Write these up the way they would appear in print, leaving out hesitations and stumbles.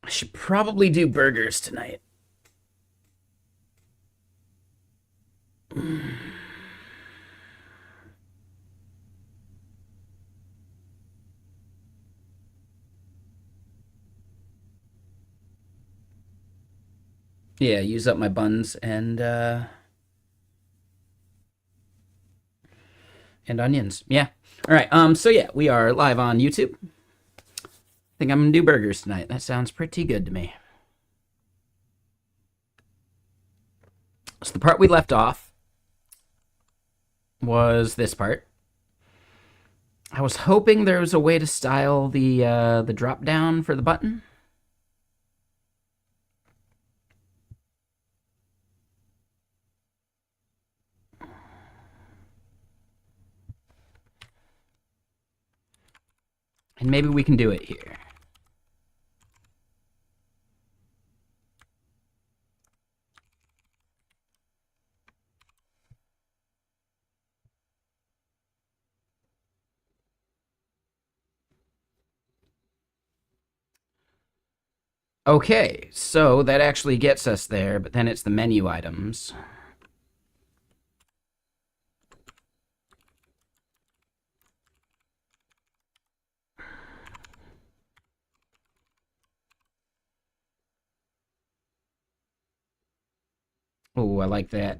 I should probably do burgers tonight. Yeah, use up my buns and onions. Yeah. All right. So yeah, we are live on YouTube. I think I'm gonna do burgers tonight. That sounds pretty good to me. So the part we left off was this part. I was hoping there was a way to style the drop down for the button. And maybe we can do it here. Okay, so that actually gets us there, but then it's the menu items. Oh, I like that.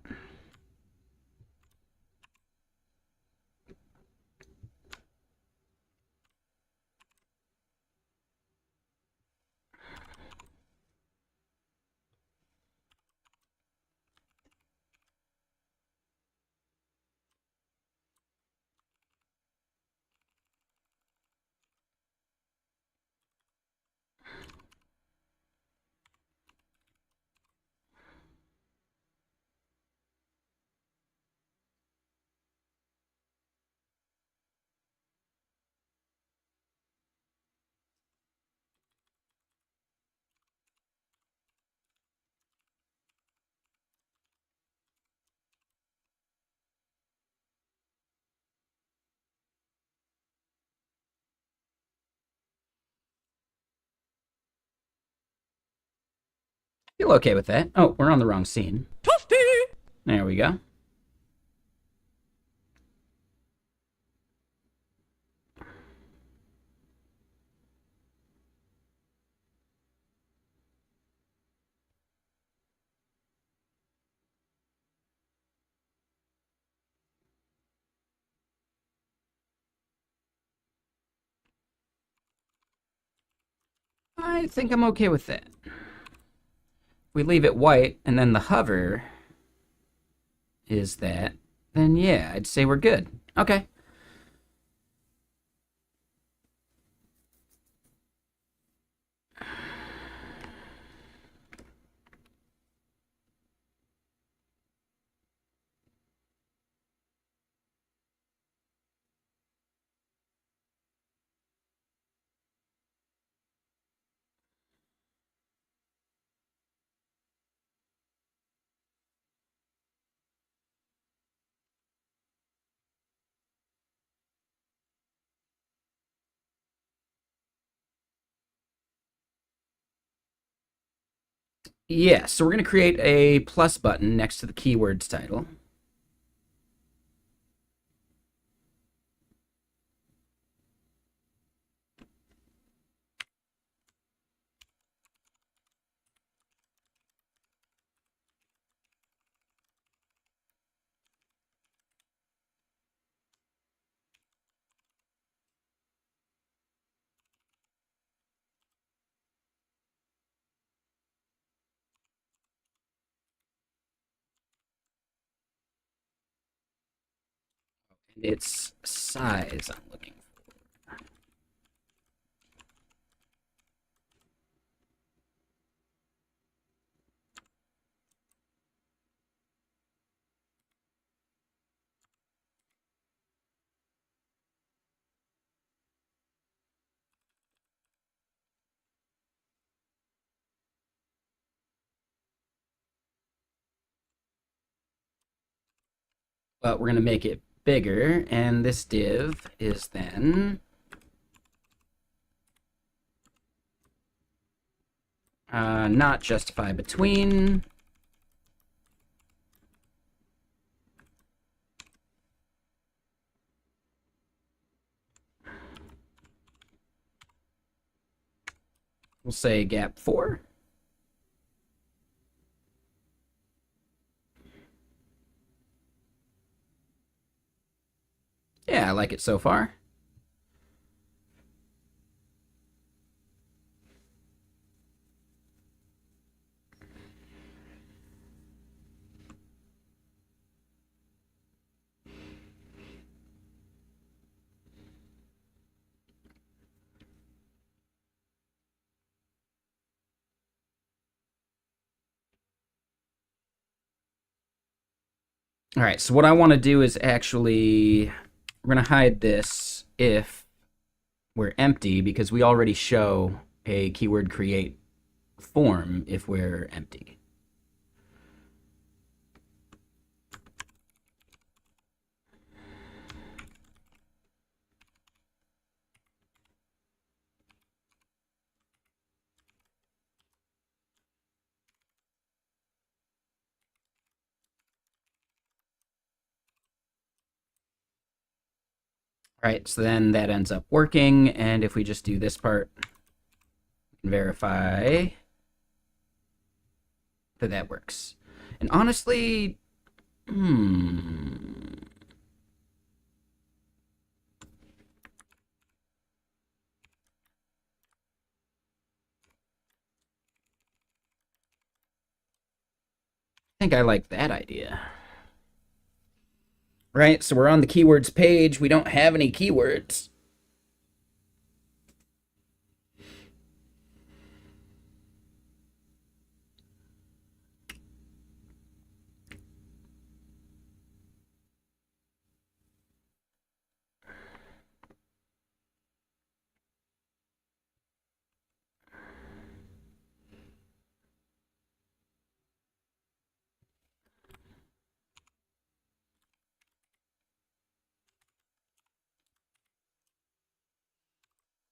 Feel okay with that. Oh, we're on the wrong scene. There we go. I think I'm okay with that. If we leave it white and then the hover is that, then yeah, I'd say we're good. Okay. Yeah, so we're going to create a plus button next to the keywords title. Its size I'm looking for. But we're going to make it bigger, and this div is then Not justify between. We'll say gap 4. Yeah, I like it so far. All right, so what I want to do is actually, we're going to hide this if we're empty, because we already show a keyword create form if we're empty. All right, so then that ends up working, and if we just do this part, we can verify that that works. And honestly, I think I like that idea. Right, so we're on the keywords page. We don't have any keywords.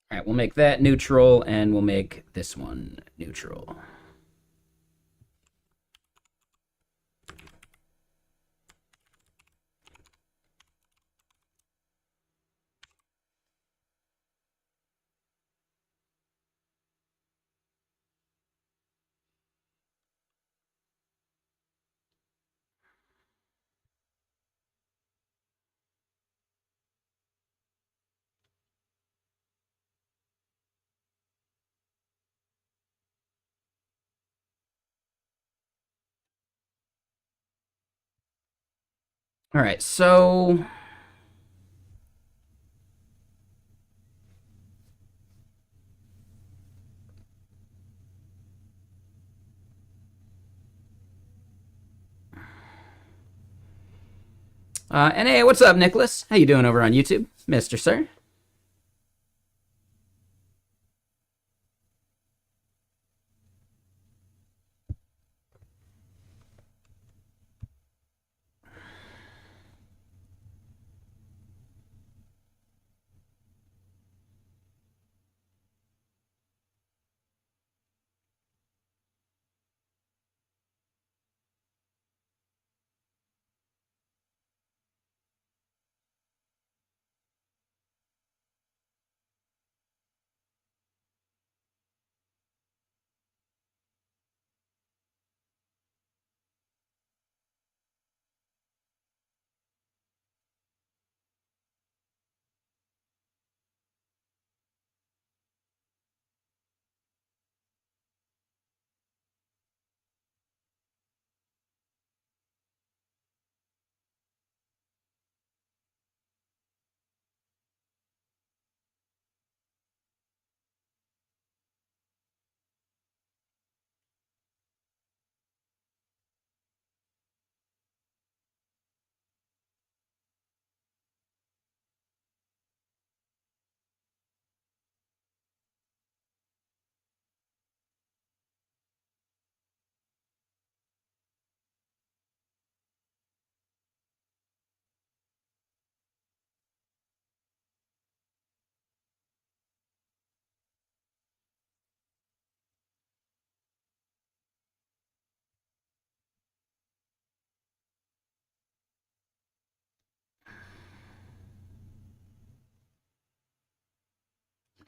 All right, we'll make that neutral, and we'll make this one neutral. All right, so and hey, what's up, Nicholas? How you doing over on YouTube, Mr. Sir?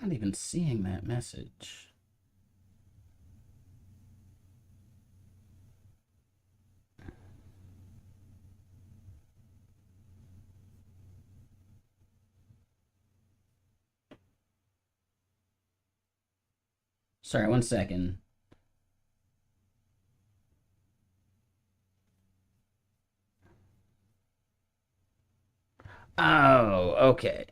I'm not even seeing that message. Sorry, 1 second. Oh, okay.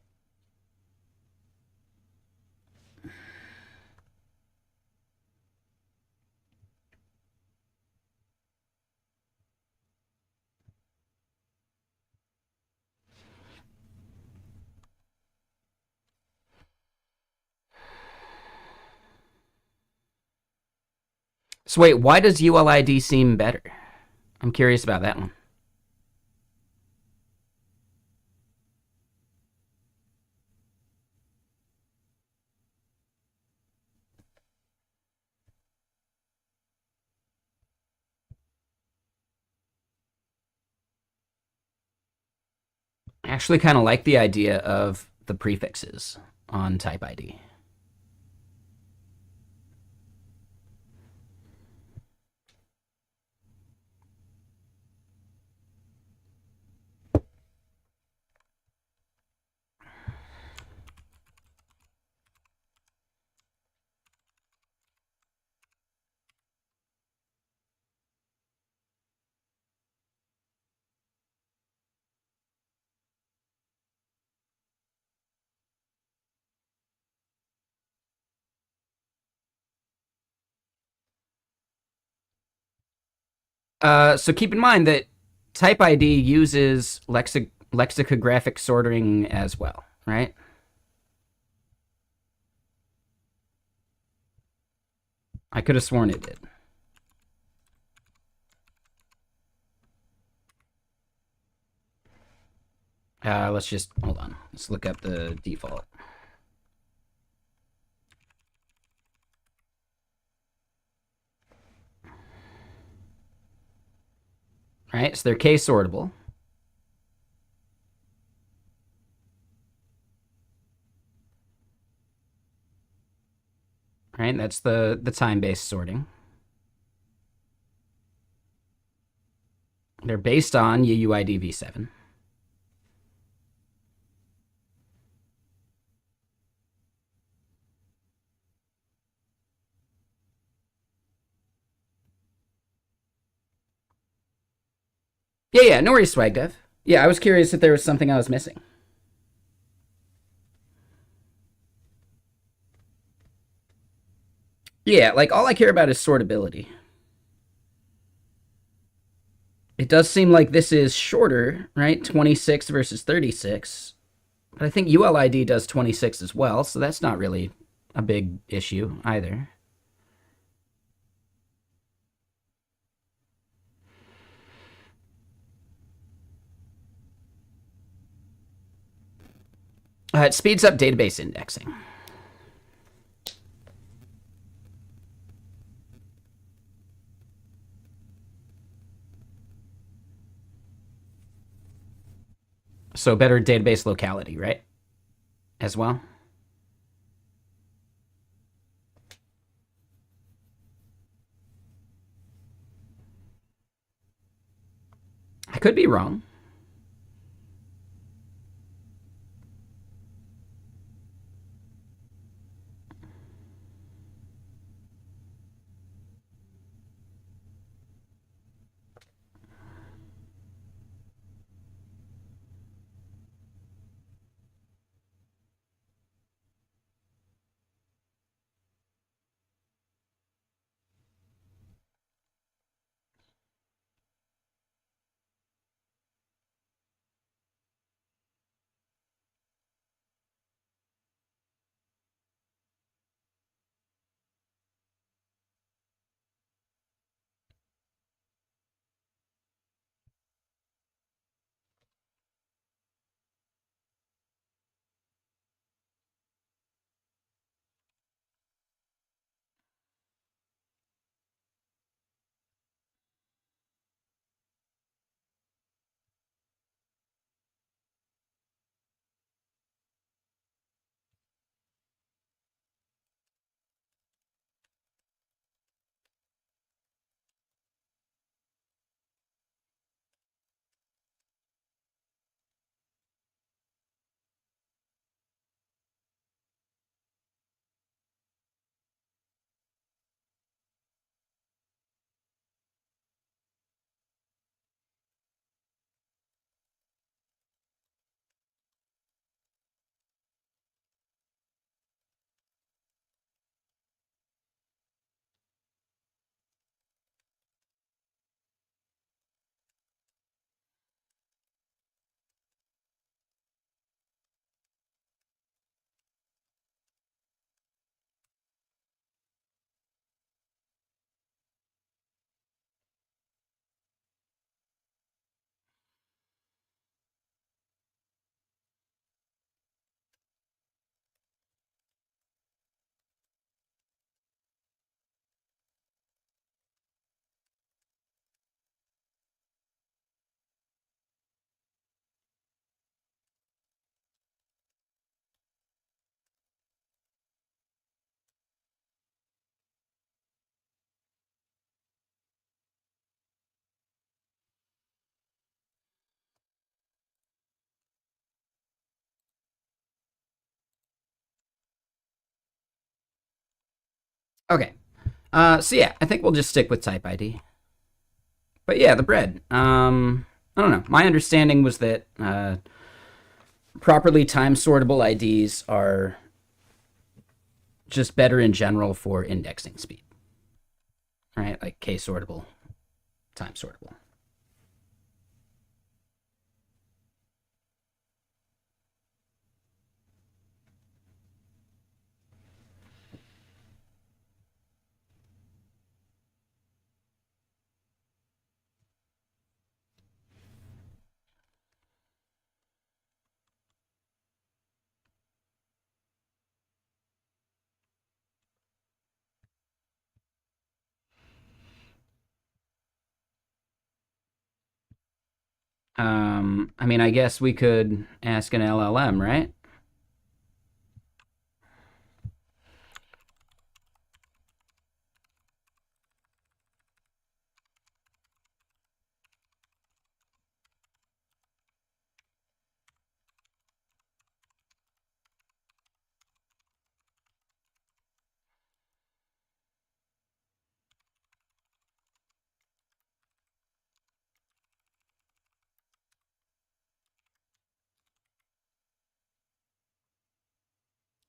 So wait, why does ULID seem better? I'm curious about that one. I actually kind of like the idea of the prefixes on type ID. So keep in mind that type ID uses lexicographic sorting as well, right? I could have sworn it did. Let's just hold on. Let's look up the default. All right, so they're case sortable. Right, that's the time-based sorting. They're based on UUID v7. Yeah, no worries, Swag Dev. Yeah, I was curious if there was something I was missing. Yeah, like all I care about is sortability. It does seem like this is shorter, right? 26 versus 36. But I think ULID does 26 as well, so that's not really a big issue either. It speeds up database indexing. So better database locality, right? As well. I could be wrong. Okay. So yeah, I think we'll just stick with type ID. But yeah, the bread. I don't know. My understanding was that properly time sortable IDs are just better in general for indexing speed, right? Like case sortable, time sortable. I mean, I guess we could ask an LLM, right?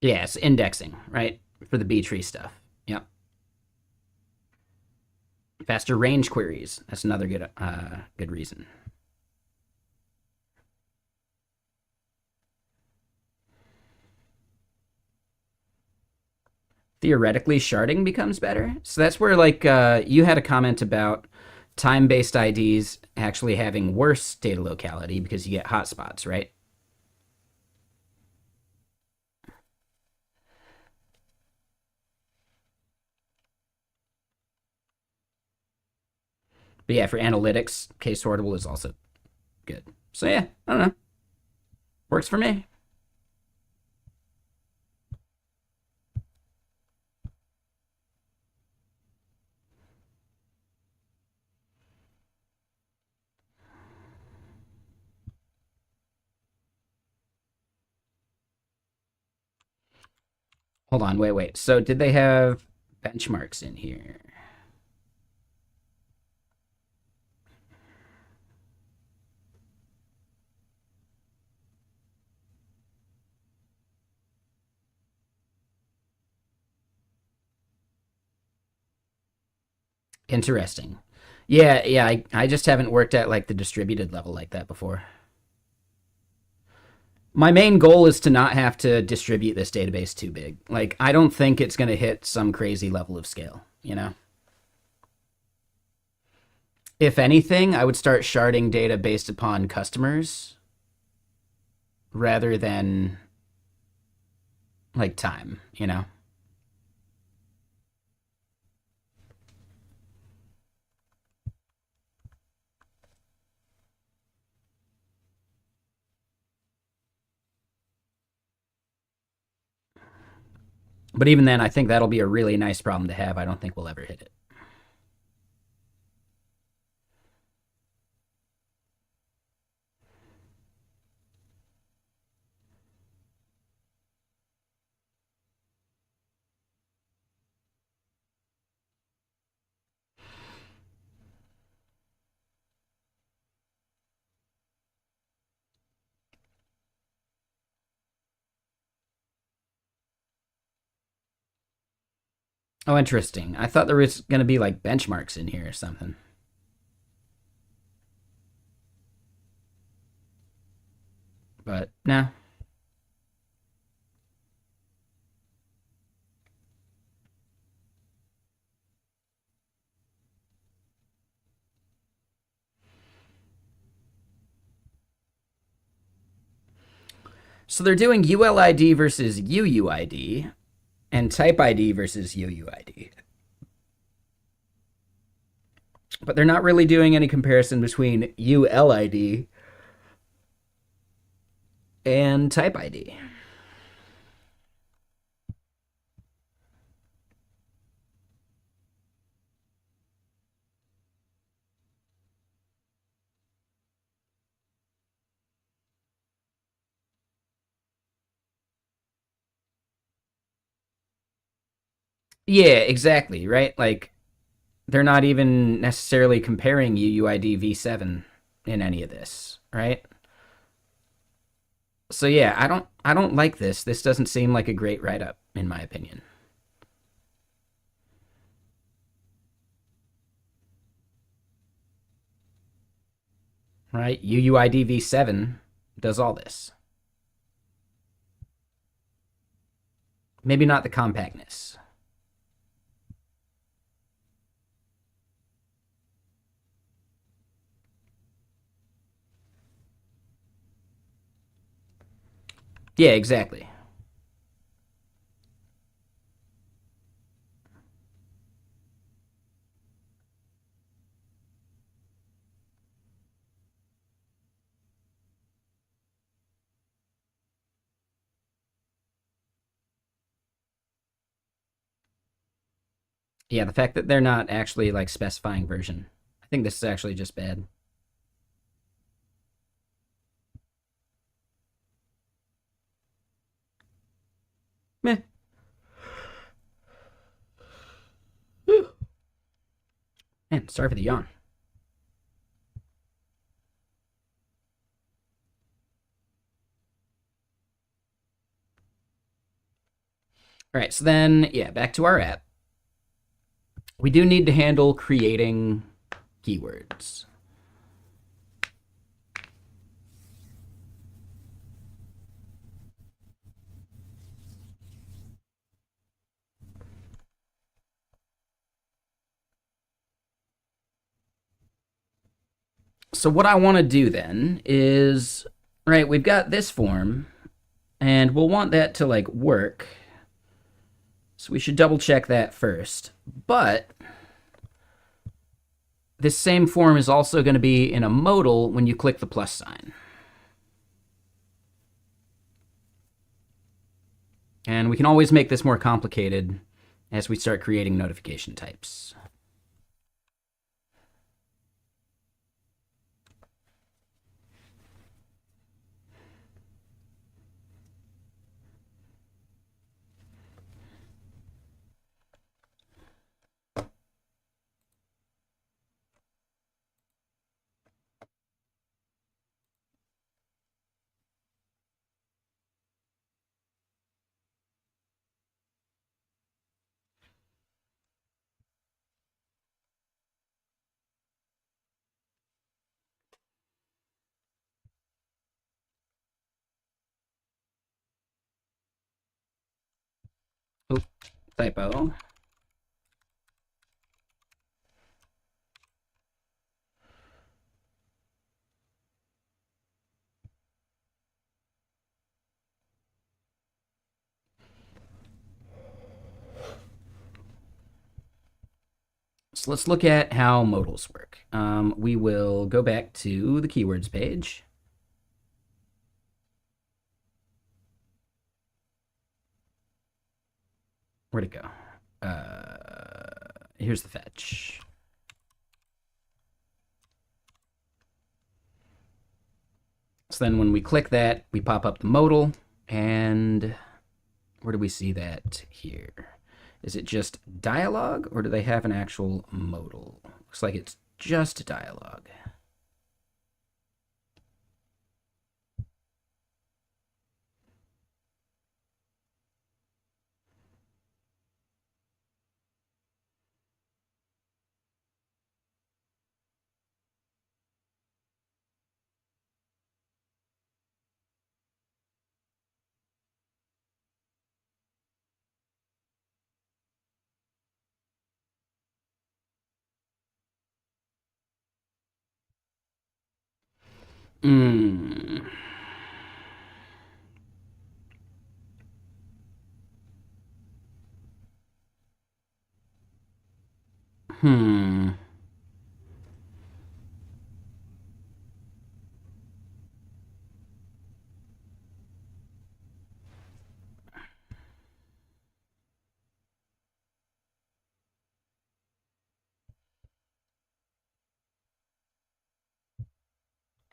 Yes, indexing, right? For the B tree stuff. Yep. Faster range queries. That's another good reason. Theoretically, sharding becomes better. So that's where like you had a comment about time-based IDs actually having worse data locality because you get hotspots, right? But yeah, for analytics, case sortable is also good. So yeah, I don't know. Works for me. Hold on, wait. So did they have benchmarks in here? Interesting. Yeah. I just haven't worked at like the distributed level like that before. My main goal is to not have to distribute this database too big. Like, I don't think it's going to hit some crazy level of scale, you know? If anything, I would start sharding data based upon customers rather than like time, you know? But even then, I think that'll be a really nice problem to have. I don't think we'll ever hit it. Oh, interesting. I thought there was going to be like benchmarks in here or something. But no. So they're doing ULID versus UUID and type ID versus UUID. But they're not really doing any comparison between ULID and type ID. Yeah, exactly, right? Like they're not even necessarily comparing UUID v7 in any of this, right? So yeah, I don't like this. This doesn't seem like a great write up in my opinion. Right? UUID v7 does all this. Maybe not the compactness. Yeah, exactly. Yeah, the fact that they're not actually like specifying version. I think this is actually just bad. Meh. Man, sorry for the yawn. All right, so then, yeah, back to our app. We do need to handle creating keywords. So what I want to do then is, right, we've got this form, and we'll want that to like work. So we should double check that first. But this same form is also going to be in a modal when you click the plus sign. And we can always make this more complicated as we start creating notification types. Oh, typo. So let's look at how modals work. We will go back to the keywords page. Where'd it go? Here's the fetch. So then when we click that, we pop up the modal, and where do we see that here? Is it just dialogue, or do they have an actual modal? Looks like it's just dialogue. Hmm. Hmm.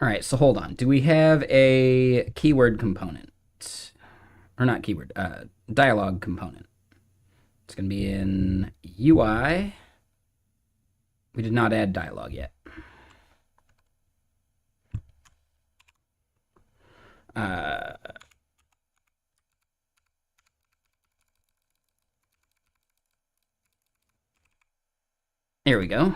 All right, so hold on. Do we have a keyword component? Or not keyword, dialogue component. It's going to be in UI. We did not add dialogue yet. There we go.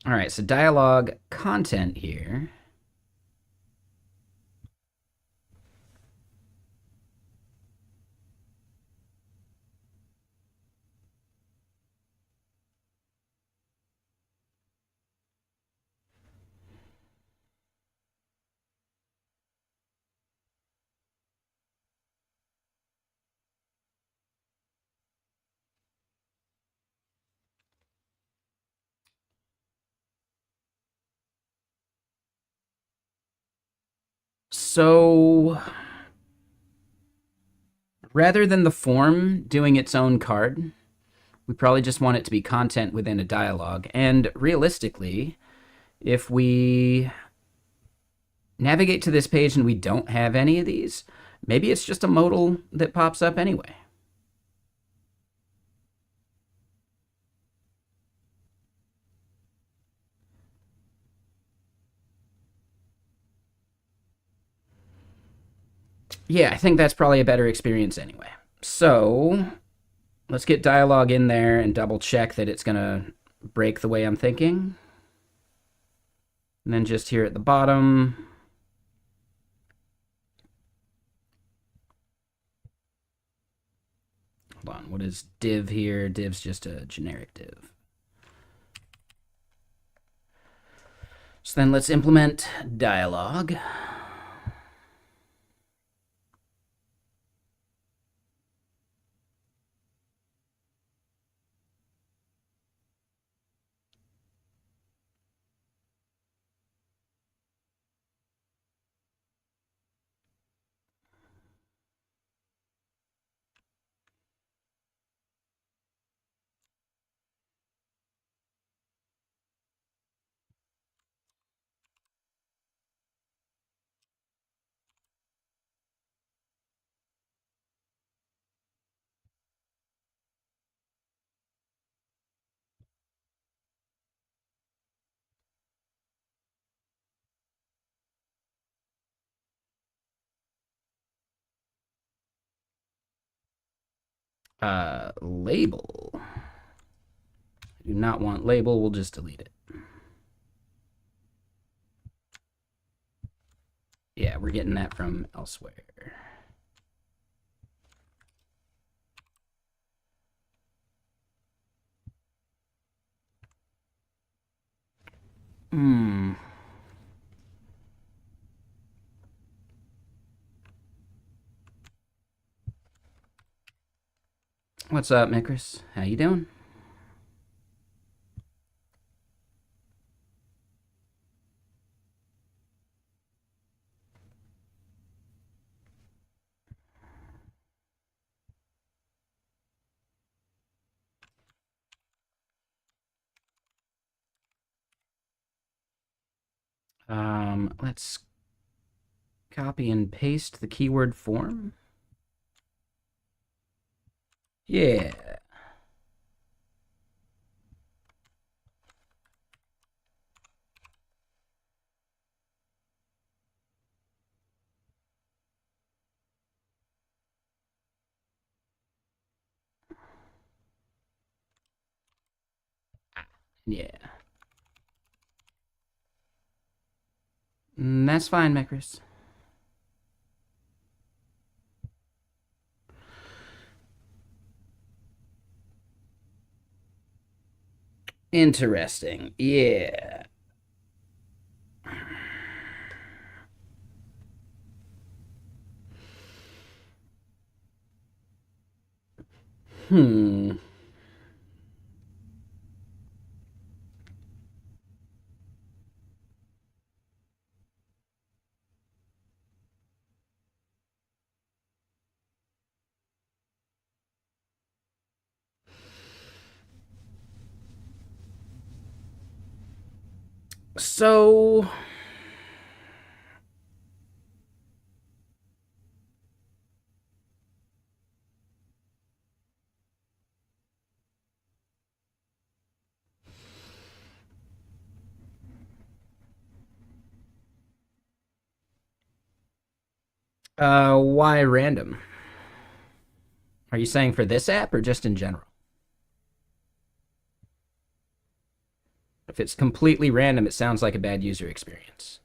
All right, so dialogue content here. So rather than the form doing its own card, we probably just want it to be content within a dialogue. And realistically, if we navigate to this page and we don't have any of these, maybe it's just a modal that pops up anyway. Yeah, I think that's probably a better experience anyway. So let's get dialogue in there and double check that it's going to break the way I'm thinking. And then just here at the bottom, hold on, what is div here? Div's just a generic div. So then let's implement dialogue. Label. I do not want label, we'll just delete it. Yeah, we're getting that from elsewhere. What's up, Mikris? How you doing? Let's copy and paste the keyword form. Yeah. Yeah. That's fine, Mikris. Interesting. Yeah. Hmm. So why random? Are you saying for this app or just in general? If it's completely random, it sounds like a bad user experience.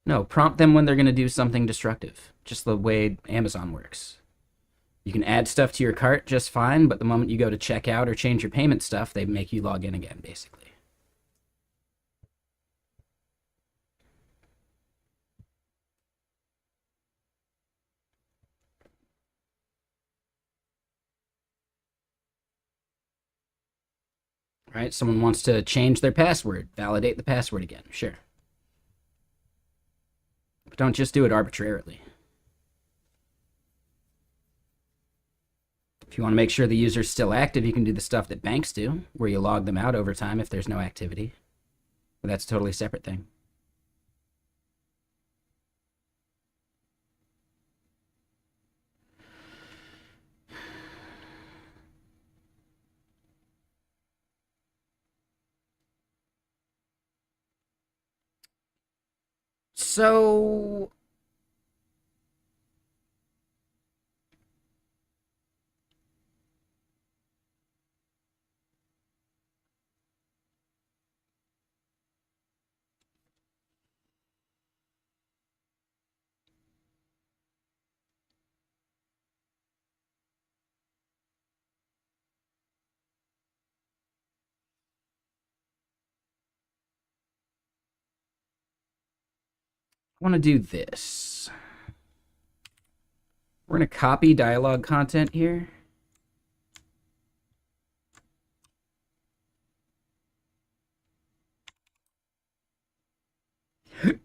No, prompt them when they're going to do something destructive, just the way Amazon works. You can add stuff to your cart just fine, but the moment you go to check out or change your payment stuff, they make you log in again, basically. Right? Someone wants to change their password, validate the password again, sure. But don't just do it arbitrarily. If you want to make sure the user's still active, you can do the stuff that banks do, where you log them out over time if there's no activity. But that's a totally separate thing. So I want to do this. We're going to copy dialogue content here. We're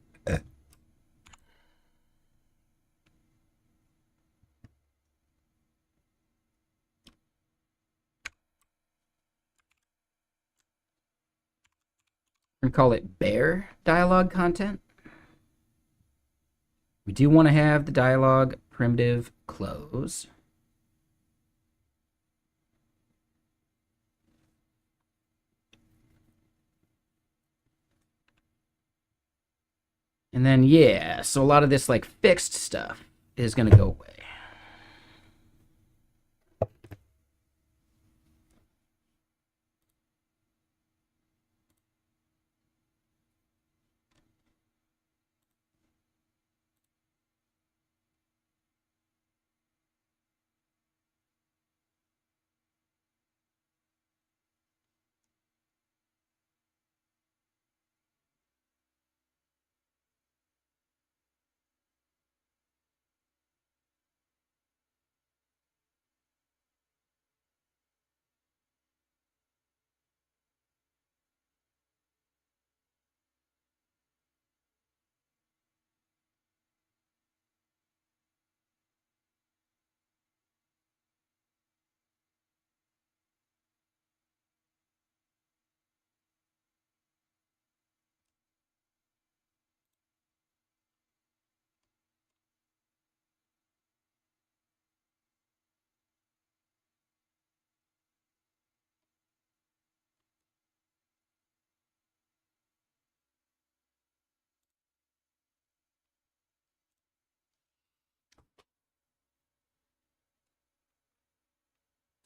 going to call it bare dialogue content. We do want to have the dialogue primitive close. And then, yeah, so a lot of this like fixed stuff is going to go away.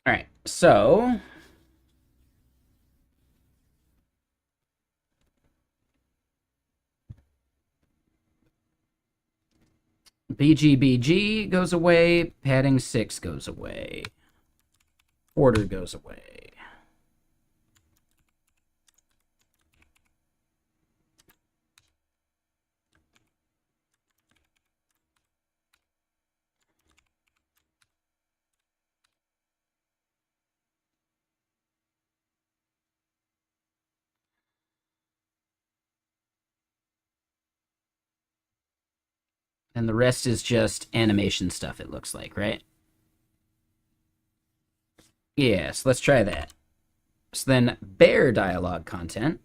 All right, so BGBG goes away, padding 6 goes away, order goes away. And the rest is just animation stuff, it looks like, right? Yeah, so let's try that. So then bare dialogue content.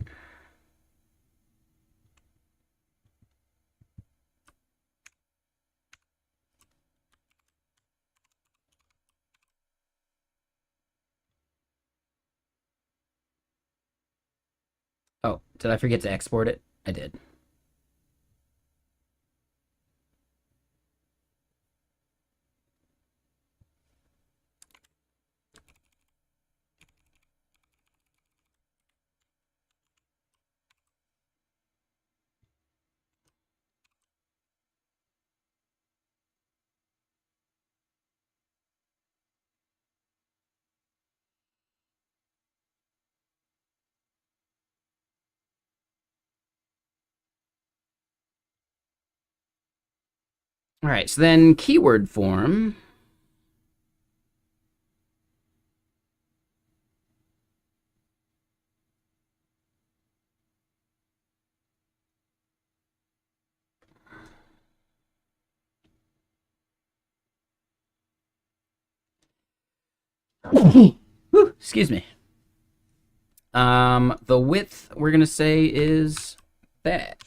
Oh, did I forget to export it? I did. All right, so then keyword form. Whew, excuse me. The width we're gonna say is that.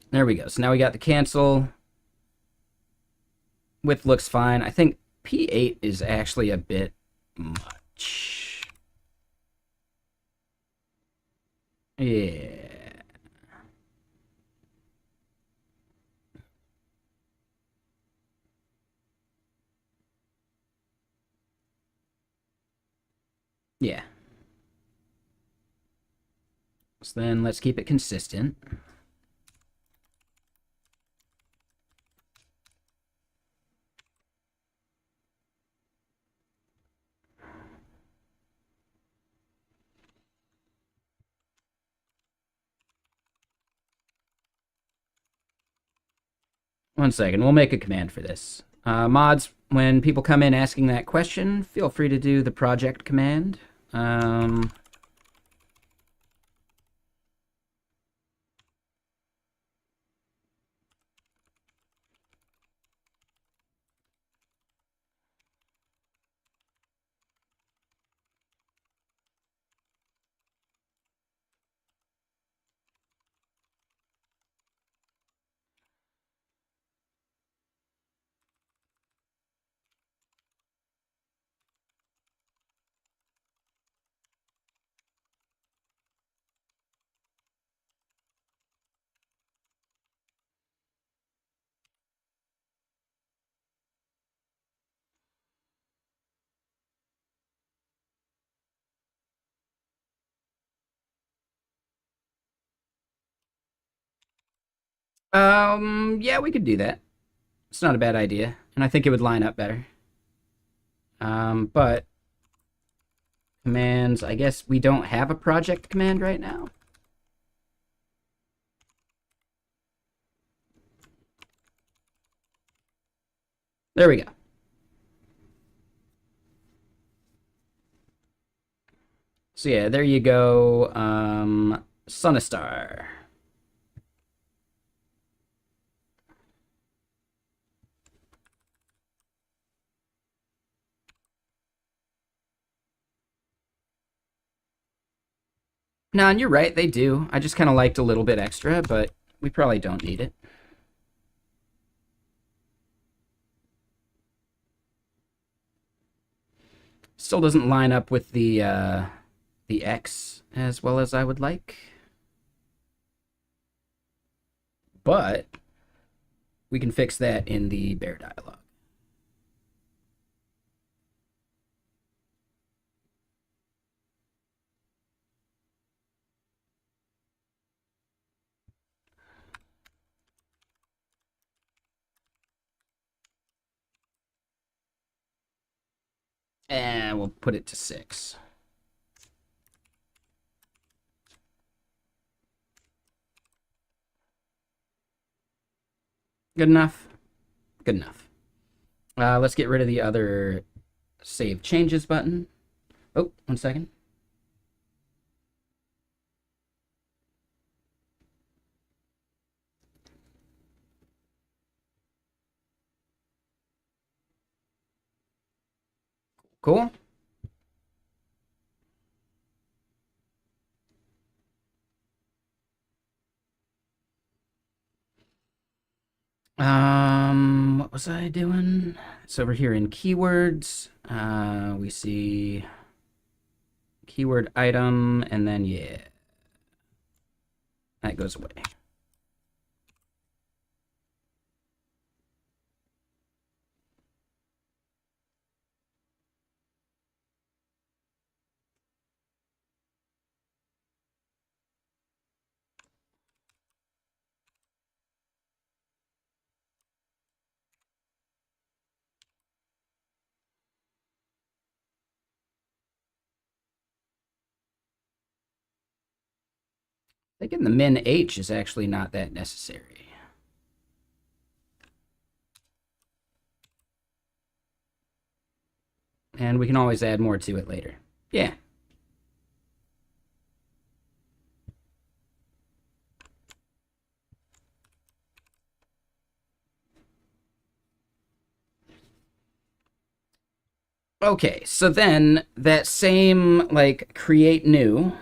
There we go. So now we got the cancel. Width looks fine. I think P8 is actually a bit much. Yeah. Yeah. So then let's keep it consistent. One second, we'll make a command for this. Mods, when people come in asking that question, feel free to do the project command. Yeah, we could do that. It's not a bad idea, and I think it would line up better. But commands, I guess we don't have a project command right now. There we go. So yeah, there you go. Sunistar. No, and you're right, they do. I just kind of liked a little bit extra, but we probably don't need it. Still doesn't line up with the X as well as I would like. But we can fix that in the bare dialog. And we'll put it to 6. Good enough? Good enough. Let's get rid of the other save changes button. Oh, 1 second. Cool. What was I doing? It's over here in keywords. We see keyword item, and then yeah, that goes away. Thinking the min H is actually not that necessary. And we can always add more to it later. Yeah. Okay, so then that same, like, create new.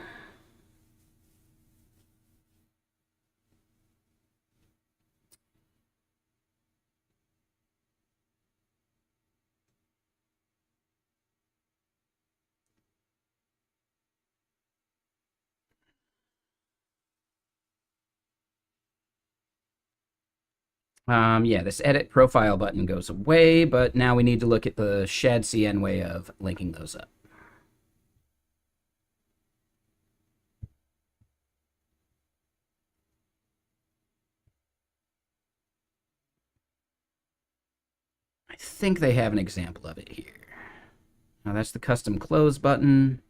Yeah, this edit profile button goes away, but now we need to look at the shadcn way of linking those up. I think they have an example of it here. Now that's the custom close button.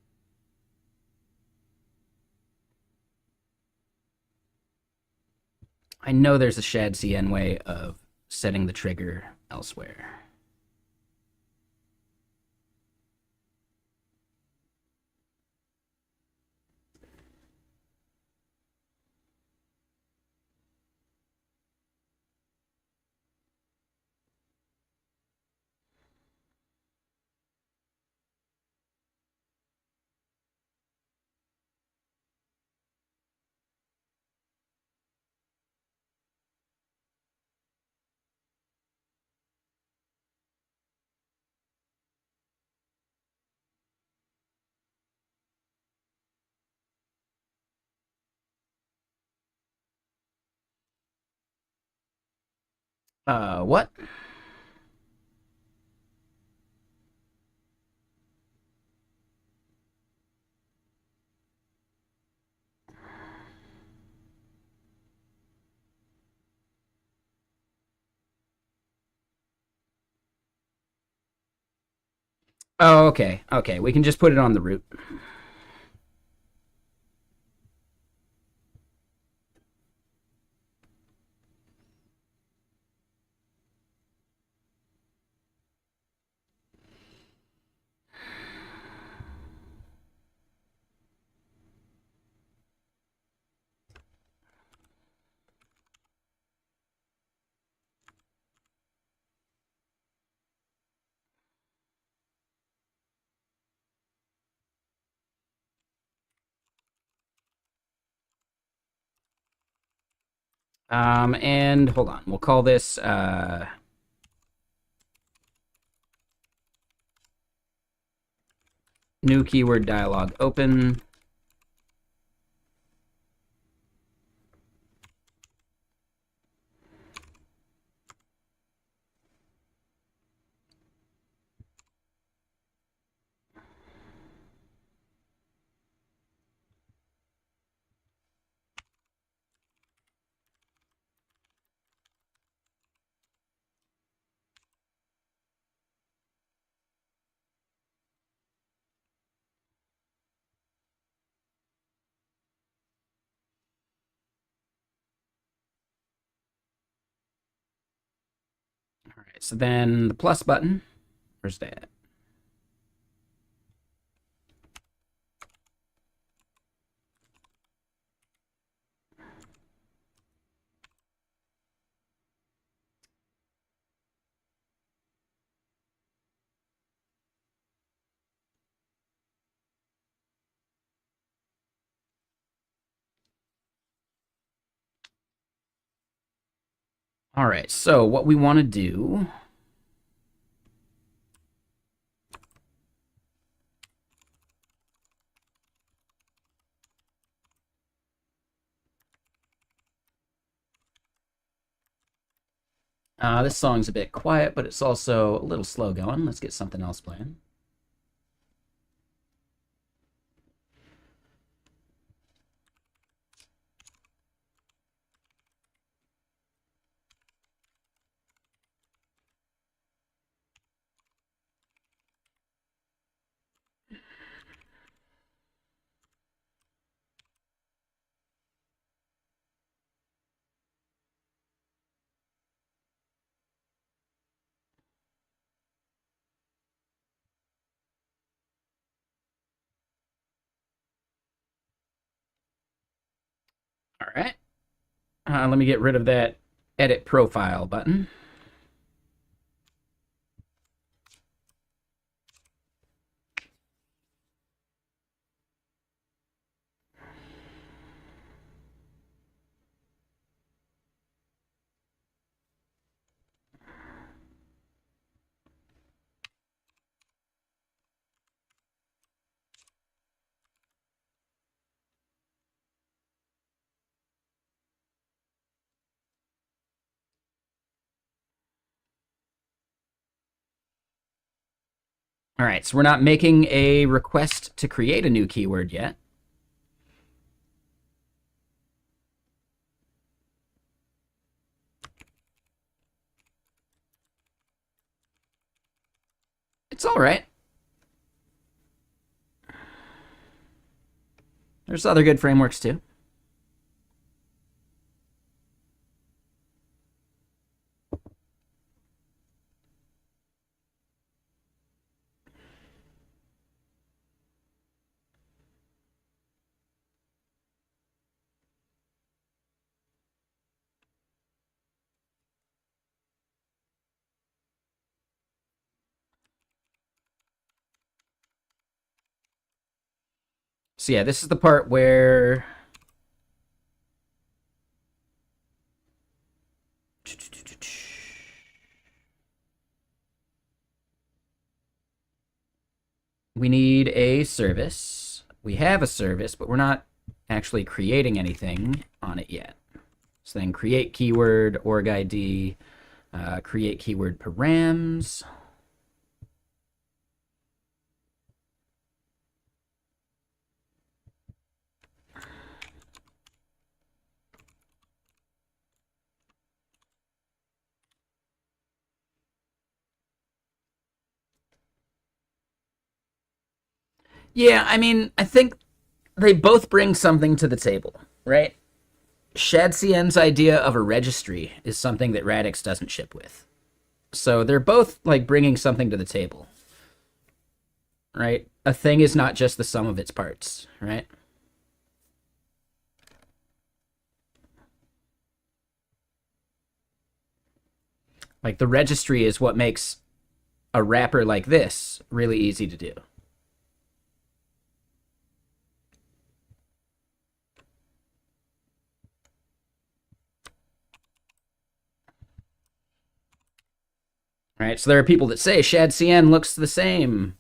I know there's a shadcn way of setting the trigger elsewhere. What? Oh, okay. Okay, we can just put it on the root. And hold on, we'll call this new keyword dialog open. All right, so then the plus button, where's that? All right, so what we want to do... this song's a bit quiet, but it's also a little slow going. Let's get something else playing. All right. Let me get rid of that edit profile button. All right, so we're not making a request to create a new keyword yet. It's all right. There's other good frameworks too. So yeah, this is the part where we need a service. We have a service, but we're not actually creating anything on it yet. So then create keyword, org ID, create keyword params. Yeah, I mean, I think they both bring something to the table, right? ShadCN's idea of a registry is something that Radix doesn't ship with. So they're both like bringing something to the table, right? A thing is not just the sum of its parts, right? Like the registry is what makes a wrapper like this really easy to do. Right? So there are people that say ShadCN looks the same.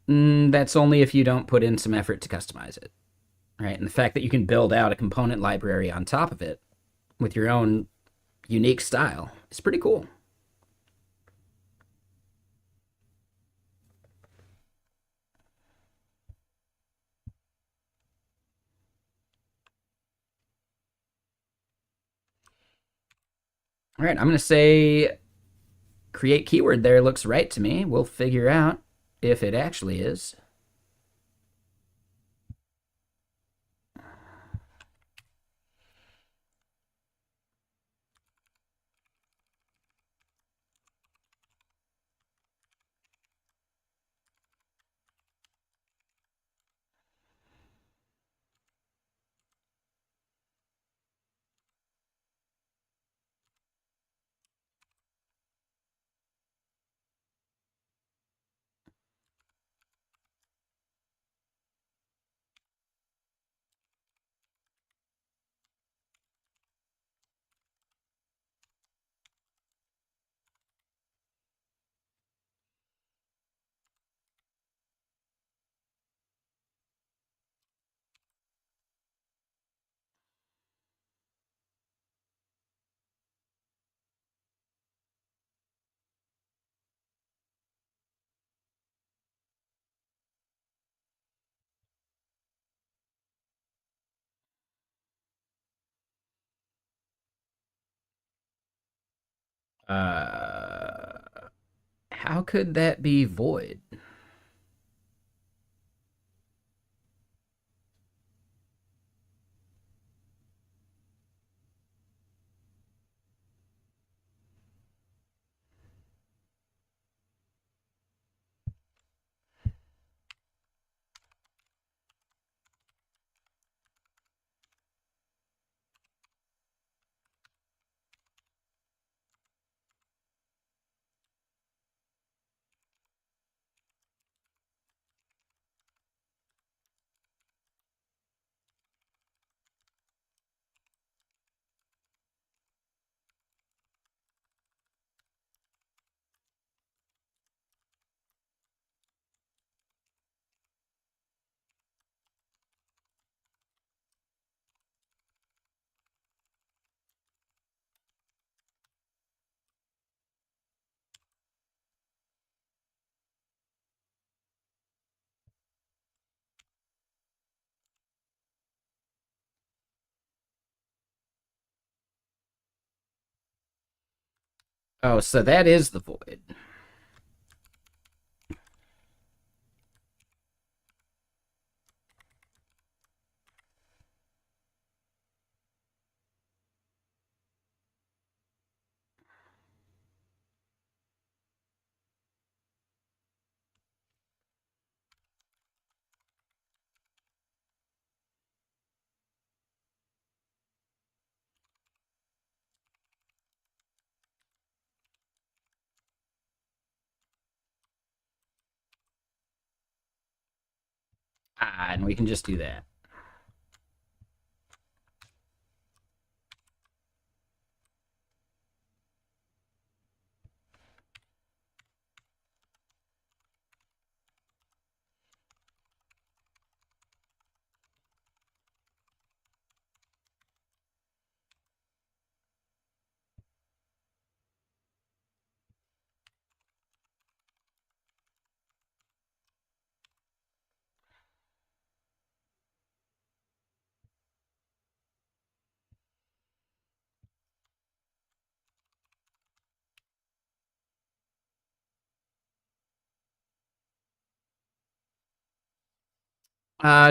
That's only if you don't put in some effort to customize it, right? And the fact that you can build out a component library on top of it with your own unique style is pretty cool. All right, I'm going to say create keyword there looks right to me. We'll figure out if it actually is. Uh, how could that be void? Oh, so that is the void. And we can just do that.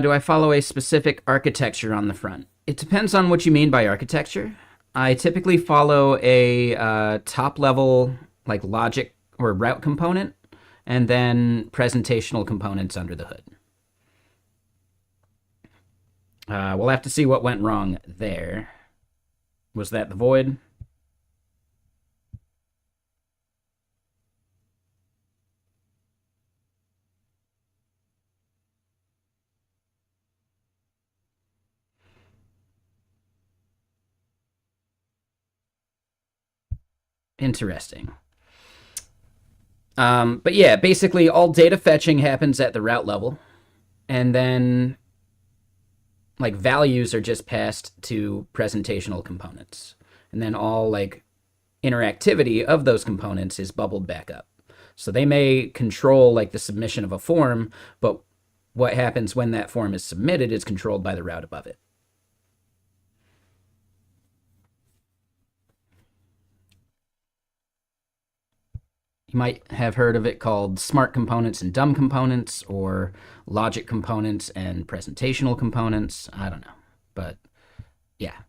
Do I follow a specific architecture on the front? It depends on what you mean by architecture. I typically follow a top level like logic or route component, and then presentational components under the hood. We'll have to see what went wrong there. Was that the void? Interesting. But yeah, basically all data fetching happens at the route level, and then like values are just passed to presentational components, and then all like interactivity of those components is bubbled back up. So they may control like the submission of a form, but what happens when that form is submitted is controlled by the route above it. You might have heard of it called smart components and dumb components, or logic components and presentational components. I don't know. But yeah,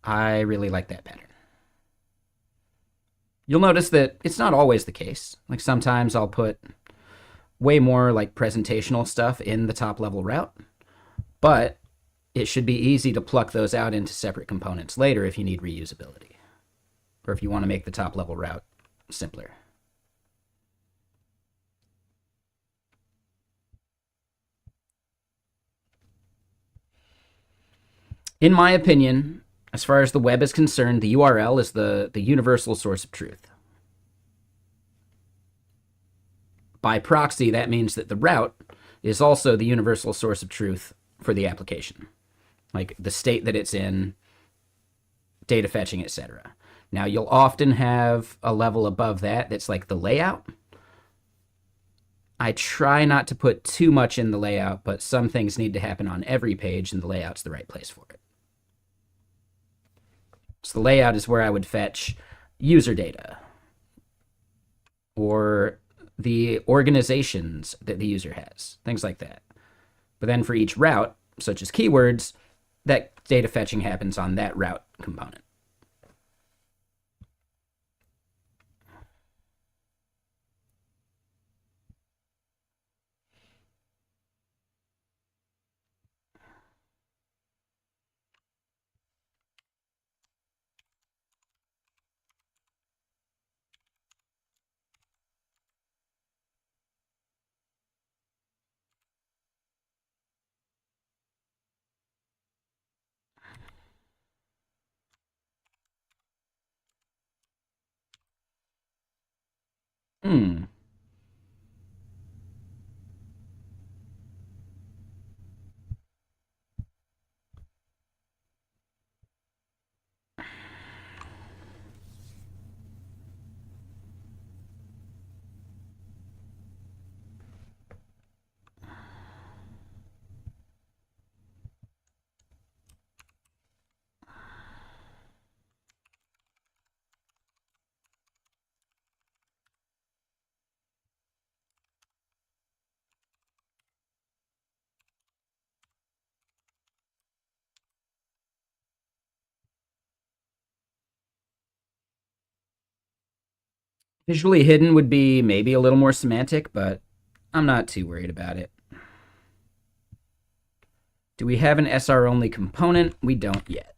I really like that pattern. You'll notice that it's not always the case. Like sometimes I'll put way more like presentational stuff in the top level route, but it should be easy to pluck those out into separate components later if you need reusability, or if you want to make the top level route simpler. In my opinion, as far as the web is concerned, the URL is the universal source of truth. By proxy, that means that the route is also the universal source of truth for the application, like the state that it's in, data fetching, etc. Now, you'll often have a level above that that's like the layout. I try not to put too much in the layout, but some things need to happen on every page, and the layout's the right place for it. So the layout is where I would fetch user data or the organizations that the user has, things like that. But then for each route, such as keywords, that data fetching happens on that route component. Hmm. Visually hidden would be maybe a little more semantic, but I'm not too worried about it. Do we have an SR only component? We don't yet.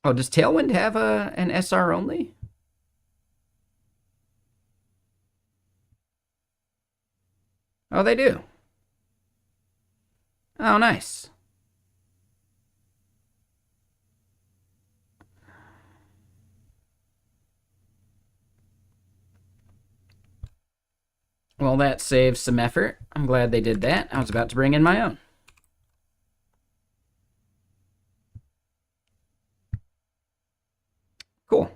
Oh, does Tailwind have an SR only? Oh, they do. Oh, nice. Well, that saves some effort. I'm glad they did that. I was about to bring in my own. Cool.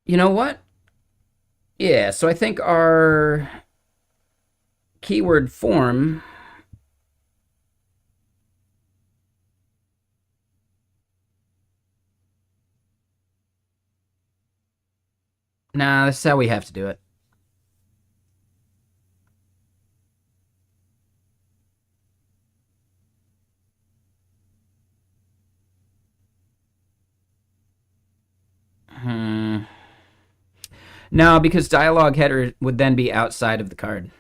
You know what? Yeah, so I think our keyword form. Nah, this is how we have to do it. Hmm. No, because dialogue header would then be outside of the card.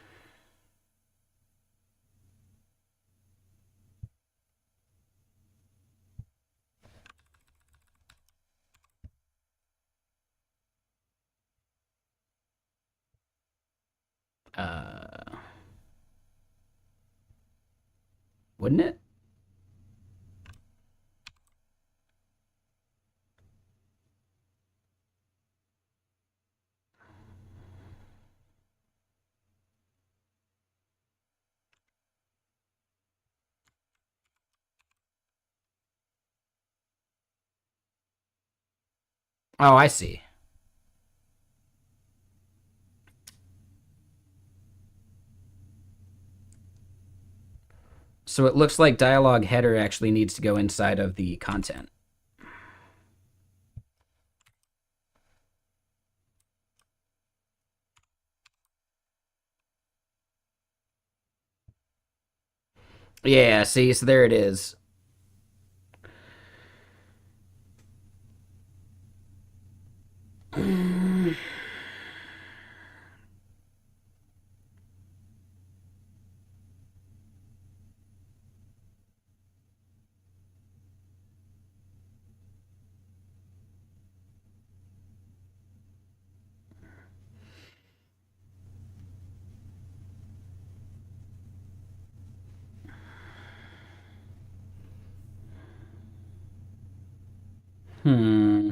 Uh, wouldn't it? Oh, I see. So it looks like dialogue header actually needs to go inside of the content. Yeah, see, so there it is. Hmm.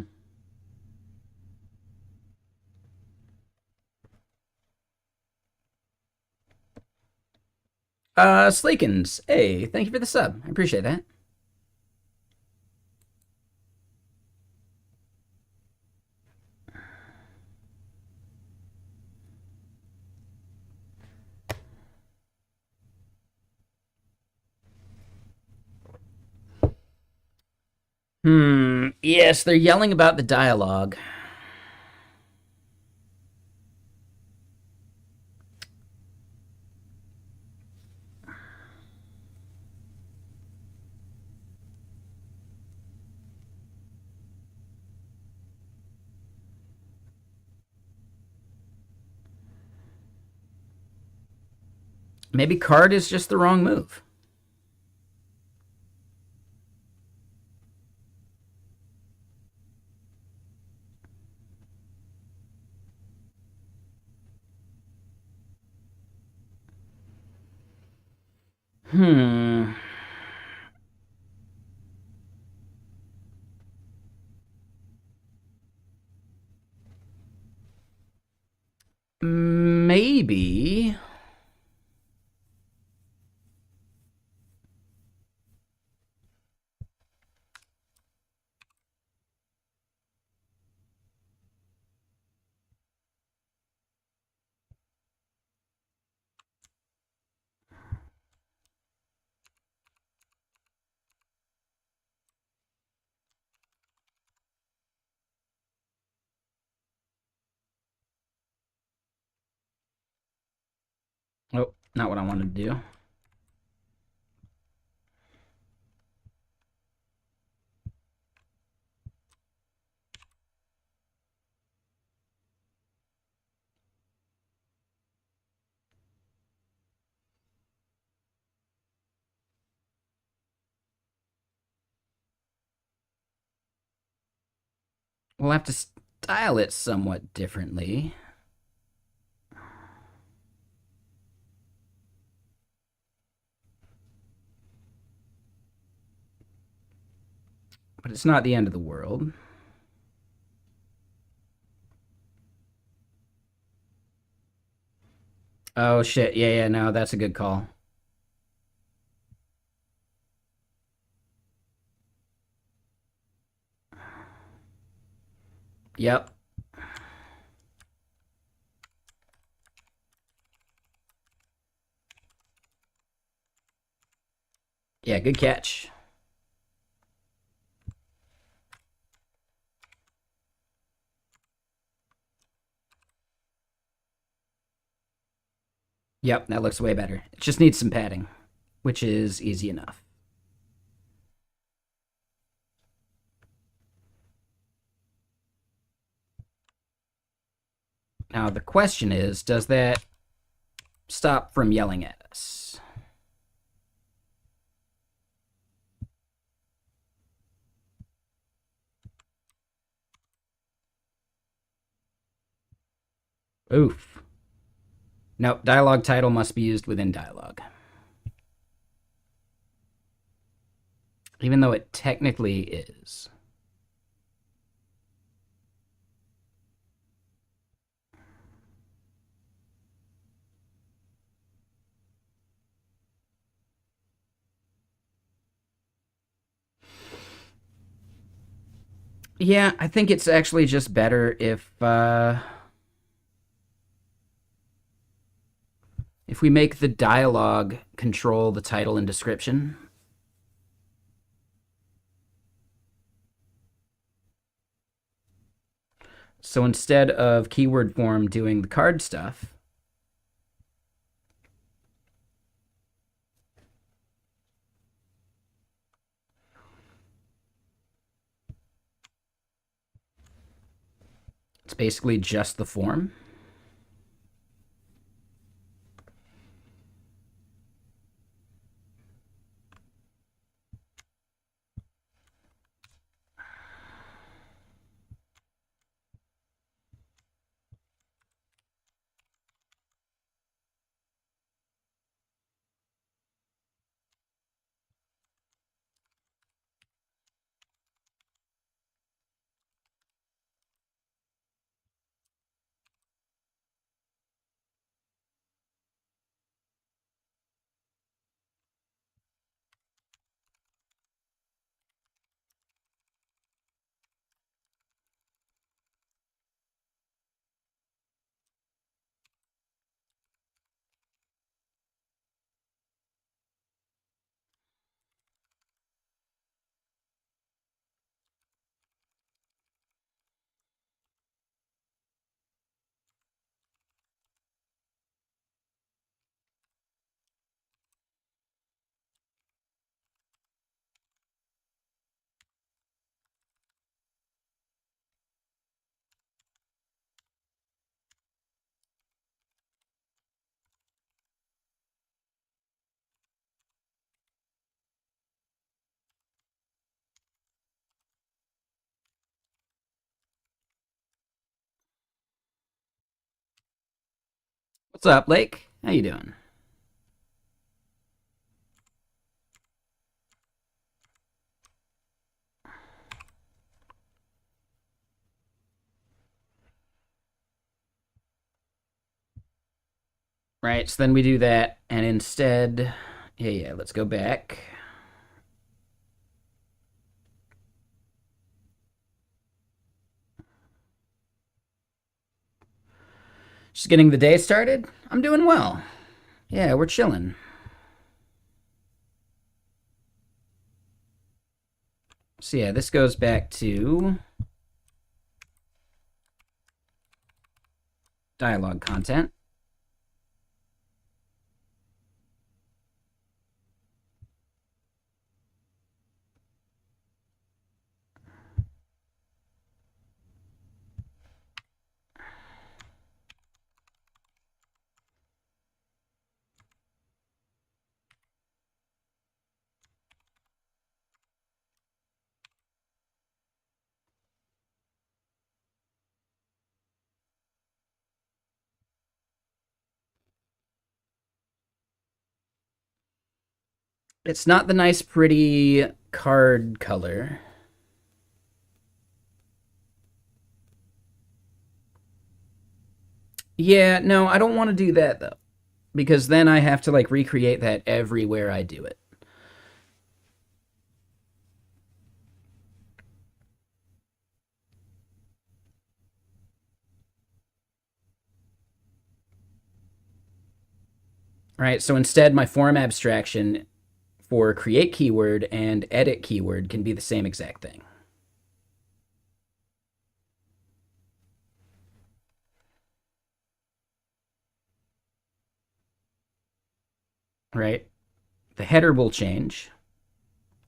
Slakens, hey, thank you for the sub. I appreciate that. Yes, they're yelling about the dialogue. Maybe card is just the wrong move. Hmm. Maybe. Oh, not what I wanted to do. We'll have to style it somewhat differently. But it's not the end of the world. Oh shit, yeah, no, that's a good call. Yep. Yeah, good catch. Yep, that looks way better. It just needs some padding, which is easy enough. Now, the question is, does that stop from yelling at us? Oof. Nope, dialogue title must be used within dialogue. Even though it technically is. Yeah, I think it's actually just better if we make the dialogue control the title and description. So instead of keyword form doing the card stuff, it's basically just the form. What's up, Lake? How you doing? Right, so then we do that, and instead, yeah, let's go back. Just getting the day started. I'm doing well. Yeah, we're chilling. So yeah, this goes back to dialogue content. It's not the nice, pretty card color. Yeah, no, I don't want to do that though, because then I have to like recreate that everywhere I do it. Right, so instead, my form abstraction for create keyword and edit keyword can be the same exact thing. Right? The header will change,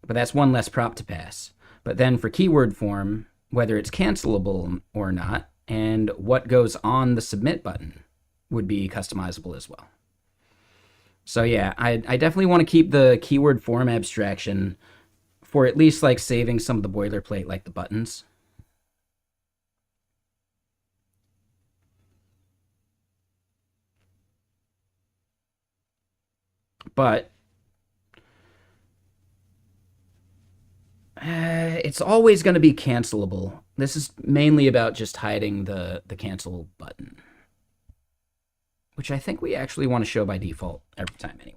but that's one less prop to pass. But then for keyword form, whether it's cancelable or not, and what goes on the submit button would be customizable as well. So yeah, I definitely want to keep the keyword form abstraction for at least like saving some of the boilerplate like the buttons. But it's always going to be cancelable. This is mainly about just hiding the cancel button, which I think we actually want to show by default every time anyway.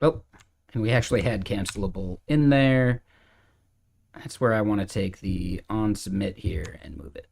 Oh, and we actually had cancelable in there. That's where I want to take the on submit here and move it.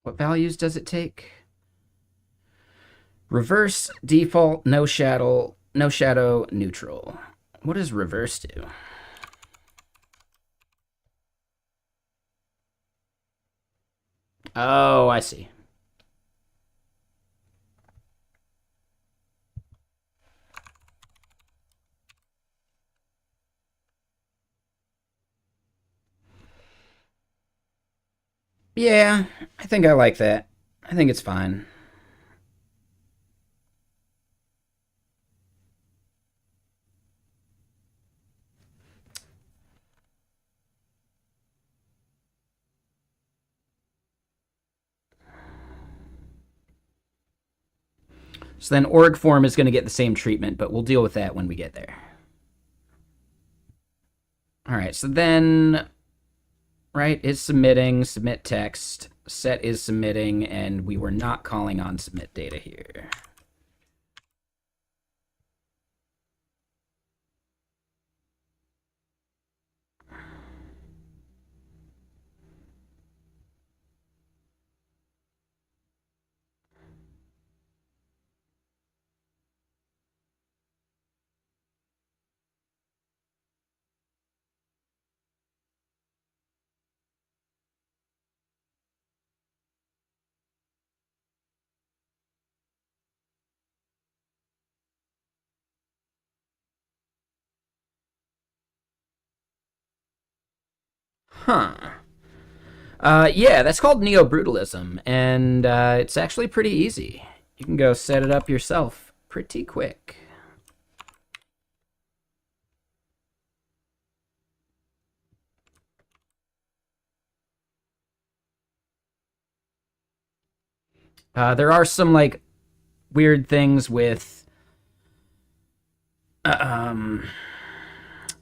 What values does it take? Reverse, default, no shadow, neutral. What does reverse do? Oh, I see. Yeah, I think I like that. I think it's fine. So then org form is going to get the same treatment, but we'll deal with that when we get there. All right, so then, right, is submitting, submit text, set is submitting, and we were not calling on submit data here. Huh. Yeah, that's called neo-brutalism, and it's actually pretty easy. You can go set it up yourself pretty quick. There are some like weird things with um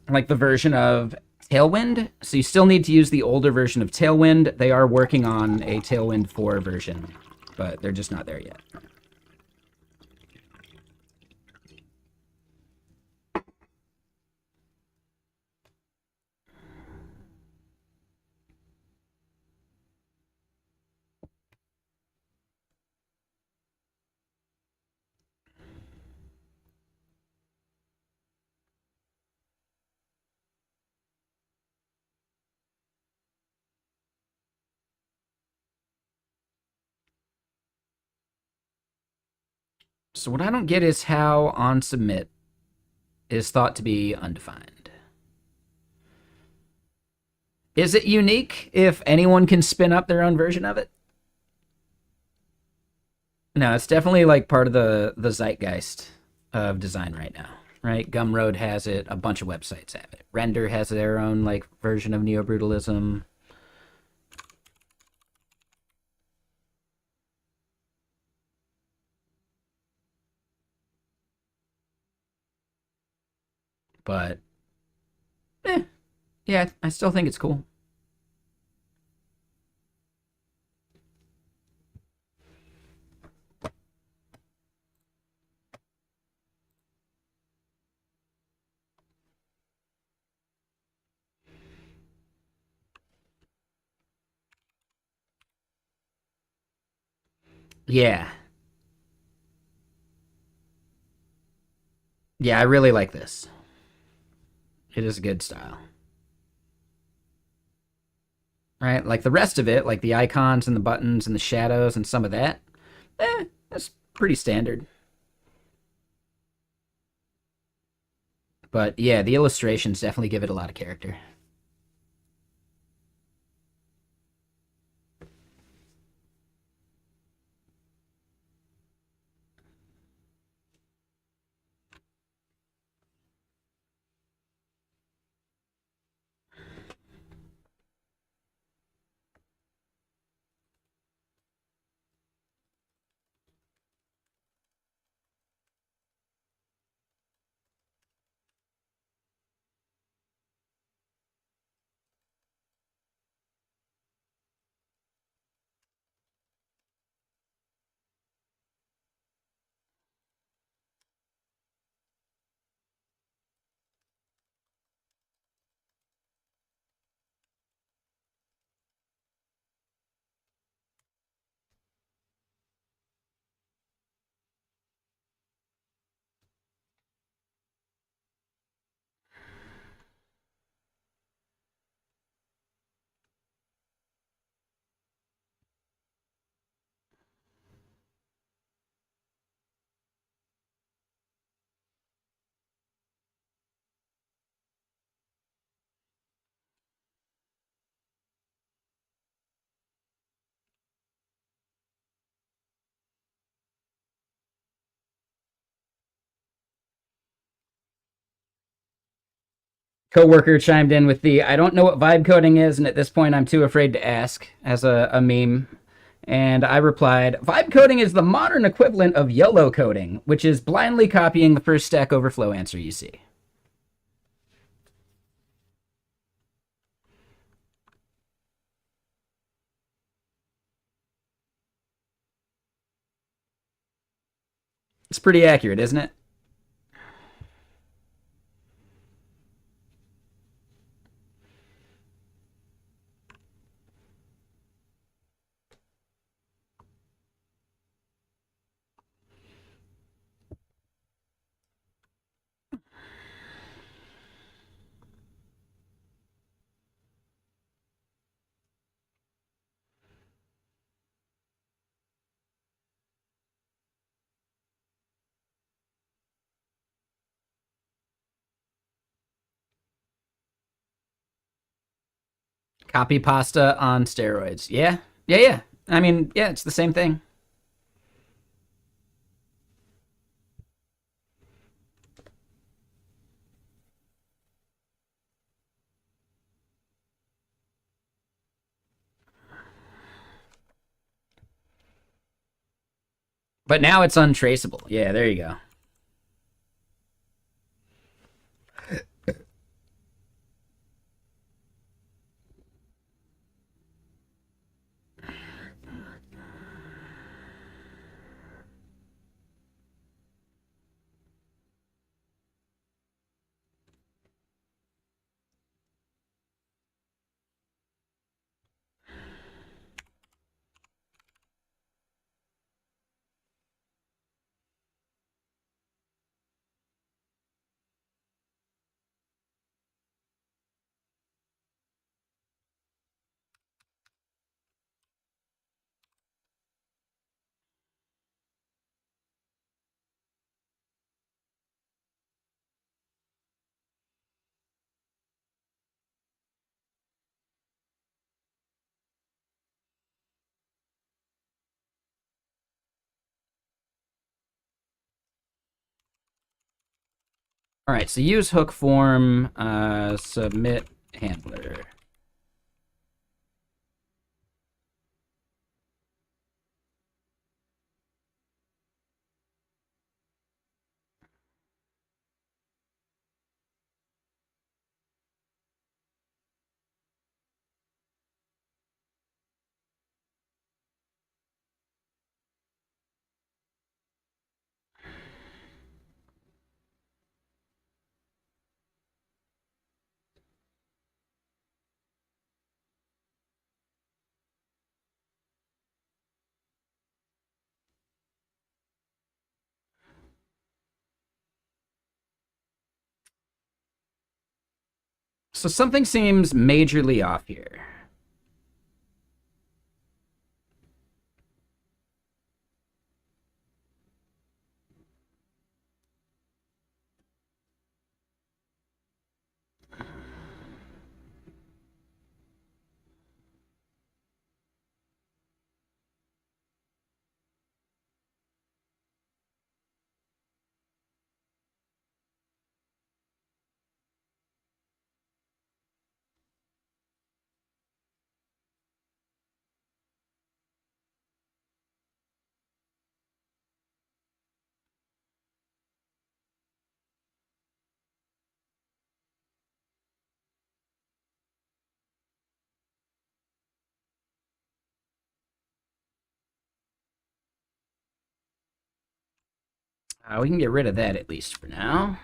like the version of Tailwind. So you still need to use the older version of Tailwind. They are working on a Tailwind 4 version, but they're just not there yet. So what I don't get is how on submit is thought to be undefined. Is it unique if anyone can spin up their own version of it? No, it's definitely like part of the zeitgeist of design right now, right? Gumroad has it, a bunch of websites have it. Render has their own like version of neo-brutalism. But yeah, I still think it's cool. Yeah. Yeah, I really like this. It is a good style. Right? Like the rest of it, like the icons and the buttons and the shadows and some of that, that's pretty standard. But yeah, the illustrations definitely give it a lot of character. Coworker chimed in with the I don't know what vibe coding is, and at this point I'm too afraid to ask as a meme. And I replied, vibe coding is the modern equivalent of YOLO coding, which is blindly copying the first Stack Overflow answer you see. It's pretty accurate, isn't it? Copy pasta on steroids. Yeah. Yeah, yeah. I mean, yeah, it's the same thing. But now it's untraceable. Yeah, there you go. All right, so use hook form, submit handler. So something seems majorly off here. We can get rid of that at least for now.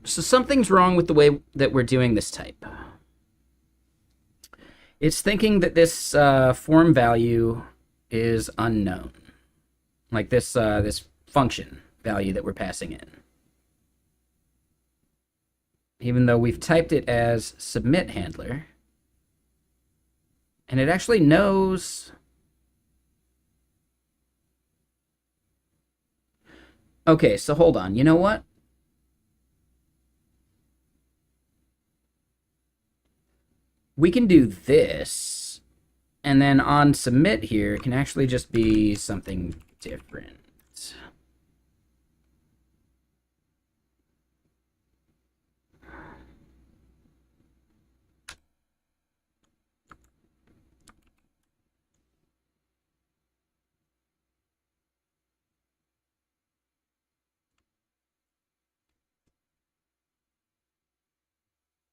So something's wrong with the way that we're doing this type. It's thinking that this form value is unknown, like this function value that we're passing in, even though we've typed it as submit handler, and it actually knows. Okay, so hold on. You know what? We can do this, and then on submit here, it can actually just be something different.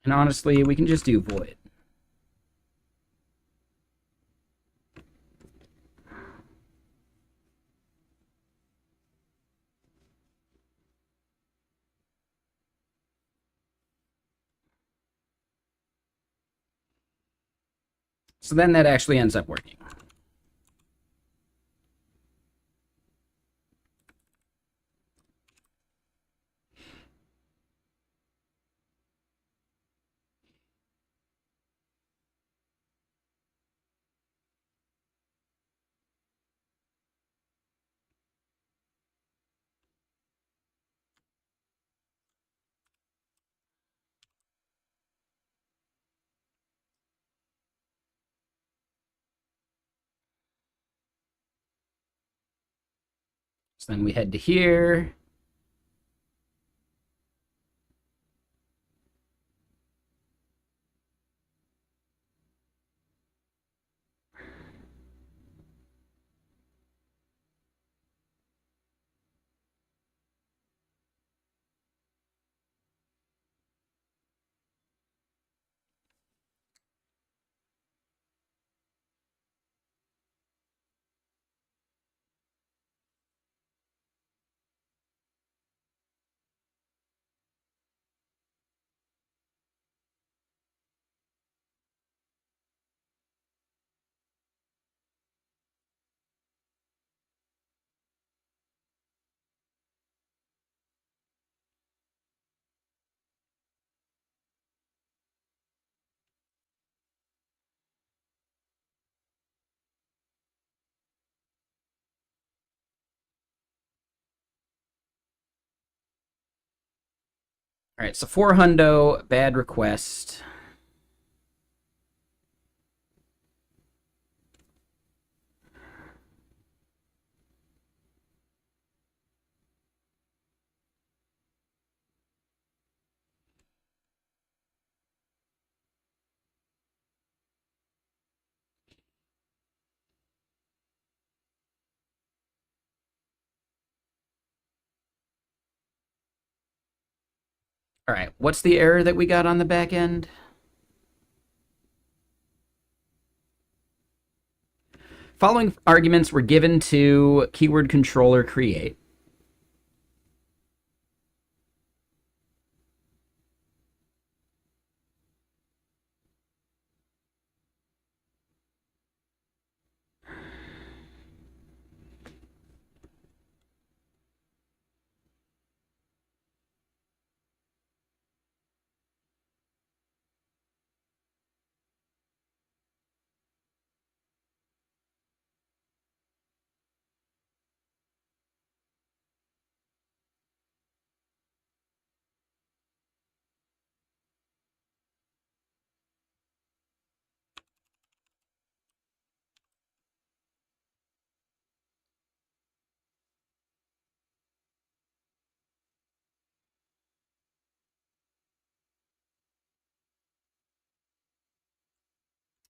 And honestly, we can just do void. So then that actually ends up working. So then we head to here. All right, so 4 hundo, bad request. All right, what's the error that we got on the back end? Following arguments were given to keyword controller create.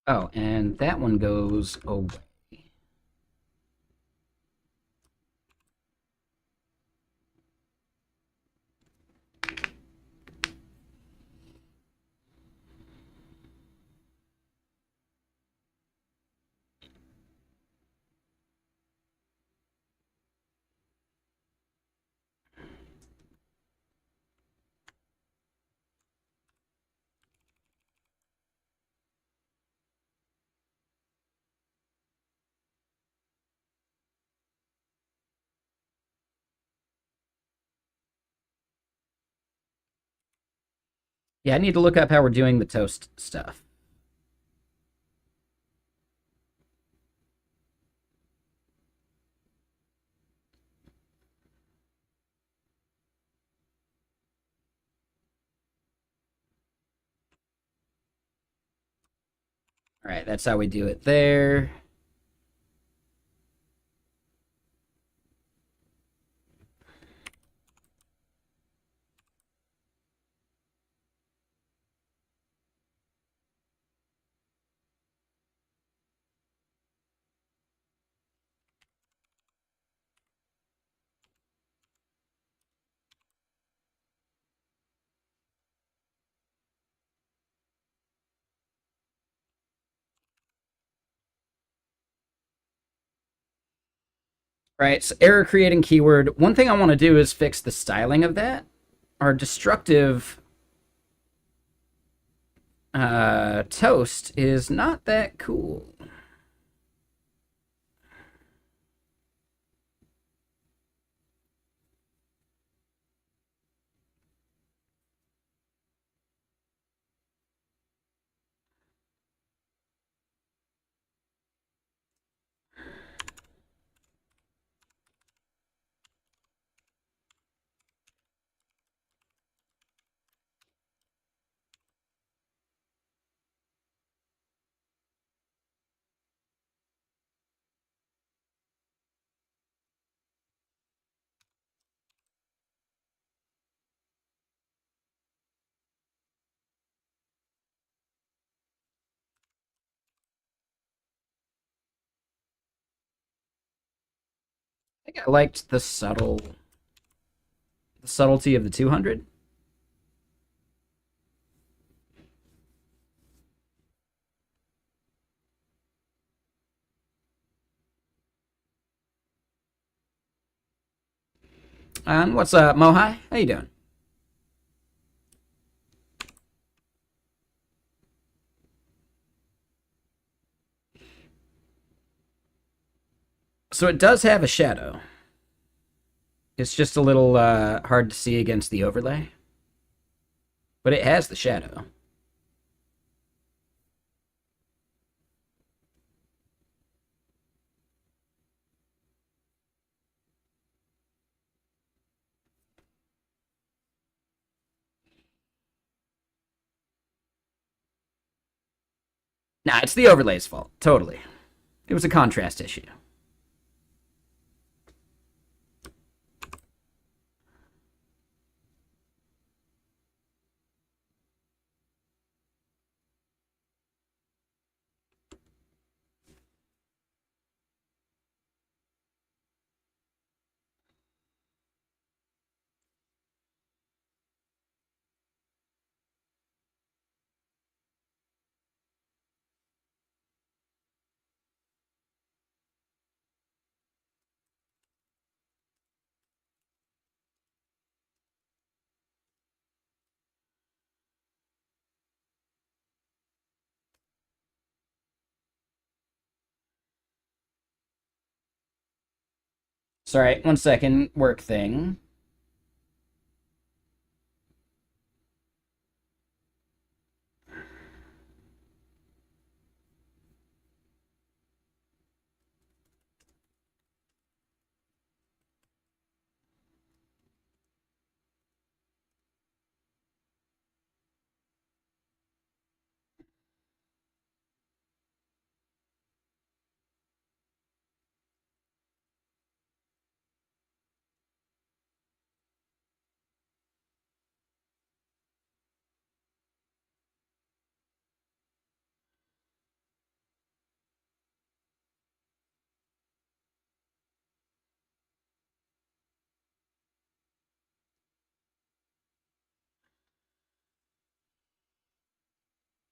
Oh, and that one goes away. Yeah, I need to look up how we're doing the toast stuff. All right, that's how we do it there. Right, so error creating keyword. One thing I want to do is fix the styling of that. Our destructive toast is not that cool. think I liked the subtlety of the 200. What's up, Mohai? How you doing? So it does have a shadow. It's just a little hard to see against the overlay, but it has the shadow. Nah, it's the overlay's fault. Totally. It was a contrast issue. Sorry, 1 second. Work thing.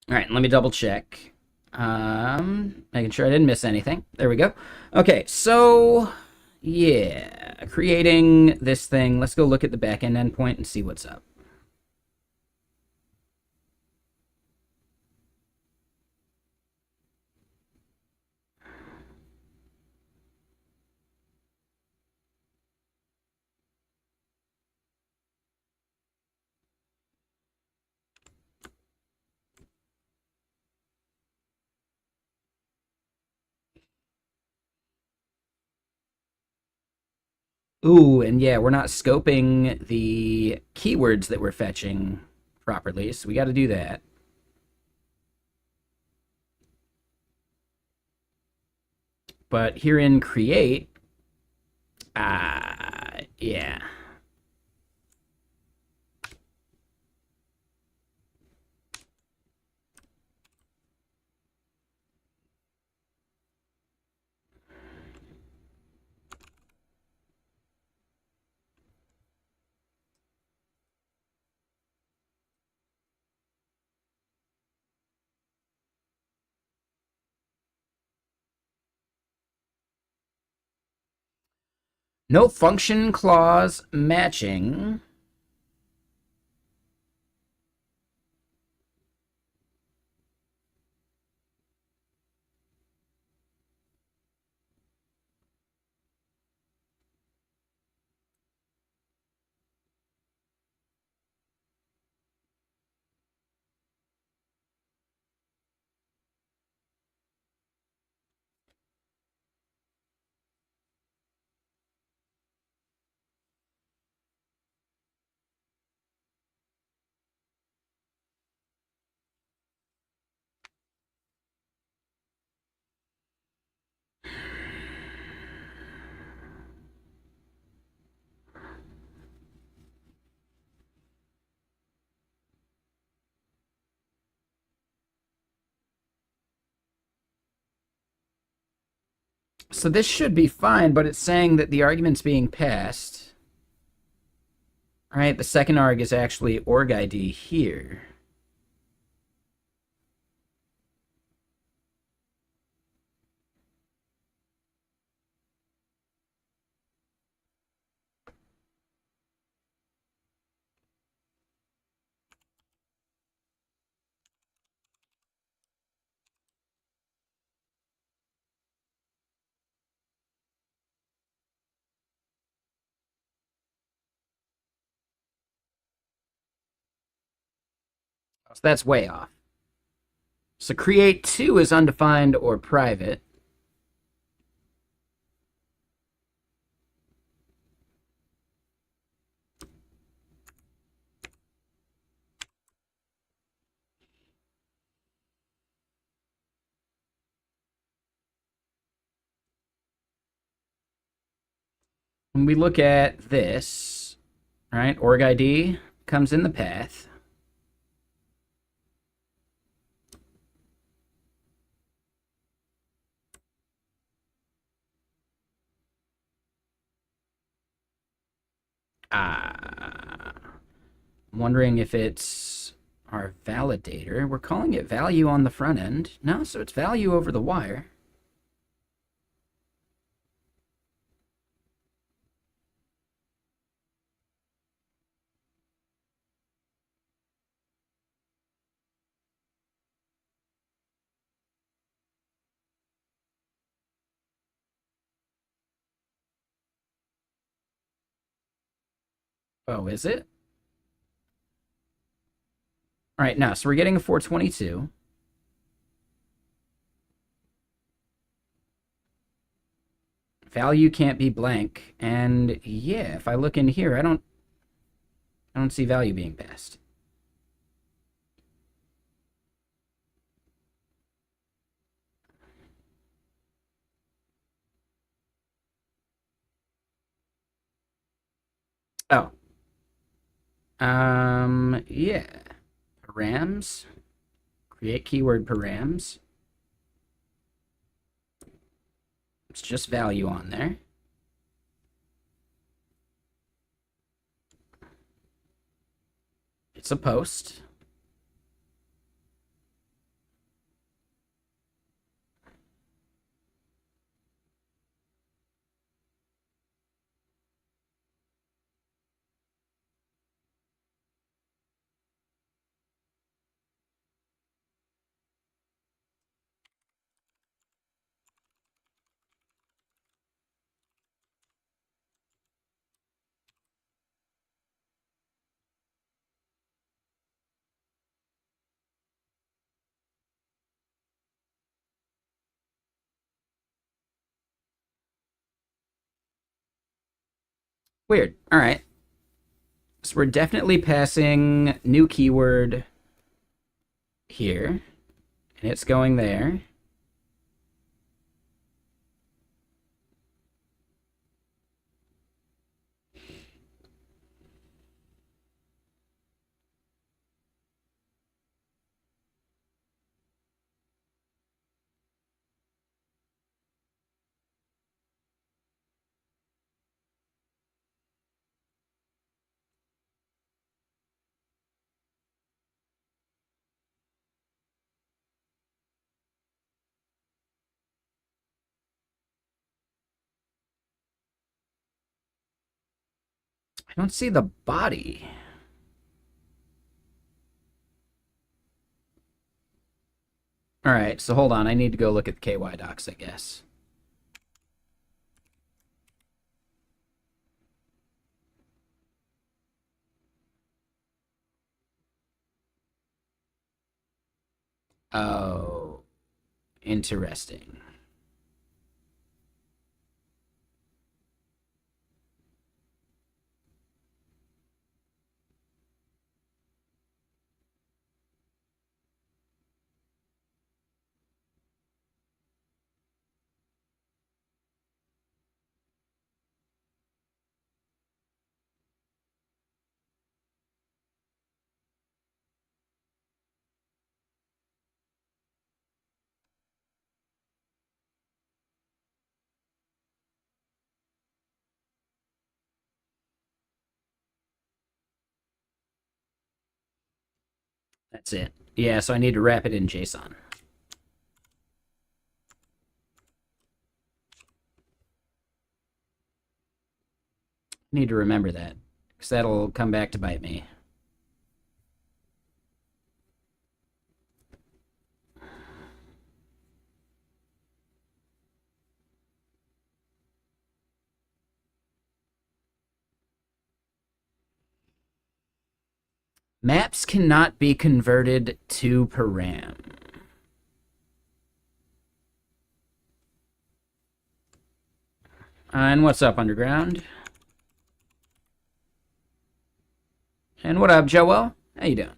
All right, let me double check. Making sure I didn't miss anything. There we go. Okay, so yeah, creating this thing. Let's go look at the backend endpoint and see what's up. Ooh, and yeah, we're not scoping the keywords that we're fetching properly, so we got to do that. But here in create, yeah. No function clause matching. So this should be fine, but it's saying that the argument's being passed. All right, the second arg is actually org ID here. So that's way off. So create 2 is undefined or private. When we look at this, right, org ID comes in the path. I'm wondering if it's our validator. We're calling it value on the front end. No, so it's value over the wire. Oh, is it? All right, now, so we're getting a 422. Value can't be blank. And yeah, if I look in here, I don't see value being passed. Oh. Yeah. Params. Create keyword params. It's just value on there. It's a post. Weird. All right. So we're definitely passing new keyword here, and it's going there. I don't see the body. All right, so hold on. I need to go look at the KY docs, I guess. Oh, interesting. That's it. Yeah, so I need to wrap it in JSON. Need to remember that, because that'll come back to bite me. Maps cannot be converted to param. And what's up, Underground? And what up, Joel? How you doing?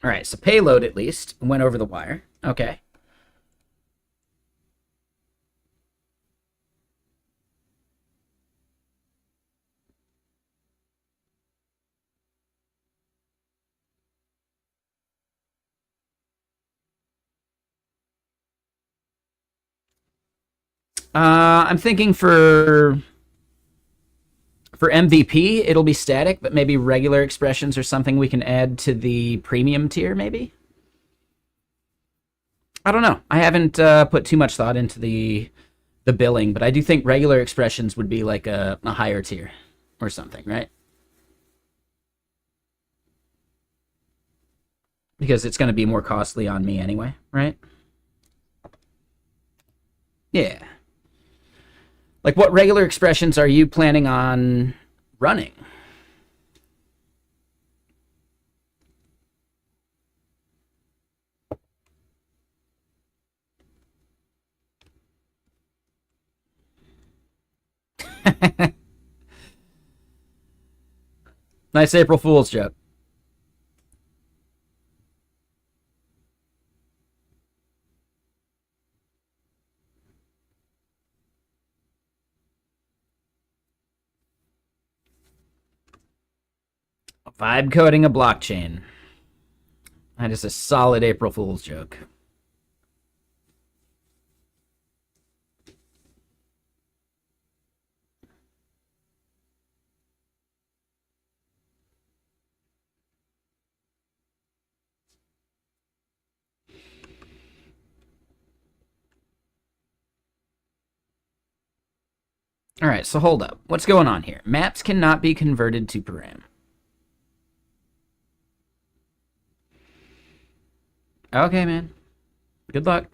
All right, so payload at least went over the wire. Okay. I'm thinking for MVP, it'll be static, but maybe regular expressions or something we can add to the premium tier, maybe? I don't know. I haven't put too much thought into the billing, but I do think regular expressions would be like a higher tier or something, right? Because it's going to be more costly on me anyway, right? Yeah. Like, what regular expressions are you planning on running? Nice April Fool's joke. Vibe coding a blockchain. That is a solid April Fool's joke. All right, so hold up. What's going on here? Maps cannot be converted to param. Okay, man. Good luck.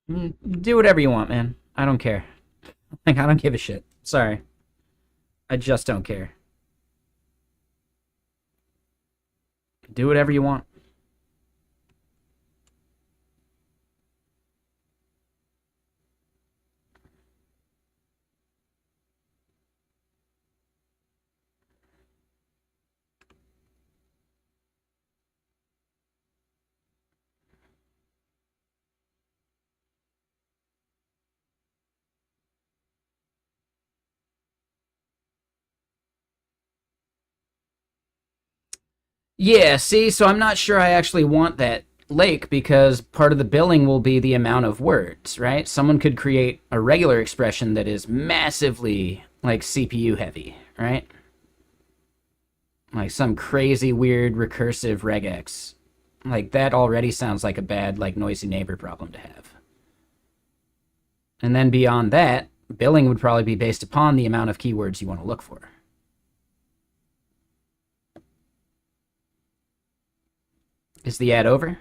Do whatever you want, man. I don't care. Like, I don't give a shit. Sorry. I just don't care. Do whatever you want. Yeah, see, so I'm not sure I actually want that lake because part of the billing will be the amount of words, right? Someone could create a regular expression that is massively, like, CPU heavy, right? Like some crazy, weird, recursive regex. Like, that already sounds like a bad, like, noisy neighbor problem to have. And then beyond that, billing would probably be based upon the amount of keywords you want to look for. Is the ad over?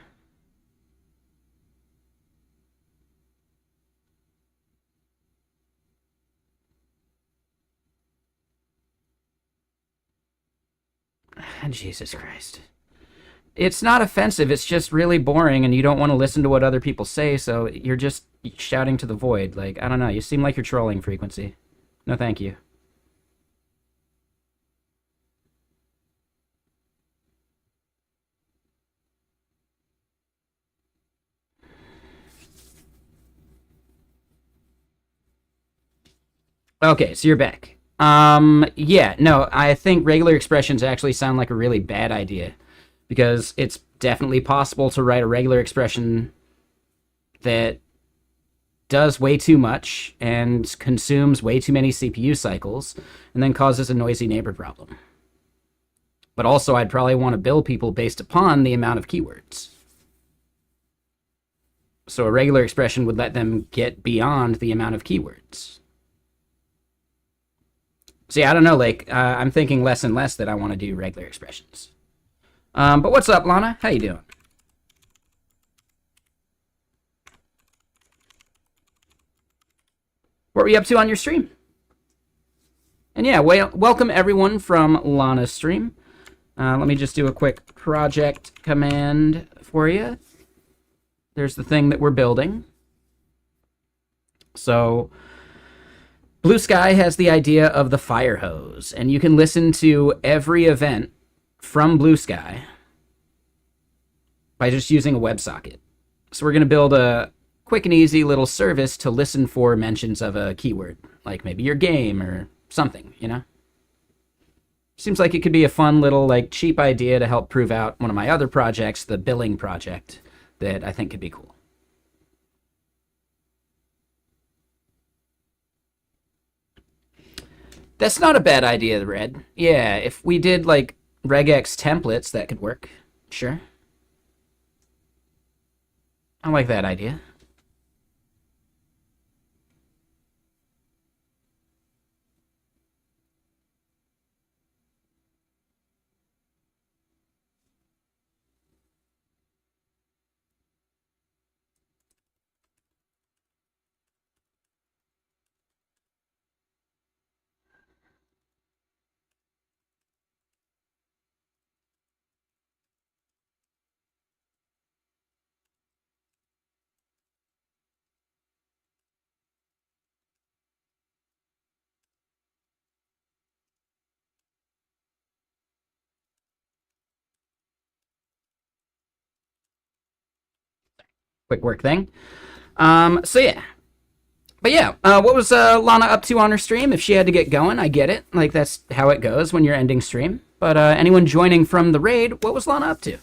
Jesus Christ. It's not offensive, it's just really boring, and you don't want to listen to what other people say, so you're just shouting to the void. Like, I don't know, you seem like you're trolling, Frequency. No, thank you. Okay, so you're back. Yeah, no, I think regular expressions actually sound like a really bad idea, because it's definitely possible to write a regular expression that does way too much and consumes way too many CPU cycles and then causes a noisy neighbor problem. But also, I'd probably want to bill people based upon the amount of keywords. So a regular expression would let them get beyond the amount of keywords. See, I don't know, like, I'm thinking less and less that I want to do regular expressions. But what's up, Lana? How you doing? What were you up to on your stream? And yeah, welcome everyone from Lana's stream. Let me just do a quick project command for you. There's the thing that we're building. So Blue Sky has the idea of the firehose, and you can listen to every event from Blue Sky by just using a WebSocket. So we're going to build a quick and easy little service to listen for mentions of a keyword, like maybe your game or something, you know? Seems like it could be a fun little, like, cheap idea to help prove out one of my other projects, the billing project, that I think could be cool. That's not a bad idea, Red. Yeah, if we did, like, regex templates, that could work. Sure. I like that idea. Quick work thing. So yeah. But yeah, what was Lana up to on her stream? If she had to get going, I get it. Like, that's how it goes when you're ending stream. But anyone joining from the raid, what was Lana up to?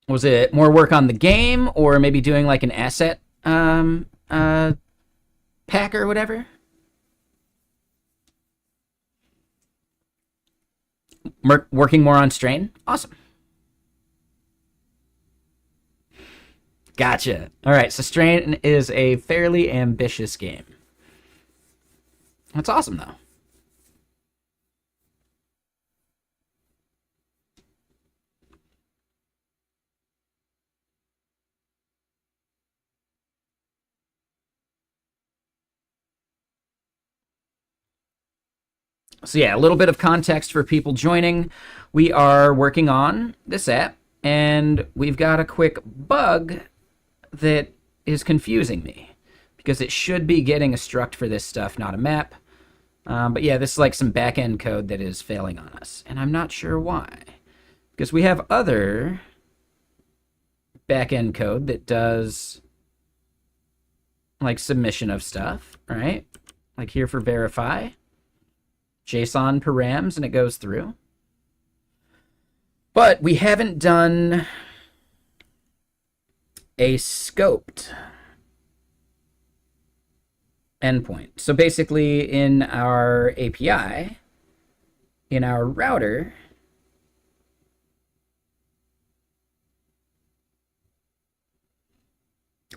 Was it more work on the game, or maybe doing like an asset pack or whatever? Working more on strain? Awesome. Gotcha. All right, so strain is a fairly ambitious game. That's awesome, though. So yeah, a little bit of context for people joining. We are working on this app, and we've got a quick bug that is confusing me, because it should be getting a struct for this stuff, not a map. But yeah, this is like some back-end code that is failing on us, and I'm not sure why. Because we have other back-end code that does like submission of stuff, right? Like here for verify. JSON params, and it goes through. But we haven't done a scoped endpoint. So basically, in our API, in our router,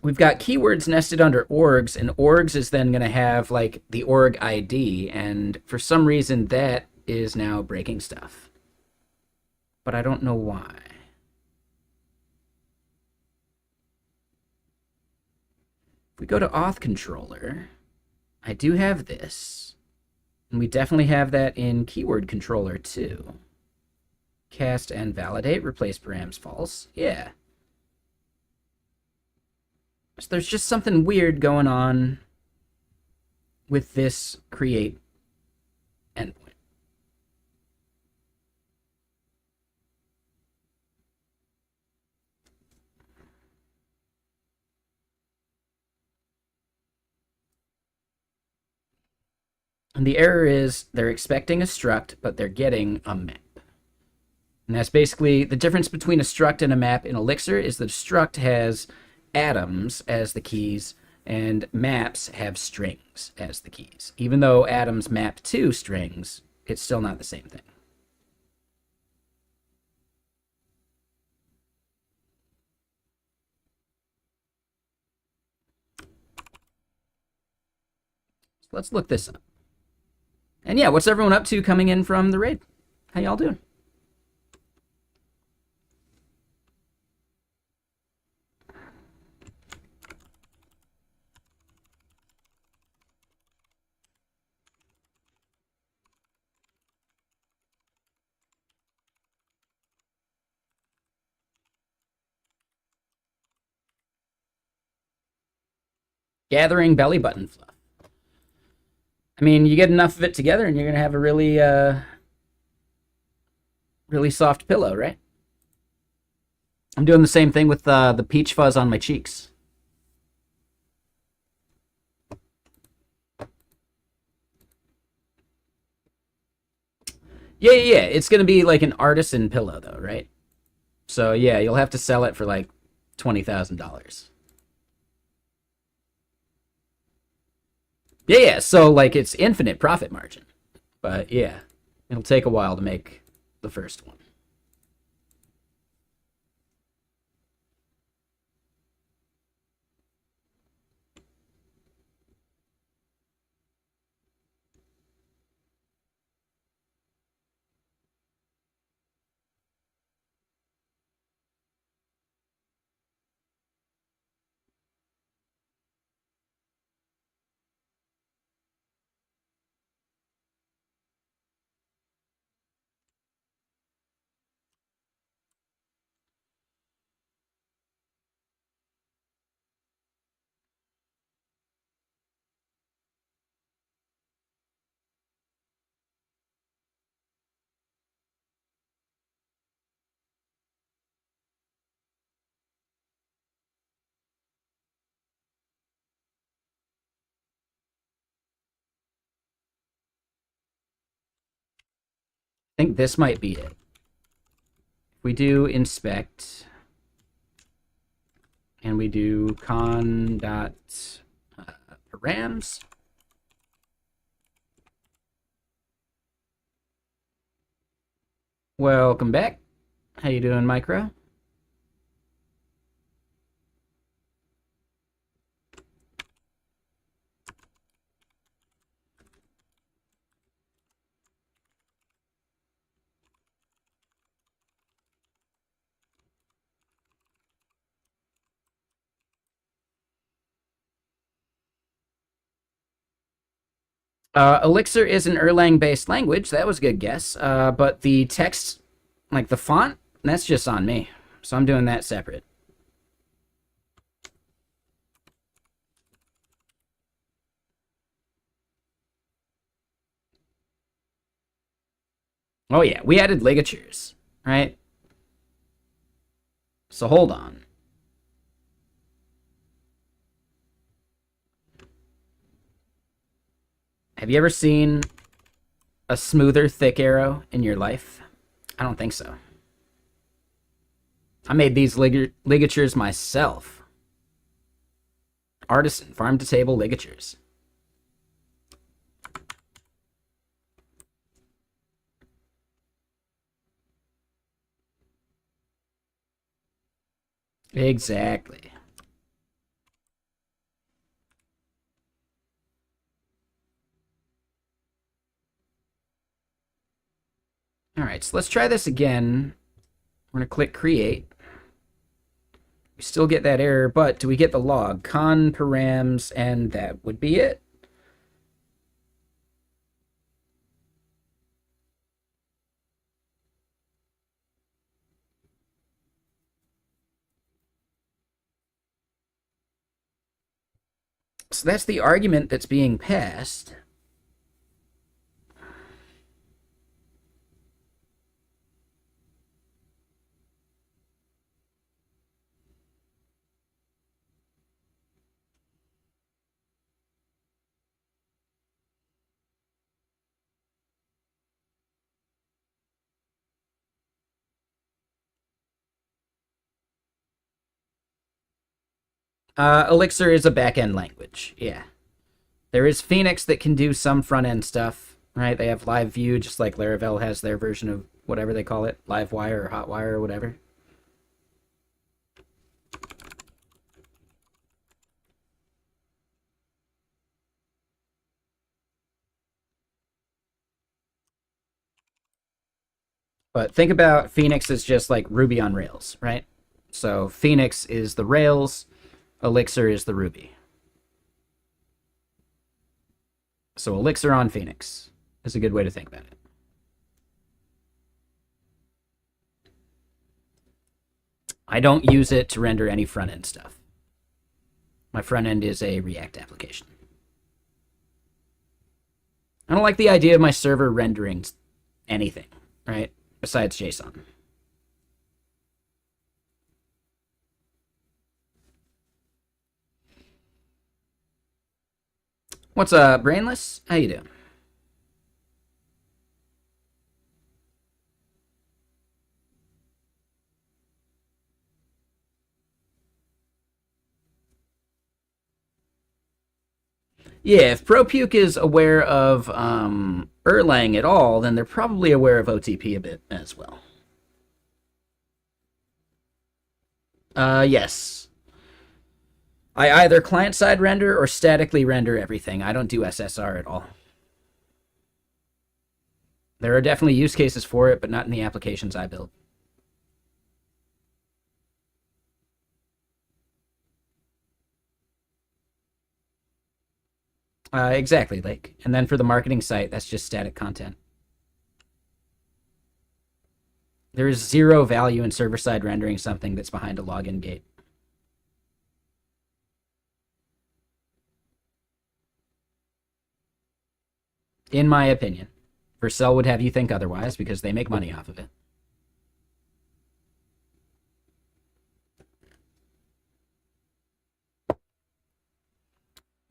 we've got keywords nested under orgs, and orgs is then going to have like the org ID, and for some reason that is now breaking stuff. but I don't know why. If we go to auth controller, I do have this. And we definitely have that in keyword controller too. Cast and validate, replace params false. Yeah. So there's just something weird going on with this create endpoint. And the error is they're expecting a struct, but they're getting a map. And that's basically the difference between a struct and a map in Elixir is that a struct has atoms as the keys and maps have strings as the keys. Even though atoms map to strings, it's still not the same thing. So let's look this up. And yeah, what's everyone up to coming in from the raid? How y'all doing? Gathering belly button fluff. I mean, you get enough of it together and you're going to have a really, really soft pillow, right? I'm doing the same thing with the peach fuzz on my cheeks. Yeah, yeah, yeah. It's going to be like an artisan pillow, though, right? So, yeah, you'll have to sell it for like $20,000. Yeah, yeah. So, like, it's infinite profit margin. But, yeah, it'll take a while to make the first one. I think this might be it. If we do inspect and we do con dot params. Welcome back. How you doing, Micro? Elixir is an Erlang-based language. That was a good guess. But the text, like the font, that's just on me. So I'm doing that separate. Oh yeah, we added ligatures, right? So hold on. Have you ever seen a smoother, thick arrow in your life? I don't think so. I made these ligatures myself. Artisan, farm-to-table ligatures. Exactly. All right, so let's try this again We're going to click create. We still get that error, but do we get the log? Con params, and that would be it. So that's the argument that's being passed. Elixir is a back-end language, yeah. There is Phoenix that can do some front-end stuff, right? They have live view, just like Laravel has their version of whatever they call it, live wire or hot wire or whatever. But think about Phoenix as just like Ruby on Rails, right? So Phoenix is the Rails, Elixir is the Ruby. So Elixir on Phoenix is a good way to think about it. I don't use it to render any front-end stuff. My front-end is a React application. I don't like the idea of my server rendering anything, right? Besides JSON. What's up, Brainless? How you doing? Yeah, if ProPuke is aware of Erlang at all, then they're probably aware of OTP a bit as well. Yes. I either client-side render or statically render everything. I don't do SSR at all. There are definitely use cases for it, but not in the applications I build. Exactly, Lake. And then for the marketing site, that's just static content. There is zero value in server-side rendering something that's behind a login gate. In my opinion. Vercel would have you think otherwise because they make money off of it.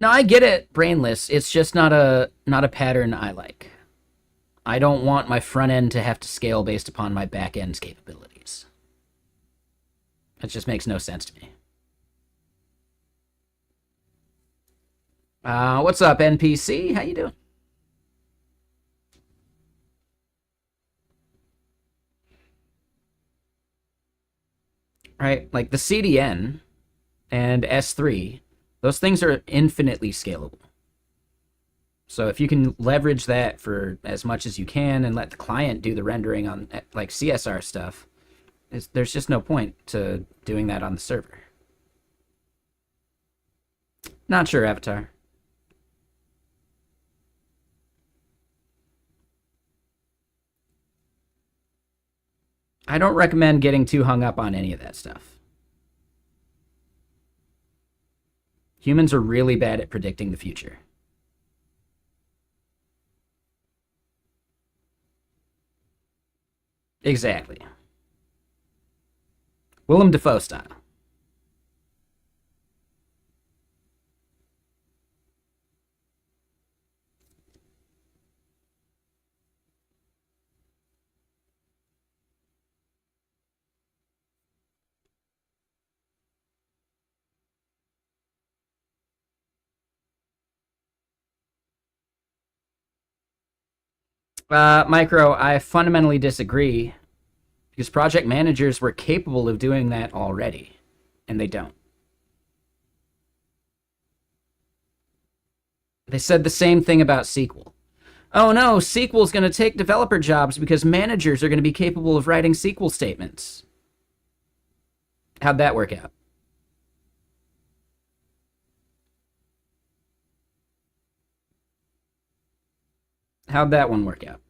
No, I get it, Brainless. It's just not a pattern I like. I don't want my front end to have to scale based upon my back end's capabilities. It just makes no sense to me. What's up, NPC? How you doing? Right, like the CDN and S3, those things are infinitely scalable. So if you can leverage that for as much as you can and let the client do the rendering on like CSR stuff, there's just no point to doing that on the server. Not sure, Avatar. I don't recommend getting too hung up on any of that stuff. Humans are really bad at predicting the future. Exactly. Willem Dafoe style. Micro, I fundamentally disagree because project managers were capable of doing that already, and they don't. They said the same thing about SQL. Oh no, SQL's going to take developer jobs because managers are going to be capable of writing SQL statements. How'd that work out? How'd that one work out?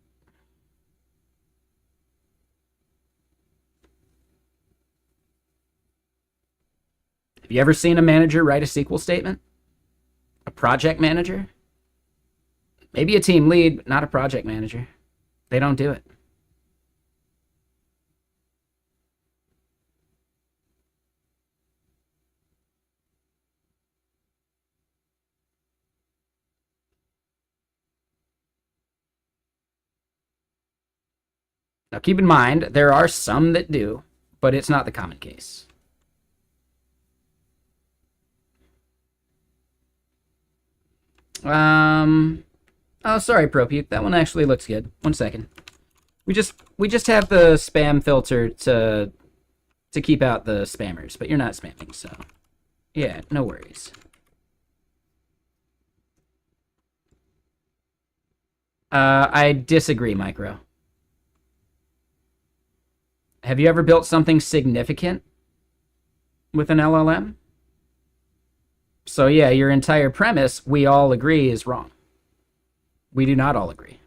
Have you ever seen a manager write a SQL statement? A project manager? Maybe a team lead, but not a project manager. They don't do it. Now, keep in mind, there are some that do, but it's not the common case. Oh, sorry, Propute. That one actually looks good. 1 second. We just have the spam filter to keep out the spammers, but you're not spamming, so yeah, no worries. I disagree, Micro. Have you ever built something significant with an LLM? So yeah, your entire premise, we all agree, is wrong. We do not all agree.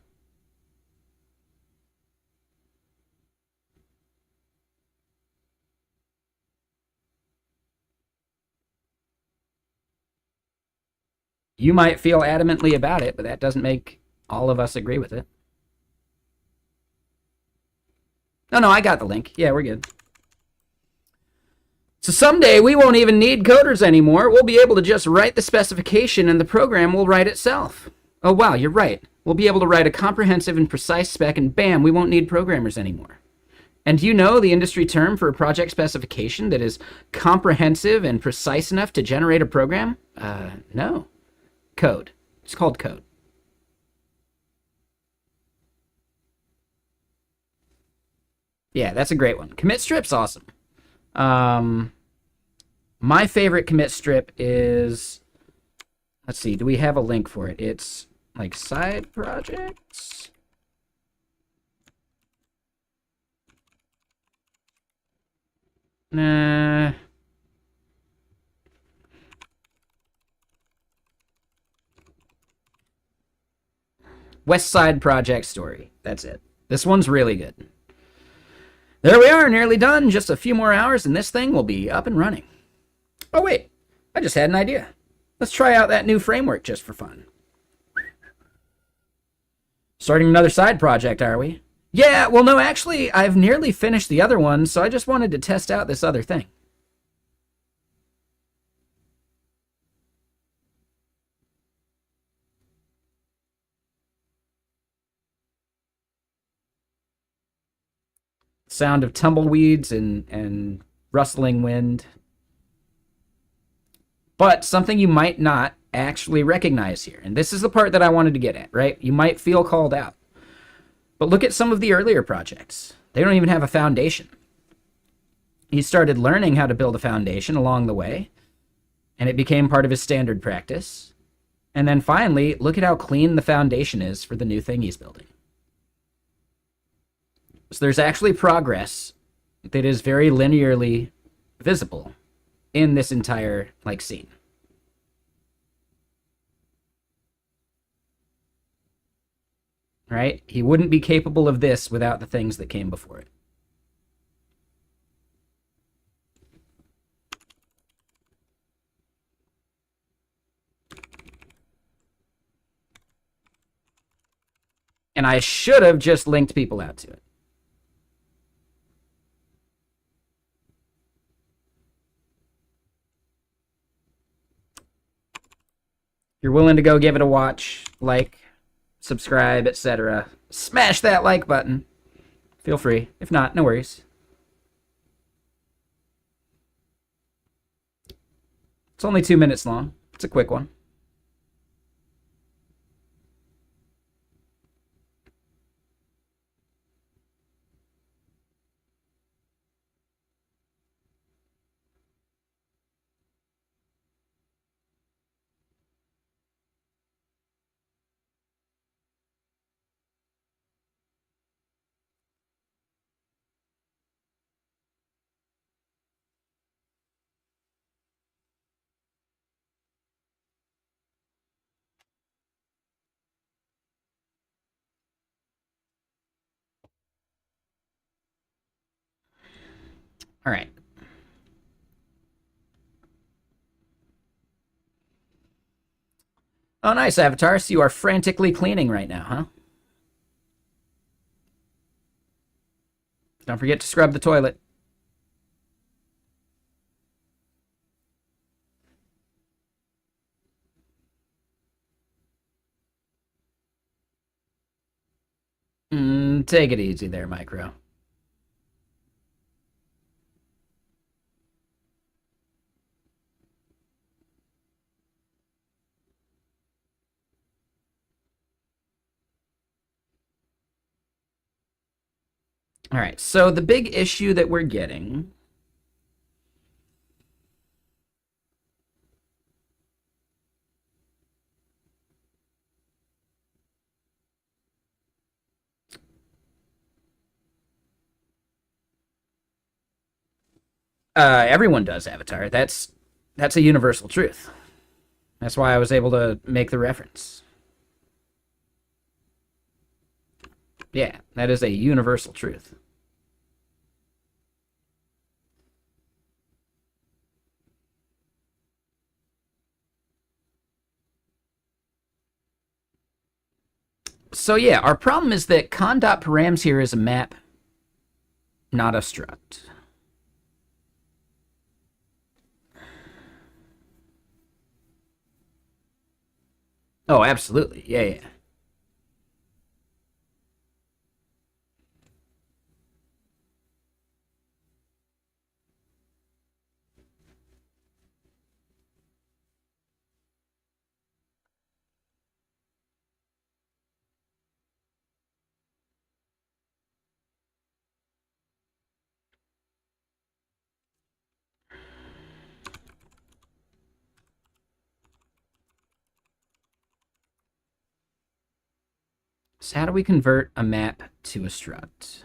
You might feel adamantly about it, but that doesn't make all of us agree with it. No, I got the link. Yeah, we're good. So someday we won't even need coders anymore. We'll be able to just write the specification and the program will write itself. Oh, wow, you're right. We'll be able to write a comprehensive and precise spec, and bam, we won't need programmers anymore. And do you know the industry term for a project specification that is comprehensive and precise enough to generate a program? No. Code. It's called code. Yeah, that's a great one. Commit strip's awesome. My favorite commit strip is, let's see, do we have a link for it? It's like side projects. Nah. West Side Project Story. That's it. This one's really good. There we are, nearly done. Just a few more hours and this thing will be up and running. Oh, wait. I just had an idea. Let's try out that new framework just for fun. Starting another side project, are we? Yeah, well, no, actually, I've nearly finished the other one, so I just wanted to test out this other thing. Sound of tumbleweeds and rustling wind. But something you might not actually recognize here, and this is the part that I wanted to get at, right? You might feel called out. But look at some of the earlier projects. They don't even have a foundation. He started learning how to build a foundation along the way, and it became part of his standard practice. And then finally, look at how clean the foundation is for the new thing he's building. So there's actually progress that is very linearly visible in this entire scene. Right? He wouldn't be capable of this without the things that came before it. And I should have just linked people out to it. If you're willing to go give it a watch, like, subscribe, etc., smash that like button. Feel free. If not, no worries. It's only 2 minutes long. It's a quick one. All right. Oh, nice, Avatar. So you are frantically cleaning right now, huh? Don't forget to scrub the toilet. Take it easy there, Micro. All right, so the big issue that we're getting everyone does Avatar. That's a universal truth. That's why I was able to make the reference. Yeah, that is a universal truth. So yeah, our problem is that con.params here is a map, not a struct. Oh, absolutely. Yeah, yeah. So how do we convert a map to a struct?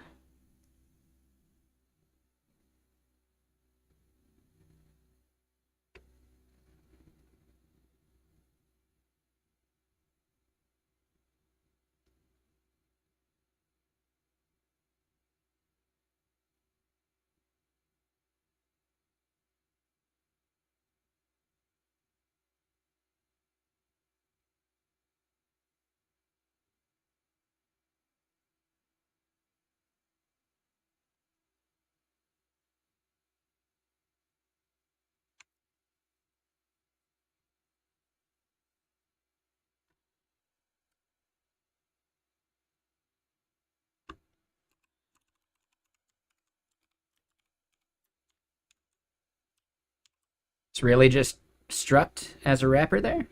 It's really just struct as a wrapper there?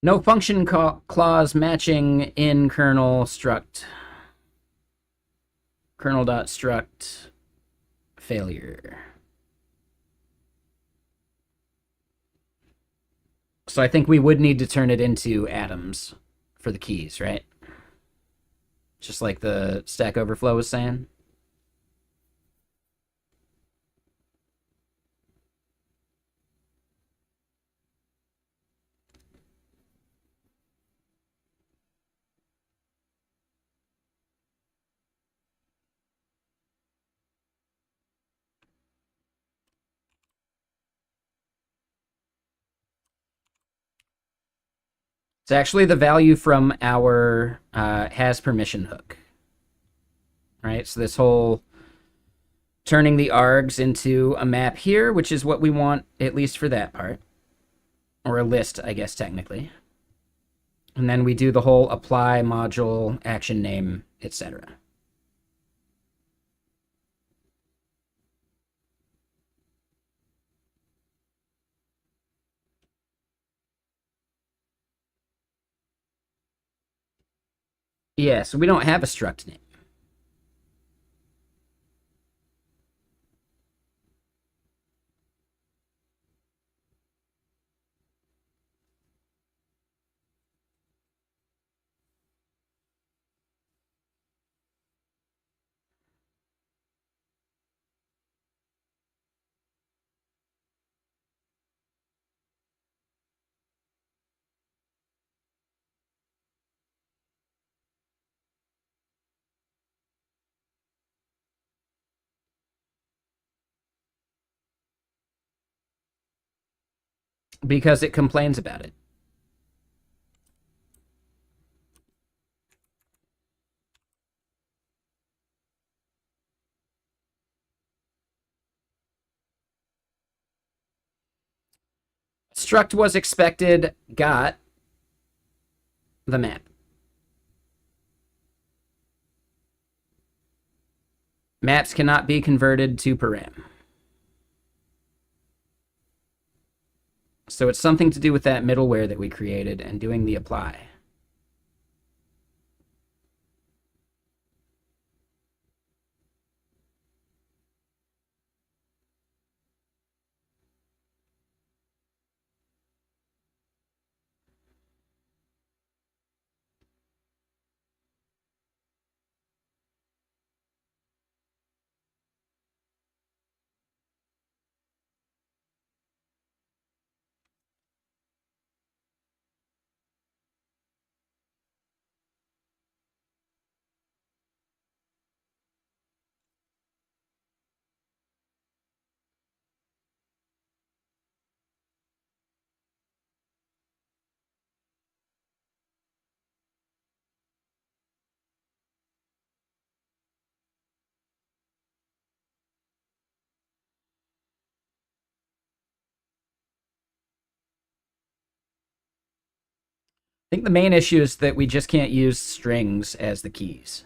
No function clause matching in kernel struct. Kernel.struct failure. So I think we would need to turn it into atoms for the keys, right? Just like the Stack Overflow was saying. It's actually the value from our has permission hook, right? So this whole turning the args into a map here, which is what we want, at least for that part. Or a list, I guess, technically. And then we do the whole apply module, action name, etc. Yeah, so we don't have a struct name. Because it complains about it. Struct was expected, got the map. Maps cannot be converted to param. So it's something to do with that middleware that we created and doing the apply. I think the main issue is that we just can't use strings as the keys.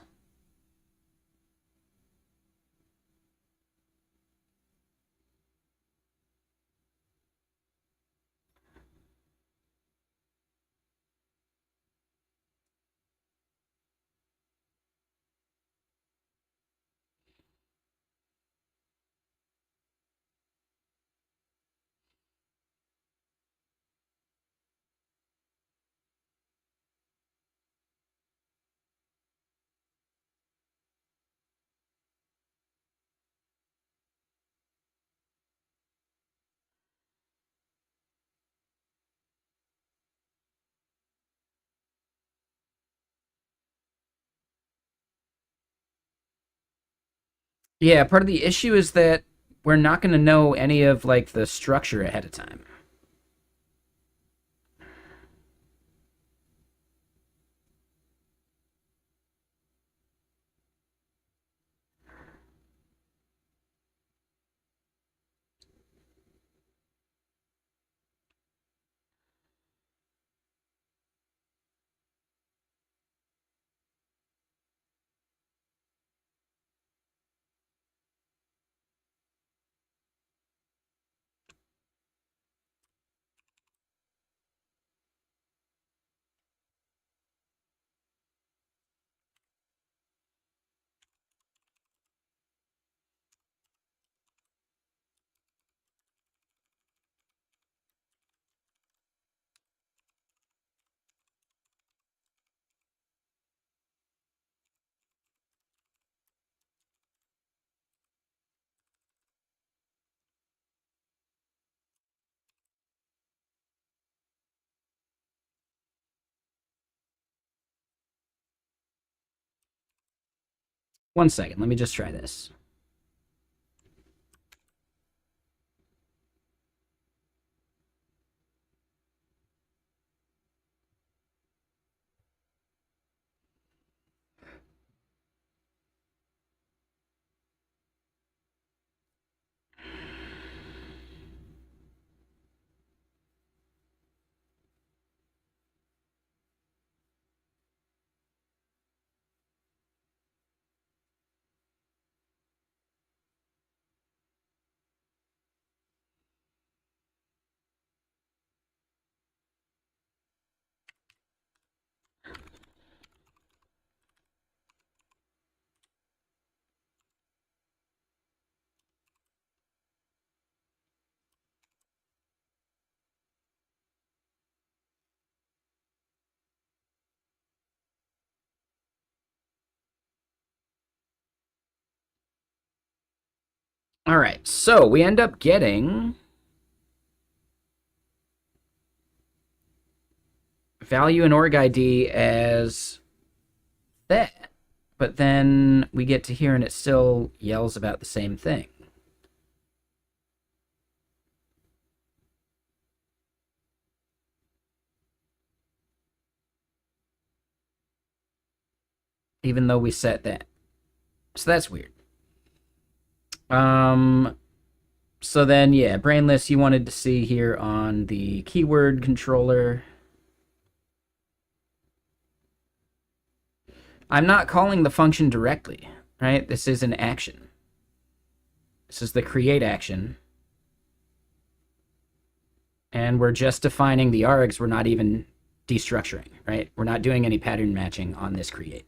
Yeah, part of the issue is that we're not going to know any of like the structure ahead of time. One second, let me just try this. All right, so we end up getting value and org ID as that, but then we get to here and it still yells about the same thing. even though we set that. So that's weird. So then, yeah, brainless you wanted to see here on the keyword controller. I'm not calling the function directly, right? This is an action. This is the create action. And we're just defining the args. We're not even destructuring, right? We're not doing any pattern matching on this create.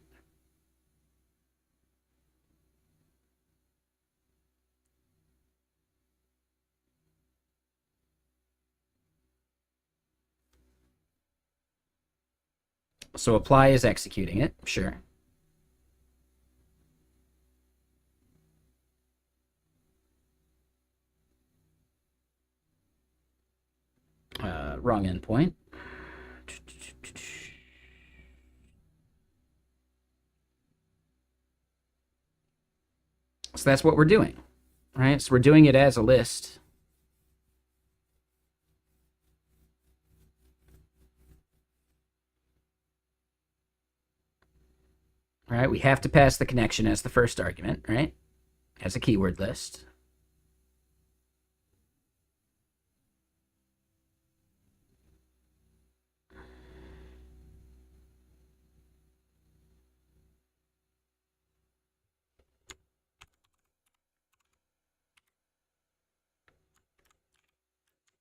So apply is executing it, sure. Wrong endpoint. So that's what we're doing, right? So we're doing it as a list. Right? We have to pass the connection as the first argument, right? As a keyword list.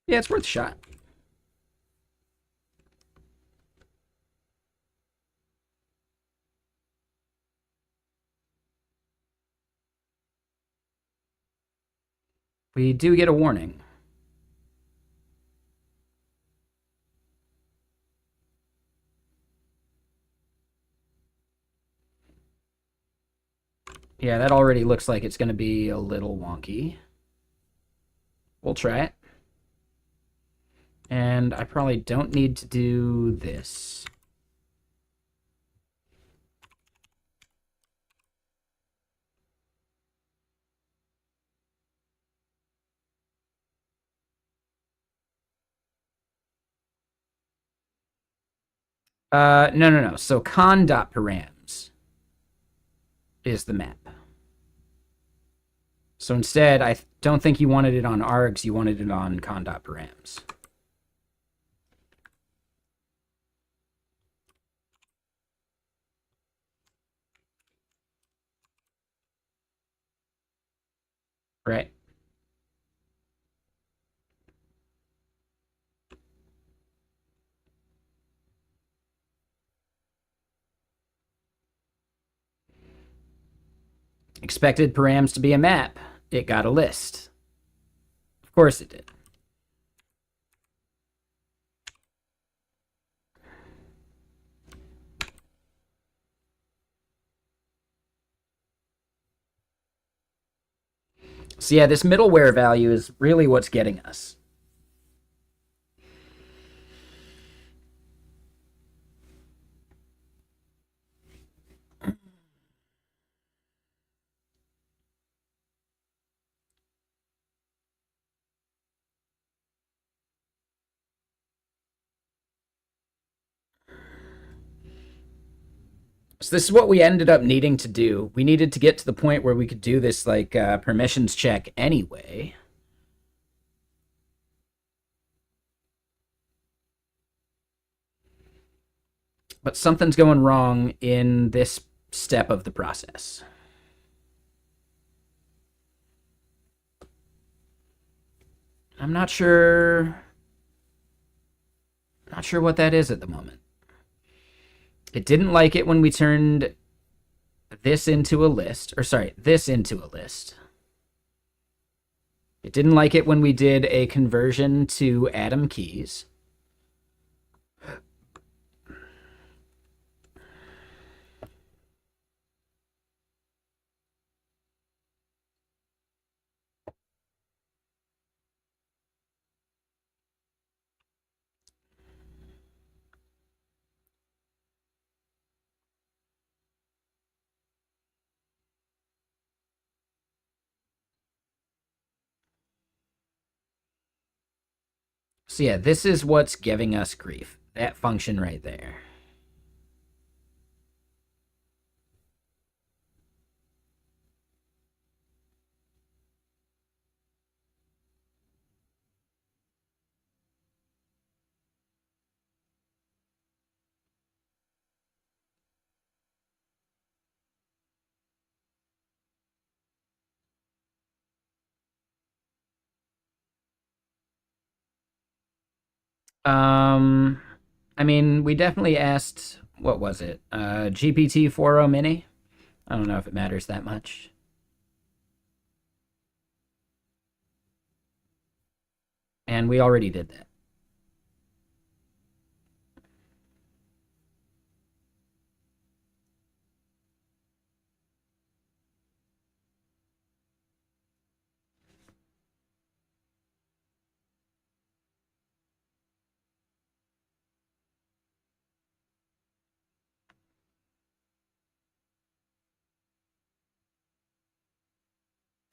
Yeah, it's worth a shot. We do get a warning. Yeah, that already looks like it's going to be a little wonky. We'll try it. And I probably don't need to do this. No. So con.params is the map. So instead, I don't think you wanted it on args, you wanted it on con.params. Right. Expected params to be a map. It got a list. Of course it did. So yeah, this middleware value is really what's getting us. So this is what we ended up needing to do. We needed to get to the point where we could do this like permissions check anyway. But something's going wrong in this step of the process. I'm not sure what that is at the moment. It didn't like it when we turned this into a list, or sorry, this into a list. It didn't like it when we did a conversion to atom keys. So yeah, this is what's giving us grief. That function right there. Um, I mean, we definitely asked, what was it? GPT-40 Mini? I don't know if it matters that much. And we already did that.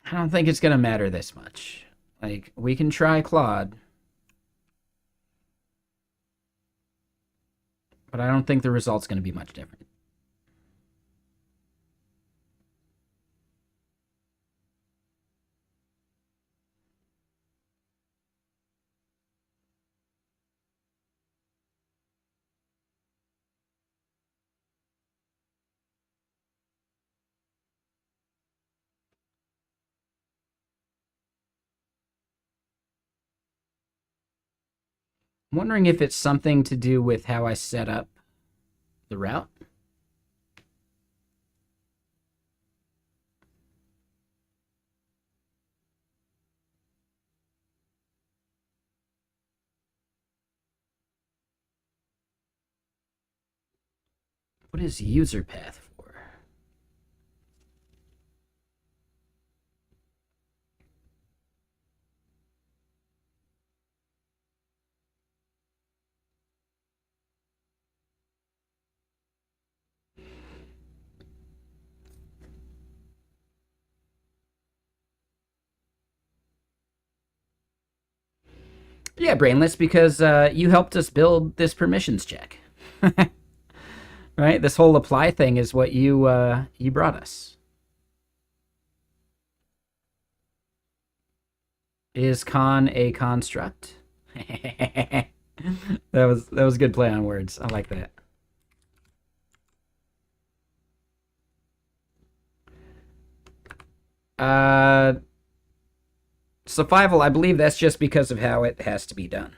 I don't think it's going to matter this much. Like, we can try Claude, but I don't think the result's going to be much different. I'm wondering if it's something to do with how I set up the route. What is user path for? Yeah, Brainless, because you helped us build this permissions check. Right? This whole apply thing is what you brought us. Is con a construct? That was a good play on words. I like that. Uh, Survival, I believe that's just because of how it has to be done.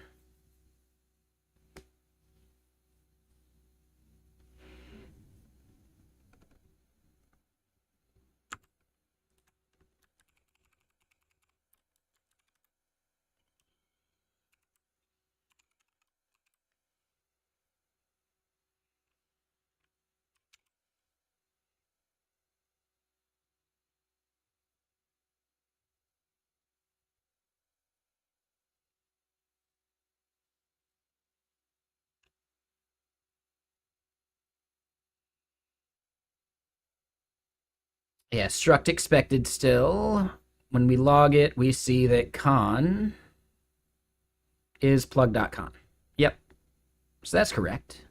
Yeah, struct expected still. When we log it, we see that con is plug.con. Yep. So that's correct.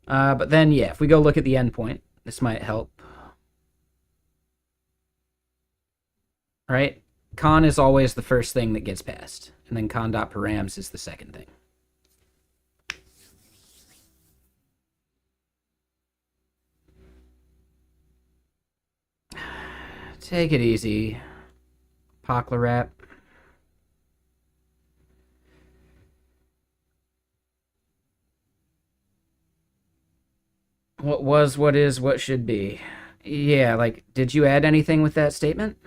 But then, yeah, if we go look at the endpoint, this might help. Right? Con is always the first thing that gets passed, and then con.params is the second thing. Take it easy, Poclarap. What was, what is, what should be. Yeah, like, did you add anything with that statement?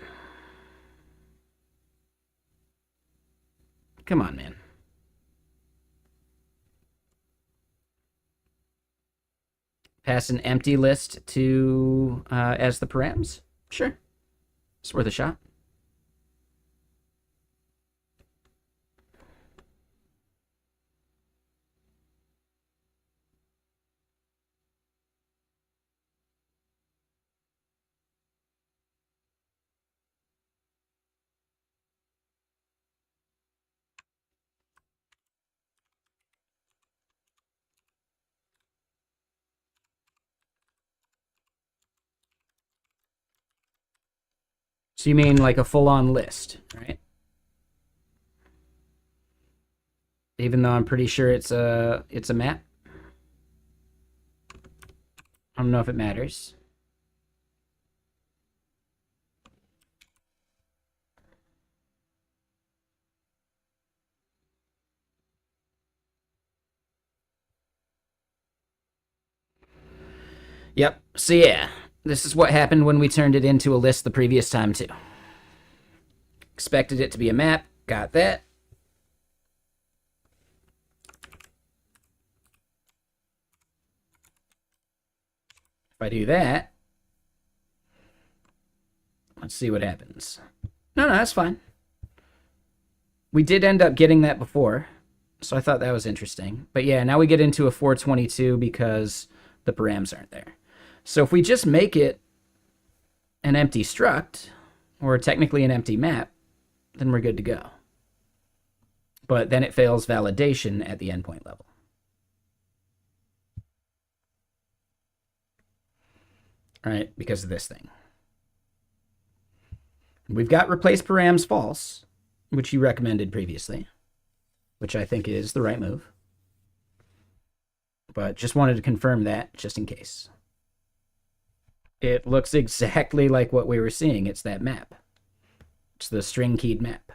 Come on, man. Pass an empty list to as the params? Sure. It's worth a shot. So you mean like a full-on list, right? Even though I'm pretty sure it's a map. I don't know if it matters. Yep. So yeah, this is what happened when we turned it into a list the previous time too. Expected it to be a map. Got that. If I do that, let's see what happens. No, that's fine. We did end up getting that before, so I thought that was interesting. But yeah, now we get into a 422 because the params aren't there. So if we just make it an empty struct, or technically an empty map, then we're good to go. But then it fails validation at the endpoint level. All right, because of this thing. We've got replace params false, which you recommended previously, which I think is the right move. But just wanted to confirm that just in case. It looks exactly like what we were seeing. It's that map. It's the string keyed map.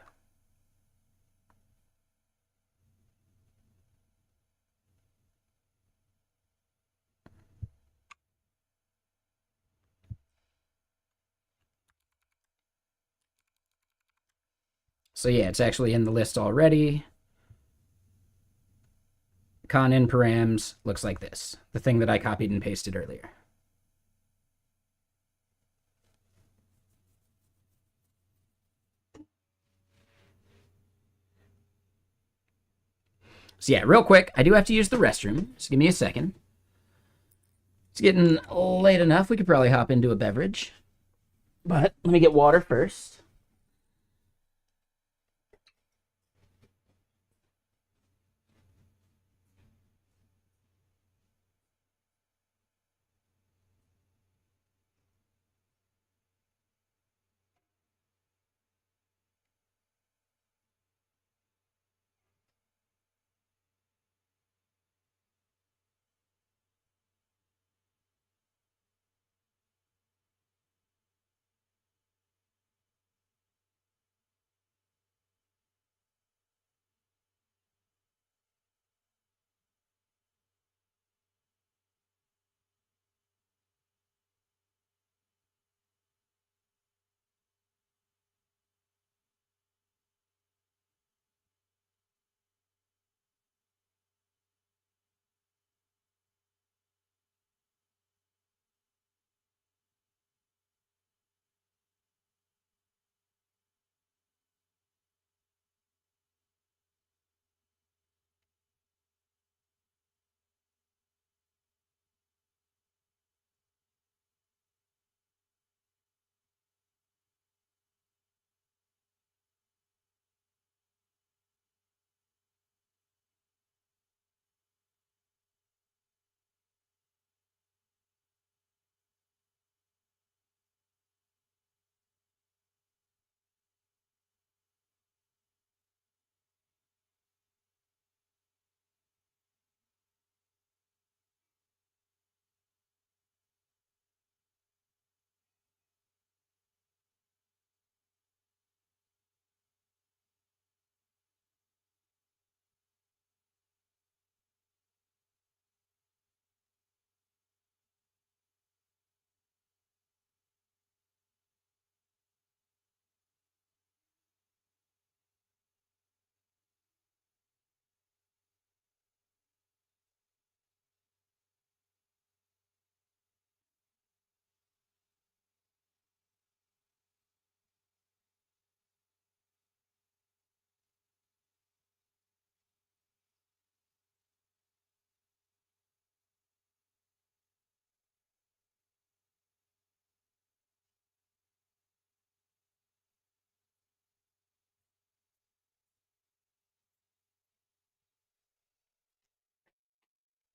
So yeah, it's actually in the list already. Con in params looks like this. The thing that I copied and pasted earlier. So yeah, real quick, I do have to use the restroom. So give me a second. It's getting late enough. We could probably hop into a beverage. But let me get water first.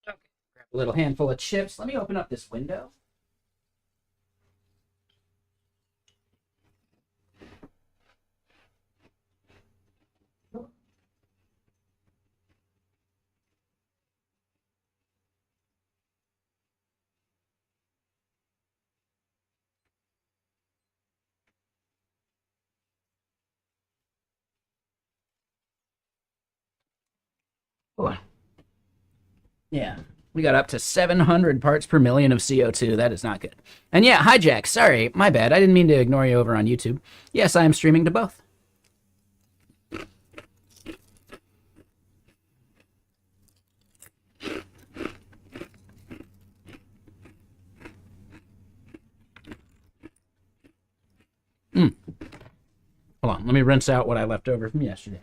Okay. Grab a little handful of chips. Let me open up this window. Oh, yeah. We got up to 700 parts per million of CO2. That is not good. And yeah, hi Jack. Sorry, my bad. I didn't mean to ignore you over on YouTube. Yes, I am streaming to both. Hold on, let me rinse out what I left over from yesterday.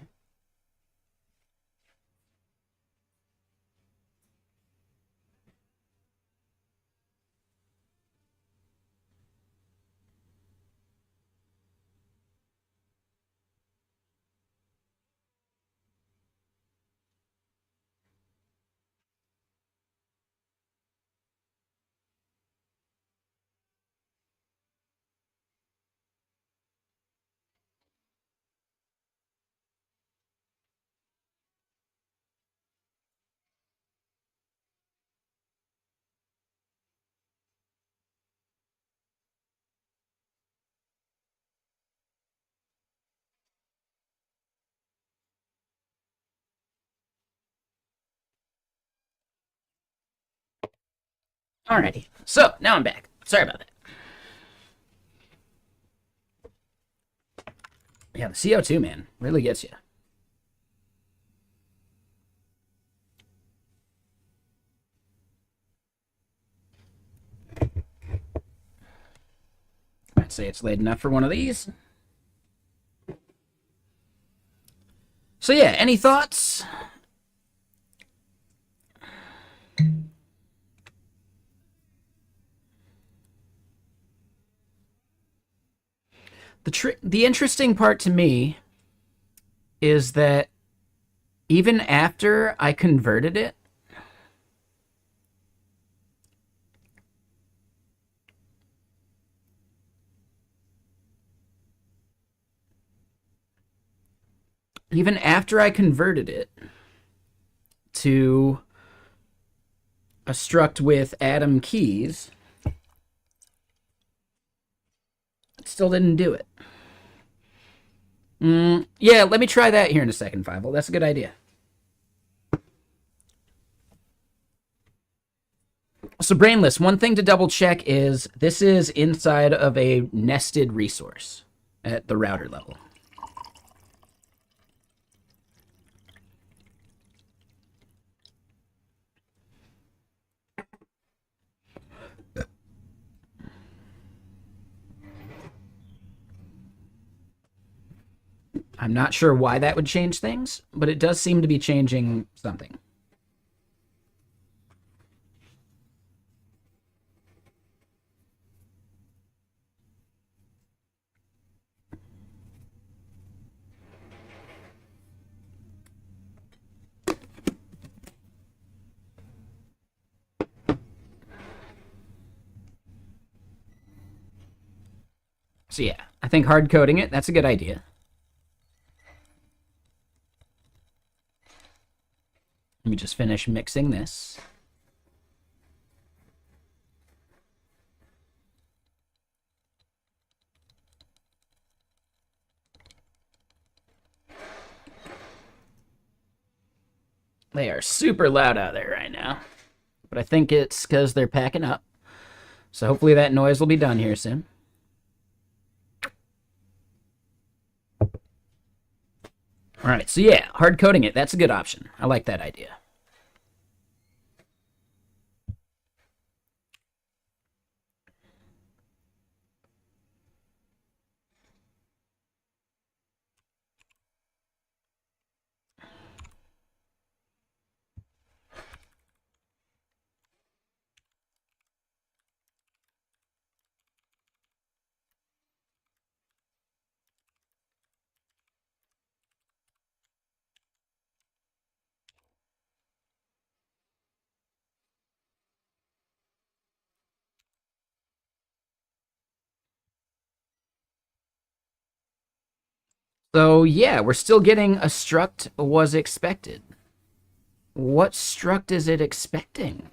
Alrighty, so now I'm back. Sorry about that. Yeah, the CO2, man, really gets you. I'd say it's late enough for one of these. So yeah, any thoughts? The interesting part to me is that even after I converted it, to a struct with Atom keys, it still didn't do it. Yeah, let me try that here in a second, Fievel. That's a good idea. So Brainless, one thing to double check is this is inside of a nested resource at the router level. I'm not sure why that would change things, but it does seem to be changing something. So yeah, I think hard coding it, that's a good idea. Let me just finish mixing this. They are super loud out there right now, but I think it's because they're packing up. So hopefully that noise will be done here soon. All right, so yeah, hard coding it, that's a good option. I like that idea. So yeah, we're still getting a struct was expected. What struct is it expecting?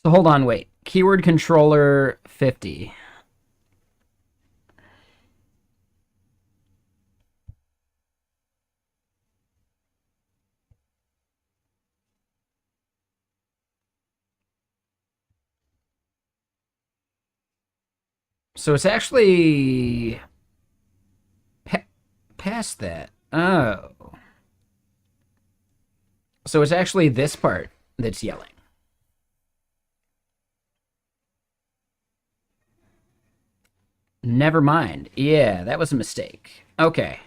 So hold on, wait. Keyword controller 50. So it's actually past that. Oh. So it's actually this part that's yelling. Never mind. Yeah, that was a mistake. Okay.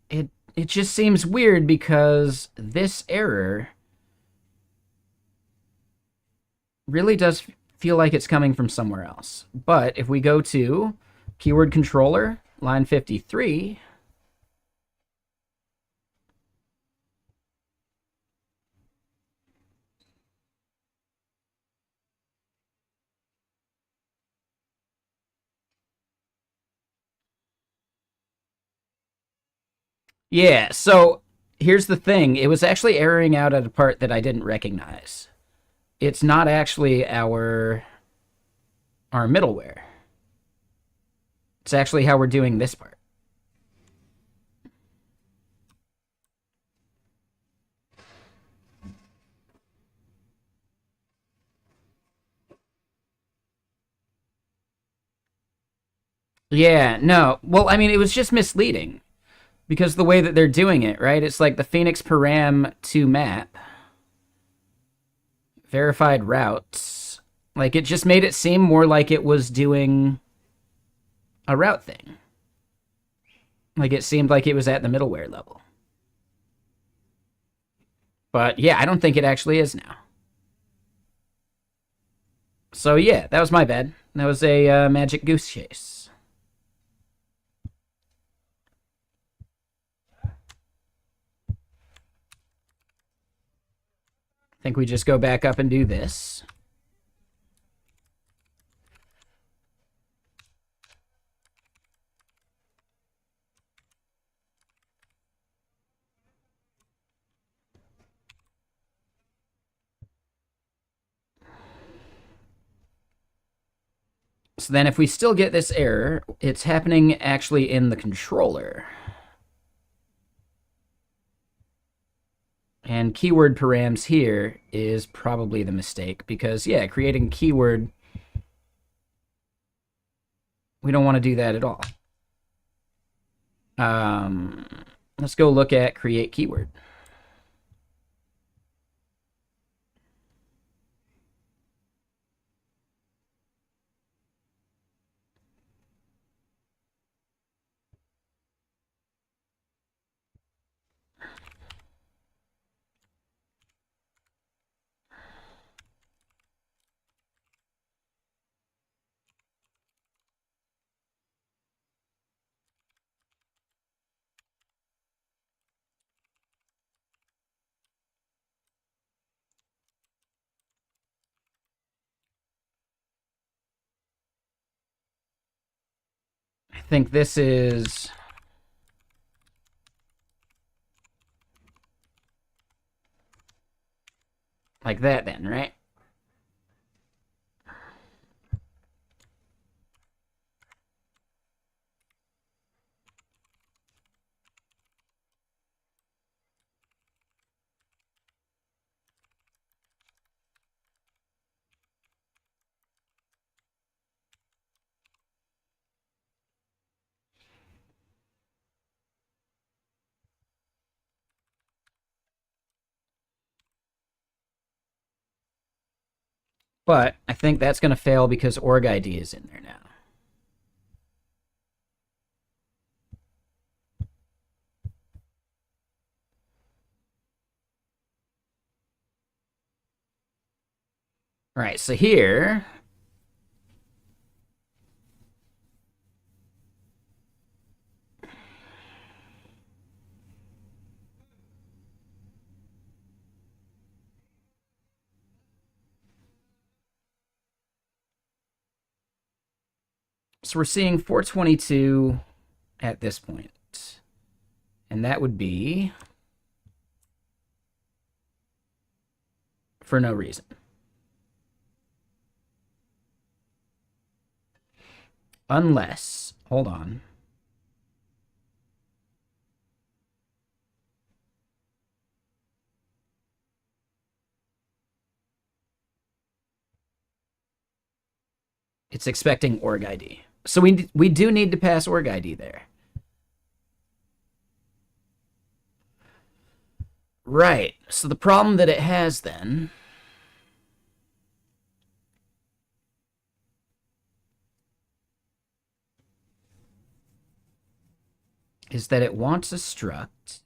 It just seems weird because this error really does feel like it's coming from somewhere else. But if we go to keyword controller, line 53, yeah, so here's the thing. It was actually erroring out at a part that I didn't recognize. It's not actually our middleware. It's actually how we're doing this part. Yeah, no. Well, I mean, it was just misleading because the way that they're doing it, right? It's like the Phoenix param to map, verified routes. Like, it just made it seem more like it was doing a route thing. Like, it seemed like it was at the middleware level. But yeah, I don't think it actually is now. So yeah, that was my bad. That was a magic goose chase. I think we just go back up and do this. So then if we still get this error, it's happening actually in the controller. And keyword params here is probably the mistake because, yeah, creating keyword, we don't want to do that at all. Let's go look at create keyword. I think this is like that then, right? But I think that's going to fail because org ID is in there now. All right, so here, so we're seeing 422 at this point. And that would be for no reason. Unless, hold on. It's expecting org ID. So we do need to pass org ID there. Right. So the problem that it has then is that it wants a struct.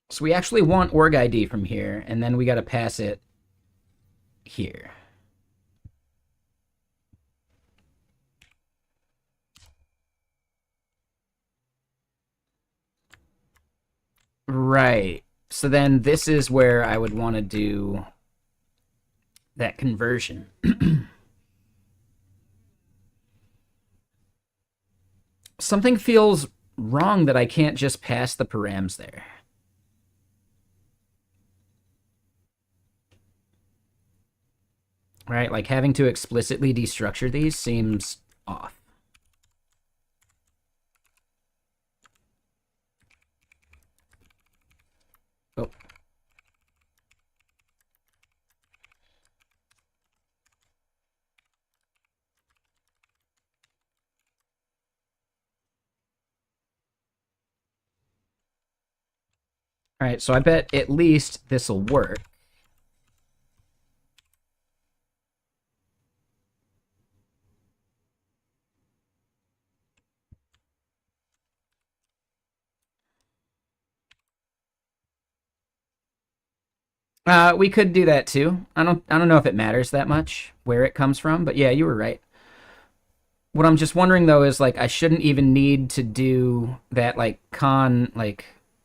So we actually want org ID from here, and then we got to pass it here. Right. So then this is where I would want to do that conversion. Something feels wrong that I can't just pass the params there. Right? Like having to explicitly destructure these seems off. Oh. All right, so I bet at least this will work. We could do that too. I don't know if it matters that much where it comes from, but yeah, you were right. What I'm just wondering though is like I shouldn't even need to do that like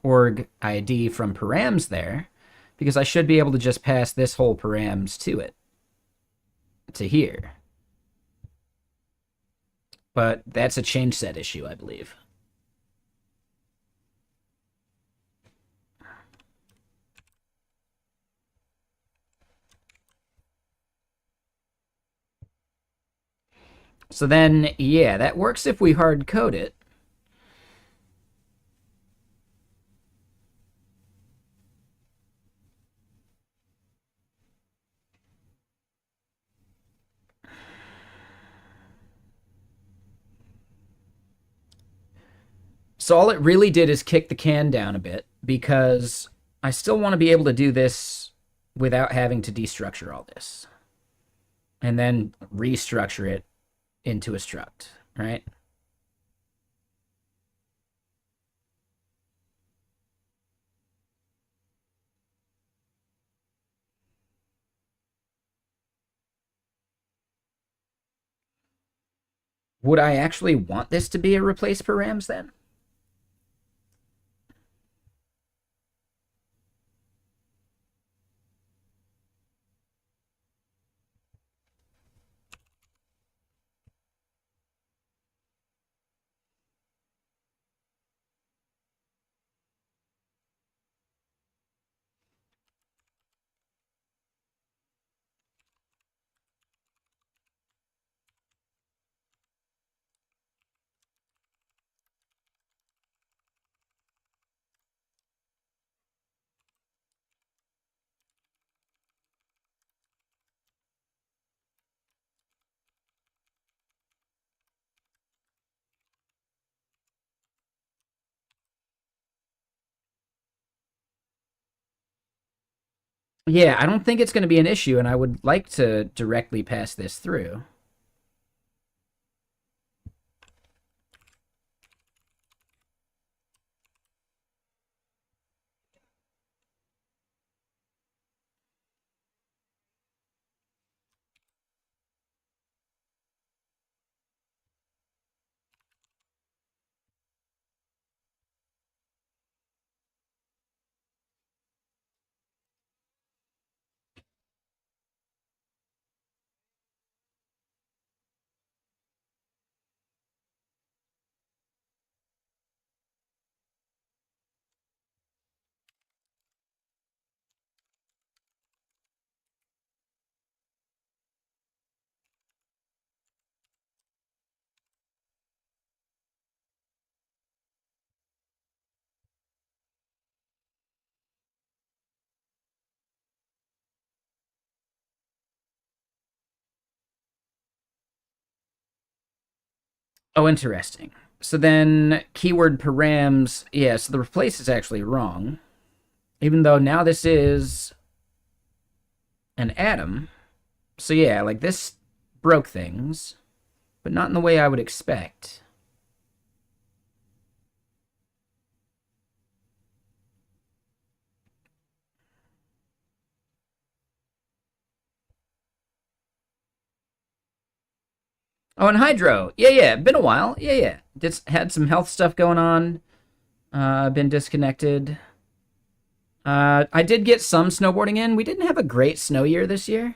org ID from params there, because I should be able to just pass this whole params to it, to here. But that's a change set issue, I believe. So then, yeah, that works if we hard code it. So all it really did is kick the can down a bit, because I still want to be able to do this without having to destructure all this. And then restructure it into a struct, right? Would I actually want this to be a replace params then? Yeah, I don't think it's going to be an issue, and I would like to directly pass this through. Oh, interesting. So then keyword params, yeah, so the replace is actually wrong. Even though now this is an atom. So yeah, like this broke things, but not in the way I would expect. Oh, and hydro. Yeah, yeah, been a while. Yeah, yeah. Just had some health stuff going on. Been disconnected. I did get some snowboarding in. We didn't have a great snow year this year.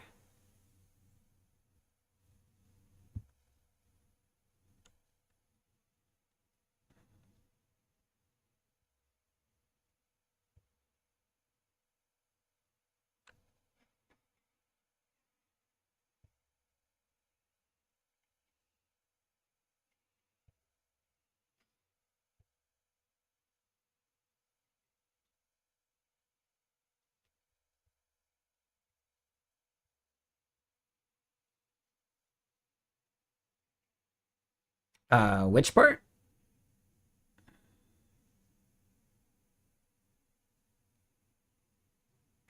Which part?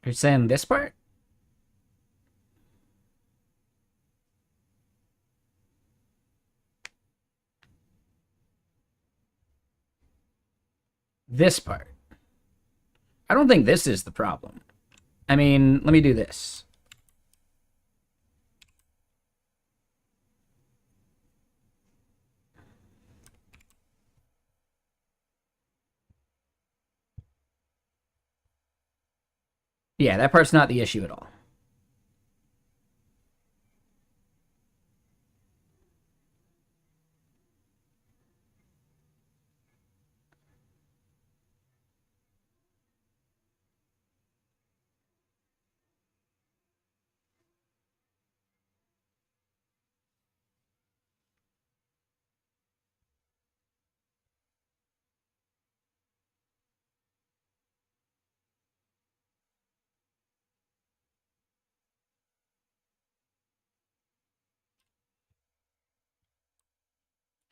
You're saying this part? This part. I don't think this is the problem. I mean, let me do this. Yeah, that part's not the issue at all.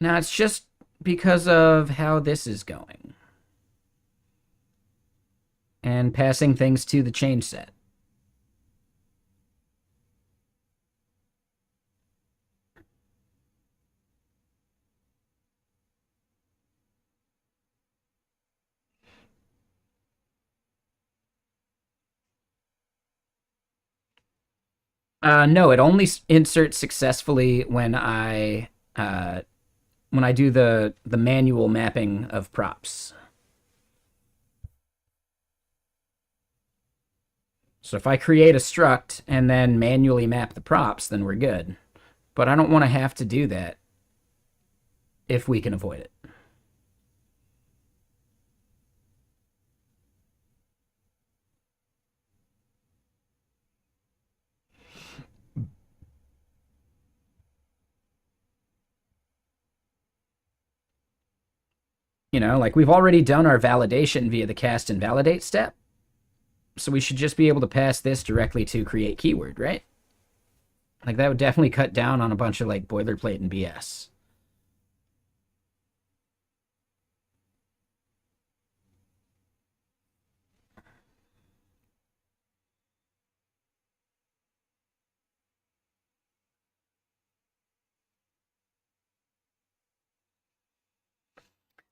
Now, it's just because of how this is going and passing things to the change set. No, it only inserts successfully when I do the manual mapping of props. So if I create a struct and then manually map the props, then we're good. But I don't want to have to do that if we can avoid it. You know, like we've already done our validation via the cast and validate step. So we should just be able to pass this directly to create keyword, right? Like that would definitely cut down on a bunch of like boilerplate and BS.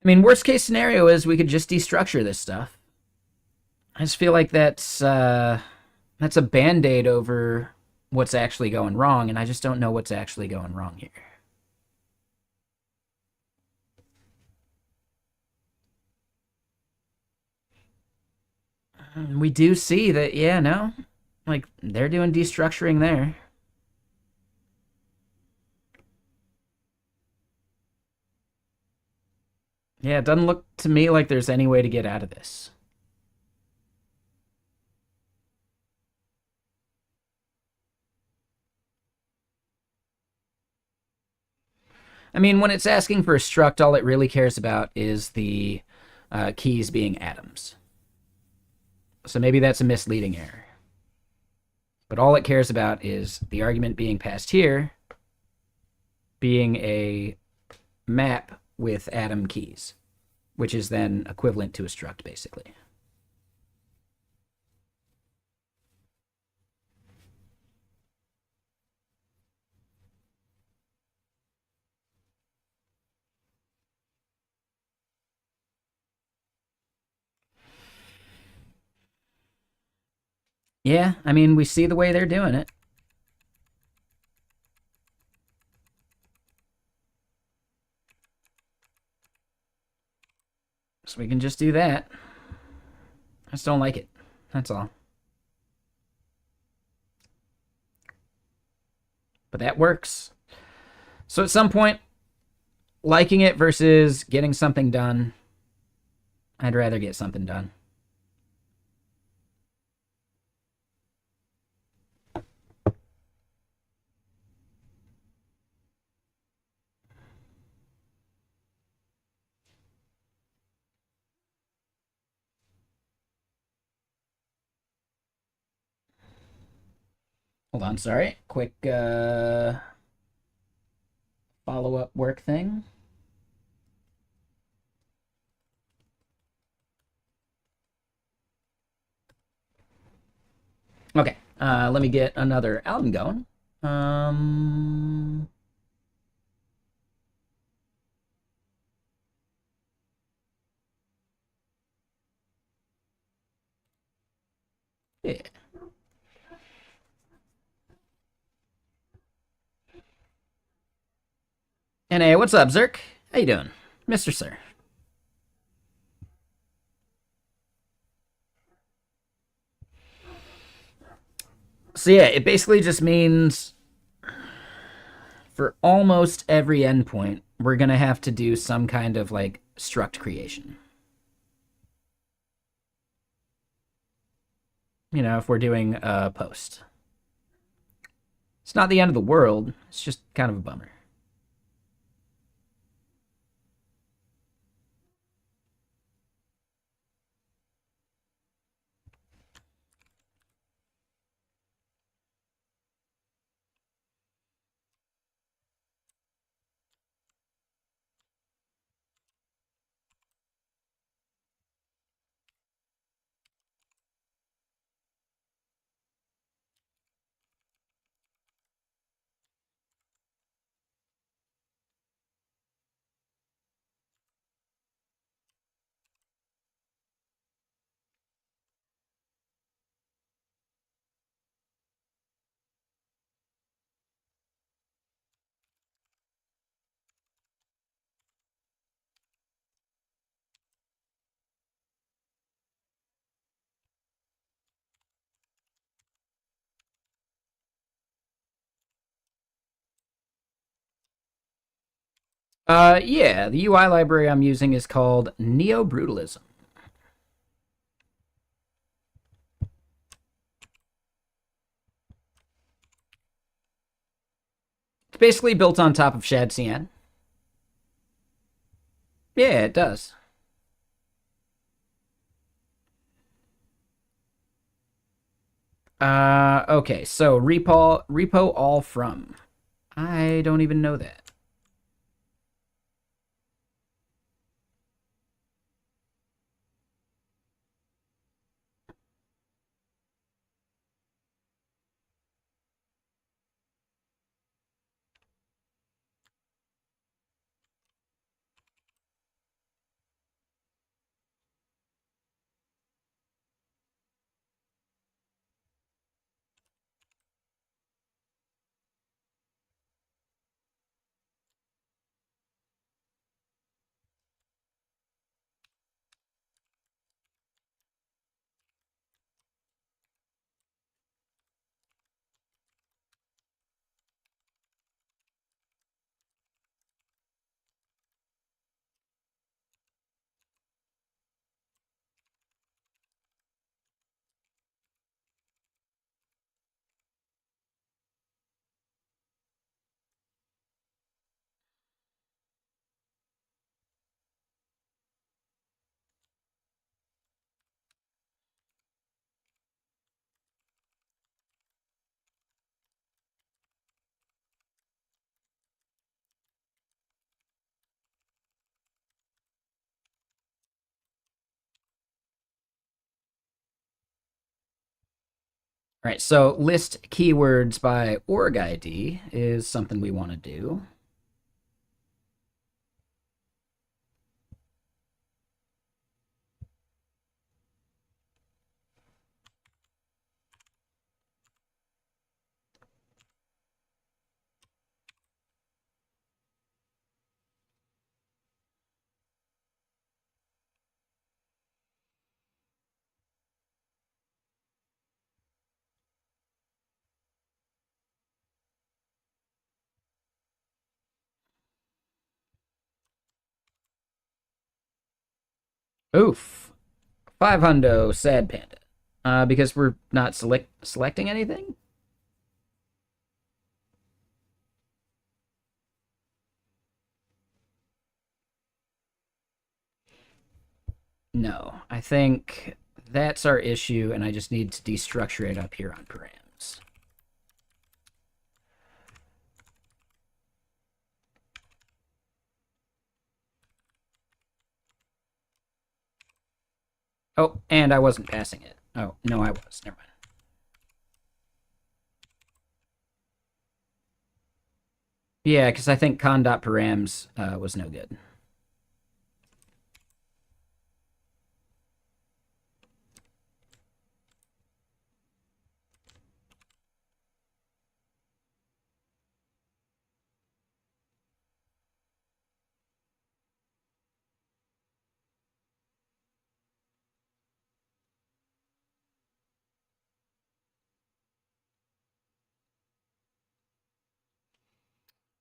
I mean, worst case scenario is we could just destructure this stuff. I just feel like that's a band-aid over what's actually going wrong, and I just don't know what's actually going wrong here. We do see that, yeah, no, like they're doing destructuring there. Yeah, it doesn't look to me like there's any way to get out of this. I mean, when it's asking for a struct, all it really cares about is the keys being atoms. So maybe that's a misleading error. But all it cares about is the argument being passed here being a map with atom keys, which is then equivalent to a struct, basically. Yeah, I mean, we see the way they're doing it. So we can just do that. I just don't like it. That's all. But that works. So at some point, liking it versus getting something done, I'd rather get something done. Hold on, sorry. Quick follow-up work thing. Okay, let me get another album going. Um, yeah. And hey, what's up, Zerk? How you doing, Mr. Sir? So yeah, it basically just means for almost every endpoint, we're gonna have to do some kind of like struct creation. You know, if we're doing a post. It's not the end of the world. It's just kind of a bummer. Yeah, the UI library I'm using is called Neo Brutalism. It's basically built on top of ShadCN. Yeah, it does. Okay, so repo all from. I don't even know that. All right, so list keywords by org ID is something we want to do. Oof. 500 sad panda. Because we're not selecting anything? No, I think that's our issue, and I just need to destructure it up here on params. Oh, and I wasn't passing it. Oh, no, I was. Never mind. Yeah, because I think con.params was no good.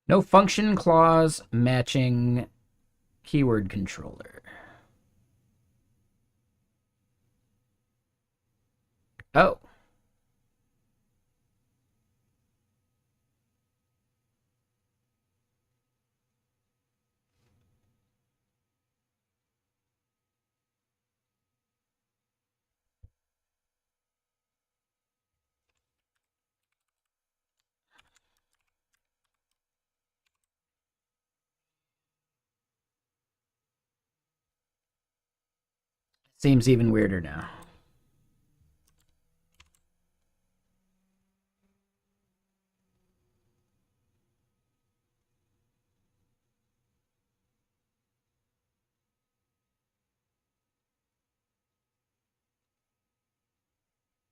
No function clause matching keyword controller. Oh. Seems even weirder now.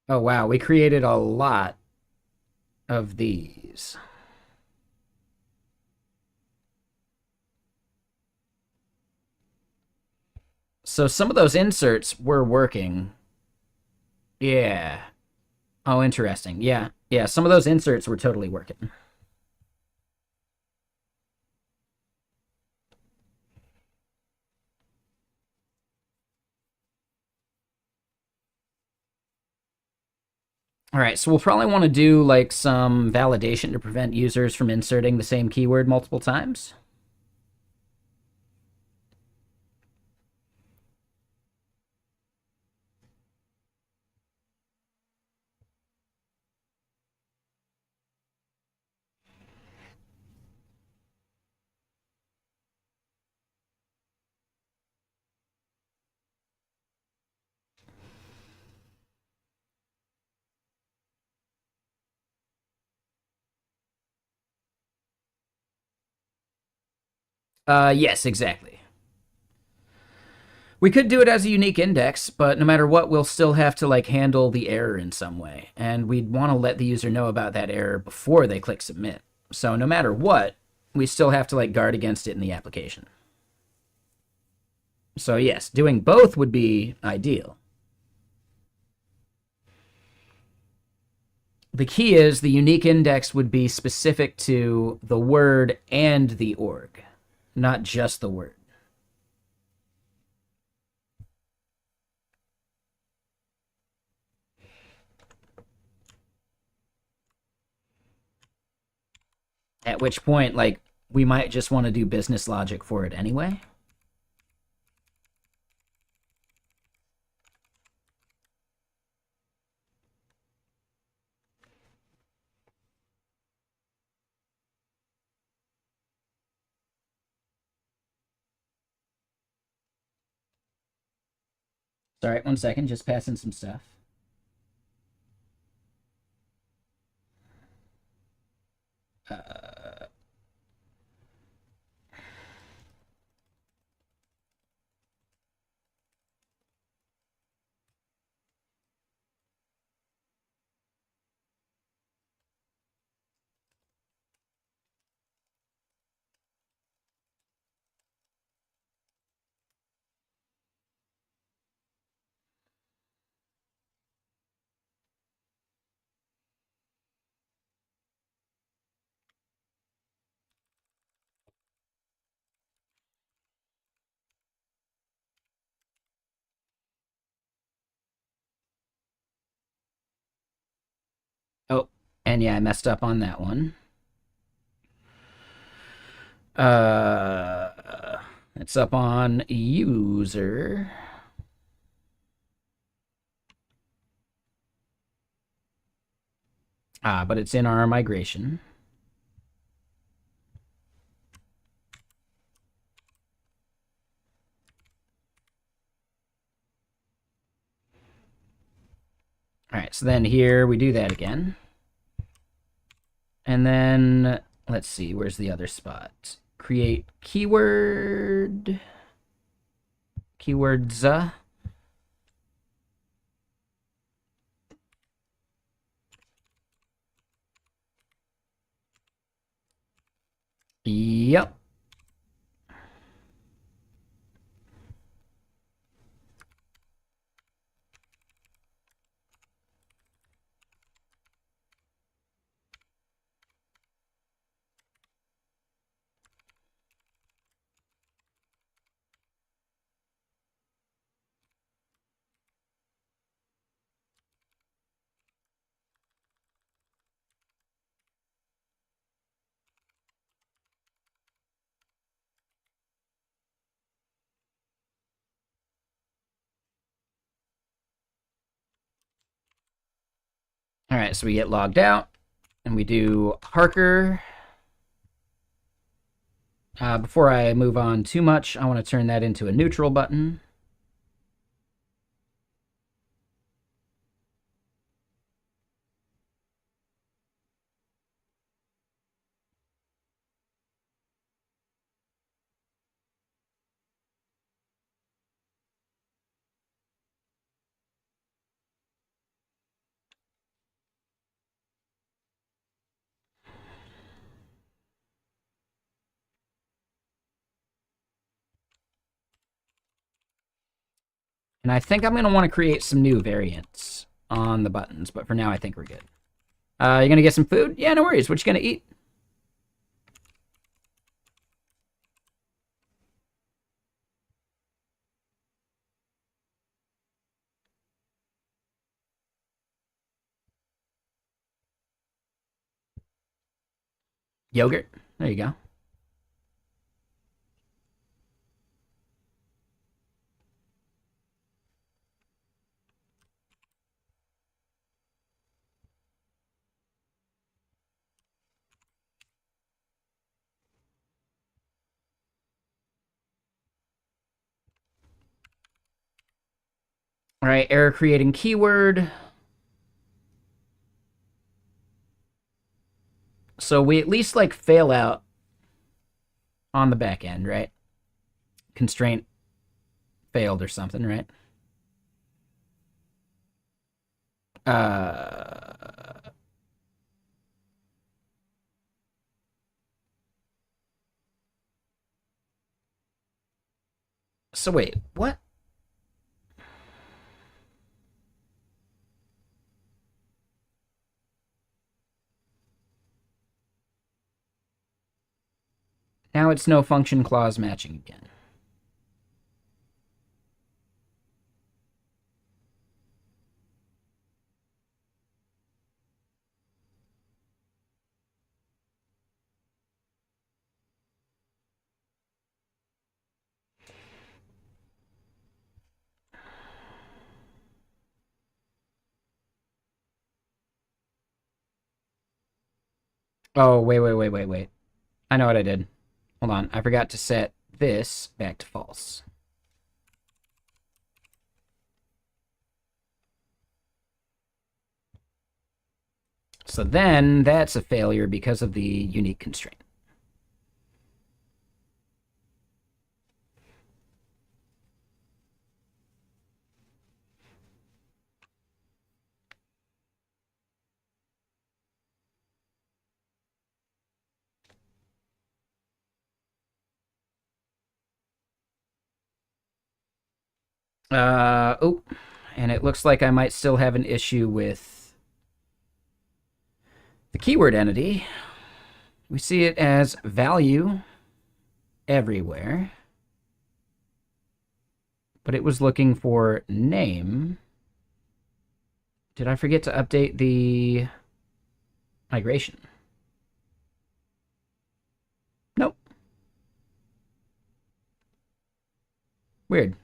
Oh, wow. We created a lot of these. So some of those inserts were working. Yeah. Oh, interesting. Yeah. Yeah, some of those inserts were totally working. All right, so we'll probably want to do like some validation to prevent users from inserting the same keyword multiple times. Yes, exactly. We could do it as a unique index, but no matter what, we'll still have to like handle the error in some way. And we'd want to let the user know about that error before they click submit. So no matter what, we still have to like guard against it in the application. So yes, doing both would be ideal. The key is the unique index would be specific to the word and the org, not just the word. At which point, like, we might just want to do business logic for it anyway. Sorry, 1 second, just passing some stuff. And yeah, I messed up on that one. It's up on user. But it's in our migration. All right, so then here we do that again. And then, let's see, where's the other spot? Create keyword. Keywords. Yep. All right, so we get logged out, and we do Harker. Before I move on too much, I want to turn that into a neutral button. And I think I'm going to want to create some new variants on the buttons, but for now I think we're good. You going to get some food? Yeah, no worries. What you going to eat? Yogurt. There you go. All right, error creating keyword. So we at least like fail out on the back end, right? Constraint failed or something, right? So wait, what? Now it's no function clause matching again. Oh, wait. I know what I did. Hold on, I forgot to set this back to false. So then that's a failure because of the unique constraint. Oh, and it looks like I might still have an issue with the keyword entity. We see it as value everywhere, but it was looking for name. Did I forget to update the Migration. Nope. Weird.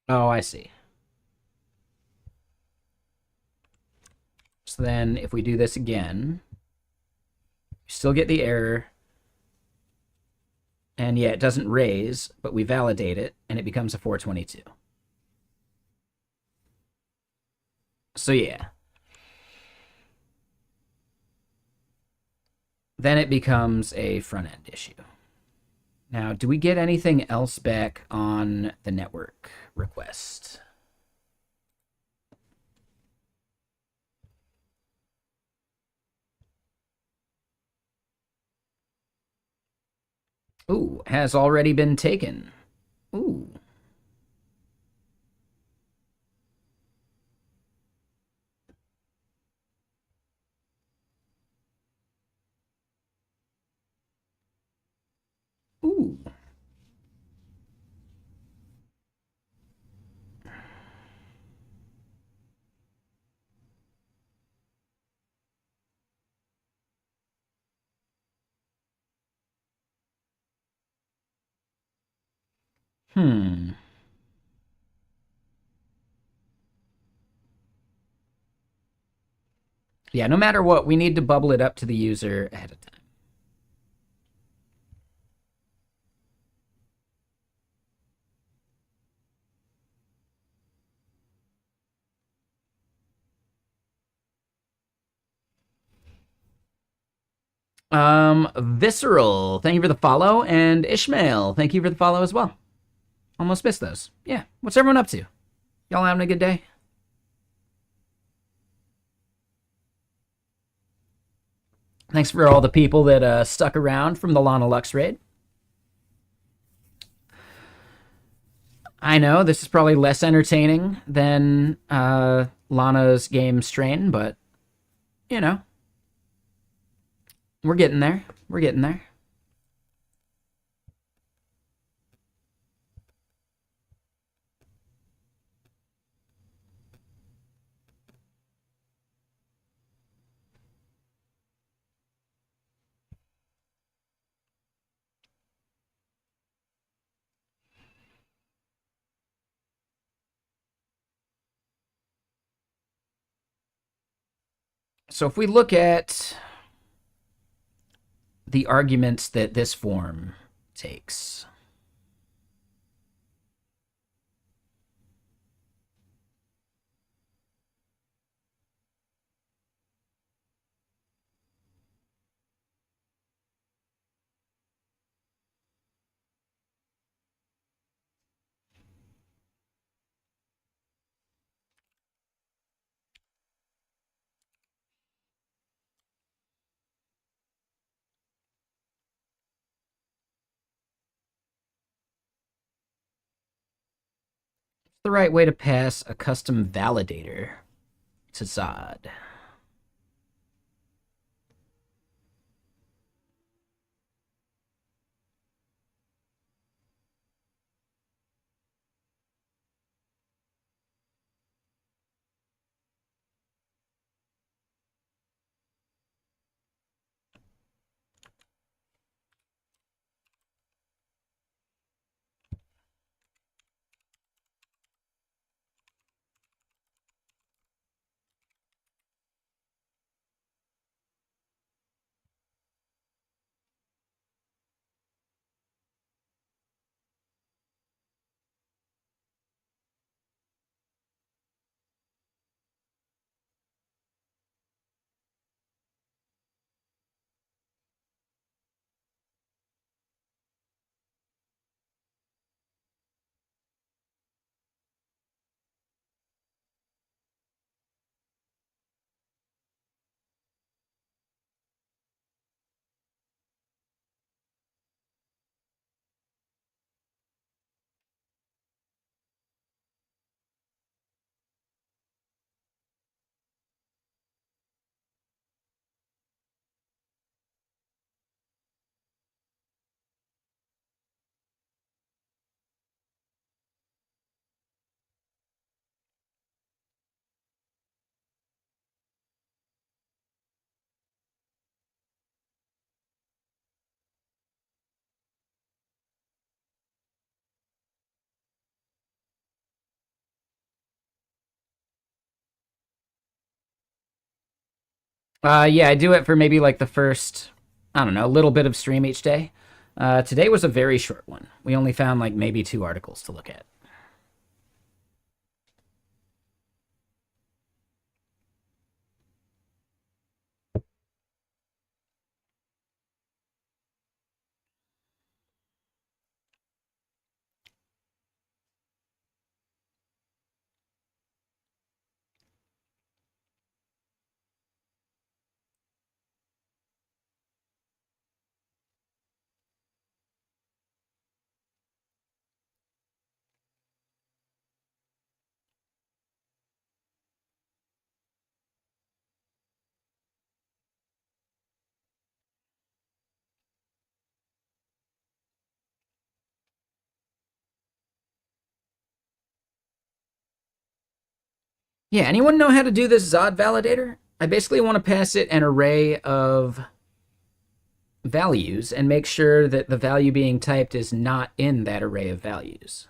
Oh, I see. So then if we do this again, we still get the error. And yeah, it doesn't raise, but we validate it, and it becomes a 422. So yeah. Then it becomes a front end issue. Now, do we get anything else back on the network request? Ooh, has already been taken. Ooh. Ooh. Hmm. Yeah, no matter what, we need to bubble it up to the user ahead of time. Visceral, thank you for the follow, and Ishmael, thank you for the follow as well. Almost missed those. Yeah, what's everyone up to? Y'all having a good day? Thanks for all the people that stuck around from the Lana Lux raid. I know this is probably less entertaining than Lana's game Strain, but you know, we're getting there. We're getting there. So if we look at the arguments that this form takes, it's the right way to pass a custom validator to Zod. Yeah, I do it for maybe like the first, I don't know, a little bit of stream each day. Today was a very short one. We only found like maybe 2 articles to look at. Yeah, anyone know how to do this Zod validator? I basically want to pass it an array of values and make sure that the value being typed is not in that array of values.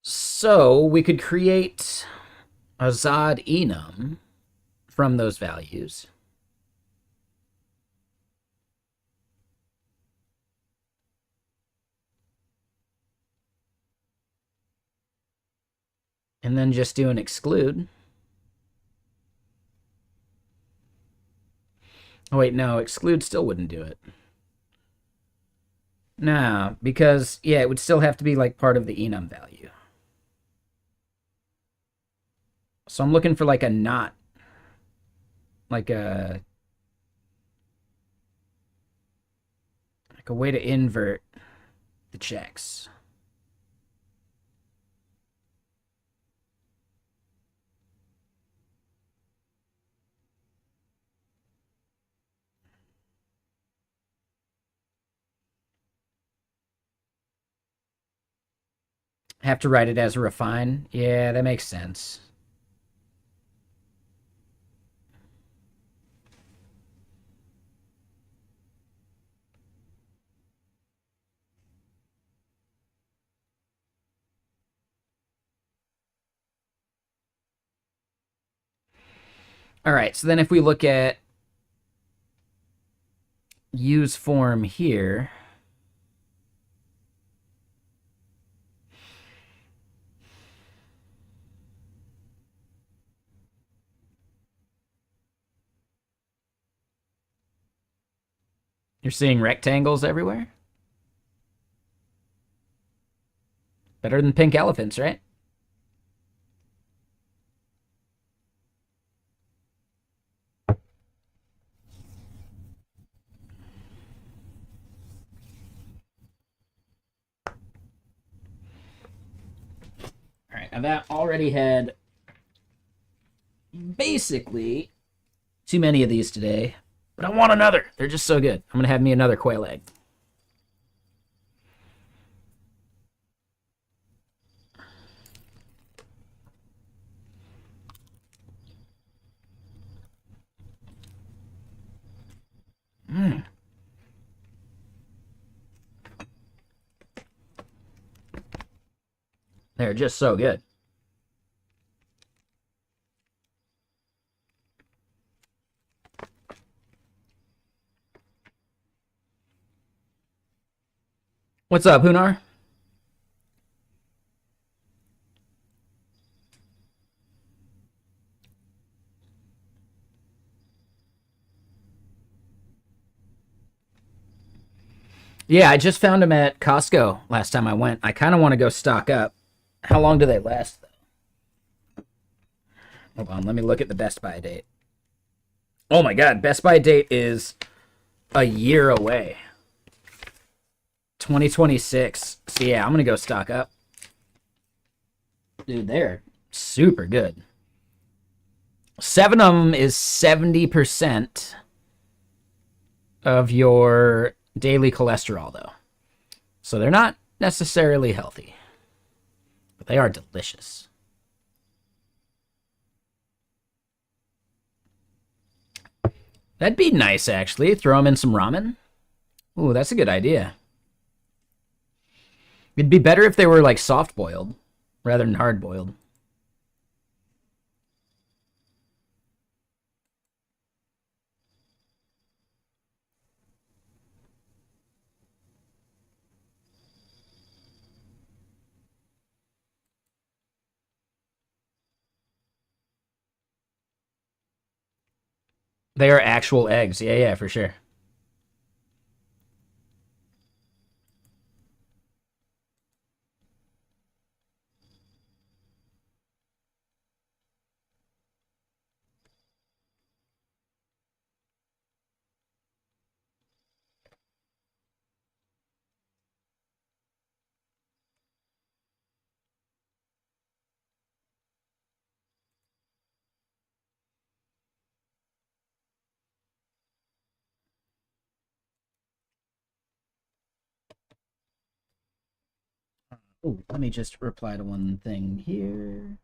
So we could create a Zod enum from those values. And then just do an exclude. Oh, wait, no, exclude still wouldn't do it. No, because, yeah, it would still have to be like part of the enum value. So I'm looking for like a not, like a way to invert the checks. Have to write it as a refine. Yeah, that makes sense. All right, so then if we look at use form here, you're seeing rectangles everywhere. Better than pink elephants, right? All right, I've already had basically too many of these today, but I want another. They're just so good. I'm going to have me another quail egg. They're just so good. What's up, Hunar? Yeah, I just found them at Costco last time I went. I kind of want to go stock up. How long do they last, though? Hold on, let me look at the Best Buy date. Oh my god, Best Buy date is a year away. 2026. So yeah, I'm going to go stock up. Dude, Super good. 7 of them is 70% of your daily cholesterol, though. So they're not necessarily healthy, but they are delicious. That'd be nice, actually. Throw them in some ramen. Ooh, that's a good idea. It'd be better if they were like soft-boiled rather than hard-boiled. They are actual eggs. Yeah, yeah, for sure. Ooh, let me just reply to one thing here.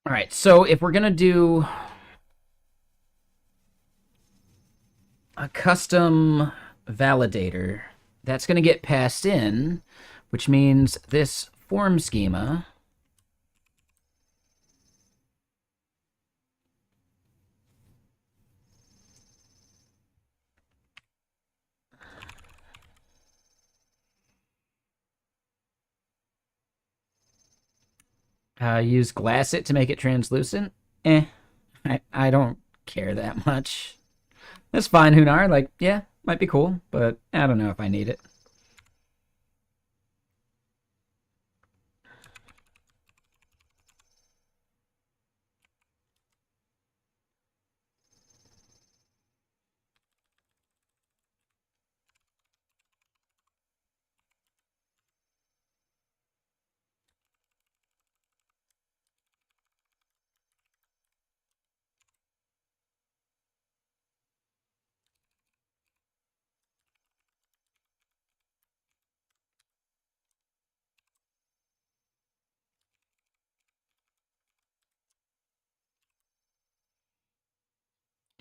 All right, so if we're going to do a custom validator, that's going to get passed in, which means this form schema use Glassit to make it translucent. I don't care that much. That's fine, Hunar. Like, yeah, might be cool, but I don't know if I need it.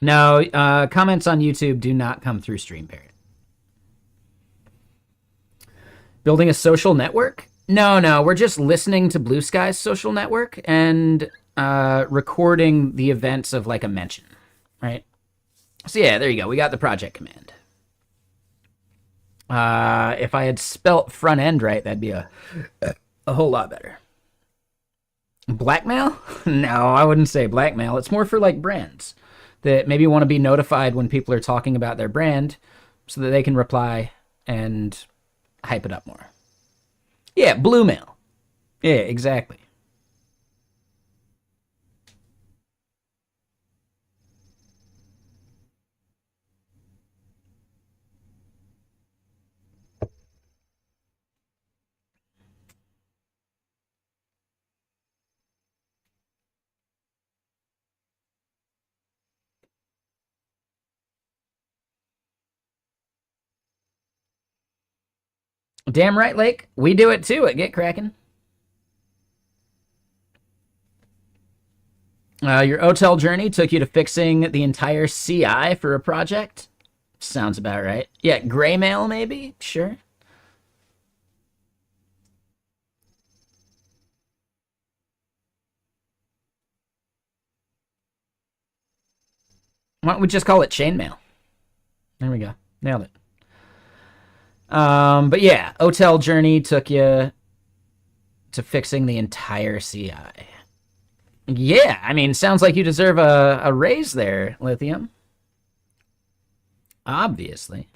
No, comments on YouTube do not come through StreamParrot. Building a social network? No, we're just listening to Blue Sky's social network and recording the events of like a mention, right? So yeah, there you go. We got the project command. If I had spelt front end right, that'd be a whole lot better. Blackmail? No, I wouldn't say blackmail. It's more for like brands that maybe want to be notified when people are talking about their brand so that they can reply and hype it up more. Yeah, blue mail. Yeah, exactly. Damn right, Lake. We do it too at Get Kraken. Your hotel journey took you to fixing the entire CI for a project? Sounds about right. Yeah, gray mail maybe? Sure. Why don't we just call it chainmail? There we go. Nailed it. But yeah, Hotel Journey took you to fixing the entire CI. Yeah, I mean, sounds like you deserve a raise there, Lithium. Obviously.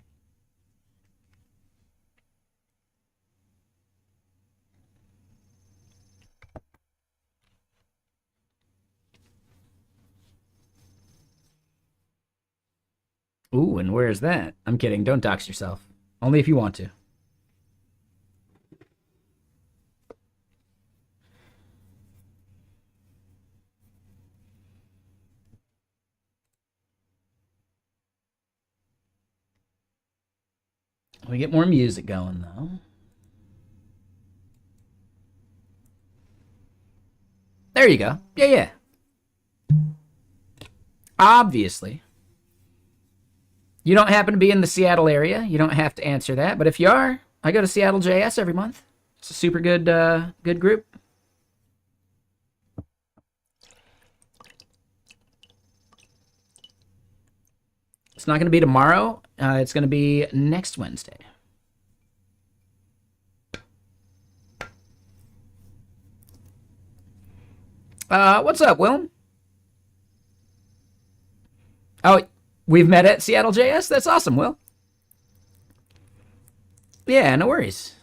Ooh, and where's that? I'm kidding. Don't dox yourself. Only if you want to. We get more music going, though. There you go. Yeah, yeah. Obviously. You don't happen to be in the Seattle area. You don't have to answer that. But if you are, I go to Seattle JS every month. It's a super good, good group. It's not going to be tomorrow. It's going to be next Wednesday. What's up, Will? Oh, we've met at Seattle JS? That's awesome, Will. Yeah, no worries.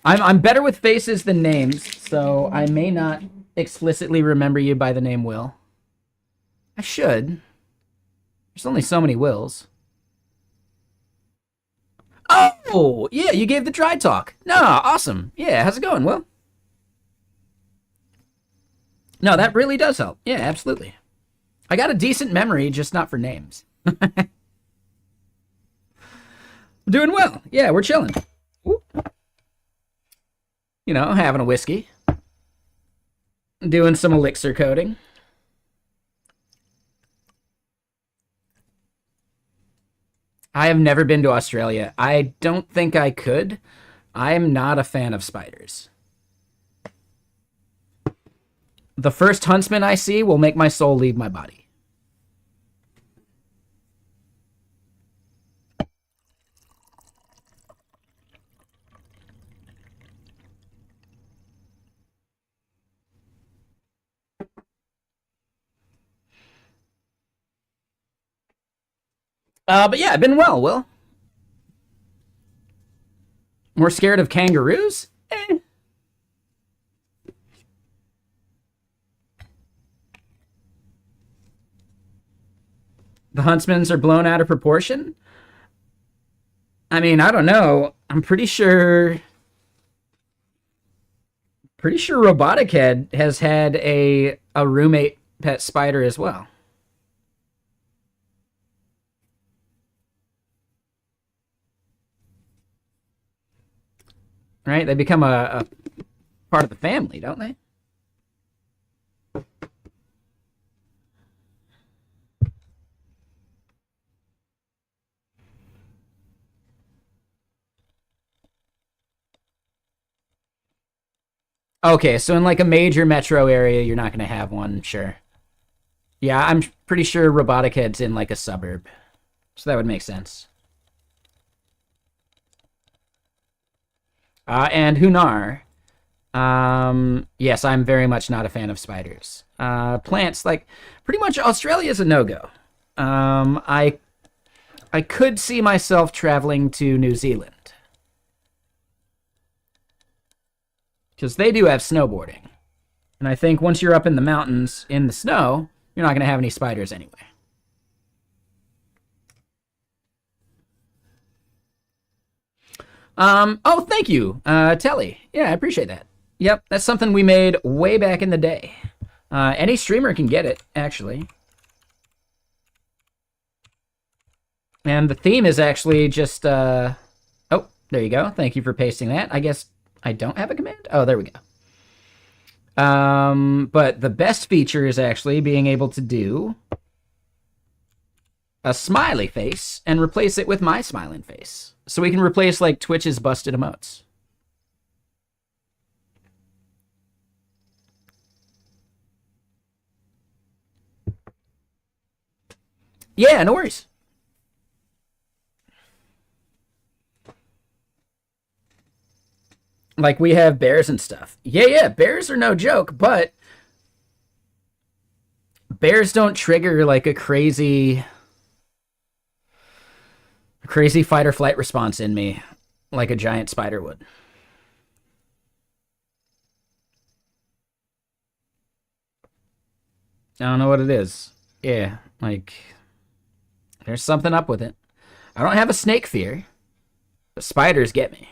I'm better with faces than names, so I may not explicitly remember you by the name Will. I should. There's only so many Wills. Oh, yeah, you gave the dry talk. No, awesome. Yeah, how's it going, Will? No, that really does help. Yeah, absolutely. I got a decent memory, just not for names. Doing well. Yeah, we're chilling. Ooh. You know, having a whiskey. Doing some Elixir coding. I have never been to Australia. I don't think I could. I'm not a fan of spiders. The first huntsman I see will make my soul leave my body. But yeah, I've been well, Will. More scared of kangaroos? Eh. The huntsmans are blown out of proportion? I mean, I don't know. I'm pretty sure Robotic Head has had a roommate pet spider as well. Right? They become a part of the family, don't they? Okay, so in like a major metro area, you're not going to have one, sure. Yeah, I'm pretty sure Robotic Head's in like a suburb. So that would make sense. And Hunar. Yes, I'm very much not a fan of spiders. Plants, like, pretty much Australia is a no-go. I could see myself traveling to New Zealand. Because they do have snowboarding. And I think once you're up in the mountains in the snow, you're not going to have any spiders anyway. Oh, thank you, Telly. Yeah, I appreciate that. Yep, that's something we made way back in the day. Any streamer can get it, actually. And the theme is actually just, oh, there you go. Thank you for pasting that. I guess I don't have a command? Oh, there we go. But the best feature is actually being able to do a smiley face and replace it with my smiling face. So we can replace like Twitch's busted emotes. Yeah, no worries. Like we have bears and stuff. Yeah, bears are no joke, but bears don't trigger like a crazy fight or flight response in me like a giant spider would. I don't know what it is. Yeah, like there's something up with it. I don't have a snake fear, but spiders get me.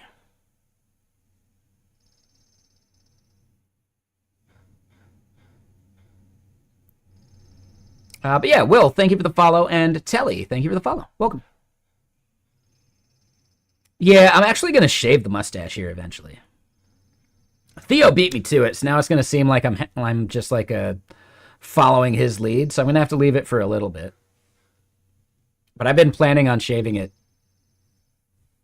But yeah, Will, thank you for the follow, and Telly, thank you for the follow. Welcome. Yeah, I'm actually gonna shave the mustache here eventually. Theo beat me to it, so now it's gonna seem like I'm just like a following his lead. So I'm gonna have to leave it for a little bit. But I've been planning on shaving it.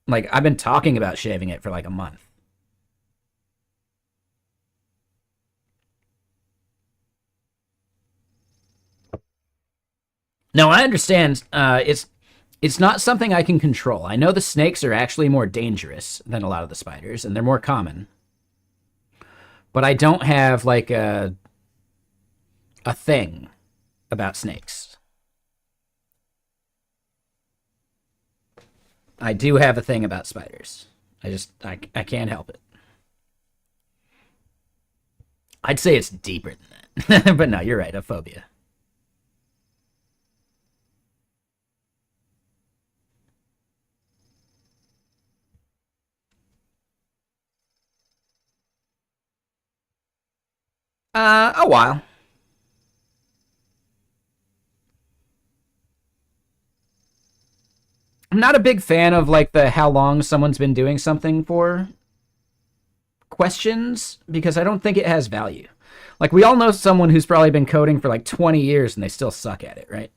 Like I've been talking about shaving it for like a month. No, I understand. It's not something I can control. I know the snakes are actually more dangerous than a lot of the spiders, and they're more common. But I don't have like a thing about snakes. I do have a thing about spiders. I can't help it. I'd say it's deeper than that. But no, you're right, a phobia. A while. I'm not a big fan of like the how long someone's been doing something for questions because I don't think it has value. Like we all know someone who's probably been coding for like 20 years and they still suck at it, right?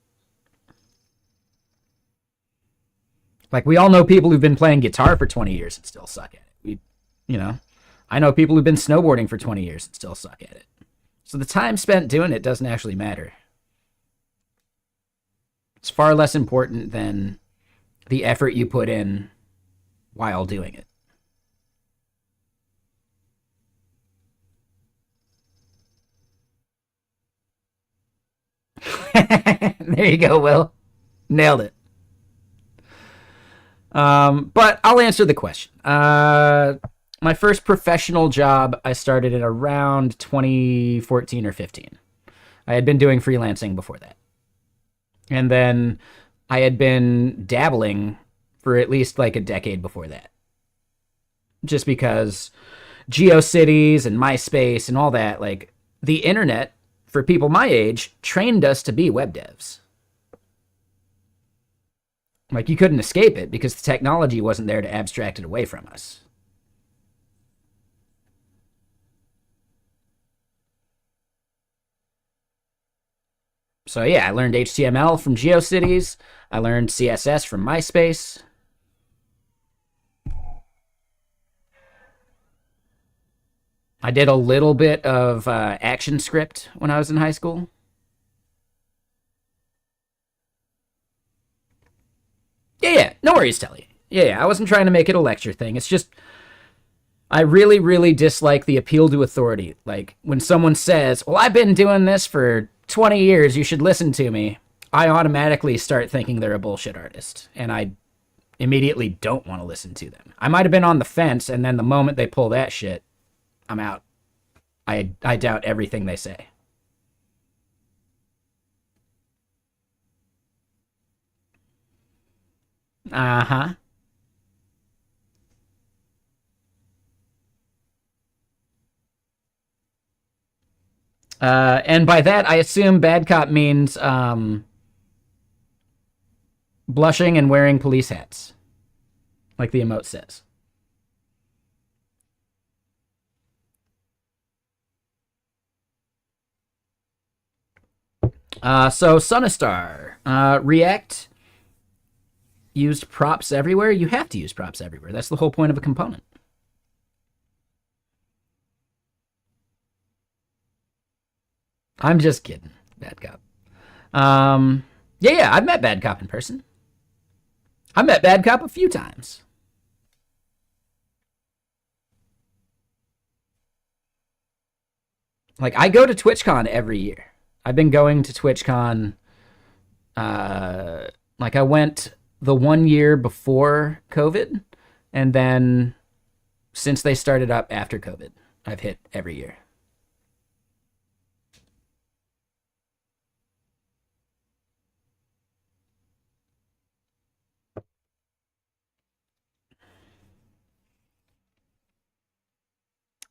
Like we all know people who've been playing guitar for 20 years and still suck at it. You know, I know people who've been snowboarding for 20 years and still suck at it. So the time spent doing it doesn't actually matter. It's far less important than the effort you put in while doing it. There you go, Will. Nailed it. But I'll answer the question. My first professional job I started in around 2014 or 15. I had been doing freelancing before that. And then I had been dabbling for at least like a decade before that. Just because GeoCities and MySpace and all that, like the internet for people my age trained us to be web devs. Like you couldn't escape it because the technology wasn't there to abstract it away from us. So yeah, I learned HTML from GeoCities. I learned CSS from MySpace. I did a little bit of ActionScript when I was in high school. Yeah, no worries, Telly. Yeah, I wasn't trying to make it a lecture thing. It's just I really, really dislike the appeal to authority. Like when someone says, "Well, I've been doing this for 20 years. You should listen to me." I automatically start thinking they're a bullshit artist, and I immediately don't want to listen to them. I might have been on the fence, and then the moment they pull that shit, I'm out. I doubt everything they say. Uh huh. And by that, I assume bad cop means blushing and wearing police hats, like the emote says. So Sunistar, React used props everywhere. You have to use props everywhere. That's the whole point of a component. I'm just kidding, Bad Cop. Yeah, I've met Bad Cop in person. I met Bad Cop a few times. Like, I go to TwitchCon every year. I've been going to TwitchCon. Like, I went the 1 year before COVID, and then since they started up after COVID, I've hit every year.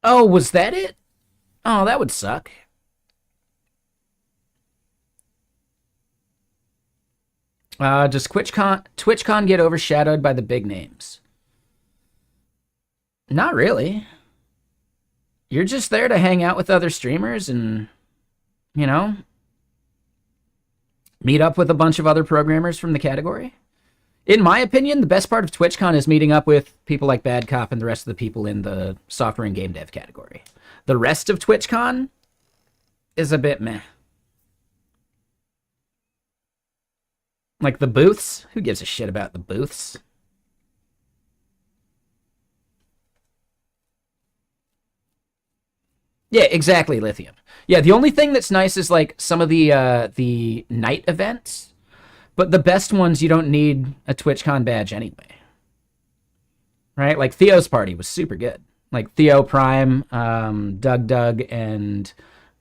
Oh, was that it? Oh, that would suck. Does TwitchCon get overshadowed by the big names? Not really. You're just there to hang out with other streamers and, you know, meet up with a bunch of other programmers from the category. In my opinion, the best part of TwitchCon is meeting up with people like Bad Cop and the rest of the people in the software and game dev category. The rest of TwitchCon is a bit meh. Like the booths? Who gives a shit about the booths? Yeah, exactly, Lithium. Yeah, the only thing that's nice is like some of the night events, but the best ones you don't need a TwitchCon badge anyway. Right? Like Theo's party was super good. Like Theo Prime, Doug, and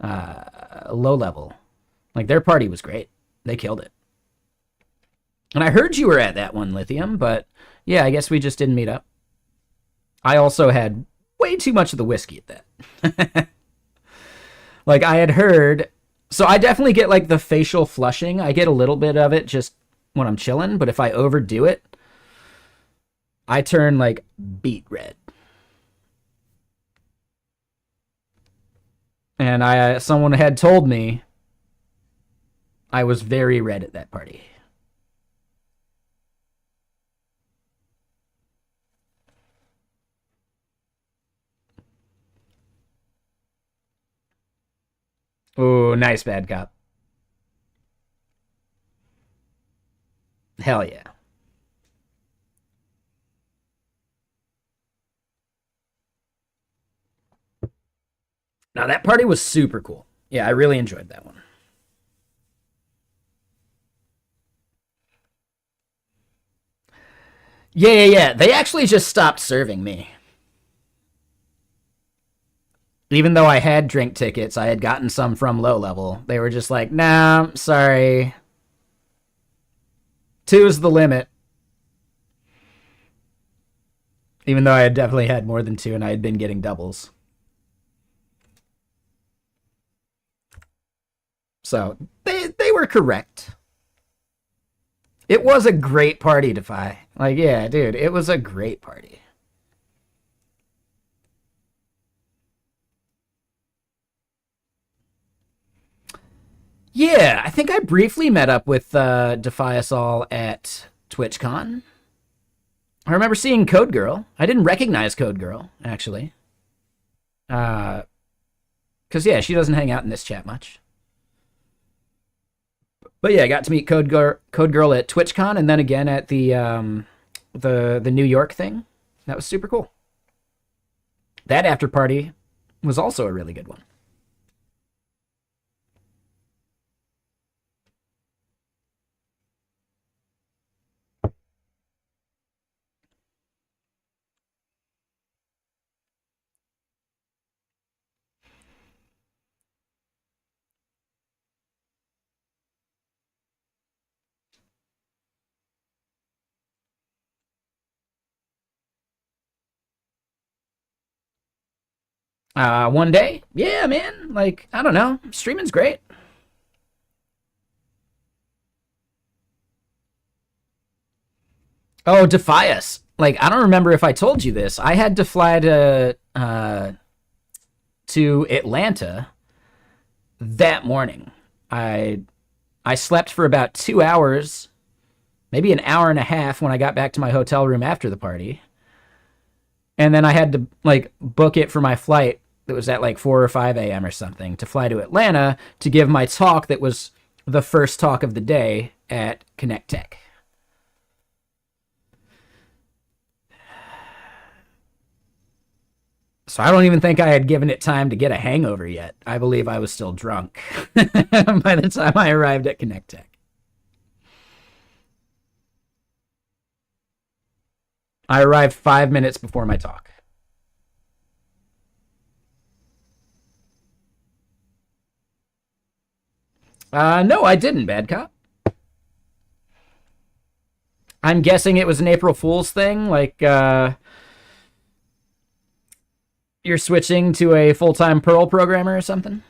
Low Level. Like their party was great. They killed it. And I heard you were at that one, Lithium, but yeah, I guess we just didn't meet up. I also had way too much of the whiskey at that. Like I had heard, so I definitely get like the facial flushing. I get a little bit of it just when I'm chilling, but if I overdo it, I turn like beet red. And someone had told me I was very red at that party. Oh, nice, Bad Cop. Hell yeah. Now that party was super cool. Yeah, I really enjoyed that one. Yeah. They actually just stopped serving me. Even though I had drink tickets, I had gotten some from Low Level. They were just like, nah, sorry. Two is the limit. Even though I had definitely had more than two and I had been getting doubles. So they were correct. It was a great party, Defy. Like, yeah, dude, it was a great party. Yeah, I think I briefly met up with Defy Us All at TwitchCon. I remember seeing Code Girl. I didn't recognize Code Girl, actually. Because, yeah, she doesn't hang out in this chat much. But yeah, I got to meet Code Girl at TwitchCon and then again at the New York thing. That was super cool. That after party was also a really good one. One day, yeah, man. Like, I don't know. Streaming's great. Oh, Defias. Like, I don't remember if I told you this. I had to fly to Atlanta that morning. I slept for about 2 hours maybe an hour and a half when I got back to my hotel room after the party. And then I had to like book it for my flight that was at like 4 or 5 a.m. or something to fly to Atlanta to give my talk that was the first talk of the day at Connect Tech. So I don't even think I had given it time to get a hangover yet. I believe I was still drunk by the time I arrived at Connect Tech. I arrived 5 minutes before my talk. No, I didn't, bad cop. I'm guessing it was an April Fool's thing, like you're switching to a full-time Perl programmer or something.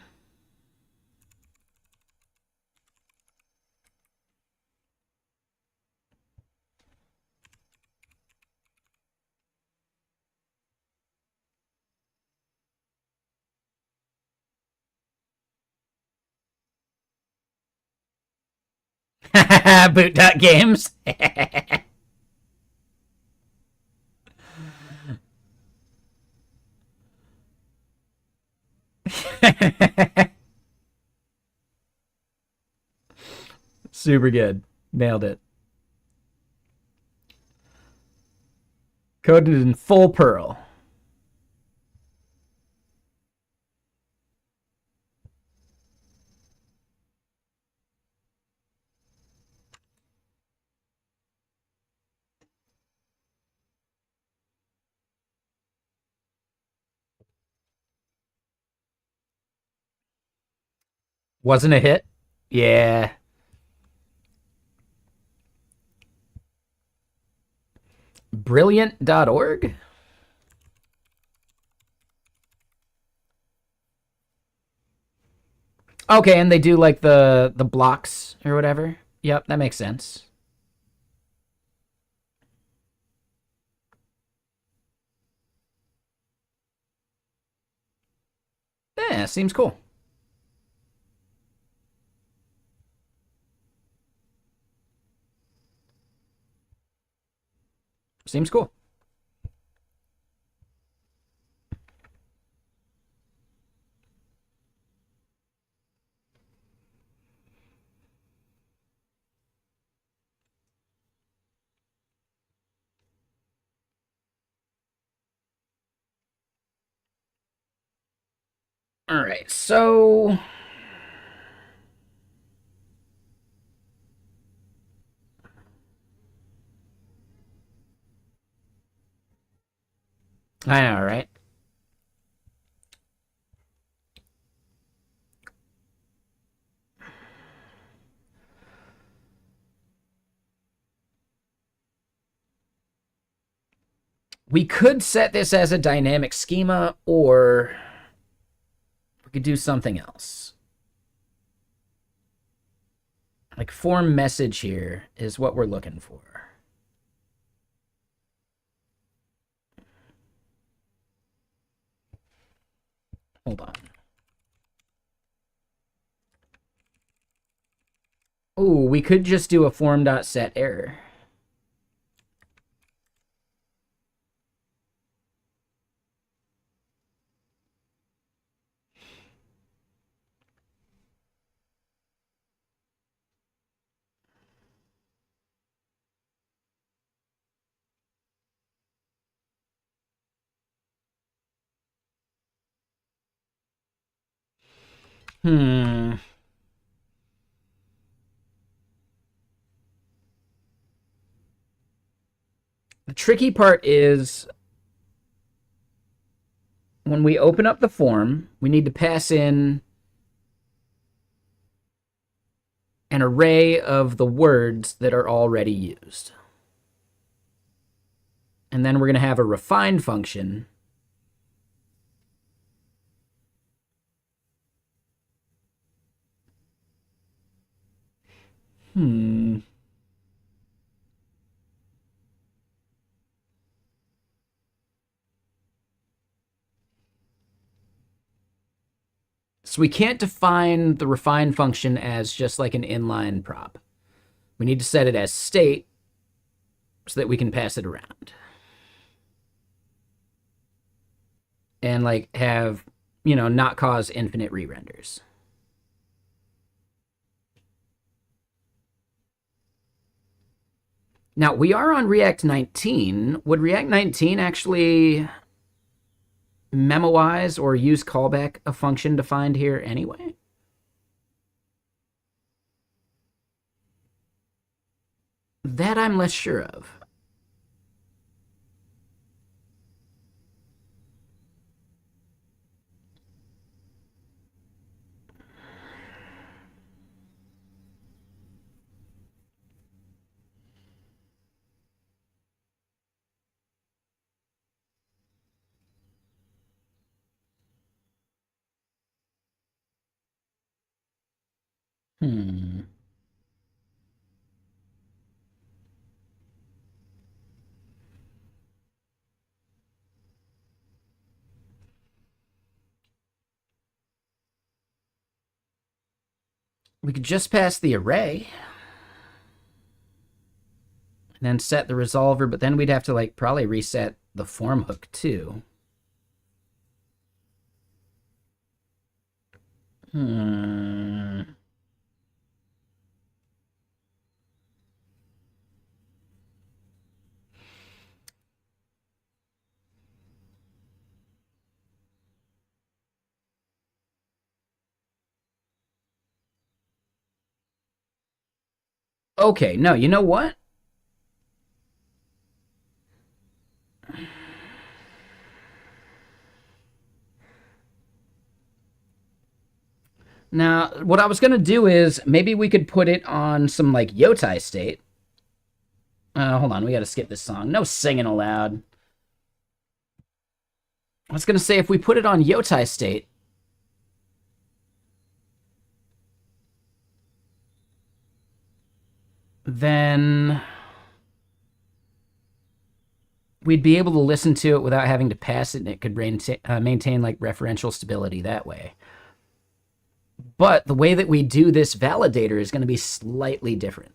Boot.games. Super good. Nailed it. Coded in full Perl. Wasn't a hit? Yeah. Brilliant.org? Okay, and they do like the blocks or whatever. Yep, that makes sense. Yeah, seems cool. Seems cool. All right, so I know, right? We could set this as a dynamic schema, or we could do something else. Like form message here is what we're looking for. Hold on. Ooh, we could just do a form.set error. Hmm. The tricky part is when we open up the form, we need to pass in an array of the words that are already used. And then we're going to have a refine function So we can't define the refine function as just like an inline prop. We need to set it as state, so that we can pass it around. And like have, not cause infinite re-renders. Now, we are on React 19. Would React 19 actually memoize or use callback a function defined here anyway? That I'm less sure of. Hmm. We could just pass the array and then set the resolver, but then we'd have to like probably reset the form hook too. Okay, no, you know what? Now, what I was going to do is maybe we could put it on some like yotai state. Hold on, we got to skip this song. No singing aloud. I was going to say if we put it on yotai state, then we'd be able to listen to it without having to pass it, and it could maintain like referential stability that way. But the way that we do this validator is going to be slightly different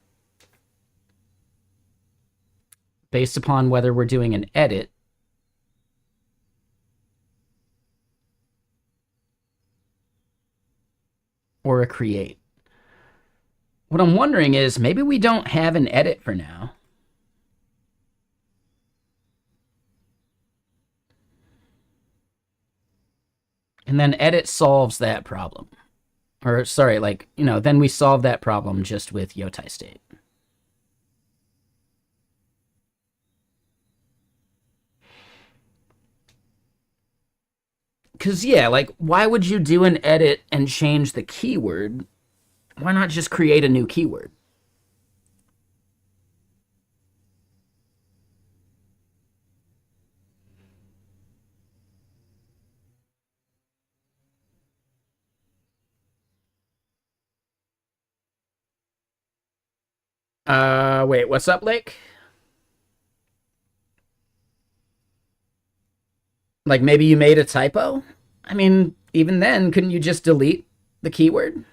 based upon whether we're doing an edit or a create. What I'm wondering is maybe we don't have an edit for now. And then edit solves that problem. Or sorry, like, then we solve that problem just with yotai state. Because, yeah, like, why would you do an edit and change the keyword? Why not just create a new keyword? Wait, what's up, Lake? Like, maybe you made a typo? I mean, even then, couldn't you just delete the keyword?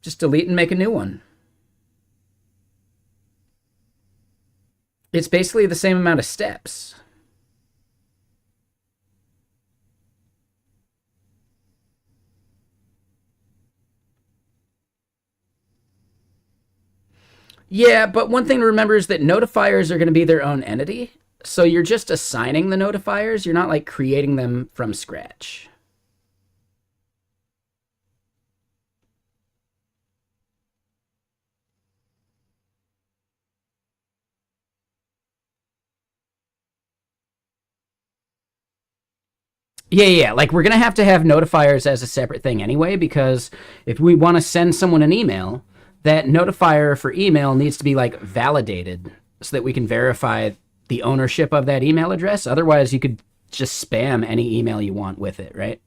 Just delete and make a new one. It's basically the same amount of steps. Yeah, but one thing to remember is that notifiers are going to be their own entity. So you're just assigning the notifiers. You're not like creating them from scratch. Yeah. Like we're going to have notifiers as a separate thing anyway, because if we want to send someone an email, that notifier for email needs to be like validated so that we can verify the ownership of that email address. Otherwise, you could just spam any email you want with it, right?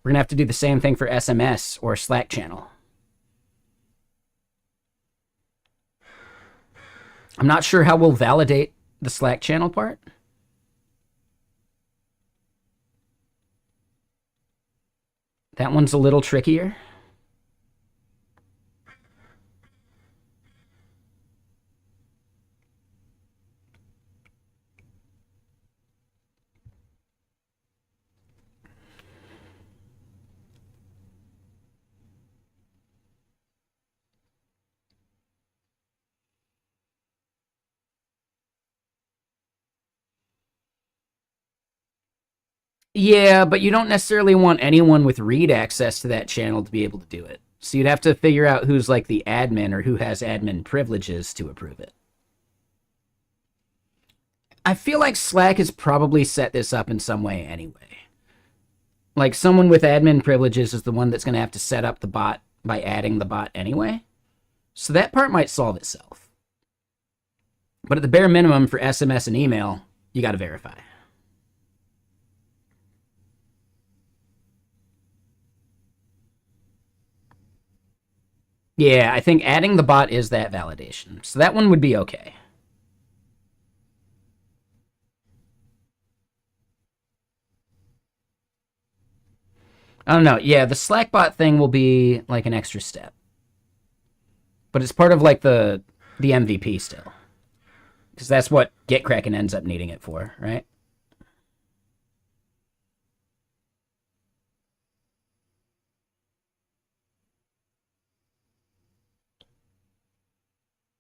We're going to have to do the same thing for SMS or Slack channel. I'm not sure how we'll validate the Slack channel part. That one's a little trickier. Yeah, but you don't necessarily want anyone with read access to that channel to be able to do it. So you'd have to figure out who's like the admin or who has admin privileges to approve it. I feel like Slack has probably set this up in some way anyway. Like someone with admin privileges is the one that's going to have to set up the bot by adding the bot anyway. So that part might solve itself. But at the bare minimum for SMS and email, you got to verify. Yeah, I think adding the bot is that validation. So that one would be okay. I don't know. Yeah, the Slack bot thing will be like an extra step. But it's part of like the MVP still. Because that's what GitKraken ends up needing it for, right?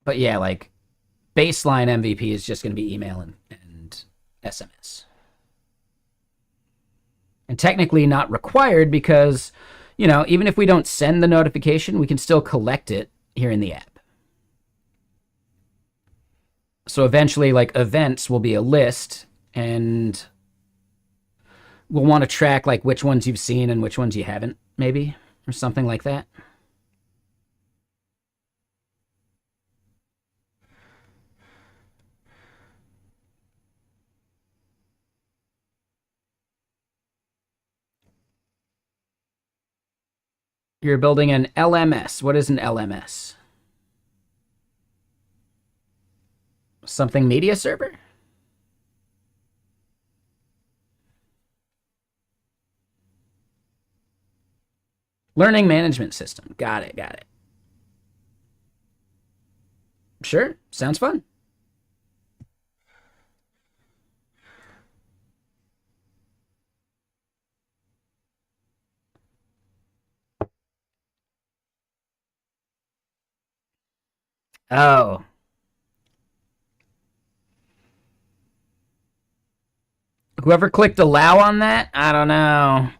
But yeah, like baseline MVP is just going to be email and SMS. And technically not required because, you know, even if we don't send the notification, we can still collect it here in the app. So eventually, like, events will be a list, and we'll want to track, like, which ones you've seen and which ones you haven't, maybe, or something like that. You're building an LMS. What is an LMS? Something media server? Learning management system. Got it, got it. Sure, sounds fun. Oh. Whoever clicked allow on that? I don't know.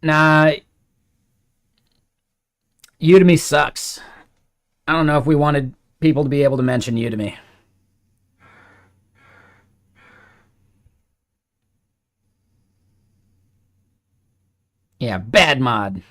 Nah, Udemy sucks. I don't know if we wanted people to be able to mention Udemy. Yeah, bad mod.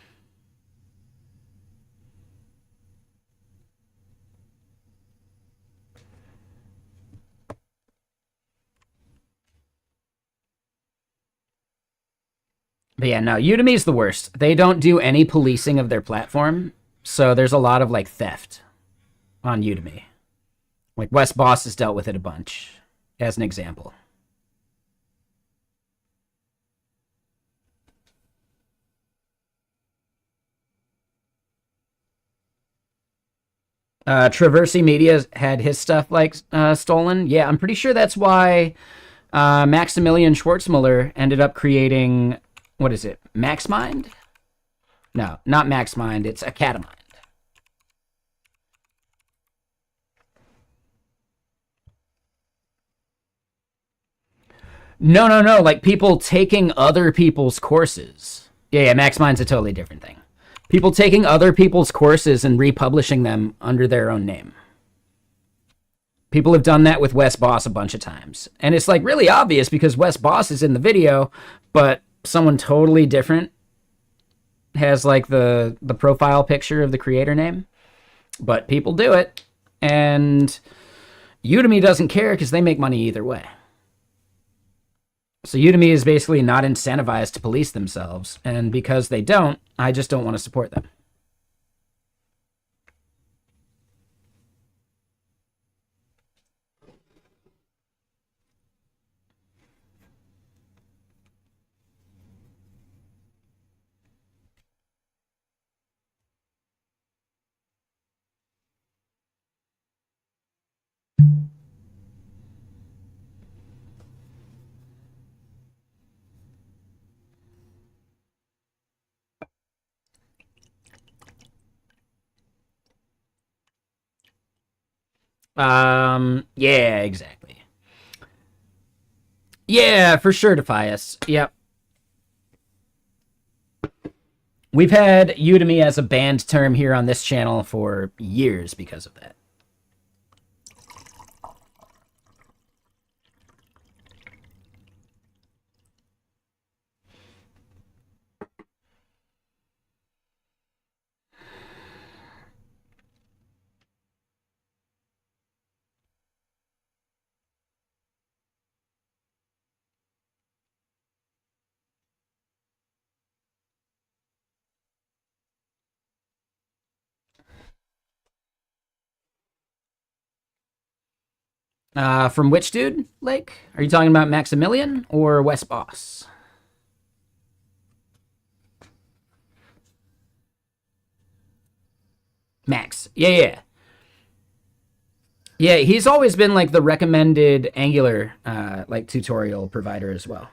But yeah, no, Udemy's the worst. They don't do any policing of their platform, so there's a lot of like theft on Udemy. Like Wes Boss has dealt with it a bunch, as an example. Traversy Media had his stuff like stolen. Yeah, I'm pretty sure that's why Maximilian Schwarzmuller ended up creating, what is it, MaxMind? No, not MaxMind. It's Academind. No, no, no. Like people taking other people's courses. Yeah, yeah. MaxMind's a totally different thing. People taking other people's courses and republishing them under their own name. People have done that with Wes Boss a bunch of times. And it's like really obvious because Wes Boss is in the video, but someone totally different has like the profile picture of the creator name. But people do it. And Udemy doesn't care because they make money either way. So Udemy is basically not incentivized to police themselves. And because they don't, I just don't want to support them. Yeah, exactly. Yeah, for sure, Defias. Yep. We've had Udemy as a banned term here on this channel for years because of that. From which dude, Lake? Are you talking about Maximilian or West Boss? Max. Yeah. Yeah, he's always been like the recommended Angular like tutorial provider as well.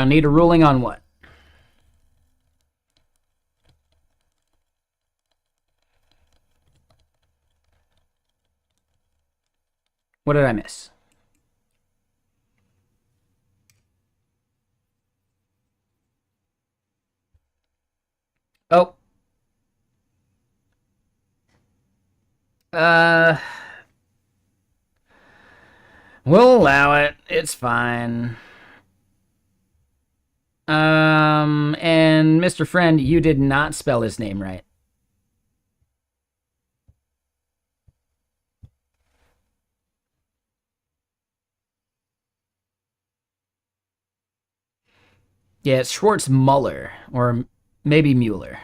Need a ruling on what? What did I miss? Oh. We'll allow it. It's fine. And Mr. Friend, you did not spell his name right. Yeah, it's Schwartz-Muller, or maybe Mueller.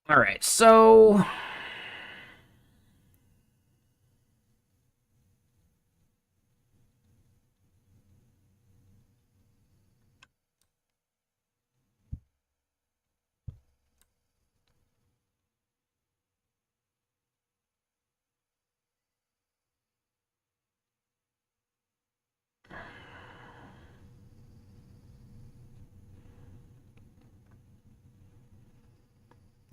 All right, so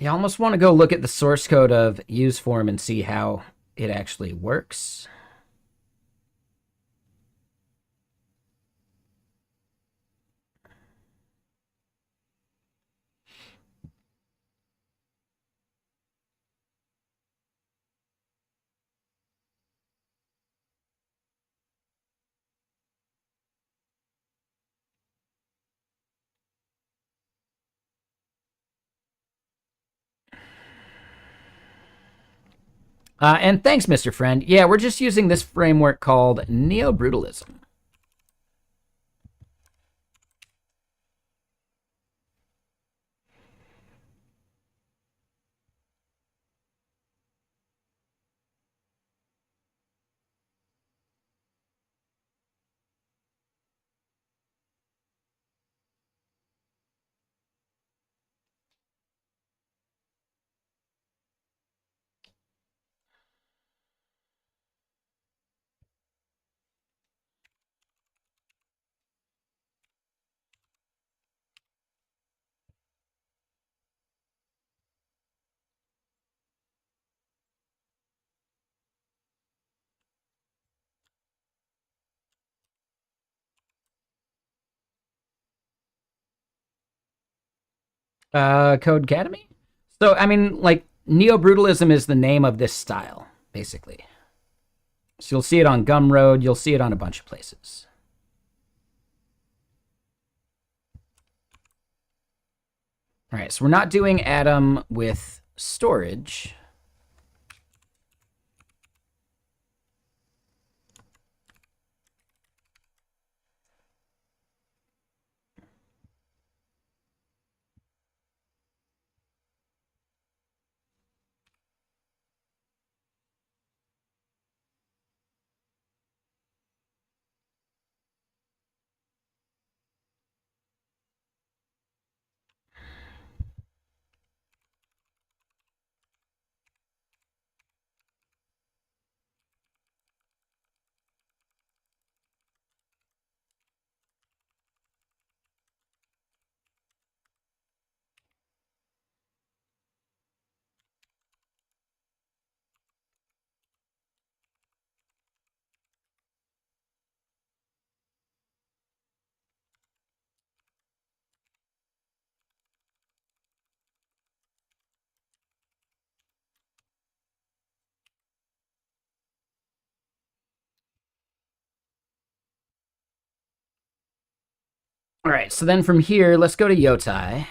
you almost want to go look at the source code of useform and see how it actually works. And thanks, Mr. Friend. Yeah, we're just using this framework called Neo-Brutalism. Code Academy? So, I mean, like, Neo-Brutalism is the name of this style, basically. So you'll see it on Gumroad. You'll see it on a bunch of places. All right, so we're not doing Atom with storage. All right, so then from here, let's go to Yotai.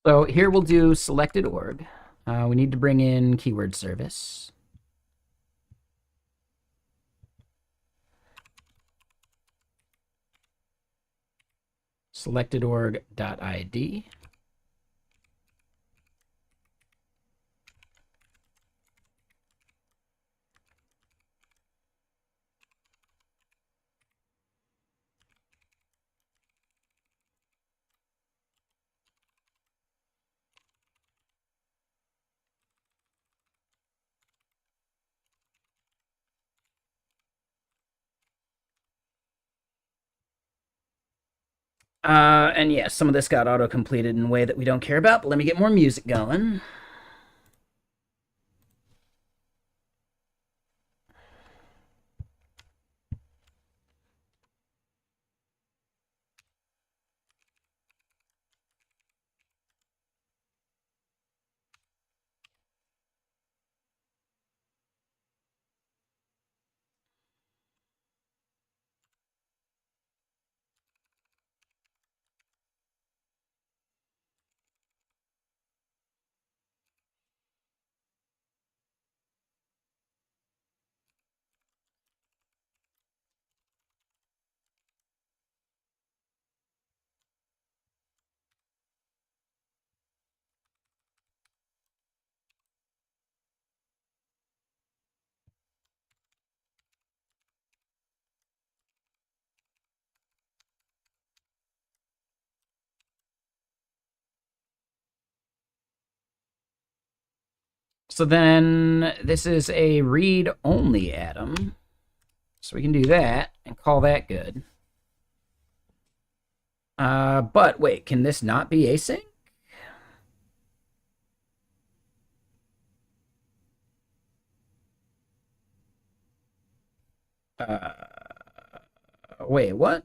So here we'll do selected org. We need to bring in keyword service. Selected org.id. And yeah, some of this got auto-completed in a way that we don't care about, but let me get more music going. So then this is a read-only atom. So we can do that and call that good. But wait, can this not be async? Wait, what?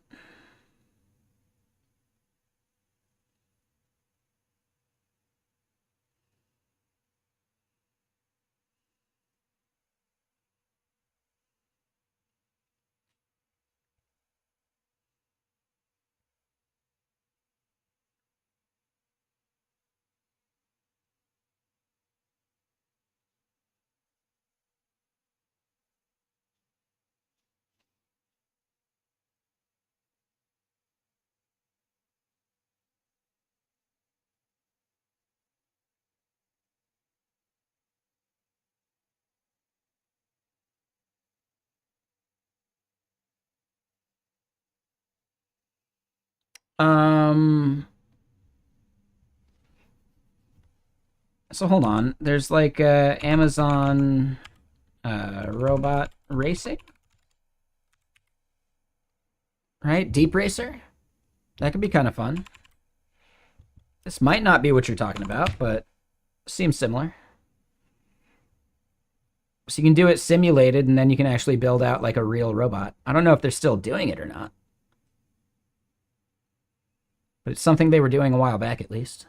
Um, so hold on. There's like Amazon robot racing, right? Deep Racer? That could be kind of fun. This might not be what you're talking about, but seems similar. So you can do it simulated, and then you can actually build out like a real robot. I don't know if they're still doing it or not, but it's something they were doing a while back at least.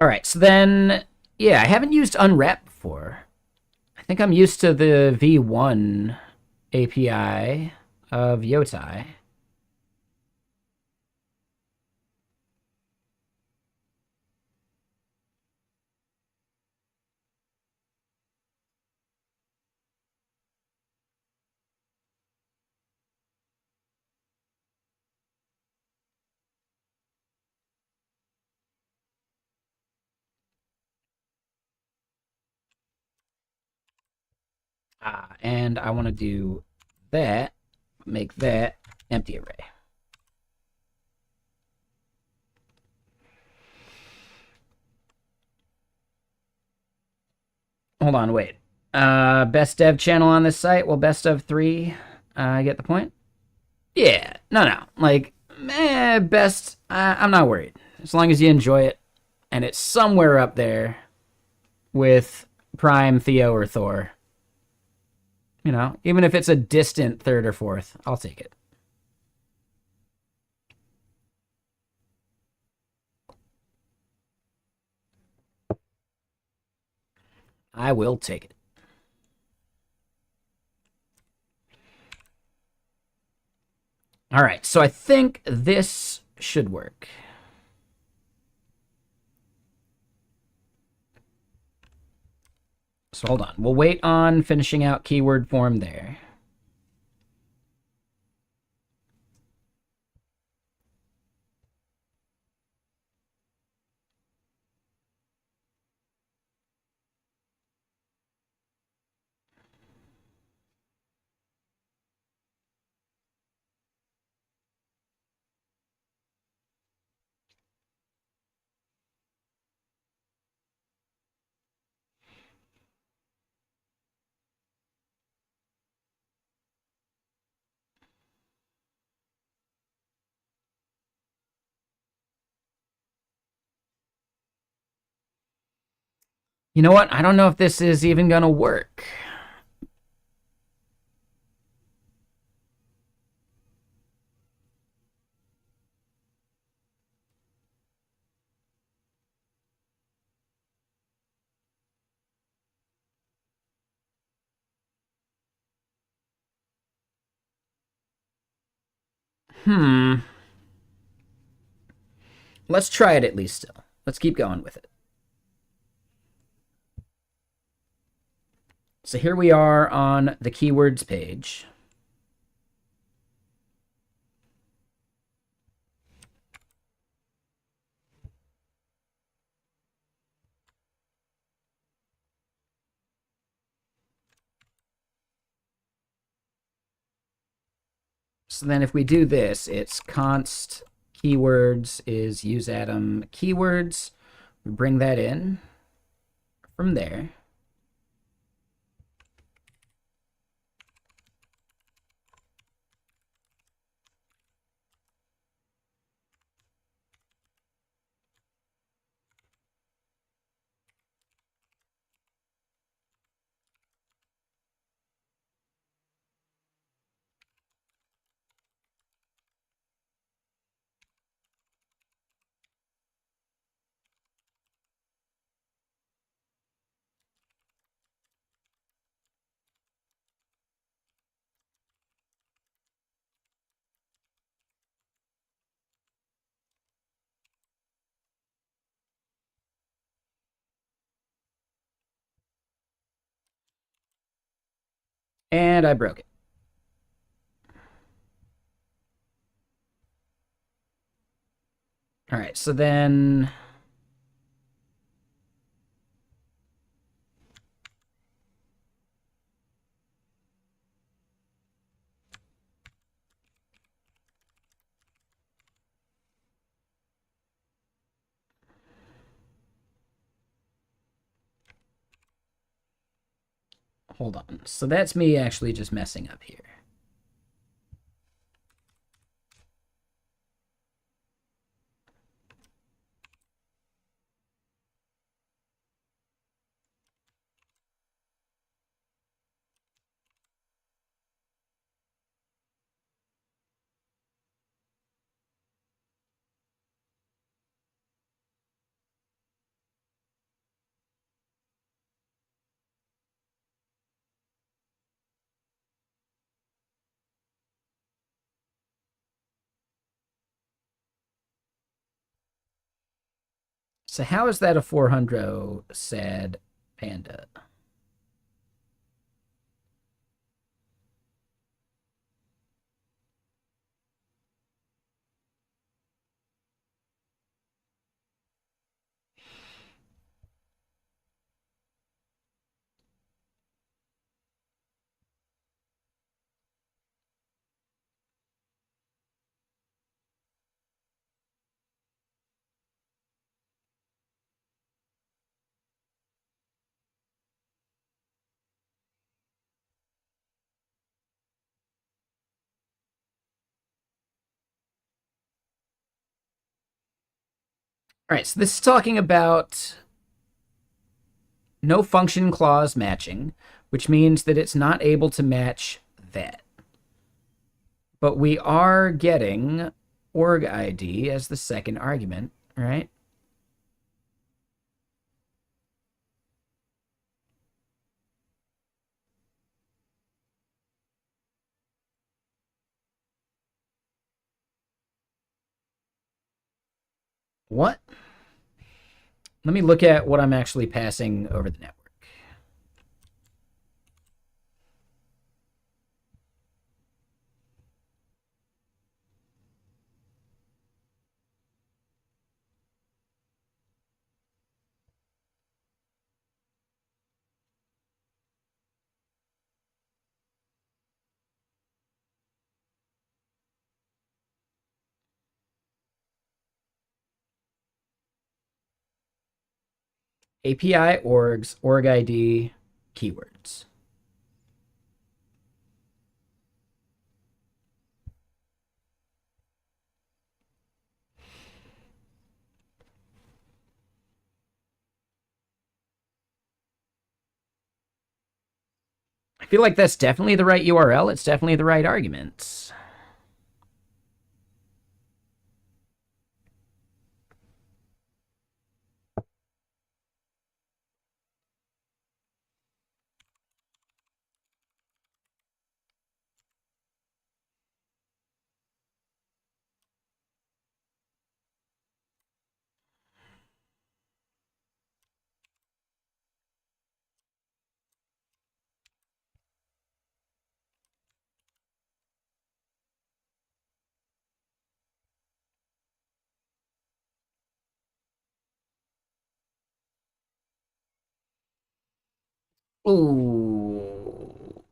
All right, so then, yeah, I haven't used unwrap before. I think I'm used to the V1 API of Yotai. And I want to do that, make that empty array. Hold on, wait. Best dev channel on this site. Well, best of three. I get the point. Yeah, no. Like, best. I'm not worried as long as you enjoy it, and it's somewhere up there with Prime, Theo, or Thor. You know, even if it's a distant third or fourth, I'll take it. I will take it. All right, so I think this should work. So hold on. We'll wait on finishing out keyword form there. You know what? I don't know if this is even going to work. Hmm. Let's try it at least still. Let's keep going with it. So here we are on the keywords page. So then if we do this, it's const keywords is useAtom keywords. We bring that in from there. And I broke it. All right, so then hold on. So that's me actually just messing up here. So how is that a 400 sad panda? All right, so this is talking about no function clause matching, which means that it's not able to match that. But we are getting org ID as the second argument, right? What? Let me look at what I'm actually passing over the network. API orgs, org ID, keywords. I feel like that's definitely the right URL. It's definitely the right arguments. Ooh.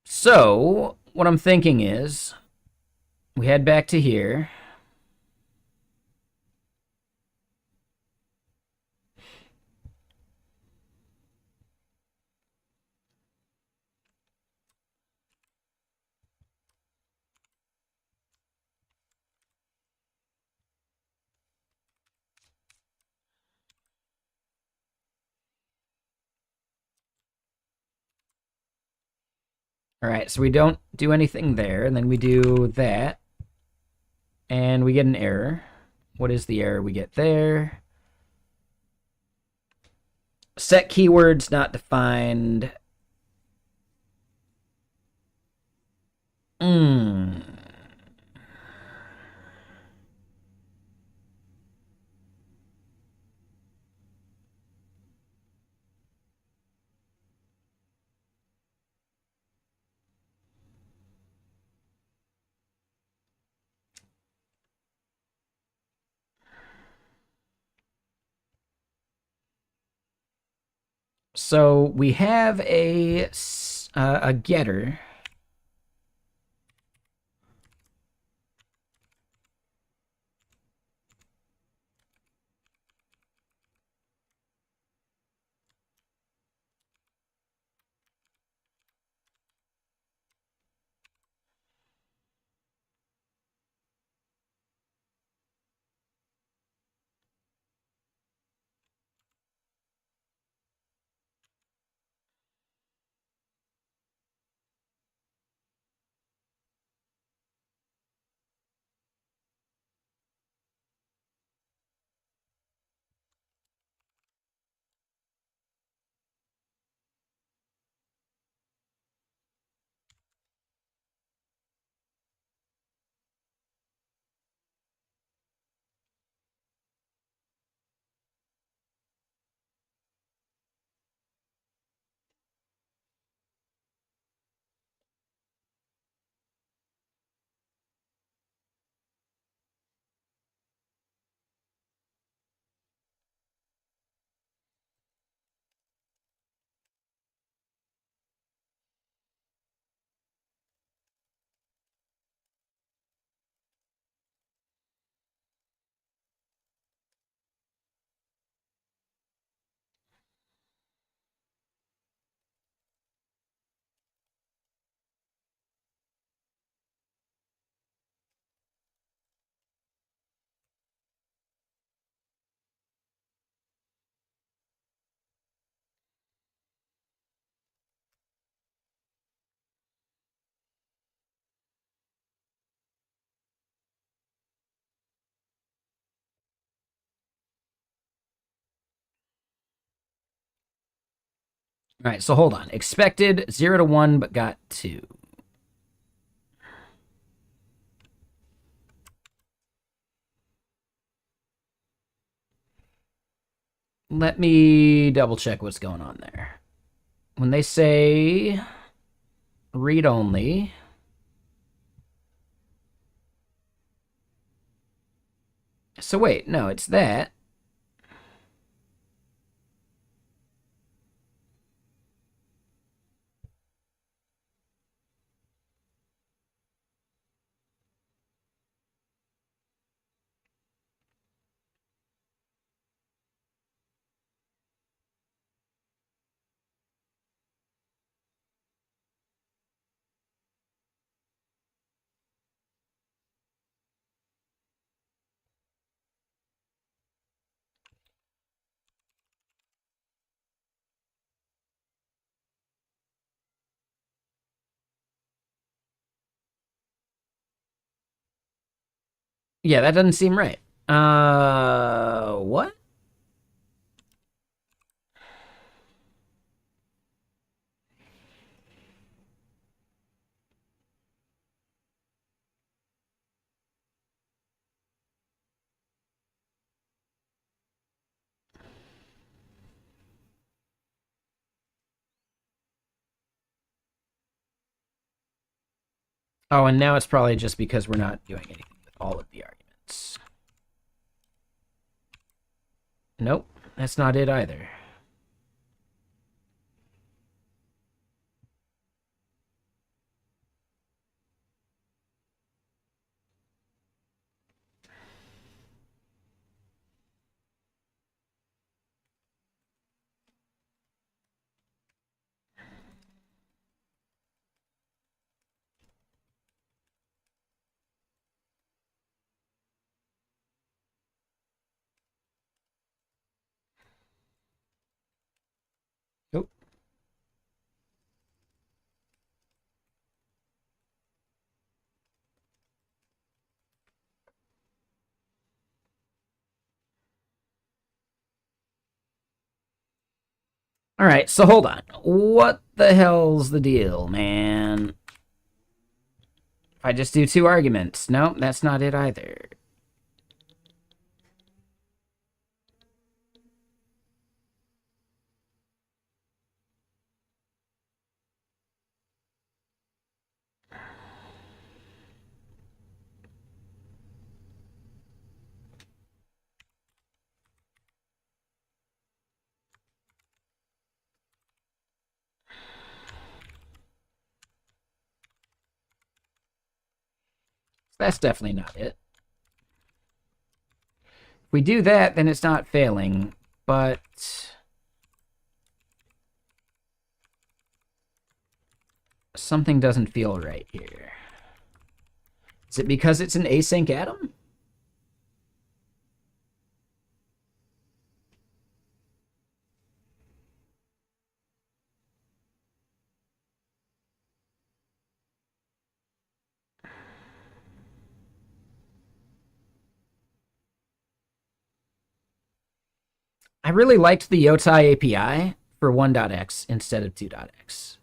So, what I'm thinking is we head back to here. All right, so we don't do anything there, and then we do that, and we get an error. What is the error we get there? Set keywords not defined. Mm. So we have a getter. All right, so hold on. Expected 0 to 1, but got 2. Let me double check what's going on there. When they say read only, so wait, no, it's that. Yeah, that doesn't seem right. What? Oh, and now it's probably just because we're not doing anything with all of the arguments. Nope, that's not it either. Nope. All right, so hold on. What the hell's the deal, man? If I just do 2 arguments. Nope, that's not it either. That's definitely not it. If we do that, then it's not failing, but something doesn't feel right here. Is it because it's an async atom? I really liked the Yotai API for 1.x instead of 2.x.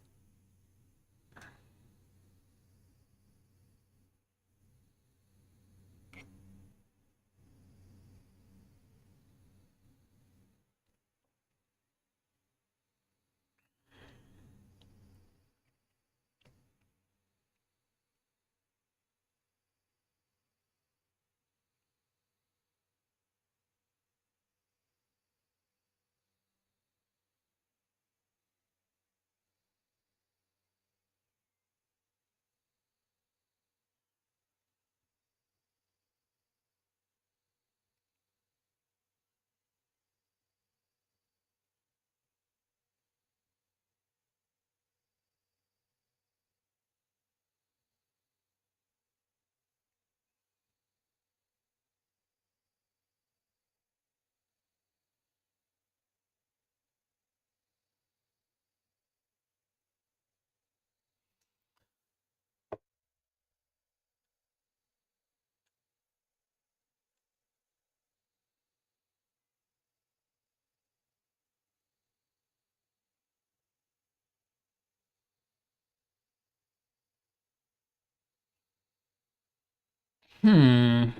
Hmm.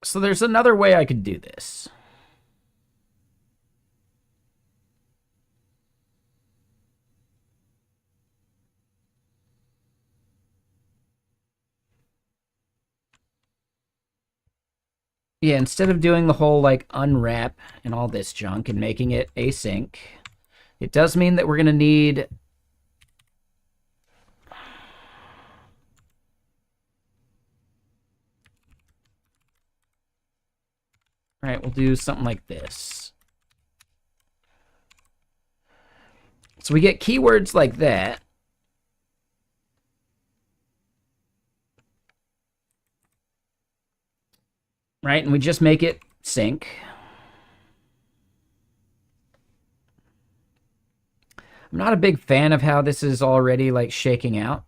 So there's another way I could do this. Yeah, instead of doing the whole like unwrap and all this junk and making it async, it does mean that we're going to need... All right, we'll do something like this. So we get keywords like that. Right, and we just make it sync. I'm not a big fan of how this is already like shaking out.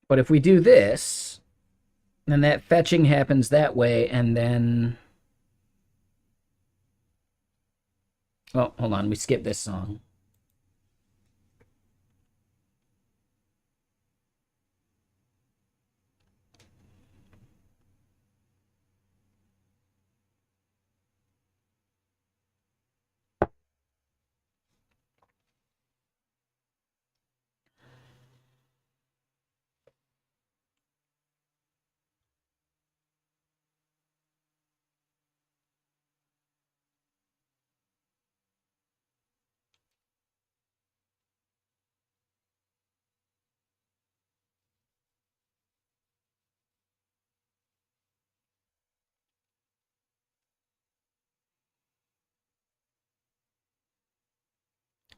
But if we do this, then that fetching happens that way, and then... Oh, hold on, we skipped this song.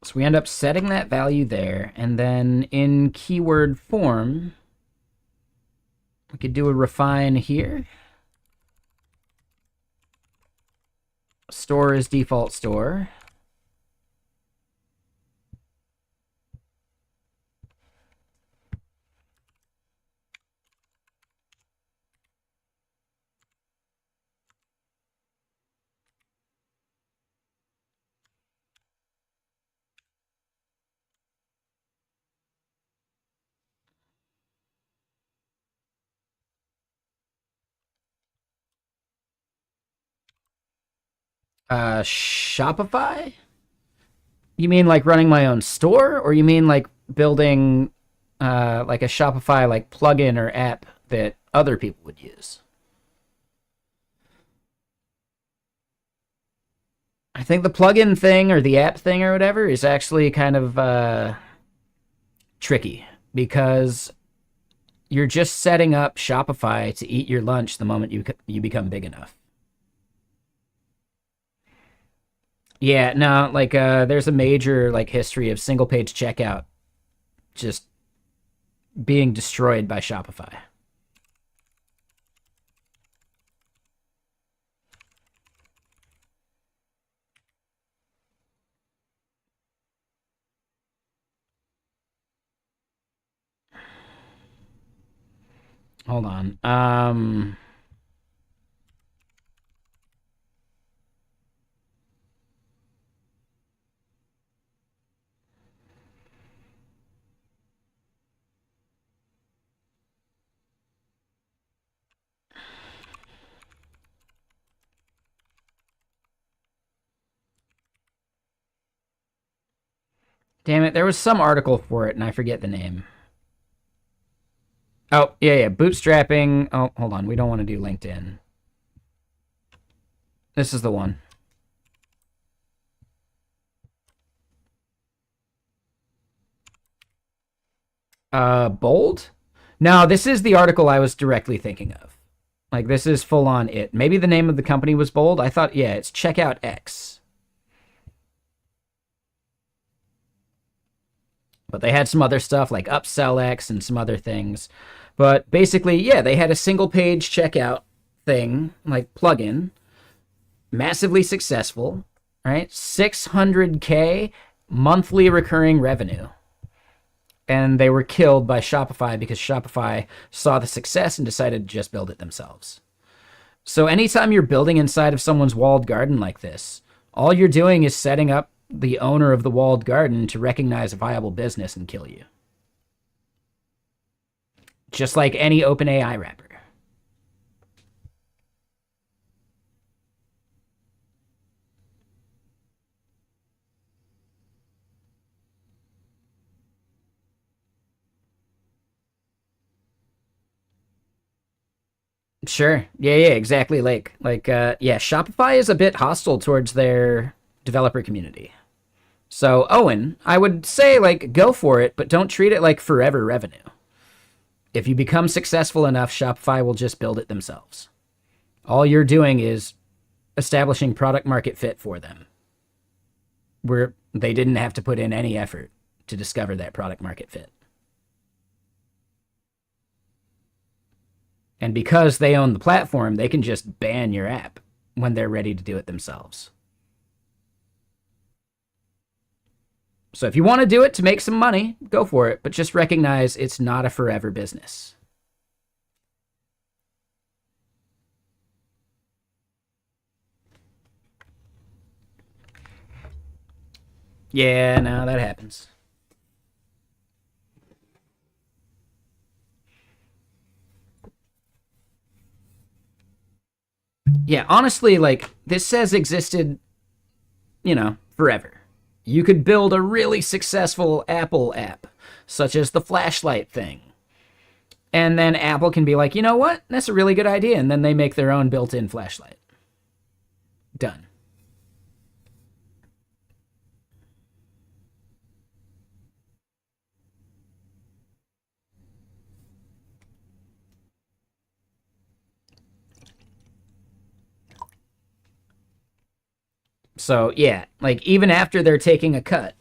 So we end up setting that value there, and then in keyword form, we could do a refine here. Store is default store. Shopify? You mean like running my own store, or you mean like building like a Shopify like plugin or app that other people would use? I think the plugin thing or the app thing or whatever is actually kind of tricky, because you're just setting up Shopify to eat your lunch the moment you become big enough. Yeah, no, like there's a major like history of single page checkout just being destroyed by Shopify. Hold on. Damn it, there was some article for it and I forget the name. Oh, yeah, bootstrapping. Oh, hold on, we don't want to do LinkedIn. This is the one. Bold? No, this is the article I was directly thinking of. Like, this is full on it. Maybe the name of the company was bold. I thought, yeah, it's Checkout X. But they had some other stuff like Upsell X and some other things. But basically, yeah, they had a single page checkout thing, like plugin, massively successful, right? 600K monthly recurring revenue. And they were killed by Shopify because Shopify saw the success and decided to just build it themselves. So anytime you're building inside of someone's walled garden like this, all you're doing is setting up the owner of the walled garden to recognize a viable business and kill you. Just like any OpenAI wrapper. Sure. Yeah, exactly. Yeah, Shopify is a bit hostile towards their developer community. So, Owen, I would say, like, go for it, but don't treat it like forever revenue. If you become successful enough, Shopify will just build it themselves. All you're doing is establishing product market fit for them, where they didn't have to put in any effort to discover that product market fit. And because they own the platform, they can just ban your app when they're ready to do it themselves. So if you want to do it to make some money, go for it, but just recognize it's not a forever business. Yeah, no, that happens. Yeah, honestly, like, this has existed, forever. You could build a really successful Apple app, such as the flashlight thing. And then Apple can be like, you know what? That's a really good idea. And then they make their own built in flashlight. Done. So, yeah, like, even after they're taking a cut,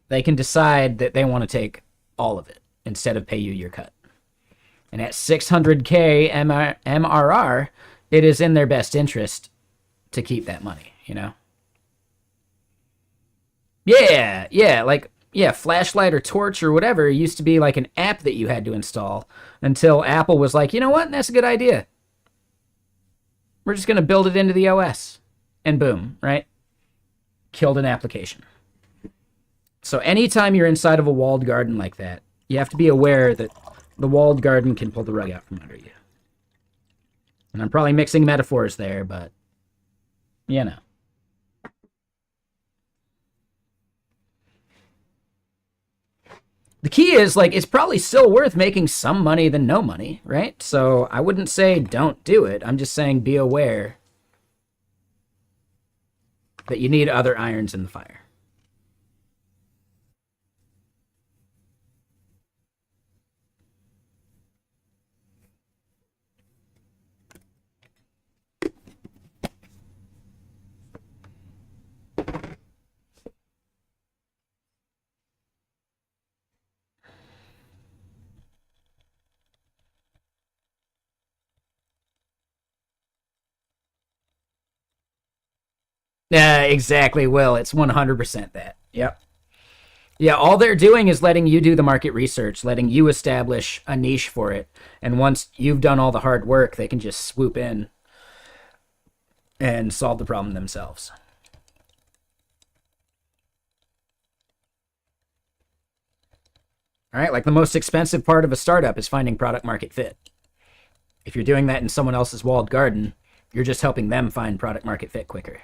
they can decide that they want to take all of it instead of pay you your cut. And at 600K MRR, it is in their best interest to keep that money, you know? Yeah, like, yeah, flashlight or torch or whatever used to be like an app that you had to install until Apple was like, you know what? That's a good idea. We're just going to build it into the OS. And boom, right? Killed an application. So anytime you're inside of a walled garden like that, you have to be aware that the walled garden can pull the rug out from under you. And I'm probably mixing metaphors there, but you know. The key is, like, it's probably still worth making some money than no money, right? So I wouldn't say don't do it. I'm just saying be aware that you need other irons in the fire. Yeah, exactly, Will. It's 100% that. Yep. Yeah, all they're doing is letting you do the market research, letting you establish a niche for it. And once you've done all the hard work, they can just swoop in and solve the problem themselves. All right, like the most expensive part of a startup is finding product market fit. If you're doing that in someone else's walled garden, you're just helping them find product market fit quicker.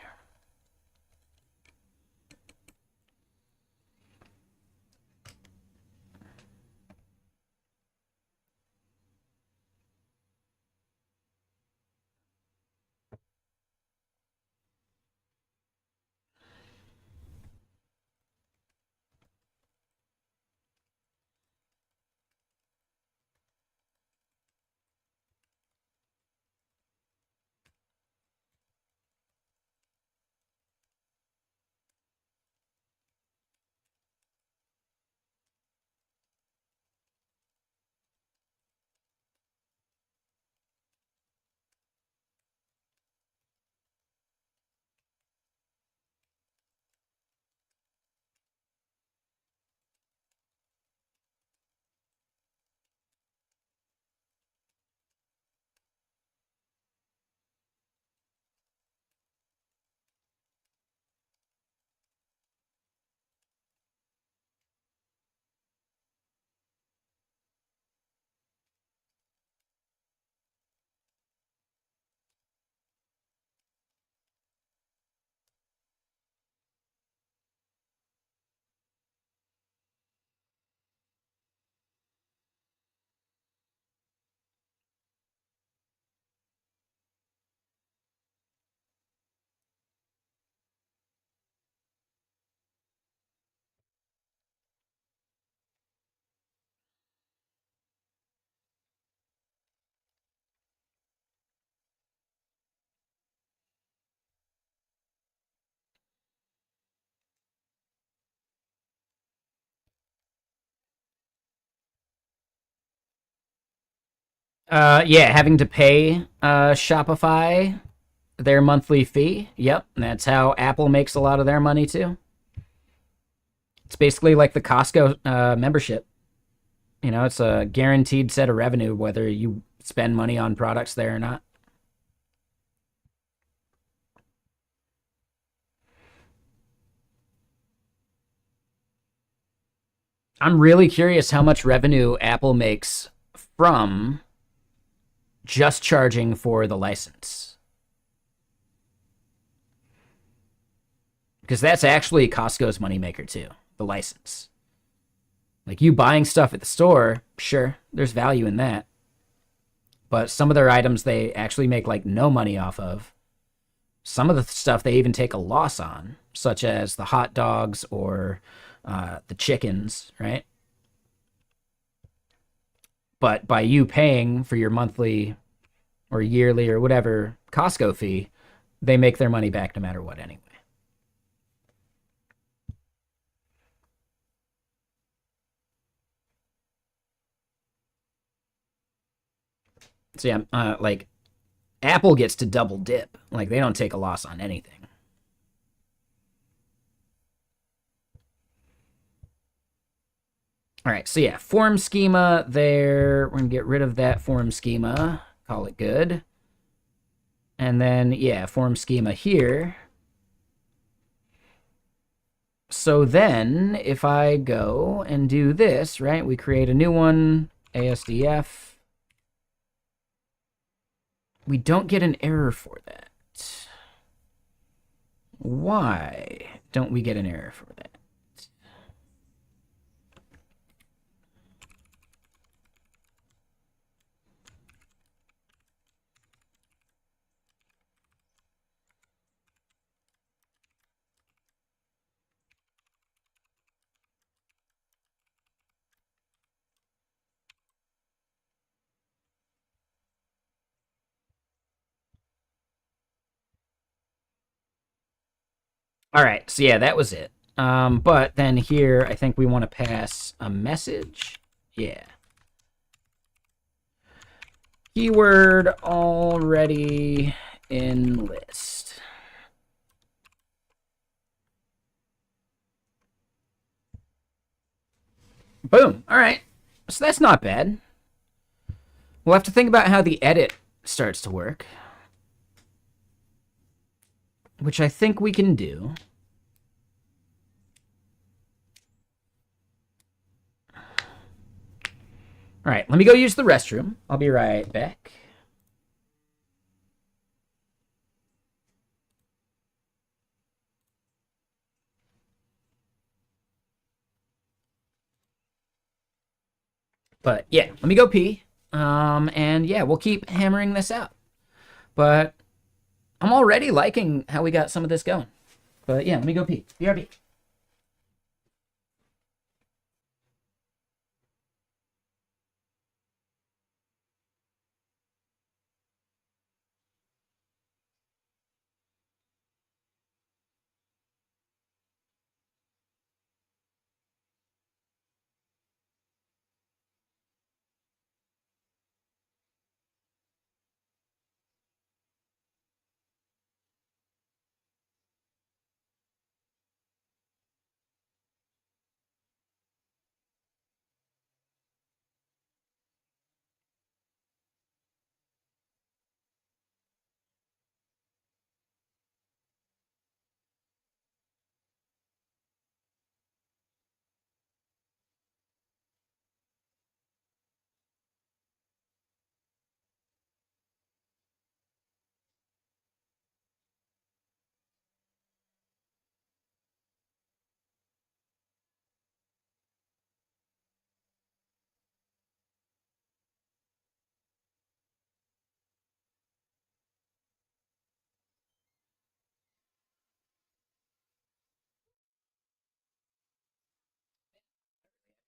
Yeah, having to pay Shopify their monthly fee. Yep, and that's how Apple makes a lot of their money too. It's basically like the Costco membership. You know, it's a guaranteed set of revenue whether you spend money on products there or not. I'm really curious how much revenue Apple makes from just charging for the license. Because that's actually Costco's moneymaker too, the license. Like you buying stuff at the store, sure, there's value in that. But some of their items they actually make like no money off of. Some of the stuff they even take a loss on, such as the hot dogs or the chickens, right? But by you paying for your monthly or yearly or whatever Costco fee, they make their money back no matter what anyway. So yeah, like Apple gets to double dip. Like they don't take a loss on anything. All right, so yeah, form schema there. We're gonna get rid of that form schema. Call it good. And then yeah, form schema here. So then if I go and do this, right, we create a new one, ASDF. We don't get an error for that. Why don't we get an error for that? All right, so yeah, that was it. But then here, I think we want to pass a message. Yeah. Keyword already in list. Boom. All right. So that's not bad. We'll have to think about how the edit starts to work, which I think we can do. All right, let me go use the restroom. I'll be right back. But yeah, let me go pee. And yeah, we'll keep hammering this out. But I'm already liking how we got some of this going. But yeah, let me go pee. BRB.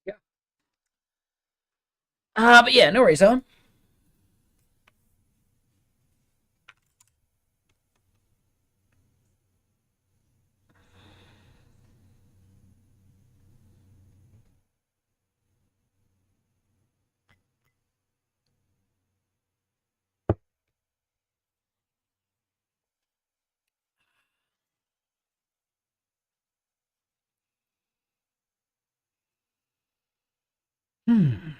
Yeah. But yeah, no worries, Owen. Hmm.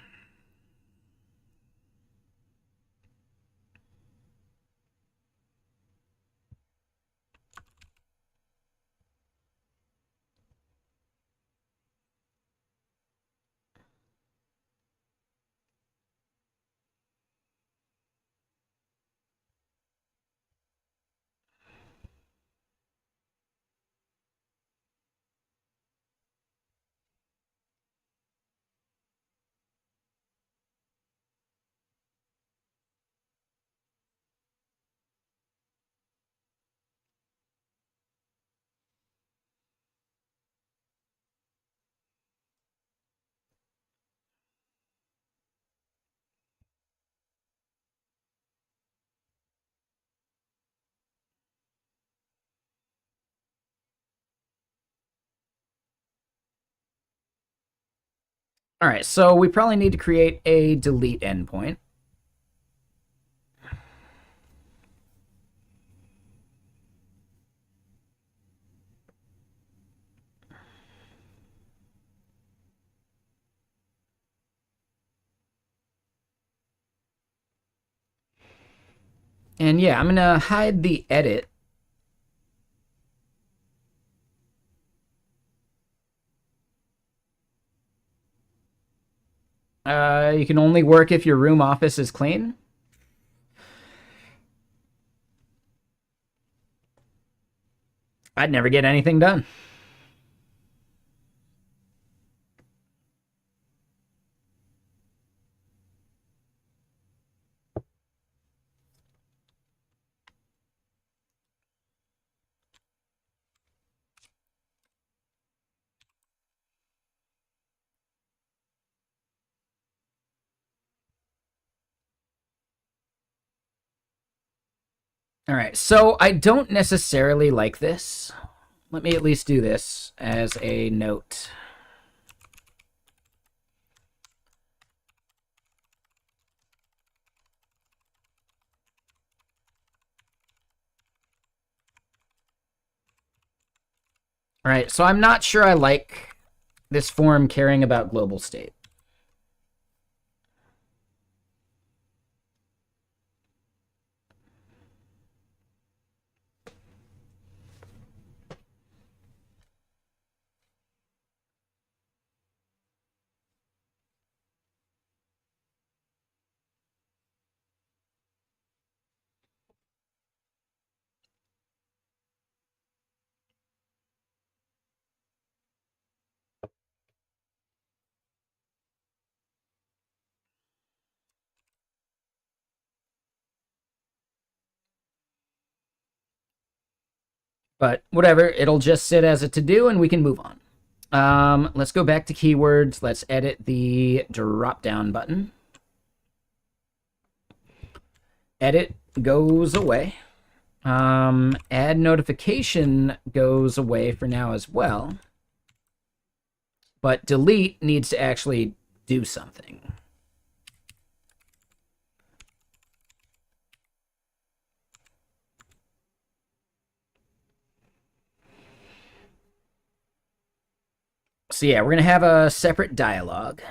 All right, so we probably need to create a delete endpoint. And yeah, I'm going to hide the edit. You can only work if your room office is clean. I'd never get anything done. All right, so I don't necessarily like this. Let me at least do this as a note. All right, so I'm not sure I like this form caring about global state. But whatever, it'll just sit as a to-do and we can move on. Let's go back to keywords. Let's edit the drop-down button. Edit goes away. Add notification goes away for now as well. But delete needs to actually do something. So yeah, we're going to have a separate dialogue.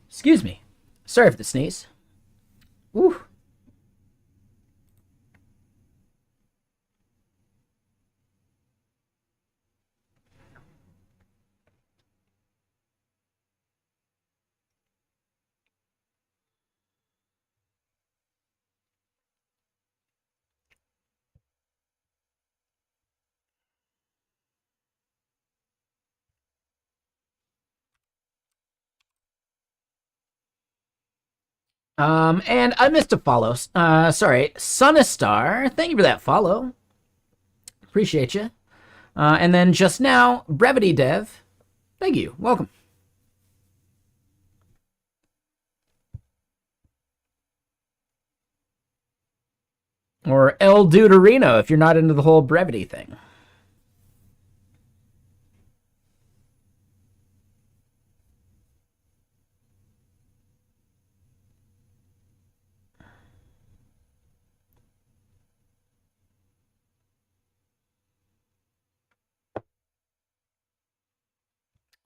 Excuse me. Sorry for the sneeze. Woo. And I missed a follow. Sorry, Sunistar. Thank you for that follow. Appreciate you. And then just now, Brevity Dev. Thank you. Welcome. Or El Duderino if you're not into the whole brevity thing.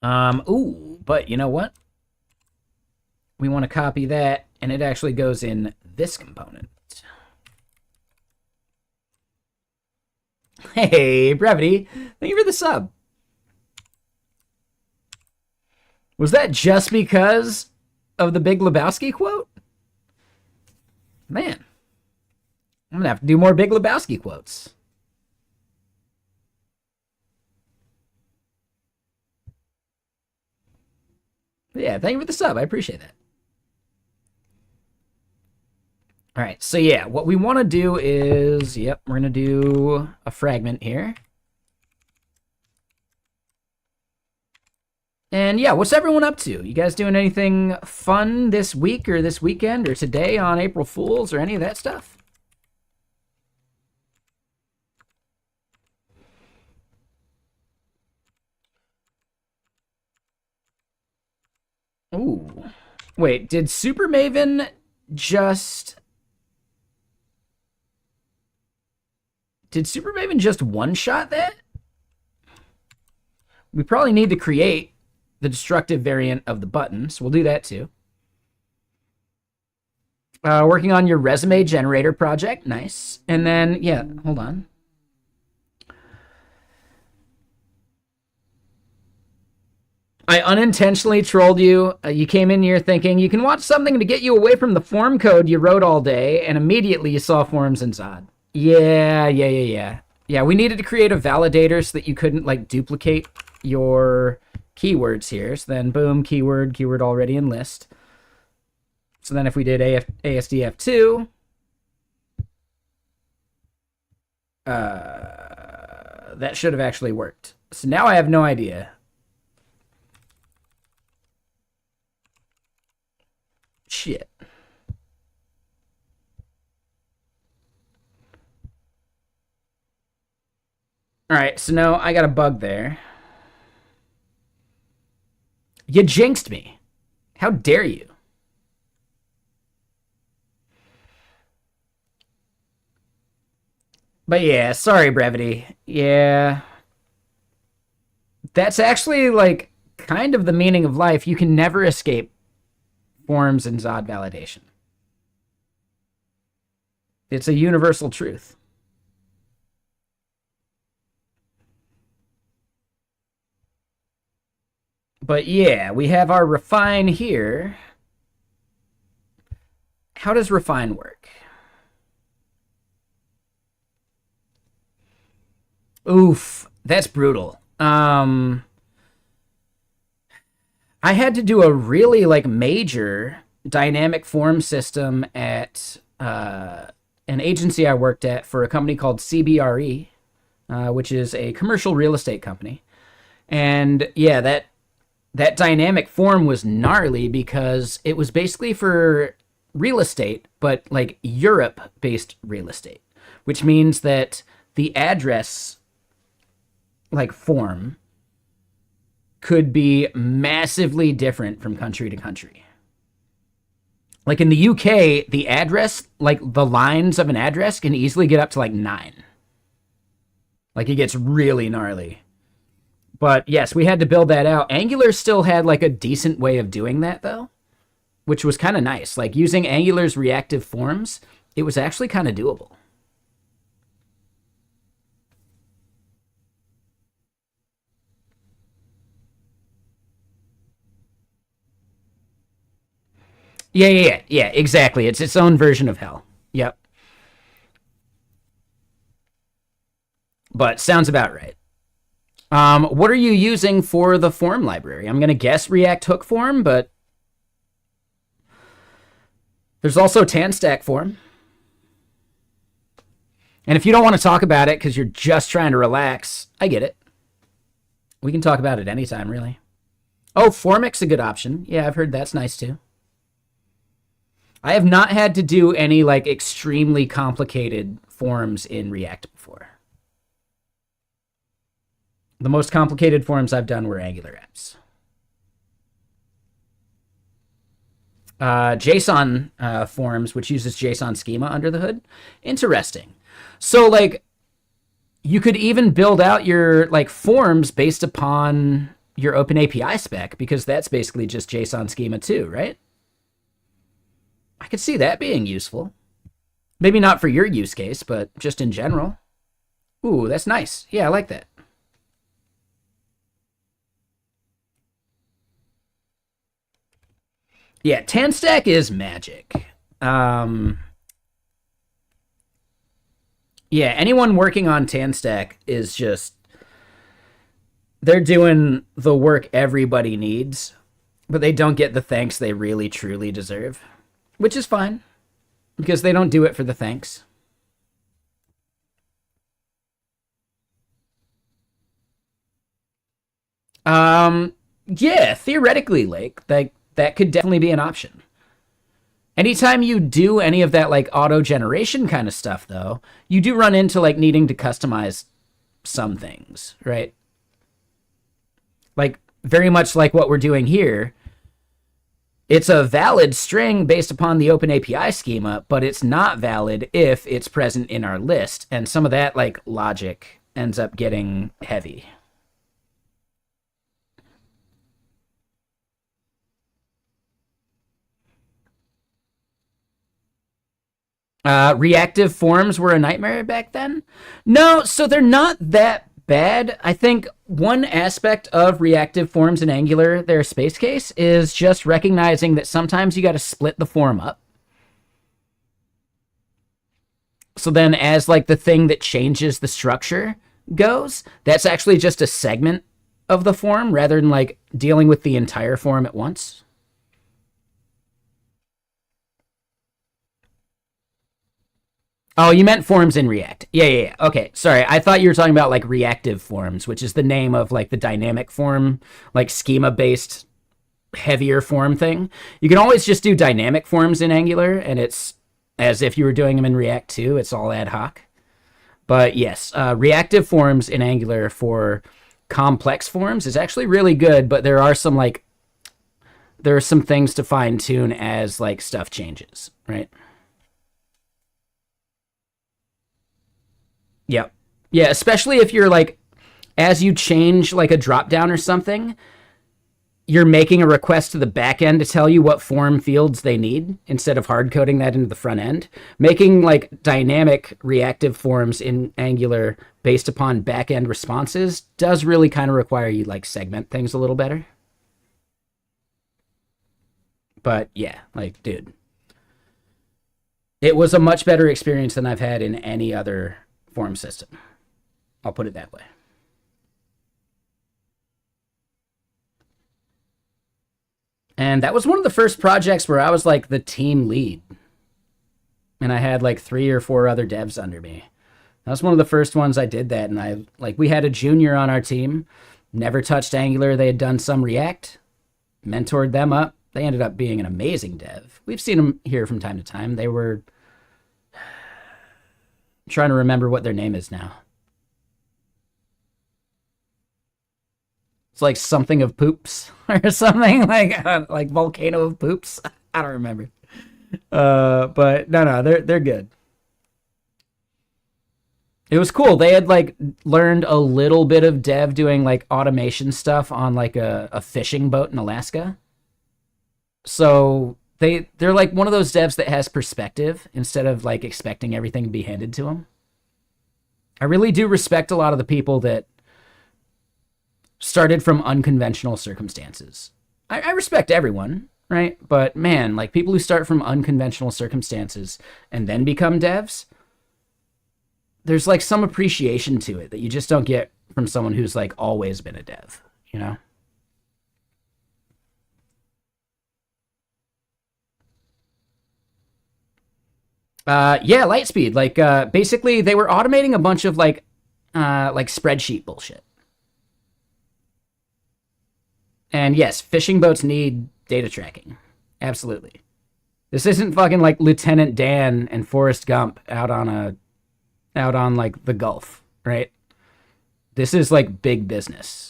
Ooh, but you know what? We want to copy that, and it actually goes in this component. Hey, Brevity, thank you for the sub. Was that just because of the Big Lebowski quote? Man, I'm gonna have to do more Big Lebowski quotes. Yeah, thank you for the sub. I appreciate that. All right, so yeah, what we want to do is, yep, we're going to do a fragment here. And yeah, what's everyone up to? You guys doing anything fun this week or this weekend or today on April Fools or any of that stuff? Ooh. Wait, did Super Maven just... Did Super Maven just one-shot that? We probably need to create the destructive variant of the button, so we'll do that too. Working on your resume generator project. Nice. And then, yeah, hold on. I unintentionally trolled you. You came in here thinking you can watch something to get you away from the form code you wrote all day, and immediately you saw forms in Zod. Yeah. Yeah, we needed to create a validator so that you couldn't, like, duplicate your keywords here. So then, boom, keyword already in list. So then if we did ASDF2, that should have actually worked. So now I have no idea. Shit. All right, so no, I got a bug there. You jinxed me. How dare you? But yeah, sorry, Brevity. Yeah. That's actually, like, kind of the meaning of life. You can never escape forms and Zod validation. It's a universal truth. But yeah, we have our refine here. How does refine work? Oof, that's brutal. I had to do a really, like, major dynamic form system at an agency I worked at for a company called CBRE, which is a commercial real estate company. And yeah, that dynamic form was gnarly because it was basically for real estate, but like Europe-based real estate, which means that the address, like, form could be massively different from country to country. Like in the UK, the address, like the lines of an address can easily get up to like 9. Like it gets really gnarly. But yes, we had to build that out. Angular still had like a decent way of doing that though, which was kind of nice. Like using Angular's reactive forms, it was actually kind of doable. Yeah, exactly. It's its own version of hell. Yep. But sounds about right. What are you using for the form library? I'm going to guess React Hook form, but there's also TanStack form. And if you don't want to talk about it because you're just trying to relax, I get it. We can talk about it anytime, really. Oh, Formic's a good option. Yeah, I've heard that's nice too. I have not had to do any like extremely complicated forms in React before. The most complicated forms I've done were Angular apps. JSON forms, which uses JSON schema under the hood. Interesting. So like you could even build out your like forms based upon your Open API spec because that's basically just JSON schema too, right? I could see that being useful. Maybe not for your use case, but just in general. Ooh, that's nice. Yeah, I like that. Yeah, TanStack is magic. Yeah, anyone working on TanStack is just, they're doing the work everybody needs, but they don't get the thanks they really truly deserve, which is fine because they don't do it for the thanks. Yeah, theoretically, that could definitely be an option. Anytime you do any of that like auto generation kind of stuff, though, you do run into like needing to customize some things, right? Like very much like what we're doing here. It's a valid string based upon the Open API schema, but it's not valid if it's present in our list. And some of that like logic ends up getting heavy. Reactive forms were a nightmare back then. No, so they're not that bad. I think one aspect of reactive forms in Angular, their space case, is just recognizing that sometimes you got to split the form up. So then as like the thing that changes the structure goes, that's actually just a segment of the form rather than like dealing with the entire form at once. Oh, you meant forms in React. Yeah. Okay, sorry. I thought you were talking about like reactive forms, which is the name of like the dynamic form, like schema-based heavier form thing. You can always just do dynamic forms in Angular, and it's as if you were doing them in React too. It's all ad hoc. But yes, reactive forms in Angular for complex forms is actually really good, but there are some like there are some things to fine tune as like stuff changes, right? Yep. Yeah, especially if you're like as you change like a drop down or something, you're making a request to the back end to tell you what form fields they need instead of hard coding that into the front end. Making like dynamic reactive forms in Angular based upon back end responses does really kind of require you like segment things a little better. But yeah, like dude, it was a much better experience than I've had in any other form system. I'll put it that way. And that was one of the first projects where I was like the team lead. And I had like 3 or 4 other devs under me. That was one of the first ones I did that. And I like we had a junior on our team, never touched Angular. They had done some React, mentored them up. They ended up being an amazing dev. We've seen them here from time to time. They were I'm trying to remember what their name is now. It's like something of poops or something like volcano of poops. I don't remember. But no, they're good. It was cool. They had like learned a little bit of dev doing like automation stuff on like a fishing boat in Alaska. So they're like one of those devs that has perspective instead of like expecting everything to be handed to them. I really do respect a lot of the people that started from unconventional circumstances. I respect everyone, right? But man, like people who start from unconventional circumstances and then become devs, there's like some appreciation to it that you just don't get from someone who's like always been a dev, you know? Yeah, Lightspeed. Like, basically, they were automating a bunch of like spreadsheet bullshit. And yes, fishing boats need data tracking. Absolutely. This isn't fucking like Lieutenant Dan and Forrest Gump out on like the Gulf, right? This is like big business.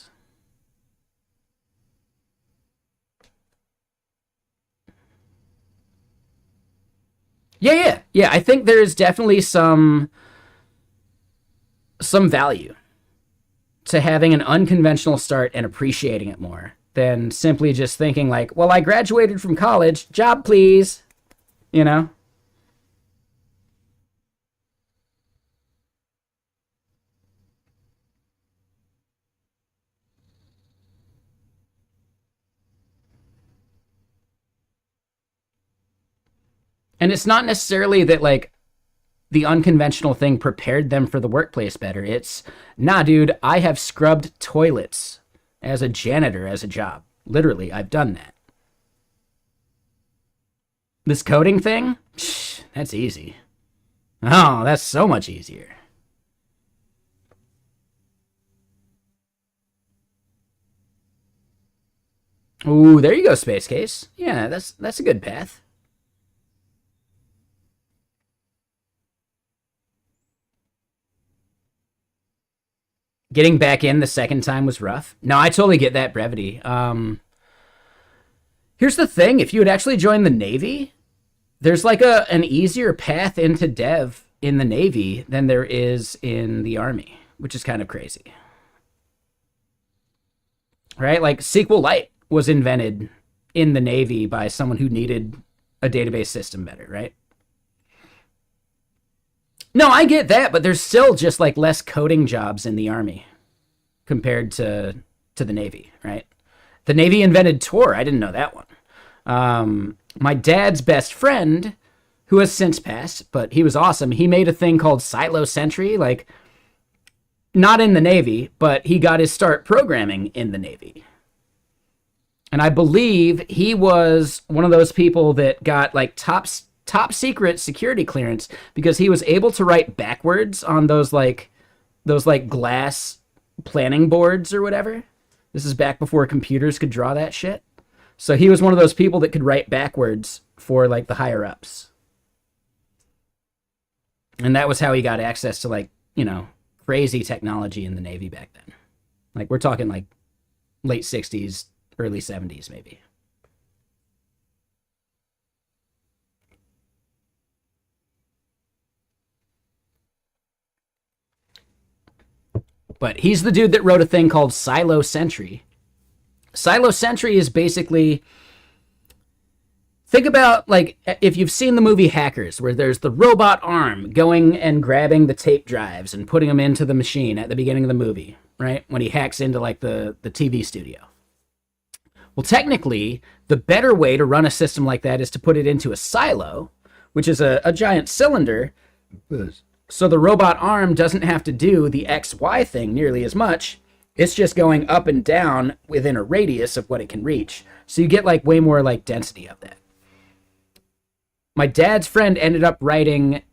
Yeah. I think there's definitely some value to having an unconventional start and appreciating it more than simply just thinking like, well, I graduated from college, job please, you know? And it's not necessarily that like the unconventional thing prepared them for the workplace better. It's, nah, dude, I have scrubbed toilets as a janitor as a job. Literally, I've done that. This coding thing, that's easy. Oh, that's so much easier. Ooh, there you go, Space Case. Yeah, that's a good path. Getting back in the second time was rough. No, I totally get that brevity. Here's the thing: if you had actually joined the Navy, there's like an easier path into dev in the Navy than there is in the Army, which is kind of crazy, right? Like SQLite was invented in the Navy by someone who needed a database system better, right? No, I get that, but there's still just like less coding jobs in the Army compared to the Navy, right? The Navy invented Tor. I didn't know that one. My dad's best friend, who has since passed, but he was awesome. He made a thing called Silo Sentry, like not in the Navy, but he got his start programming in the Navy. And I believe he was one of those people that got like top secret security clearance because he was able to write backwards on those like glass planning boards or whatever. This is back before computers could draw that shit. So he was one of those people that could write backwards for like the higher ups. And that was how he got access to like, crazy technology in the Navy back then. Like we're talking like late 60s, early 70s maybe. But he's the dude that wrote a thing called Silo Sentry. Silo Sentry is basically, think about like if you've seen the movie Hackers, where there's the robot arm going and grabbing the tape drives and putting them into the machine at the beginning of the movie, right? When he hacks into like the TV studio. Well, technically, the better way to run a system like that is to put it into a silo, which is a giant cylinder. So the robot arm doesn't have to do the XY thing nearly as much. It's just going up and down within a radius of what it can reach. So you get like way more like density of that. My dad's friend ended up writing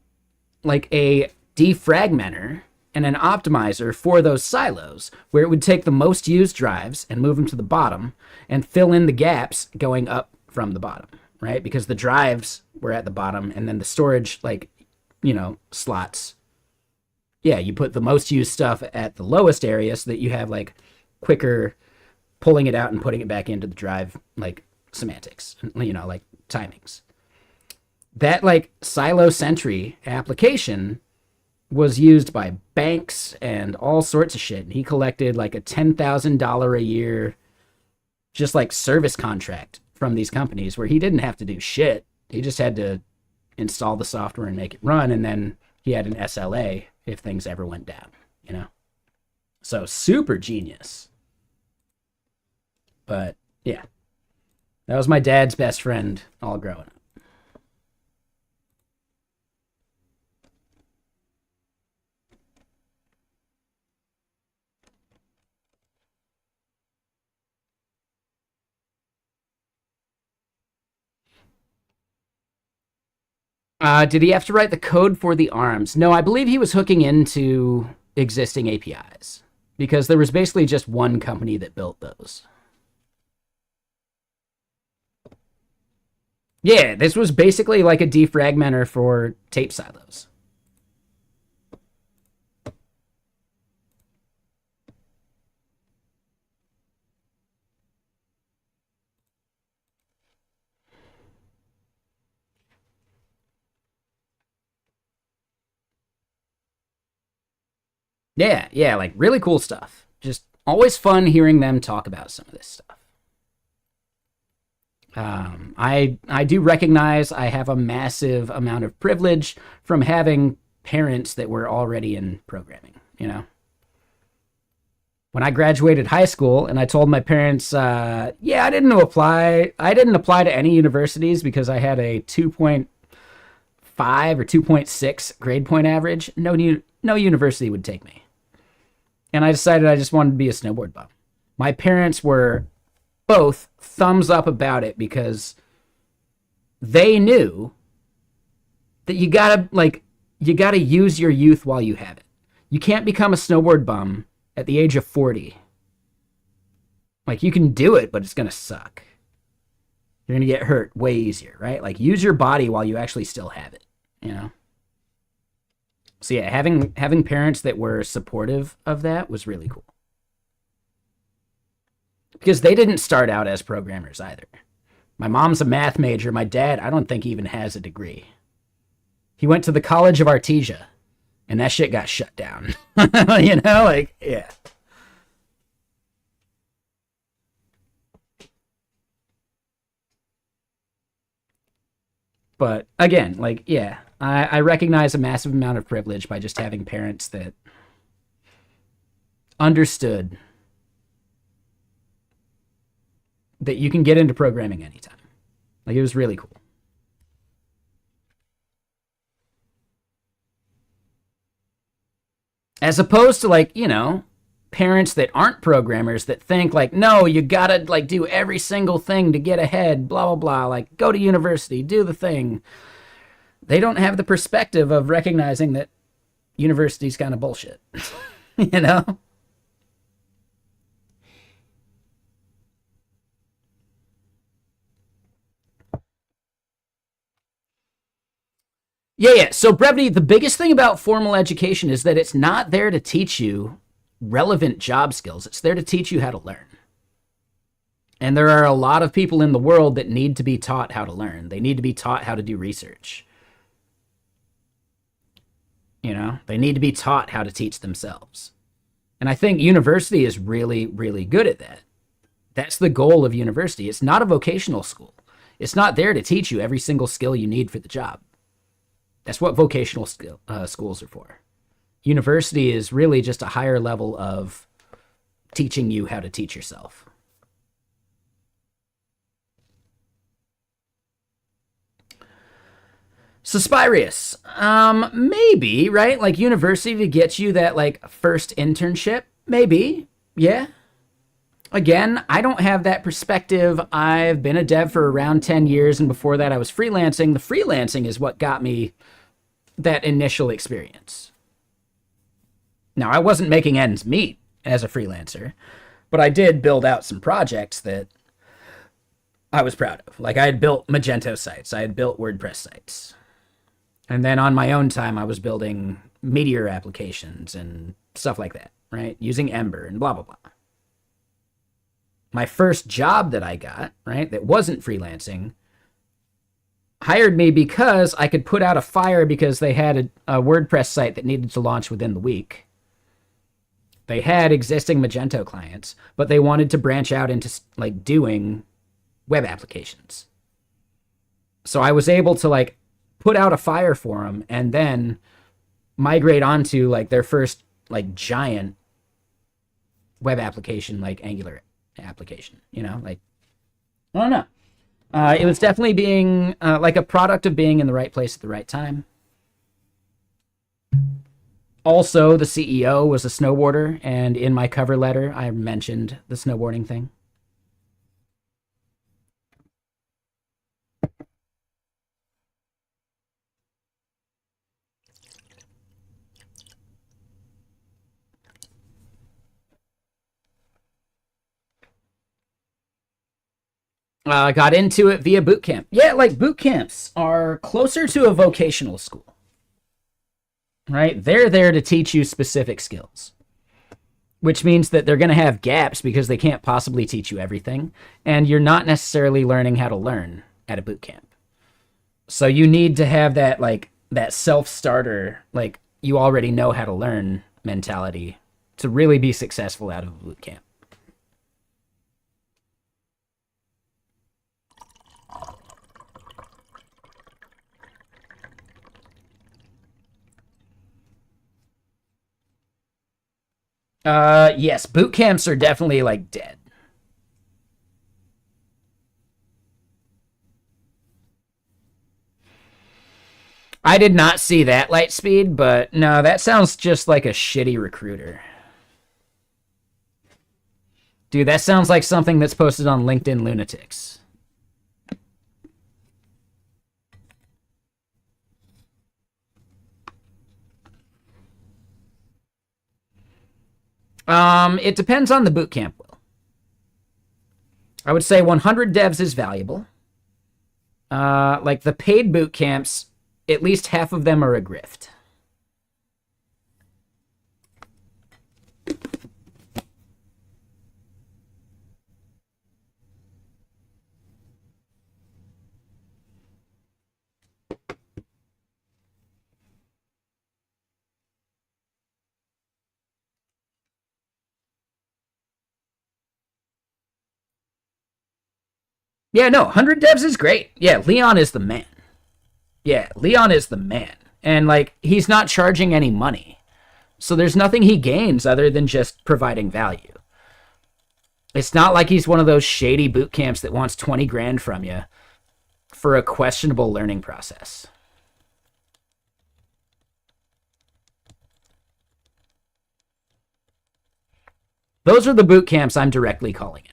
like a defragmenter and an optimizer for those silos where it would take the most used drives and move them to the bottom and fill in the gaps going up from the bottom, right? Because the drives were at the bottom and then the storage like slots. Yeah, you put the most used stuff at the lowest area so that you have like quicker pulling it out and putting it back into the drive, like semantics, like timings. That like Silo Sentry application was used by banks and all sorts of shit. And he collected like a $10,000 a year just like service contract from these companies where he didn't have to do shit. He just had to install the software and make it run, and then he had an SLA if things ever went down. So super genius. But yeah, that was my dad's best friend all growing up. Did he have to write the code for the arms? No, I believe he was hooking into existing APIs because there was basically just one company that built those. Yeah, this was basically like a defragmenter for tape silos. Yeah, like really cool stuff. just always fun hearing them talk about some of this stuff. I do recognize I have a massive amount of privilege from having parents that were already in programming, you know? When I graduated high school and I told my parents, yeah, I didn't apply to any universities because I had a 2.5 or 2.6 grade point average. No university would take me. And I decided I just wanted to be a snowboard bum. My parents were both thumbs up about it because they knew that you gotta use your youth while you have it. You can't become a snowboard bum at the age of 40. Like, you can do it, but it's gonna suck. You're gonna get hurt way easier, right? Like, use your body while you actually still have it, you know? So yeah, having parents that were supportive of that was really cool. Because they didn't start out as programmers either. My mom's a math major. My dad, I don't think he even has a degree. He went to the College of Artesia, and that shit got shut down. You know, like, yeah. But again, like, yeah, I recognize a massive amount of privilege by just having parents that understood that you can get into programming anytime. Like, it was really cool. As opposed to, like, you know, parents that aren't programmers that think like, no, you gotta like do every single thing to get ahead, blah, blah, blah, like go to university, do the thing. They don't have the perspective of recognizing that university's kind of bullshit, you know? Yeah. So, brevity, the biggest thing about formal education is that it's not there to teach you relevant job skills. It's there to teach you how to learn. And there are a lot of people in the world that need to be taught how to learn. They need to be taught how to do research. You know, they need to be taught how to teach themselves. And I think university is really, really good at that. That's the goal of university. It's not a vocational school. It's not there to teach you every single skill you need for the job. That's what vocational schools are for. University is really just a higher level of teaching you how to teach yourself. Suspirious. Maybe, right? Like university to get you that like first internship. Maybe. Yeah. Again, I don't have that perspective. I've been a dev for around 10 years, and before that I was freelancing. The freelancing is what got me that initial experience. Now, I wasn't making ends meet as a freelancer, but I did build out some projects that I was proud of. Like I had built Magento sites, I had built WordPress sites. And then on my own time, I was building Meteor applications and stuff like that, right? Using Ember and blah, blah, blah. My first job that I got, right, that wasn't freelancing, hired me because I could put out a fire because they had a WordPress site that needed to launch within the week. They had existing Magento clients, but they wanted to branch out into like doing web applications. So I was able to like put out a fire for them and then migrate onto like their first like giant web application, like Angular application, you know, like, I don't know. It was definitely being like a product of being in the right place at the right time. Also, the CEO was a snowboarder, and in my cover letter, I mentioned the snowboarding thing. Got into it via boot camp. Yeah, like boot camps are closer to a vocational school, right? They're there to teach you specific skills, which means that they're going to have gaps because they can't possibly teach you everything, and you're not necessarily learning how to learn at a boot camp. So you need to have that like that self-starter, like you already know how to learn mentality to really be successful out of a boot camp. Yes, boot camps are definitely like dead. I did not see that light speed, but no, that sounds just like a shitty recruiter. Dude, that sounds like something that's posted on LinkedIn Lunatics. It depends on the boot camp, Will. I would say 100 devs is valuable. Like the paid boot camps, at least half of them are a grift. Yeah, no, 100 devs is great. Yeah, Leon is the man. Yeah, Leon is the man. And, like, he's not charging any money. So there's nothing he gains other than just providing value. It's not like he's one of those shady boot camps that wants 20 grand from you for a questionable learning process. Those are the boot camps I'm directly calling it.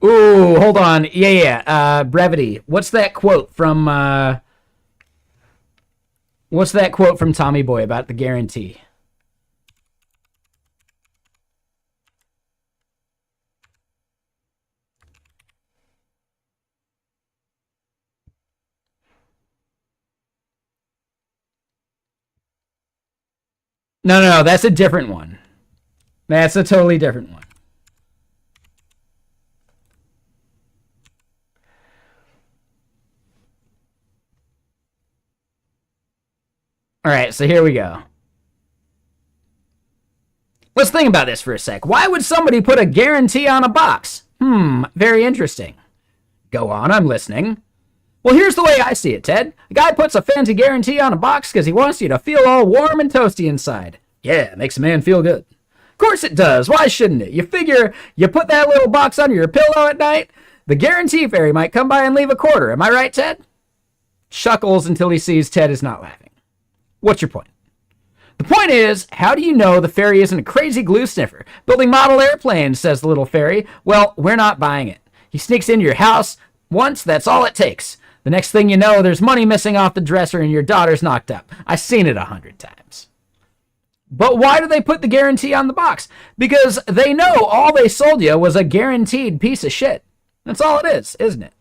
Ooh, hold on. Yeah. Brevity. What's that quote from Tommy Boy about the guarantee? No, that's a different one. That's a totally different one. All right, so here we go. Let's think about this for a sec. Why would somebody put a guarantee on a box? Very interesting. Go on, I'm listening. Well, here's the way I see it, Ted. A guy puts a fancy guarantee on a box because he wants you to feel all warm and toasty inside. Yeah, it makes a man feel good. Of course it does. Why shouldn't it? You figure you put that little box under your pillow at night, the guarantee fairy might come by and leave a quarter. Am I right, Ted? Chuckles until he sees Ted is not laughing. What's your point? The point is, how do you know the fairy isn't a crazy glue sniffer? Building model airplanes, says the little fairy. Well, we're not buying it. He sneaks into your house once, that's all it takes. The next thing you know, there's money missing off the dresser and your daughter's knocked up. I've seen it 100 times. But why do they put the guarantee on the box? Because they know all they sold you was a guaranteed piece of shit. That's all it is, isn't it?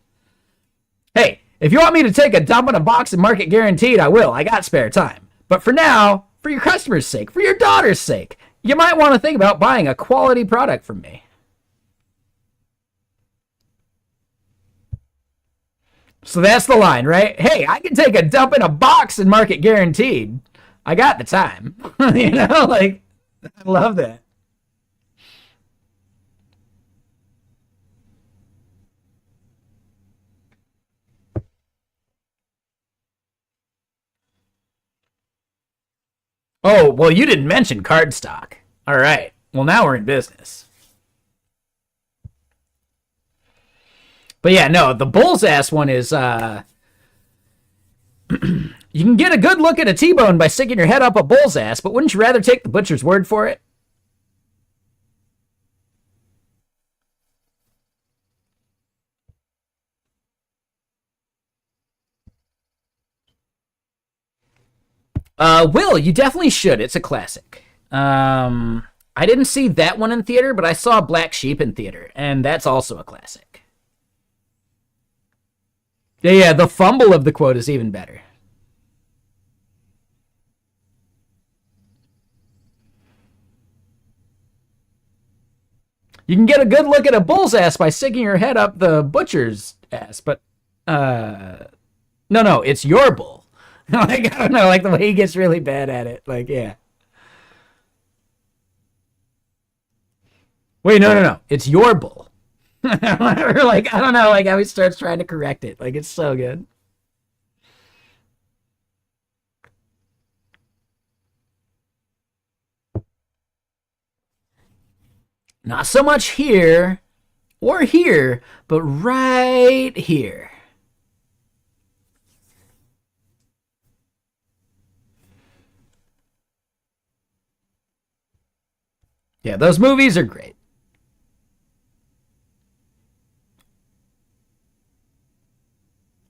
Hey, if you want me to take a dump in a box and mark it guaranteed, I will. I got spare time. But for now, for your customer's sake, for your daughter's sake, you might want to think about buying a quality product from me. So that's the line, right? Hey, I can take a dump in a box and mark it guaranteed. I got the time. You know, like, I love that. Oh, well, you didn't mention cardstock. All right. Well, now we're in business. But yeah, no, the bull's ass one is, you can get a good look at a T-bone by sticking your head up a bull's ass, but wouldn't you rather take the butcher's word for it? Will, you definitely should. It's a classic. I didn't see that one in theater, but I saw Black Sheep in theater, and that's also a classic. Yeah, the fumble of the quote is even better. You can get a good look at a bull's ass by sticking your head up the butcher's ass, but Uh, no, no, it's your bull. Like, I don't know, like the way he gets really bad at it. Like, yeah. Wait, no, no, no. It's your bull. Or like, I don't know, like how he starts trying to correct it. Like, it's so good. Not so much here or here, but right here. Yeah, those movies are great.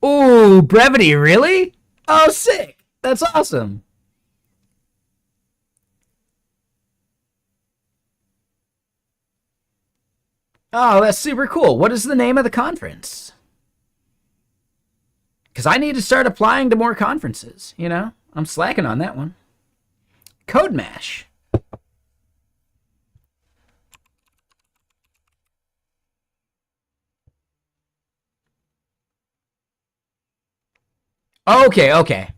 Ooh, brevity, really? Oh, sick. That's awesome. Oh, that's super cool. What is the name of the conference? Because I need to start applying to more conferences, you know? I'm slacking on that one. Code Mash. Okay, okay.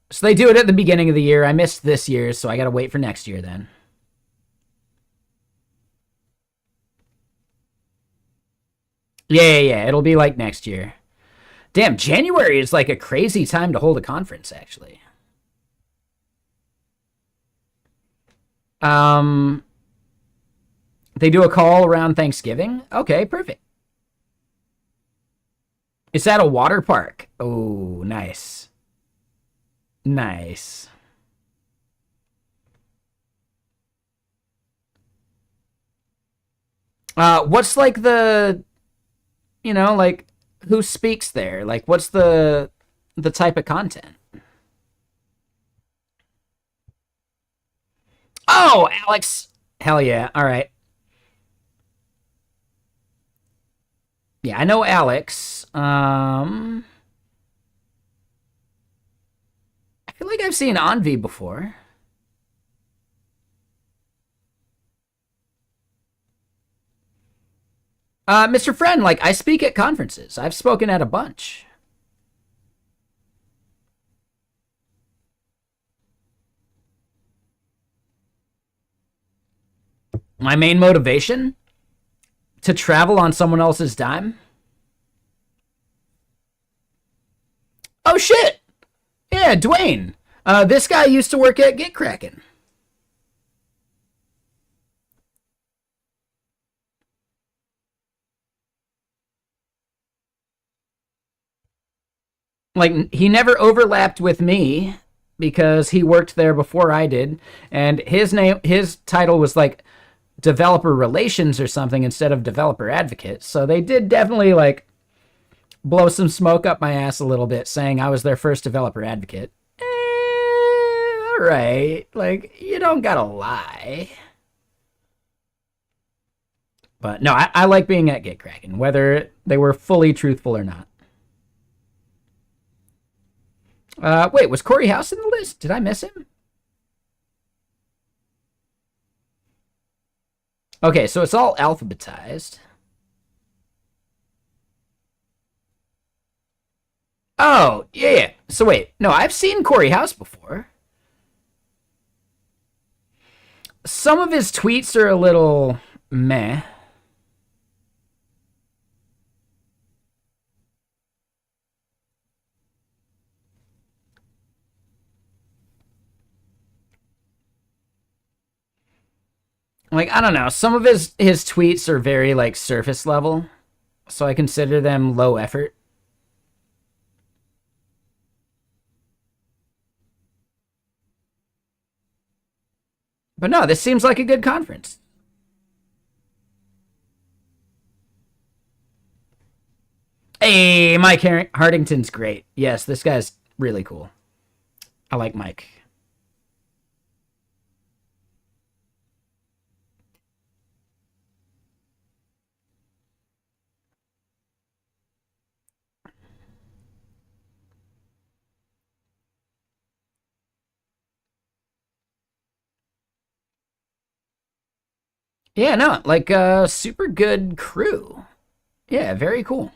So they do it at the beginning of the year. I missed this year, so I gotta wait for next year then. Yeah, yeah, yeah. It'll be like next year. Damn, January is like a crazy time to hold a conference, actually. Um, they do a call around Thanksgiving. Okay, perfect. It's at a water park. Oh, nice. Nice. What's like like who speaks there? Like, what's the type of content? Oh, Alex. Hell yeah. All right. Yeah, I know Alex. I feel like I've seen Envy before. Mr. Friend, like I speak at conferences. I've spoken at a bunch. My main motivation to travel on someone else's dime. Oh shit! Yeah, Dwayne. This guy used to work at GitKraken. Like he never overlapped with me because he worked there before I did, and his title was like developer relations or something instead of developer advocate. So they did definitely like blow some smoke up my ass a little bit, saying I was their first developer advocate. All right, like you don't gotta lie. But no, I like being at GitKraken, whether they were fully truthful or not. Wait, was Corey House in the list? Did I miss him? Okay, so it's all alphabetized. Oh, yeah, yeah. So wait, no, I've seen Corey House before. Some of his tweets are a little meh. Like, I don't know. Some of his tweets are very like surface level, so I consider them low effort. But no, this seems like a good conference. Hey, Mike Hartington's great. Yes, this guy's really cool. I like Mike. Yeah, no, like super good crew. Yeah, very cool.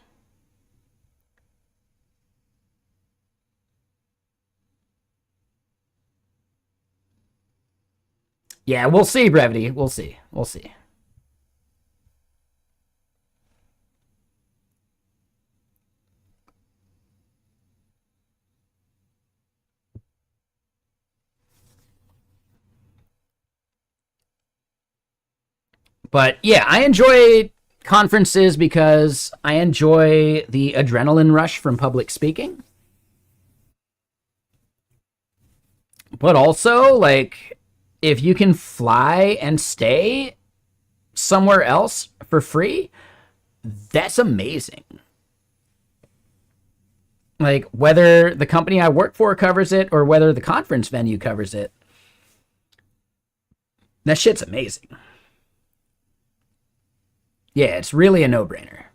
Yeah, we'll see, Brevity. We'll see. We'll see. But yeah, I enjoy conferences because I enjoy the adrenaline rush from public speaking. But also, like, if you can fly and stay somewhere else for free, that's amazing. Like, whether the company I work for covers it or whether the conference venue covers it, that shit's amazing. Yeah, it's really a no brainer.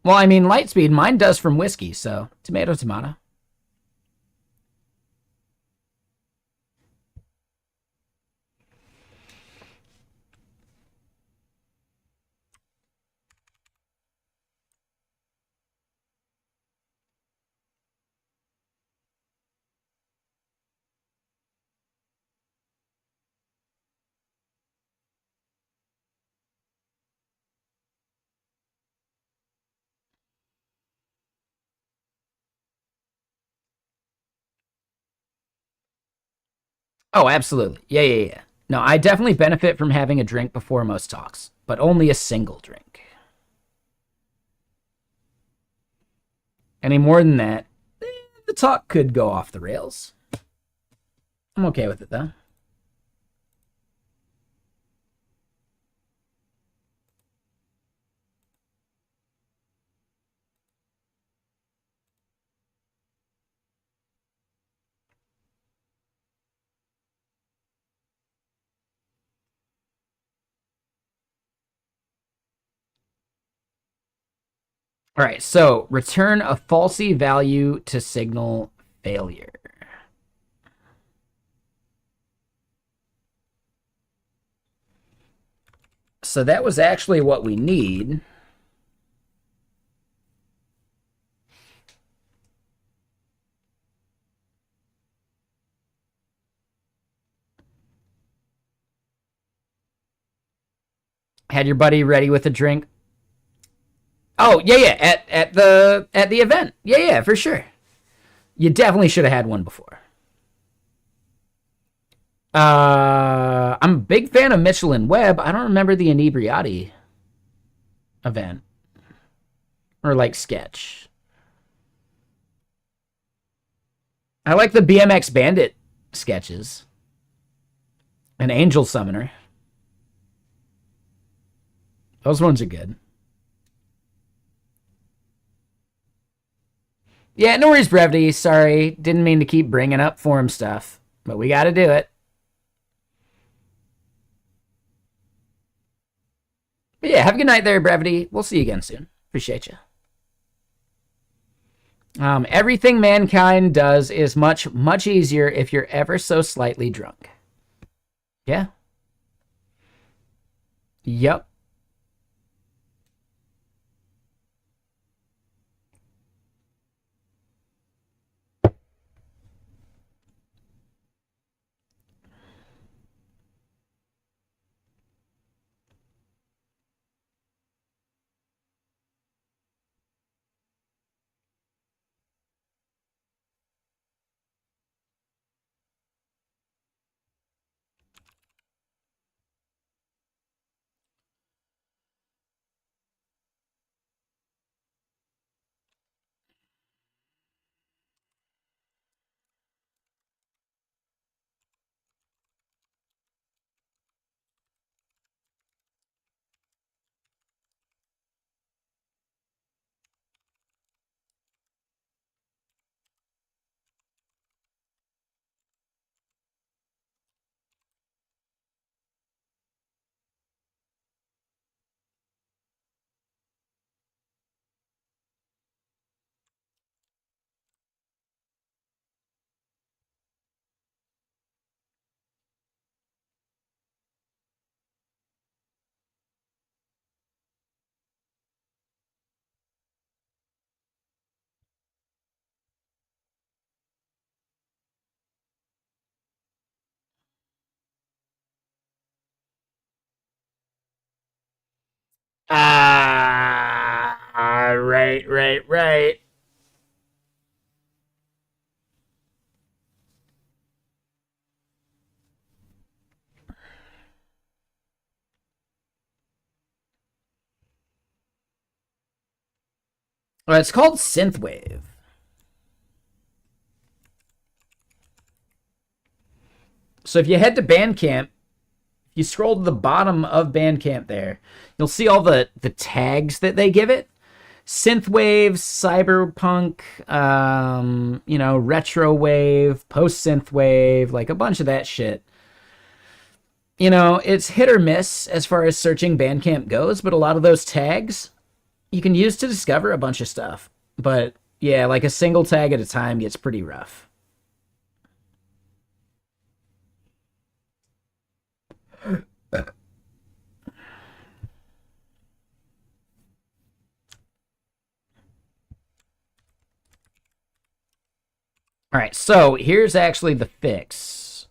Well, I mean, Lightspeed, mine does from whiskey, so tomato, tomato. Oh, absolutely. Yeah, yeah, yeah. No, I definitely benefit from having a drink before most talks, but only a single drink. Any more than that, the talk could go off the rails. I'm okay with it, though. All right, so return a falsy value to signal failure. So that was actually what we need. Had your buddy ready with a drink? Oh, yeah, yeah, at the event. Yeah, yeah, for sure. You definitely should have had one before. I'm a big fan of Mitchell and Webb. I don't remember the Inebriati event or like sketch. I like the BMX Bandit sketches. An Angel Summoner. Those ones are good. Yeah, no worries, Brevity. Sorry. Didn't mean to keep bringing up forum stuff, but we got to do it. But yeah, have a good night there, Brevity. We'll see you again soon. Appreciate you. Everything mankind does is much, much easier if you're ever so slightly drunk. Yeah. Yep. Right. Well, it's called synthwave. So if you head to Bandcamp, you scroll to the bottom of Bandcamp there, you'll see all the tags that they give it. Synthwave, cyberpunk, retro wave, post synthwave, like a bunch of that shit. It's hit or miss as far as searching Bandcamp goes, but a lot of those tags you can use to discover a bunch of stuff. But yeah, like a single tag at a time gets pretty rough. All right, so here's actually the fix.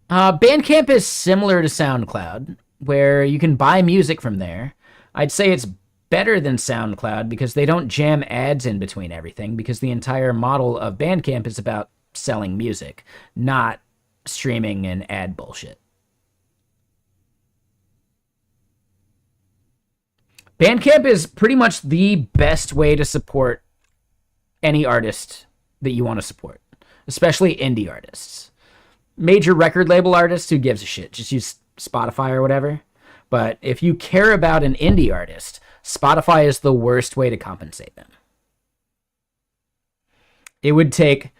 Bandcamp is similar to SoundCloud, where you can buy music from there. I'd say it's better than SoundCloud because they don't jam ads in between everything, because the entire model of Bandcamp is about selling music, not streaming and ad bullshit. Bandcamp is pretty much the best way to support any artist that you want to support, especially indie artists. Major record label artists, who gives a shit? Just use Spotify or whatever. But if you care about an indie artist, Spotify is the worst way to compensate them. It would take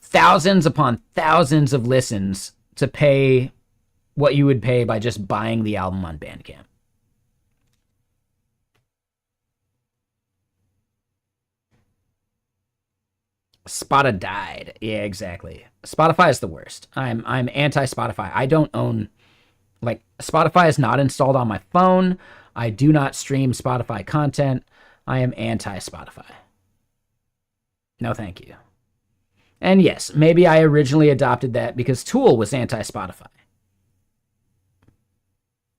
thousands upon thousands of listens to pay what you would pay by just buying the album on Bandcamp. Spotify died. Yeah, exactly. Spotify is the worst. I'm anti Spotify. I don't own, like, Spotify is not installed on my phone. I do not stream Spotify content. I am anti Spotify. No, thank you. And yes, maybe I originally adopted that because Tool was anti Spotify.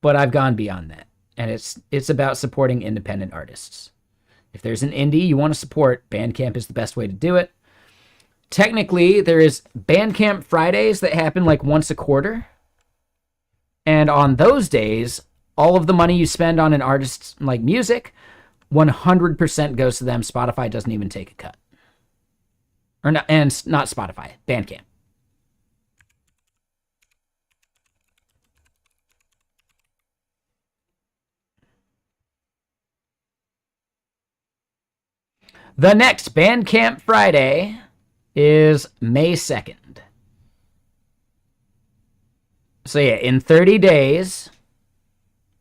But I've gone beyond that. And it's about supporting independent artists. If there's an indie you want to support, Bandcamp is the best way to do it. Technically, there is Bandcamp Fridays that happen like once a quarter. And on those days, all of the money you spend on an artist's like music, 100% goes to them. Spotify doesn't even take a cut. Or not, and not Spotify, Bandcamp. The next Bandcamp Friday is May 2nd. So yeah, in 30 days,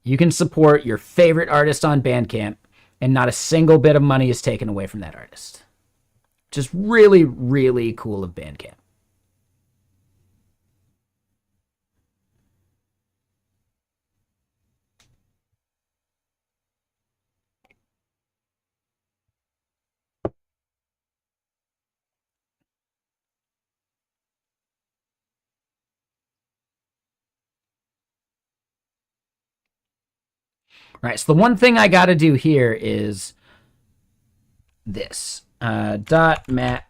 you can support your favorite artist on Bandcamp, and not a single bit of money is taken away from that artist. Just really, really cool of Bandcamp. All right, so the one thing I got to do here is this. Dot map.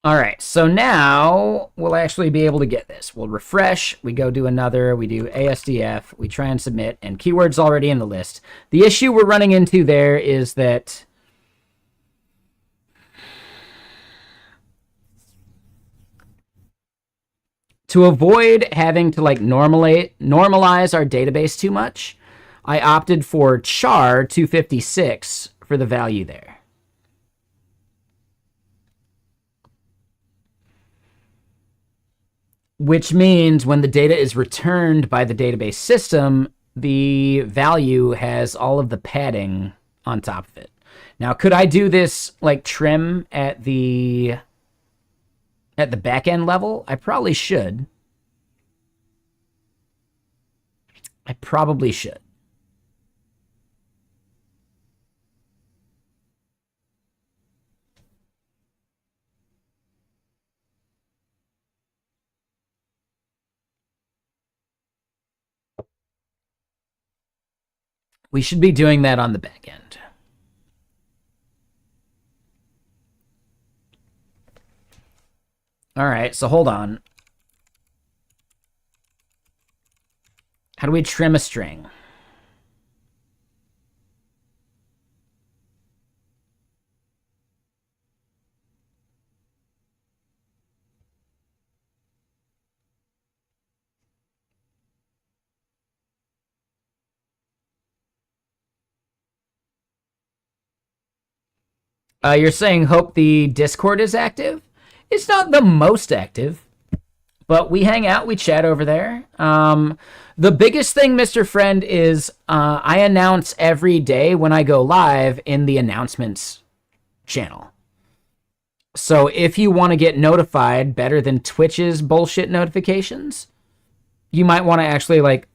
All right, so now we'll actually be able to get this. We'll refresh, we go do another, we do ASDF, we try and submit, and keyword's already in the list. The issue we're running into there is that To avoid having to like normalize our database too much, I opted for char 256 for the value there. Which means when the data is returned by the database system, the value has all of the padding on top of it. Now, could I do this like trim at the back end level? I probably should. I probably should. We should be doing that on the back end. All right, so hold on. How do we trim a string? You're saying hope the Discord is active? It's not the most active, but we hang out, we chat over there. The biggest thing, Mr. Friend, is I announce every day when I go live in the announcements channel. So if you want to get notified better than Twitch's bullshit notifications, you might want to actually like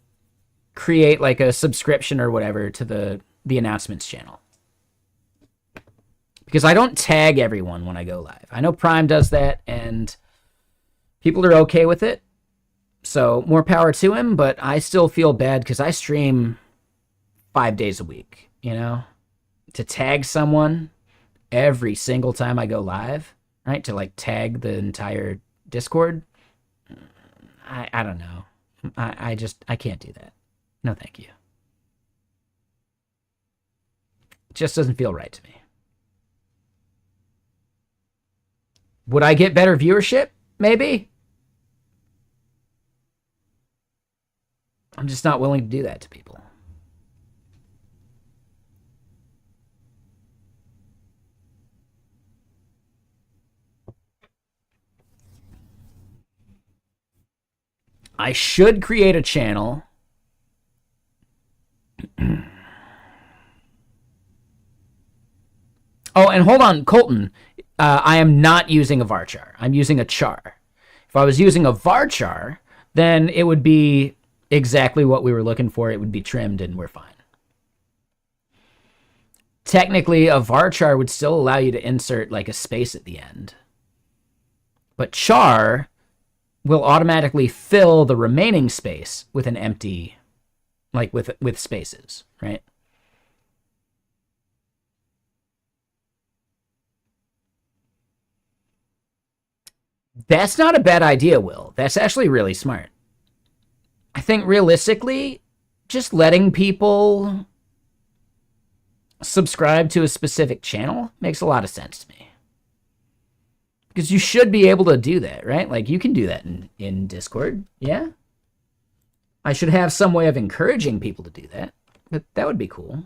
create like a subscription or whatever to the announcements channel. Because I don't tag everyone when I go live. I know Prime does that, and people are okay with it. So more power to him, but I still feel bad because I stream 5 days a week, you know? To tag someone every single time I go live, right? To like tag the entire Discord. I don't know. I can't do that. No, thank you. It just doesn't feel right to me. Would I get better viewership? Maybe. I'm just not willing to do that to people. I should create a channel. Oh, and hold on, Colton. I am not using a varchar. I'm using a char. If I was using a varchar, then it would be exactly what we were looking for. It would be trimmed and we're fine. Technically, a varchar would still allow you to insert like a space at the end. But char will automatically fill the remaining space with an empty, like with spaces, right? That's not a bad idea, Will. That's actually really smart. I think realistically, just letting people subscribe to a specific channel makes a lot of sense to me. Because you should be able to do that, right? Like, you can do that in Discord, yeah? I should have some way of encouraging people to do that, but that would be cool.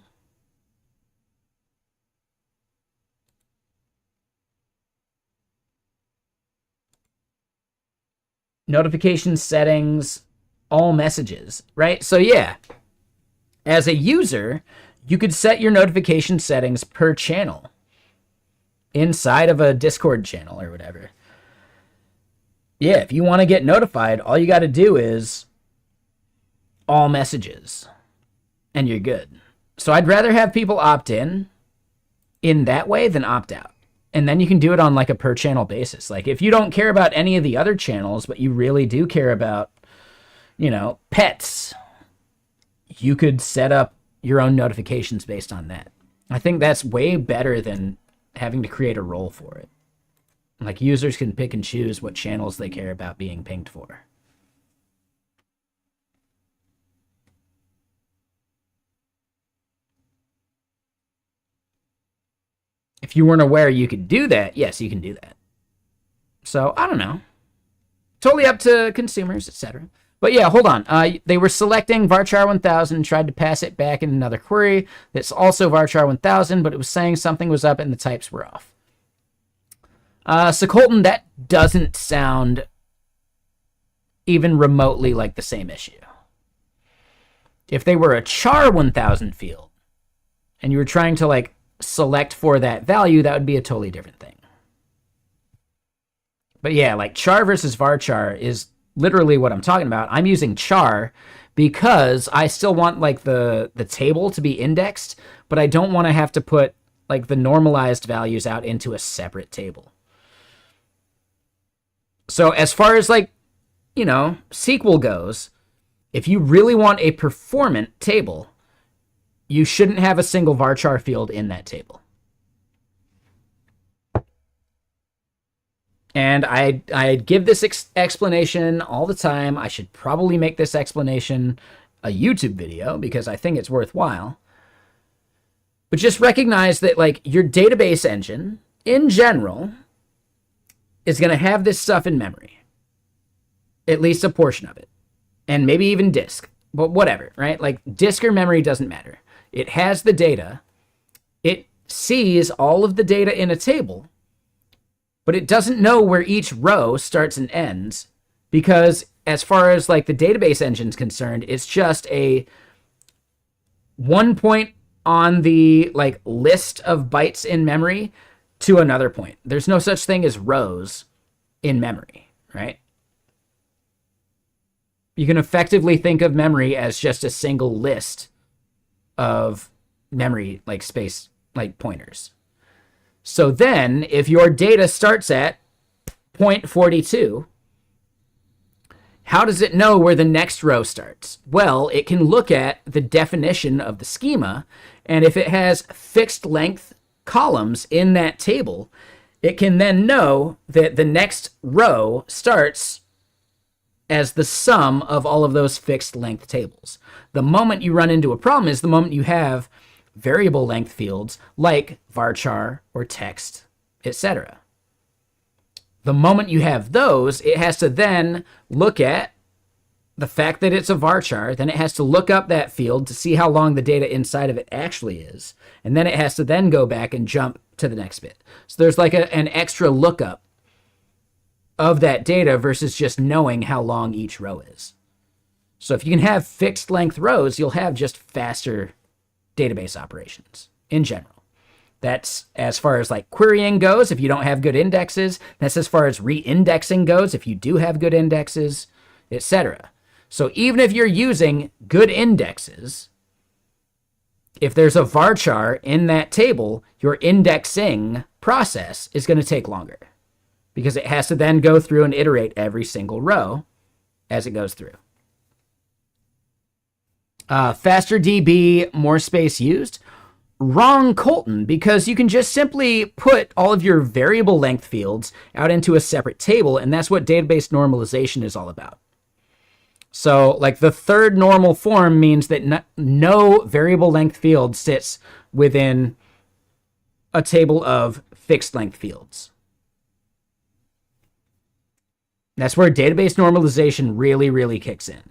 Notification settings, all messages, right? So yeah, as a user, you could set your notification settings per channel inside of a Discord channel or whatever. Yeah, if you want to get notified, all you got to do is all messages and you're good. So I'd rather have people opt in that way than opt out. And then you can do it on like a per channel basis. Like if you don't care about any of the other channels, but you really do care about, you know, pets, you could set up your own notifications based on that. I think that's way better than having to create a role for it. Like users can pick and choose what channels they care about being pinged for. If you weren't aware you could do that, yes, you can do that. So, I don't know. totally up to consumers, etc. But yeah, hold on. They were selecting varchar 1000 and tried to pass it back in another query that's also varchar 1000, but it was saying something was up and the types were off. So Colton, that doesn't sound even remotely like the same issue. If they were a char 1000 field and you were trying to like select for that value, that would be a totally different thing. But yeah, like char versus varchar is literally what I'm talking about. I'm using char because I still want like the table to be indexed, but I don't want to have to put like the normalized values out into a separate table. So as far as like, you know, SQL goes, if you really want a performant table, you shouldn't have a single varchar field in that table. And I give this explanation all the time. I should probably make this explanation a YouTube video because I think it's worthwhile. But just recognize that like your database engine in general is going to have this stuff in memory. At least a portion of it. And maybe even disk. But whatever, right? Like disk or memory doesn't matter. It has the data. It sees all of the data in a table. But it doesn't know where each row starts and ends. Because as far as like the database engine's concerned, it's just a 1 point on the like list of bytes in memory to another point. There's no such thing as rows in memory, right? You can effectively think of memory as just a single list of memory, like space, like pointers. So then, if your data starts at point 42, how does it know where the next row starts? Well, it can look at the definition of the schema, and if it has fixed length columns in that table, it can then know that the next row starts as the sum of all of those fixed length tables. The moment you run into a problem is the moment you have variable length fields like varchar or text, etc. The moment you have those, it has to then look at the fact that it's a varchar, then it has to look up that field to see how long the data inside of it actually is, and then it has to then go back and jump to the next bit. So there's like an extra lookup of that data versus just knowing how long each row is. So if you can have fixed length rows, you'll have just faster database operations in general. That's as far as like querying goes if you don't have good indexes. That's as far as re-indexing goes if you do have good indexes, etc. So even if you're using good indexes, if there's a varchar in that table, your indexing process is going to take longer because it has to then go through and iterate every single row as it goes through. Faster DB, more space used. Wrong, Colton, because you can just simply put all of your variable length fields out into a separate table, and that's what database normalization is all about. So, like, the third normal form means that no variable length field sits within a table of fixed length fields. That's where database normalization really, really kicks in.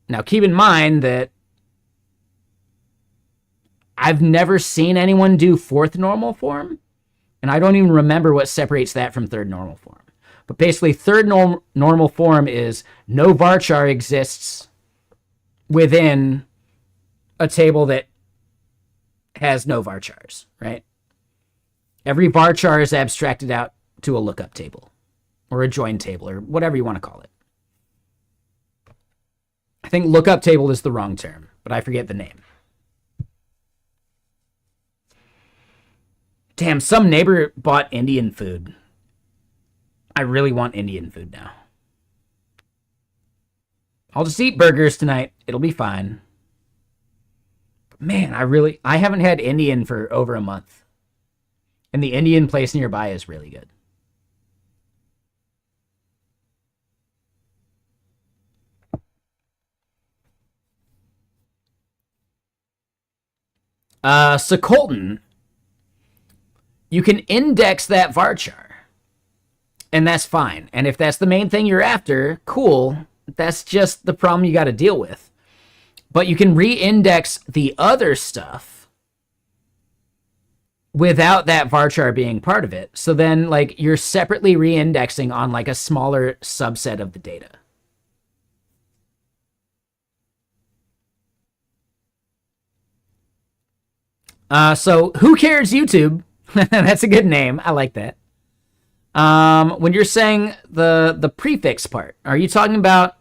Now, keep in mind that I've never seen anyone do fourth normal form, and I don't even remember what separates that from third normal form. But basically, third normal form is no varchar exists within a table that has no varchars, right? Every varchar is abstracted out to a lookup table or a join table or whatever you want to call it. I think lookup table is the wrong term, but I forget the name. Damn, some neighbor bought Indian food. I really want Indian food now. I'll just eat burgers tonight. It'll be fine. Man, I haven't had Indian for over a month. And the Indian place nearby is really good. So Colton, you can index that varchar. And that's fine. And if that's the main thing you're after, cool. That's just the problem you got to deal with. But you can re-index the other stuff without that varchar being part of it. So then, like, you're separately re-indexing on, like, a smaller subset of the data. So who cares YouTube? That's a good name. I like that. When you're saying the prefix part, are you talking about,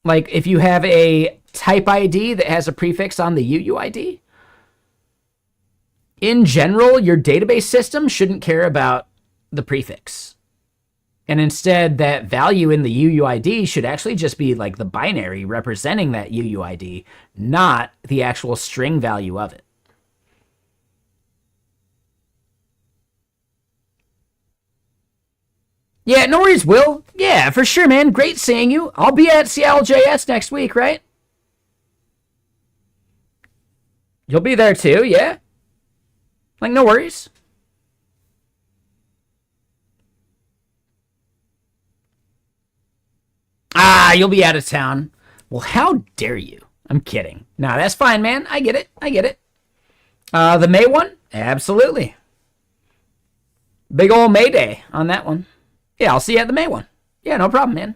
like, if you have a type ID that has a prefix on the UUID? In general, your database system shouldn't care about the prefix. And instead, that value in the UUID should actually just be like the binary representing that UUID, not the actual string value of it. Yeah, no worries, Will. Yeah, for sure, man. Great seeing you. I'll be at Seattle JS next week, right? You'll be there too, yeah? Like, no worries. Ah, you'll be out of town. Well, how dare you? I'm kidding. Nah, that's fine, man. I get it. I get it. The May one? Absolutely. Big old May Day on that one. Yeah, I'll see you at the May one. Yeah, no problem, man.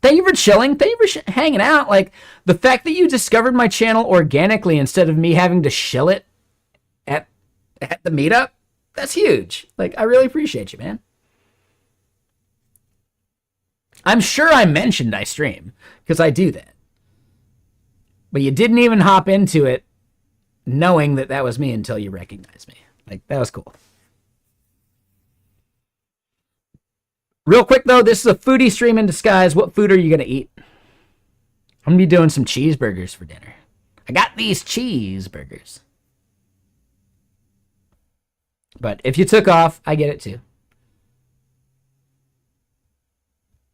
Thank you for chilling. Thank you for hanging out. Like, the fact that you discovered my channel organically instead of me having to shill it at the meetup, that's huge. Like, I really appreciate you, man. I'm sure I mentioned I stream, because I do that. But you didn't even hop into it knowing that that was me until you recognized me. Like, that was cool. Real quick, though, this is a foodie stream in disguise. What food are you going to eat? I'm going to be doing some cheeseburgers for dinner. I got these cheeseburgers. But if you took off, I get it too.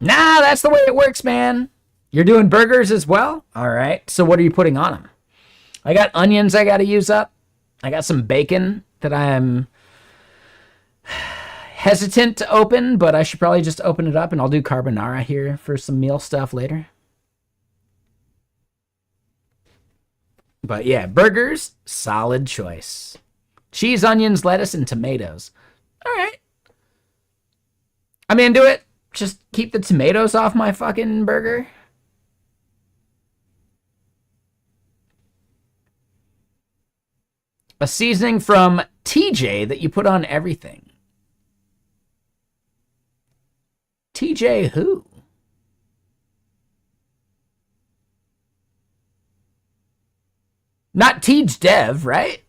Nah, that's the way it works, man. You're doing burgers as well? All right. So what are you putting on them? I got onions I got to use up. I got some bacon that I'm hesitant to open, but I should probably just open it up, and I'll do carbonara here for some meal stuff later. But yeah, burgers, solid choice. Cheese, onions, lettuce, and tomatoes. All right. I'm into it. Just keep the tomatoes off my fucking burger. A seasoning from TJ that you put on everything. TJ who? Not Tej Dev, right?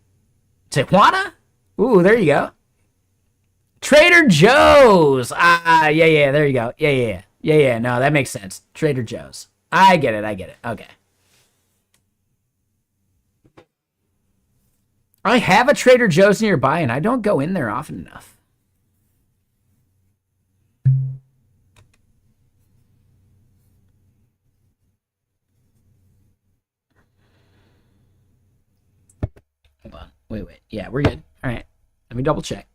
Tijuana? Ooh, there you go. Trader Joe's. Yeah, there you go. Yeah. No, that makes sense. Trader Joe's. I get it. Okay. I have a Trader Joe's nearby, and I don't go in there often enough. Hold on. Wait. Yeah, we're good. All right. Let me double check.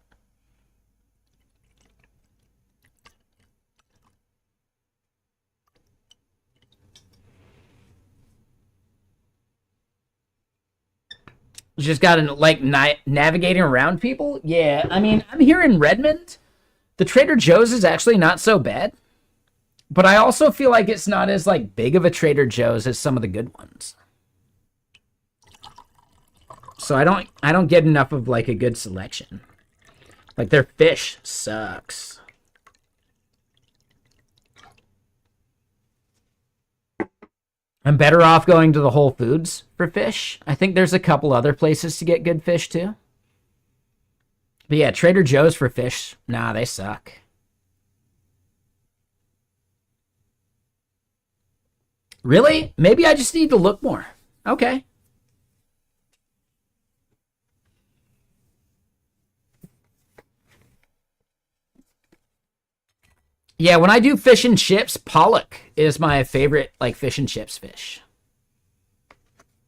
Just got to, like, navigating around people? Yeah, I mean, I'm here in Redmond. The Trader Joe's is actually not so bad. But I also feel like it's not as, like, big of a Trader Joe's as some of the good ones. So I don't get enough of, like, a good selection. Like, their fish sucks. I'm better off going to the Whole Foods for fish. I think there's a couple other places to get good fish, too. But yeah, Trader Joe's for fish, nah, they suck. Really? Maybe I just need to look more. Okay. Yeah, when I do fish and chips, pollock is my favorite, like, fish and chips fish.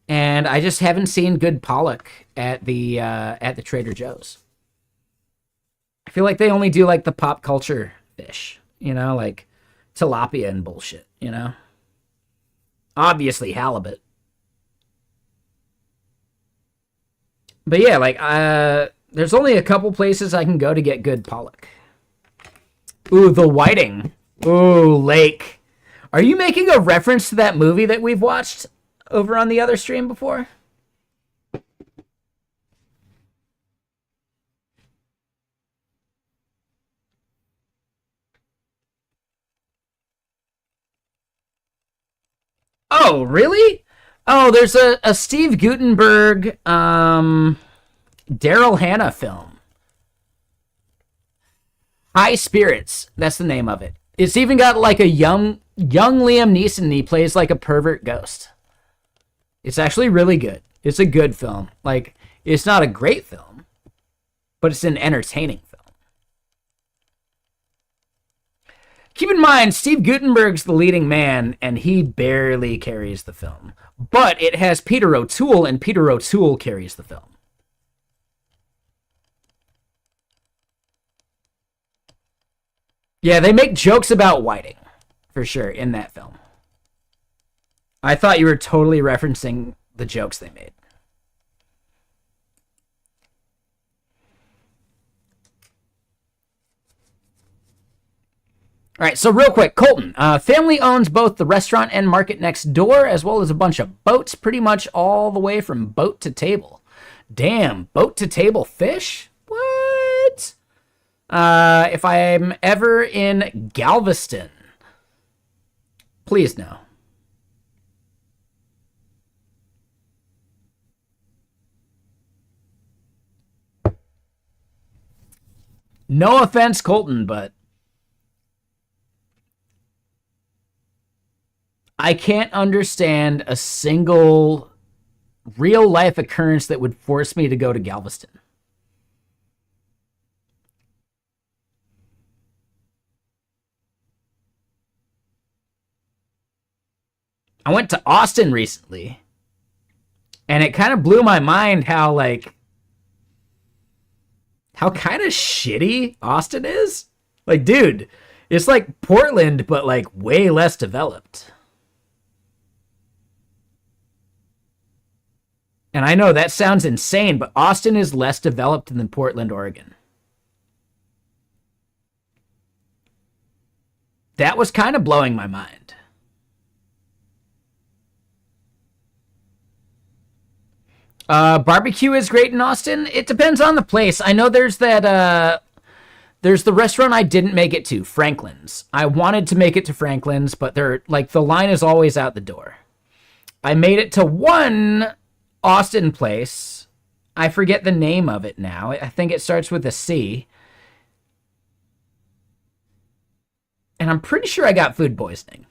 And I just haven't seen good pollock at the Trader Joe's. I feel like they only do, like, the pop culture fish, you know, like tilapia and bullshit, you know? Obviously halibut. But yeah, like there's only a couple places I can go to get good pollock. Ooh, the whiting. Ooh, lake. Are you making a reference to that movie that we've watched over on the other stream before? Oh, really? Oh, there's a Steve Guttenberg, Daryl Hannah film. High Spirits. That's the name of it. It's even got like a young Liam Neeson. And he plays like a pervert ghost. It's actually really good. It's a good film. Like, it's not a great film, but it's an entertaining film. Keep in mind, Steve Guttenberg's the leading man, and he barely carries the film. But it has Peter O'Toole, and Peter O'Toole carries the film. Yeah, they make jokes about whiting, for sure, in that film. I thought you were totally referencing the jokes they made. All right, so real quick, Colton. Family owns both the restaurant and market next door, as well as a bunch of boats, pretty much all the way from boat to table. Damn, boat to table fish? What? If I'm ever in Galveston, please no. No offense, Colton, but I can't understand a single real life occurrence that would force me to go to Galveston. I went to Austin recently, and it kind of blew my mind how kind of shitty Austin is. Like, dude, it's like Portland, but like way less developed. And I know that sounds insane, but Austin is less developed than Portland, Oregon. That was kind of blowing my mind. Barbecue is great in Austin. It depends on the place. I know there's that there's the restaurant I didn't make it to, Franklin's. I wanted to make it to Franklin's, but they're like the line is always out the door. I made it to one Austin place. I forget the name of it now. I think it starts with a C. And I'm pretty sure I got food poisoning.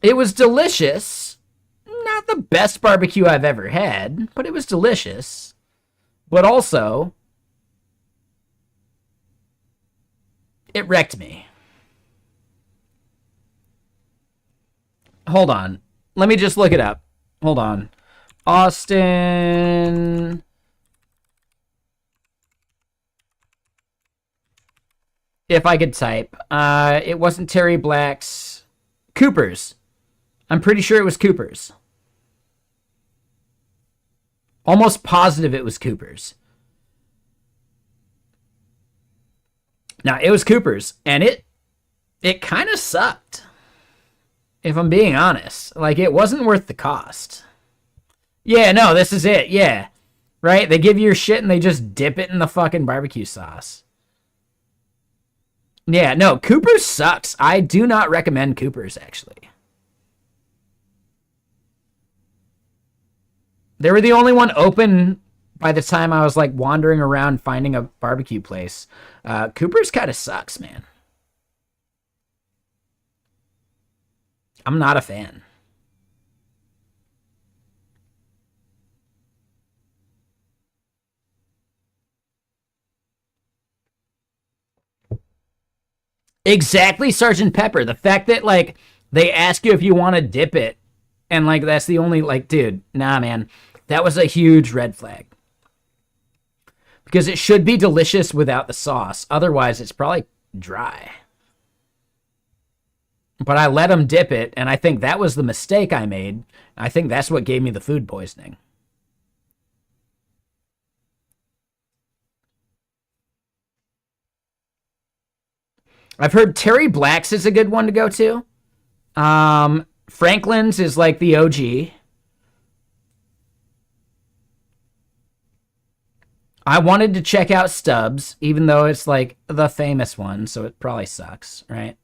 It was delicious. Not the best barbecue I've ever had, but it was delicious. But also, it wrecked me. Hold on. Let me just look it up. Hold on. Austin. If I could type. It wasn't Terry Black's. Cooper's. I'm pretty sure it was Cooper's. Almost positive it was Cooper's. Now, it was Cooper's, and it kind of sucked. If I'm being honest. Like, it wasn't worth the cost. Yeah, no, this is it. Yeah. Right? They give you your shit and they just dip it in the fucking barbecue sauce. Yeah, no, Cooper's sucks. I do not recommend Cooper's, actually. They were the only one open by the time I was like wandering around finding a barbecue place. Cooper's kind of sucks, man. I'm not a fan. Exactly, Sergeant Pepper. The fact that, like, they ask you if you want to dip it, and, like, that's the only, like, dude, nah, man. That was a huge red flag. Because it should be delicious without the sauce. Otherwise, it's probably dry. But I let them dip it, and I think that was the mistake I made. I think that's what gave me the food poisoning. I've heard Terry Black's is a good one to go to. Franklin's is like the OG. I wanted to check out Stubbs, even though it's like the famous one, so it probably sucks, right?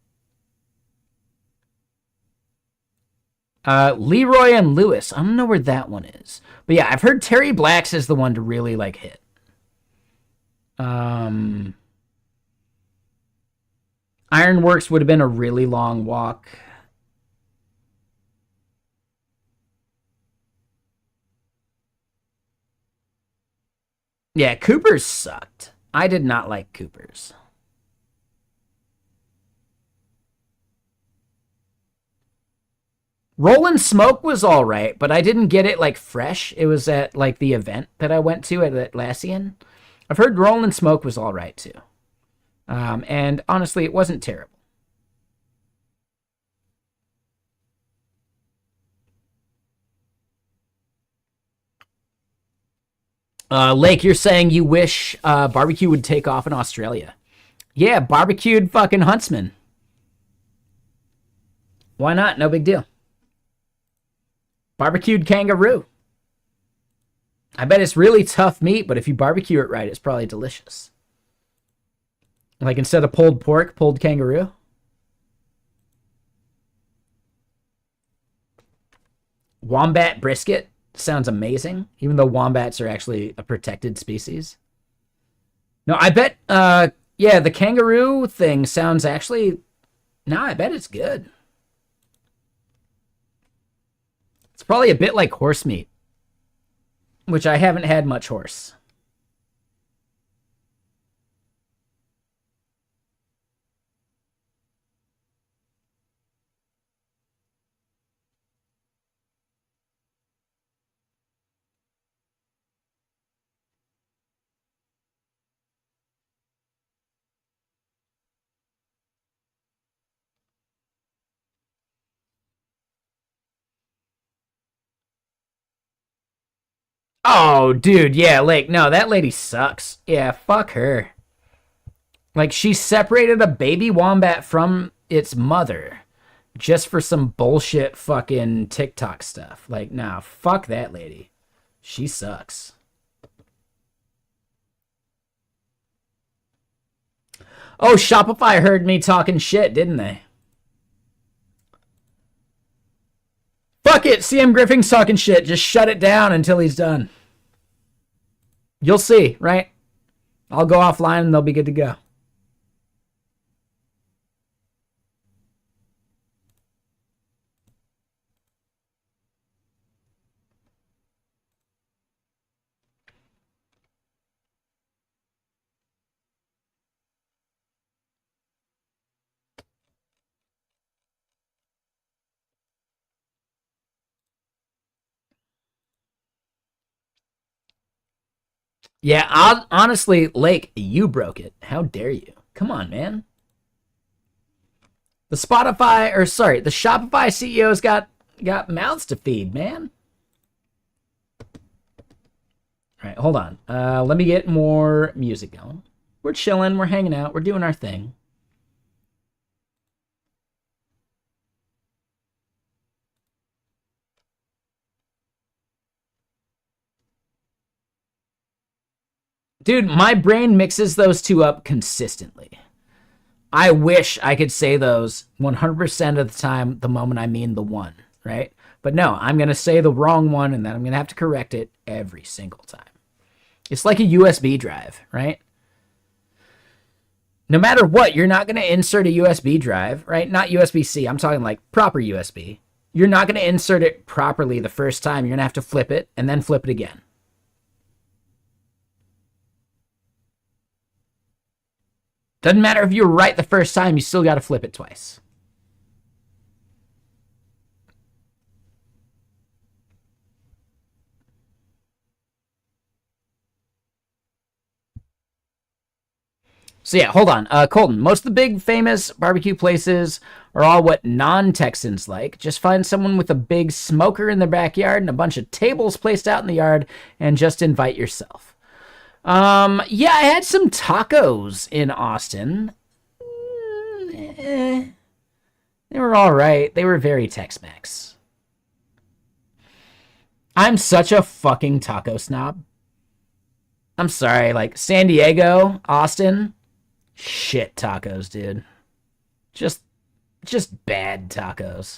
Leroy and Lewis. I don't know where that one is. But yeah, I've heard Terry Black's is the one to really like hit. Ironworks would have been a really long walk. Yeah, Cooper's sucked. I did not like Cooper's. Rollin' Smoke was all right, but I didn't get it like fresh. It was at like the event that I went to at Atlassian. I've heard Rollin' Smoke was all right too. And honestly, it wasn't terrible. Lake, you're saying you wish barbecue would take off in Australia. Yeah, barbecued fucking huntsman. Why not? No big deal. Barbecued kangaroo. I bet it's really tough meat, but if you barbecue it right, it's probably delicious. Like instead of pulled pork, pulled kangaroo. Wombat brisket sounds amazing, even though wombats are actually a protected species. No, I bet, yeah, the kangaroo thing sounds actually, no, I bet it's good. It's probably a bit like horse meat, which I haven't had much horse. Oh, dude, yeah, like, no, that lady sucks. Yeah, fuck her. Like, she separated a baby wombat from its mother just for some bullshit fucking TikTok stuff. Like, nah, fuck that lady. She sucks. Oh, Shopify heard me talking shit, didn't they? Fuck it, CM Griffing's talking shit. Just shut it down until he's done. You'll see, right? I'll go offline and they'll be good to go. Yeah, honestly, Lake, you broke it. How dare you? Come on, man. The Shopify CEO's got mouths to feed, man. All right, hold on. Let me get more music going. We're chilling, we're hanging out, we're doing our thing. Dude, my brain mixes those two up consistently. I wish I could say those 100% of the time the moment I mean the one, right? But no, I'm going to say the wrong one and then I'm going to have to correct it every single time. It's like a USB drive, right? No matter what, you're not going to insert a USB drive, right? Not USB-C. I'm talking like proper USB. You're not going to insert it properly the first time. You're going to have to flip it and then flip it again. Doesn't matter if you were right the first time, you still got to flip it twice. So yeah, hold on. Colton, most of the big famous barbecue places are all what non-Texans like. Just find someone with a big smoker in their backyard and a bunch of tables placed out in the yard and just invite yourself. Yeah, I had some tacos in Austin. They were all right. They were very Tex-Mex. I'm such a fucking taco snob. I'm sorry, like San Diego, Austin, shit tacos, dude. Just bad tacos.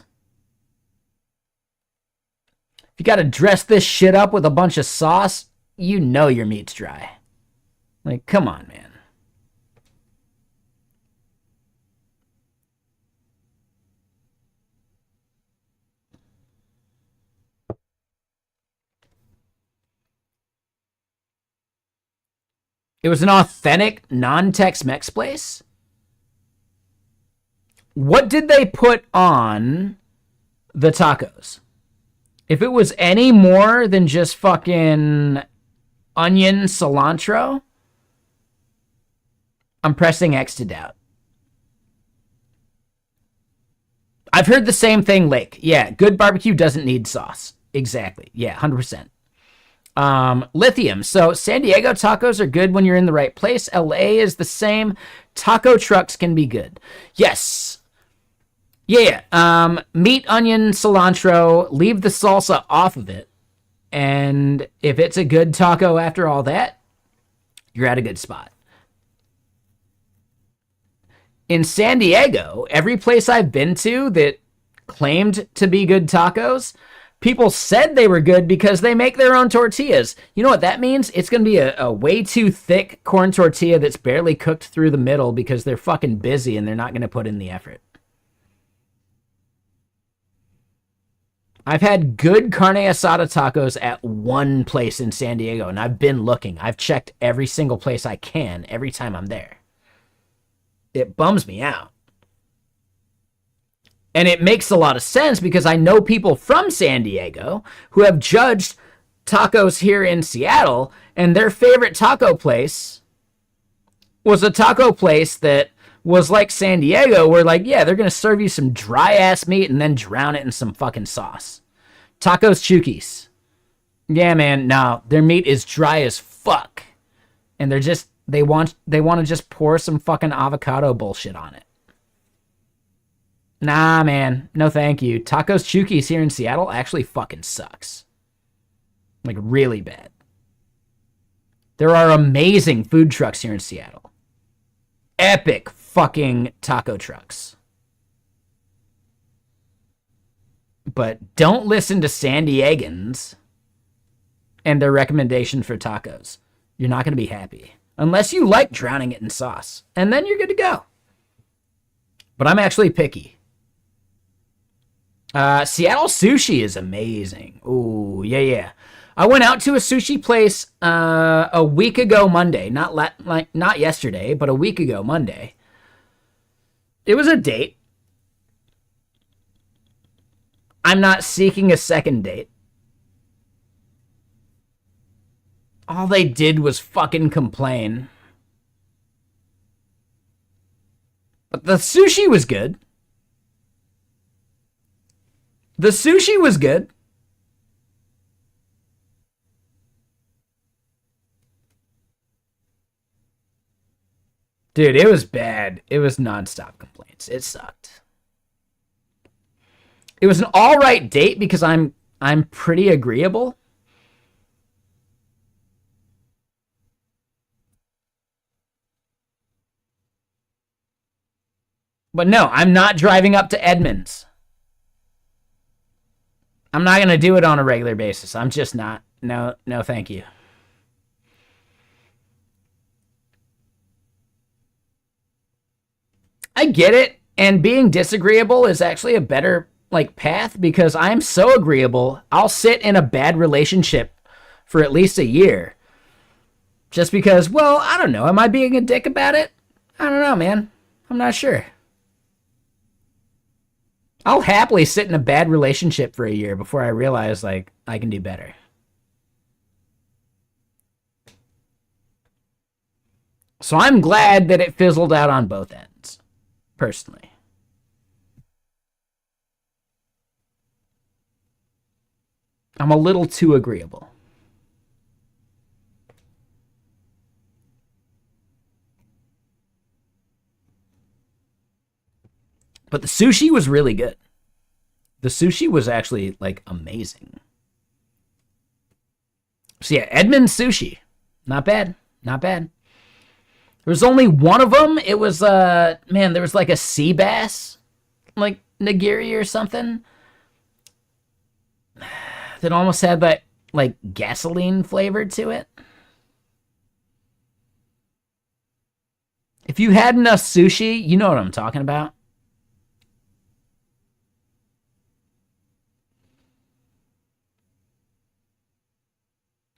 If you gotta dress this shit up with a bunch of sauce, you know your meat's dry. Like, come on, man. It was an authentic non-Tex-Mex place? What did they put on the tacos? If it was any more than just fucking onion, cilantro, I'm pressing X to doubt. I've heard the same thing, Lake. Yeah, good barbecue doesn't need sauce. Exactly. Yeah, 100%. Lithium. So San Diego tacos are good when you're in the right place. LA is the same. Taco trucks can be good. Yes. Yeah. Meat, onion, cilantro. Leave the salsa off of it. And if it's a good taco after all that, you're at a good spot. In San Diego, every place I've been to that claimed to be good tacos, people said they were good because they make their own tortillas. You know what that means? It's going to be a way too thick corn tortilla that's barely cooked through the middle because they're fucking busy and they're not going to put in the effort. I've had good carne asada tacos at one place in San Diego, and I've been looking. I've checked every single place I can every time I'm there. It bums me out. And it makes a lot of sense because I know people from San Diego who have judged tacos here in Seattle, and their favorite taco place was a taco place that was like San Diego, where like, yeah, they're going to serve you some dry ass meat and then drown it in some fucking sauce. Tacos Chukis. Yeah, man, no, their meat is dry as fuck. And they want to just pour some fucking avocado bullshit on it. Nah, man. No, thank you. Tacos Chukis here in Seattle actually fucking sucks. Like, really bad. There are amazing food trucks here in Seattle. Epic fucking taco trucks. But don't listen to San Diegans and their recommendation for tacos. You're not going to be happy. Unless you like drowning it in sauce. And then you're good to go. But I'm actually picky. Seattle sushi is amazing. Ooh, yeah. I went out to a sushi place a week ago Monday. Not yesterday, but a week ago Monday. It was a date. I'm not seeking a second date. All they did was fucking complain. But the sushi was good. The sushi was good. Dude, it was bad. It was nonstop complaints. It sucked. It was an all right date because I'm pretty agreeable. But no, I'm not driving up to Edmonds. I'm not going to do it on a regular basis. I'm just not. No, thank you. I get it. And being disagreeable is actually a better path because I'm so agreeable. I'll sit in a bad relationship for at least a year. Just because, well, I don't know. Am I being a dick about it? I don't know, man. I'm not sure. I'll happily sit in a bad relationship for a year before I realize, like, I can do better. So I'm glad that it fizzled out on both ends, personally. I'm a little too agreeable. But the sushi was really good. The sushi was actually, like, amazing. So yeah, Edmund Sushi. Not bad. Not bad. There was only one of them. It was, man, there was like a sea bass, like nigiri or something, that almost had that, like, gasoline flavor to it. If you had enough sushi, you know what I'm talking about.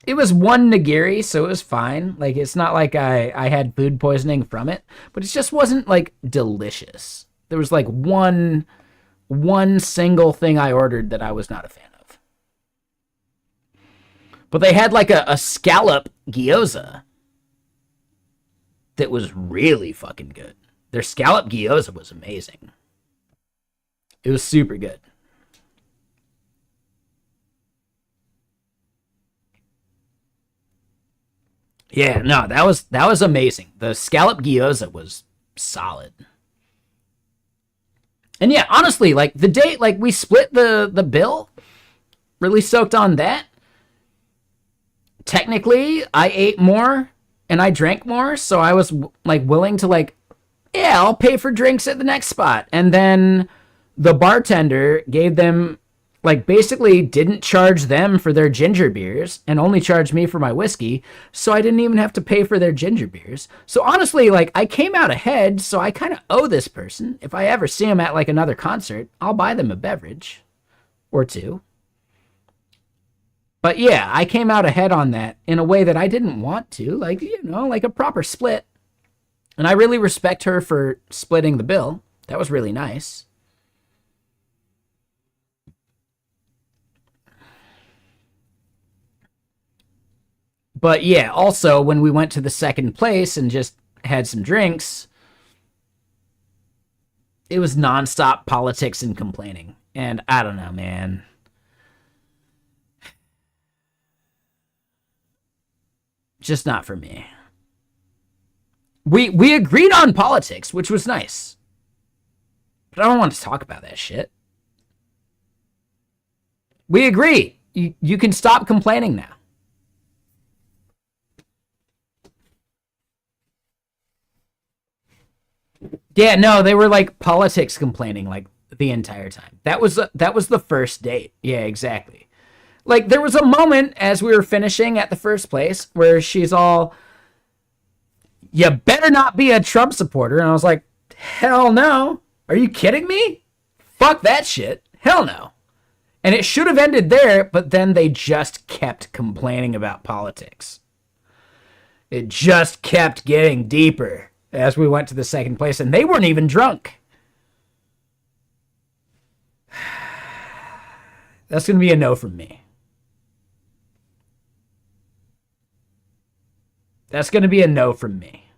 It was one nigiri, so it was fine. Like, it's not like I had food poisoning from it, but it just wasn't, like, delicious. There was like one single thing I ordered that I was not a fan of. But they had like a scallop gyoza that was really fucking good. Their scallop gyoza was amazing. It was super good. Yeah, no, that was amazing. The scallop gyoza was solid. And yeah, honestly, like the day like we split the bill, really soaked on that. Technically, I ate more and I drank more, so I was like willing to, like, yeah, I'll pay for drinks at the next spot. And then the bartender gave them, like, basically didn't charge them for their ginger beers and only charged me for my whiskey, so I didn't even have to pay for their ginger beers. So honestly, like, I came out ahead, so I kind of owe this person. If I ever see him at like another concert, I'll buy them a beverage or two. But yeah, I came out ahead on that in a way that I didn't want to, like, like a proper split. And I really respect her for splitting the bill. That was really nice. But yeah, also when we went to the second place and just had some drinks, it was nonstop politics and complaining. And I don't know, man. Just not for me. We agreed on politics, which was nice. But I don't want to talk about that shit. We agree. You can stop complaining now. Yeah, no, they were like politics complaining like the entire time. That was the first date. Yeah, exactly. Like there was a moment as we were finishing at the first place where she's all, "You better not be a Trump supporter," and I was like, "Hell no! Are you kidding me? Fuck that shit! Hell no!" And it should have ended there, but then they just kept complaining about politics. It just kept getting deeper as we went to the second place, and they weren't even drunk. That's going to be a no from me. That's going to be a no from me.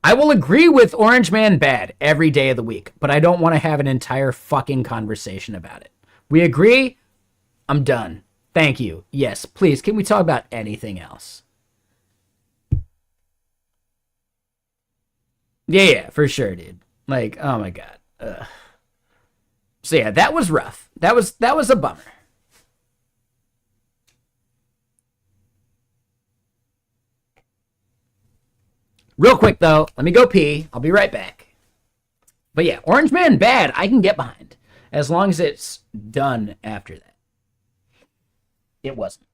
I will agree with Orange Man bad every day of the week, but I don't want to have an entire fucking conversation about it. We agree? I'm done. Thank you. Yes, please, can we talk about anything else? Yeah, yeah, for sure, dude. Like, oh my god. Ugh. So yeah, that was rough. That was a bummer. Real quick though, let me go pee. I'll be right back. But yeah, Orange Man bad, I can get behind as long as it's done after that. It wasn't.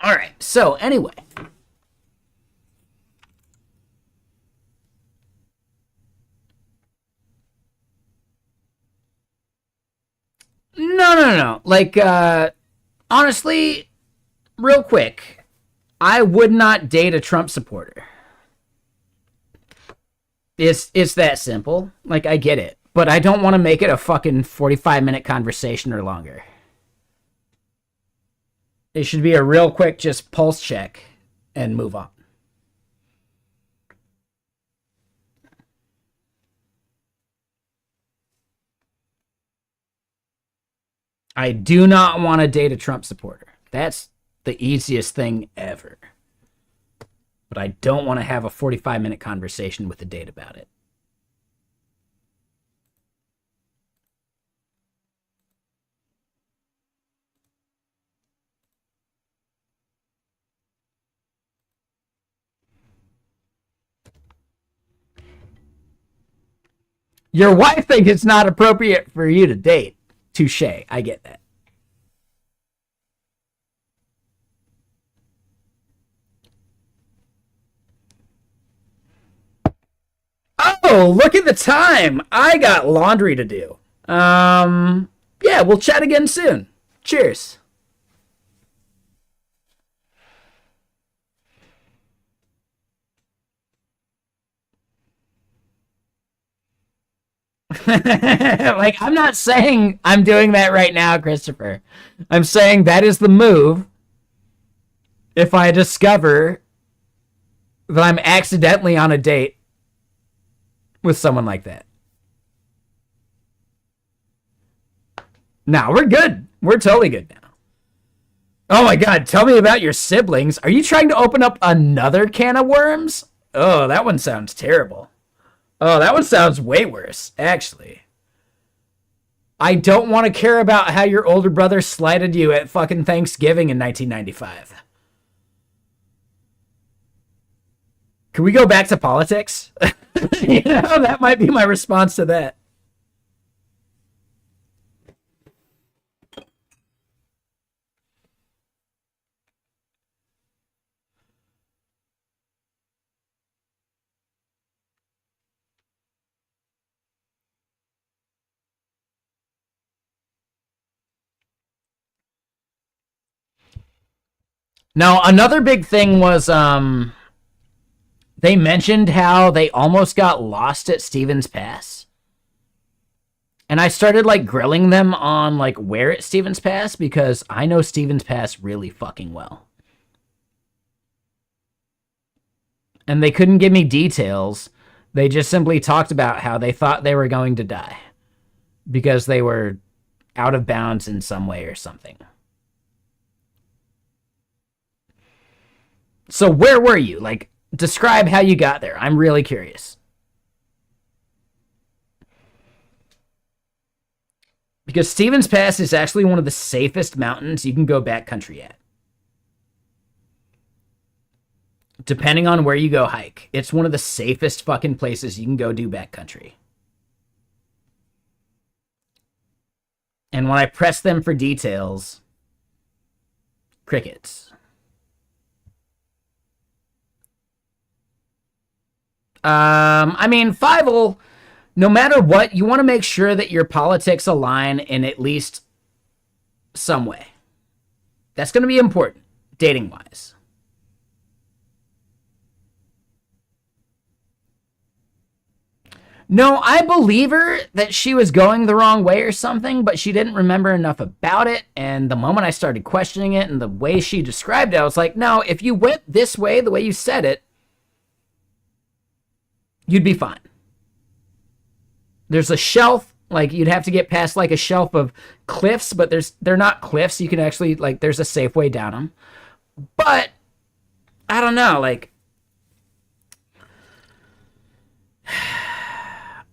All right. So anyway. No. Like, honestly, real quick, I would not date a Trump supporter. It's that simple. Like, I get it. But I don't want to make it a fucking 45-minute conversation or longer. It should be a real quick just pulse check and move on. I do not want to date a Trump supporter. That's the easiest thing ever. But I don't want to have a 45-minute conversation with a date about it. Your wife thinks it's not appropriate for you to date. Touche. I get that. Oh, look at the time. I got laundry to do. Yeah, we'll chat again soon. Cheers. Like, I'm not saying I'm doing that right now, Christopher. I'm saying that is the move if I discover that I'm accidentally on a date with someone like that. No, we're good. We're totally good now. Oh my god, tell me about your siblings. Are you trying to open up another can of worms? Oh, that one sounds terrible. Oh, that one sounds way worse, actually. I don't want to care about how your older brother slighted you at fucking Thanksgiving in 1995. Can we go back to politics? That might be my response to that. Now, another big thing was they mentioned how they almost got lost at Stevens Pass. And I started like grilling them on like where at Stevens Pass because I know Stevens Pass really fucking well. And they couldn't give me details. They just simply talked about how they thought they were going to die because they were out of bounds in some way or something. So where were you? Like, describe how you got there. I'm really curious. Because Stevens Pass is actually one of the safest mountains you can go backcountry at. Depending on where you go hike, it's one of the safest fucking places you can go do backcountry. And when I press them for details, crickets. I mean, Fievel, no matter what, you want to make sure that your politics align in at least some way. That's going to be important, dating-wise. No, I believe her that she was going the wrong way or something, but she didn't remember enough about it. And the moment I started questioning it and the way she described it, I was like, no, if you went this way, the way you said it, you'd be fine. There's a shelf, like you'd have to get past like a shelf of cliffs, but they're not cliffs. You can actually like there's a safe way down them. But I don't know, like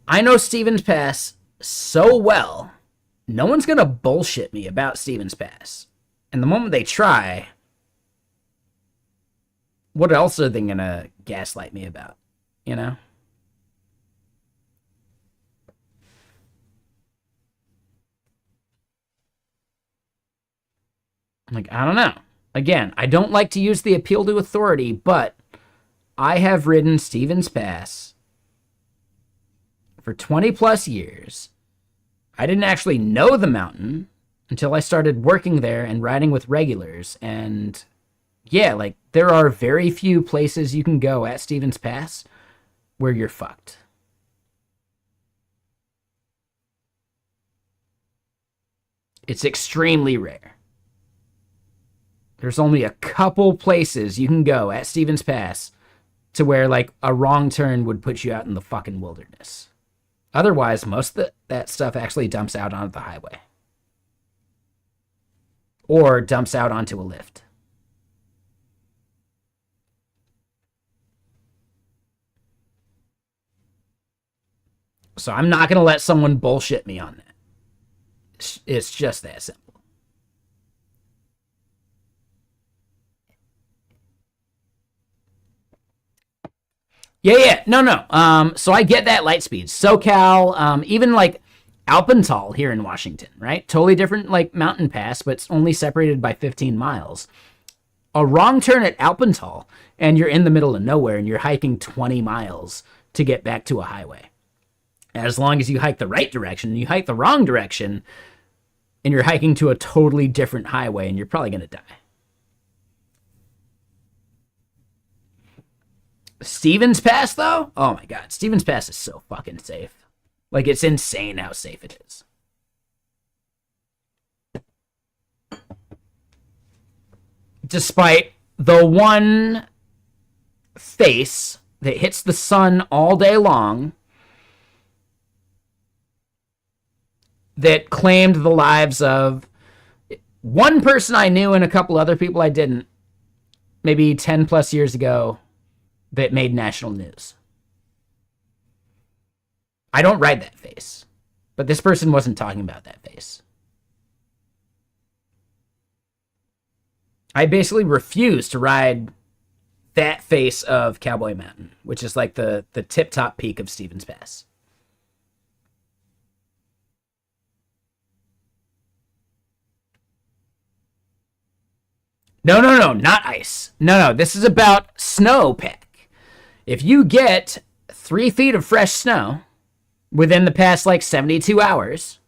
I know Stevens Pass so well. No one's gonna bullshit me about Stevens Pass. And the moment they try, what else are they gonna gaslight me about? You know? Like, I don't know. Again, I don't like to use the appeal to authority, but I have ridden Stevens Pass for 20 plus years. I didn't actually know the mountain until I started working there and riding with regulars. And yeah, like there are very few places you can go at Stevens Pass where you're fucked. It's extremely rare. There's only a couple places you can go at Stevens Pass to where like a wrong turn would put you out in the fucking wilderness. Otherwise, most of that stuff actually dumps out onto the highway. Or dumps out onto a lift. So I'm not going to let someone bullshit me on that. It's just that simple. Yeah. No. So I get that light speed. SoCal, even like Alpental here in Washington, right? Totally different like mountain pass, but it's only separated by 15 miles. A wrong turn at Alpental, and you're in the middle of nowhere, and you're hiking 20 miles to get back to a highway. As long as you hike the right direction, you hike the wrong direction, and you're hiking to a totally different highway, and you're probably going to die. Stevens Pass, though? Oh my god, Stevens Pass is so fucking safe. Like, it's insane how safe it is. Despite the one face that hits the sun all day long that claimed the lives of one person I knew and a couple other people I didn't, maybe 10 plus years ago, that made national news. I don't ride that face, but this person wasn't talking about that face. I basically refuse to ride that face of Cowboy Mountain, which is like the tip-top peak of Stevens Pass. No, not ice. No, this is about snowpack. If you get 3 feet of fresh snow within the past like 72 hours,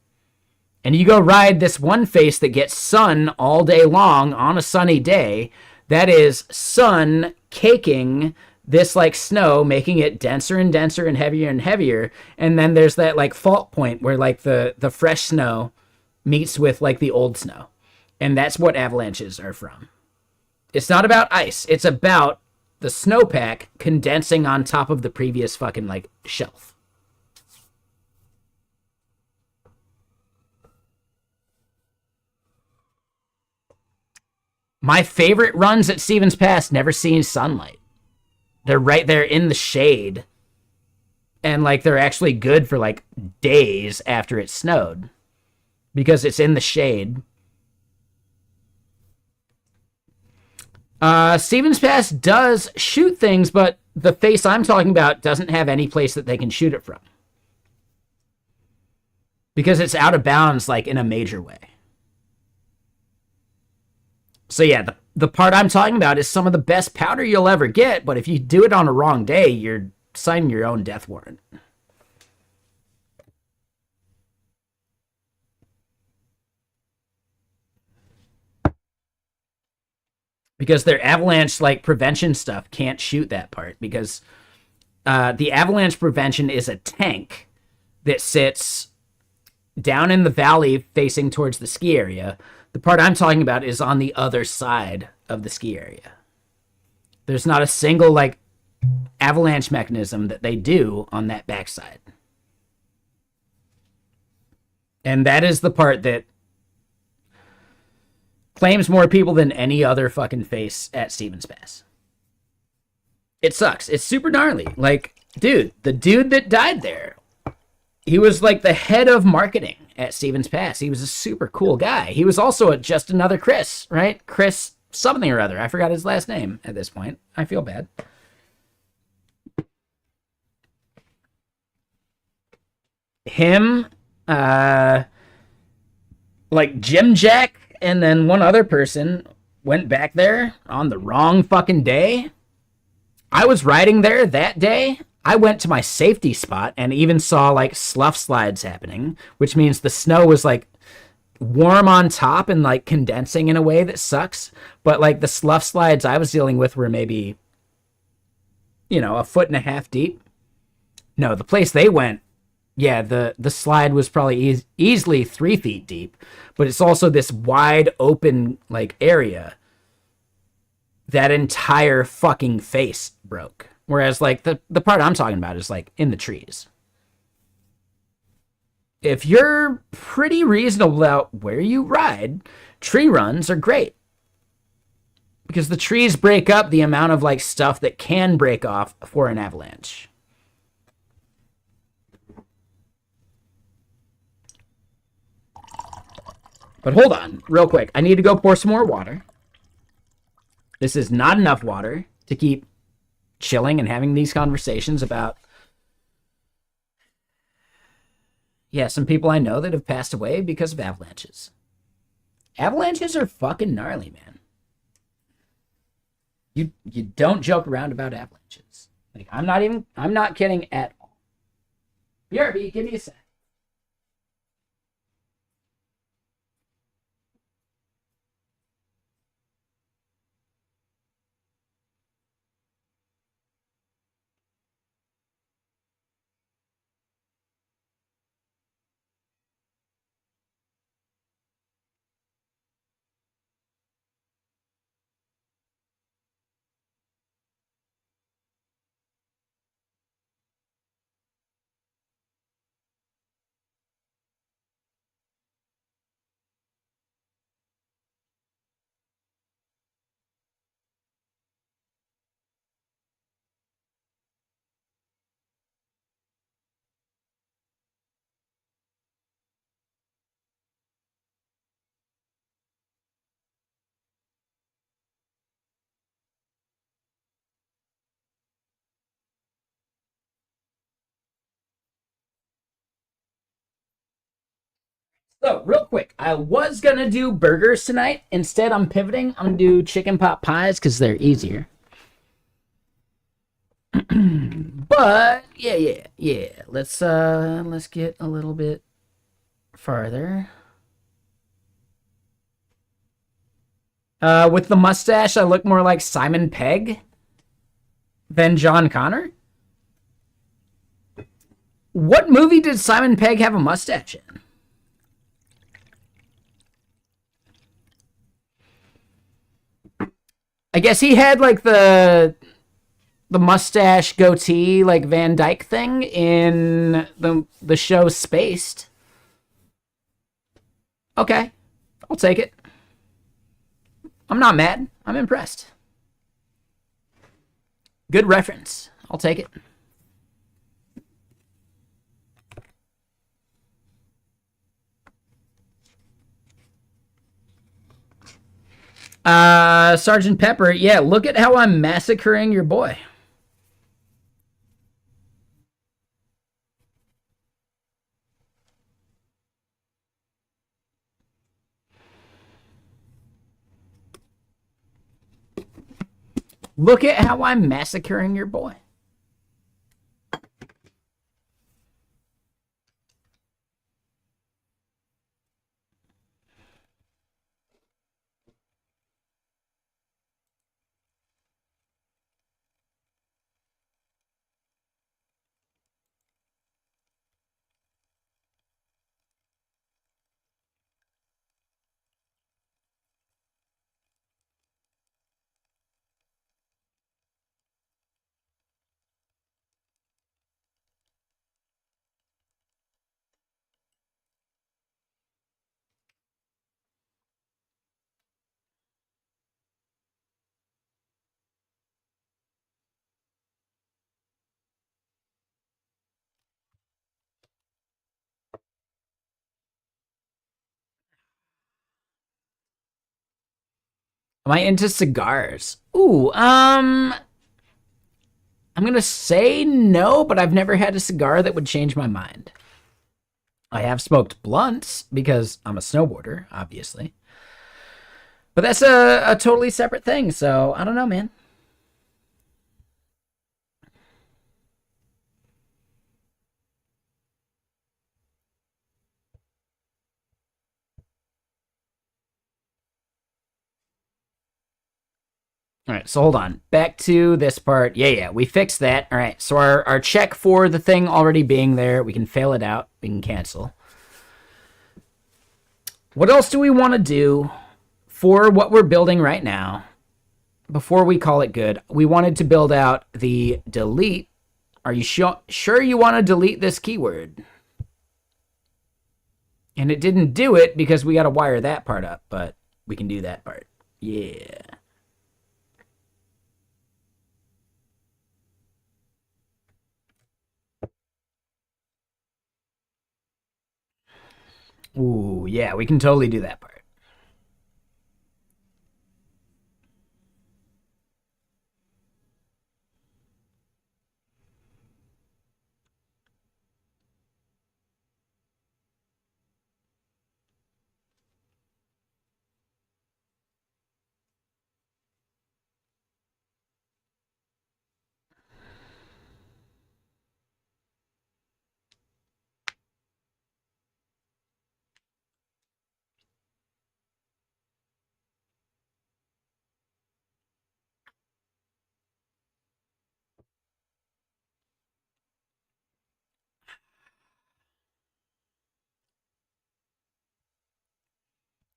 and you go ride this one face that gets sun all day long on a sunny day, that is sun caking this like snow, making it denser and denser and heavier. And then there's that like fault point where like the fresh snow meets with like the old snow. And that's what avalanches are from. It's not about ice. It's about the snowpack condensing on top of the previous fucking like shelf. My favorite runs at Stevens Pass never seen sunlight. They're right there in the shade. And like they're actually good for like days after it snowed. Because it's in the shade. Stevens Pass does shoot things, but the face I'm talking about doesn't have any place that they can shoot it from. Because it's out of bounds, like, in a major way. So yeah, the part I'm talking about is some of the best powder you'll ever get, but if you do it on a wrong day, you're signing your own death warrant. Because their avalanche like prevention stuff can't shoot that part, because the avalanche prevention is a tank that sits down in the valley facing towards the ski area. The part I'm talking about is on the other side of the ski area. There's not a single like avalanche mechanism that they do on that backside. And that is the part that claims more people than any other fucking face at Stevens Pass. It sucks. It's super gnarly. Like, dude, the dude that died there, he was like the head of marketing at Stevens Pass. He was a super cool guy. He was also just another Chris, right? Chris something or other. I forgot his last name at this point. I feel bad. Him, like Jim Jack, and then one other person went back there on the wrong fucking day. I was riding there that day. I went to my safety spot and even saw like slough slides happening, which means the snow was like warm on top and like condensing in a way that sucks. But like the slough slides I was dealing with were maybe, a foot and a half deep. No, the place they went, yeah, the slide was probably easily 3 feet deep, but it's also this wide open like area. That entire fucking face broke. Whereas like the part I'm talking about is like in the trees. If you're pretty reasonable about where you ride, tree runs are great. Because the trees break up the amount of like stuff that can break off for an avalanche. But hold on, real quick. I need to go pour some more water. This is not enough water to keep chilling and having these conversations about, some people I know that have passed away because of avalanches. Avalanches are fucking gnarly, man. You don't joke around about avalanches. Like, I'm not kidding at all. BRB, give me a sec. So, real quick, I was going to do burgers tonight. Instead, I'm pivoting. I'm going to do chicken pot pies because they're easier. But, yeah. Let's get a little bit farther. With the mustache, I look more like Simon Pegg than John Connor. What movie did Simon Pegg have a mustache in? I guess he had like the mustache goatee like Van Dyke thing in the show Spaced. Okay, I'll take it. I'm not mad. I'm impressed. Good reference. I'll take it. Sergeant Pepper, yeah, look at how I'm massacring your boy. Look at how I'm massacring your boy. Am I into cigars? Ooh, I'm gonna say no, but I've never had a cigar that would change my mind. I have smoked blunts because I'm a snowboarder, obviously. But that's a totally separate thing, so I don't know, man. All right, so hold on. Back to this part. Yeah, we fixed that. All right, so our check for the thing already being there, we can fail it out. We can cancel. What else do we want to do for what we're building right now before we call it good? We wanted to build out the delete. Are you sure you want to delete this keyword? And it didn't do it because we got to wire that part up, but we can do that part. Yeah. Ooh, yeah, we can totally do that part.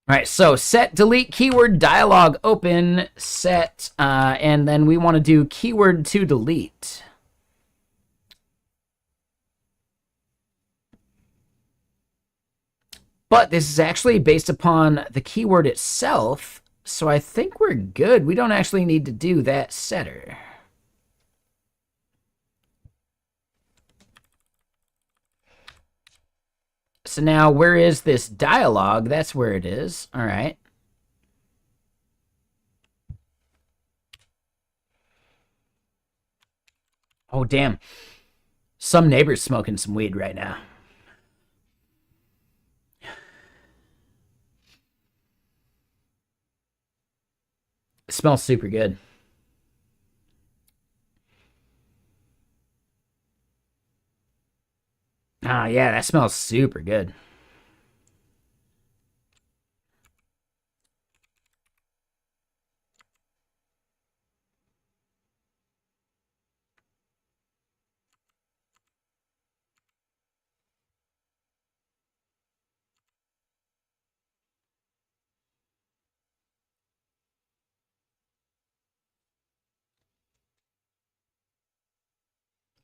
All right, so set delete keyword dialog open, set, and then we want to do keyword to delete. But this is actually based upon the keyword itself, so I think we're good. We don't actually need to do that setter. So now where is this dialog? That's where it is. All right. Oh, damn. Some neighbor's smoking some weed right now. It smells super good. Ah, yeah, that smells super good.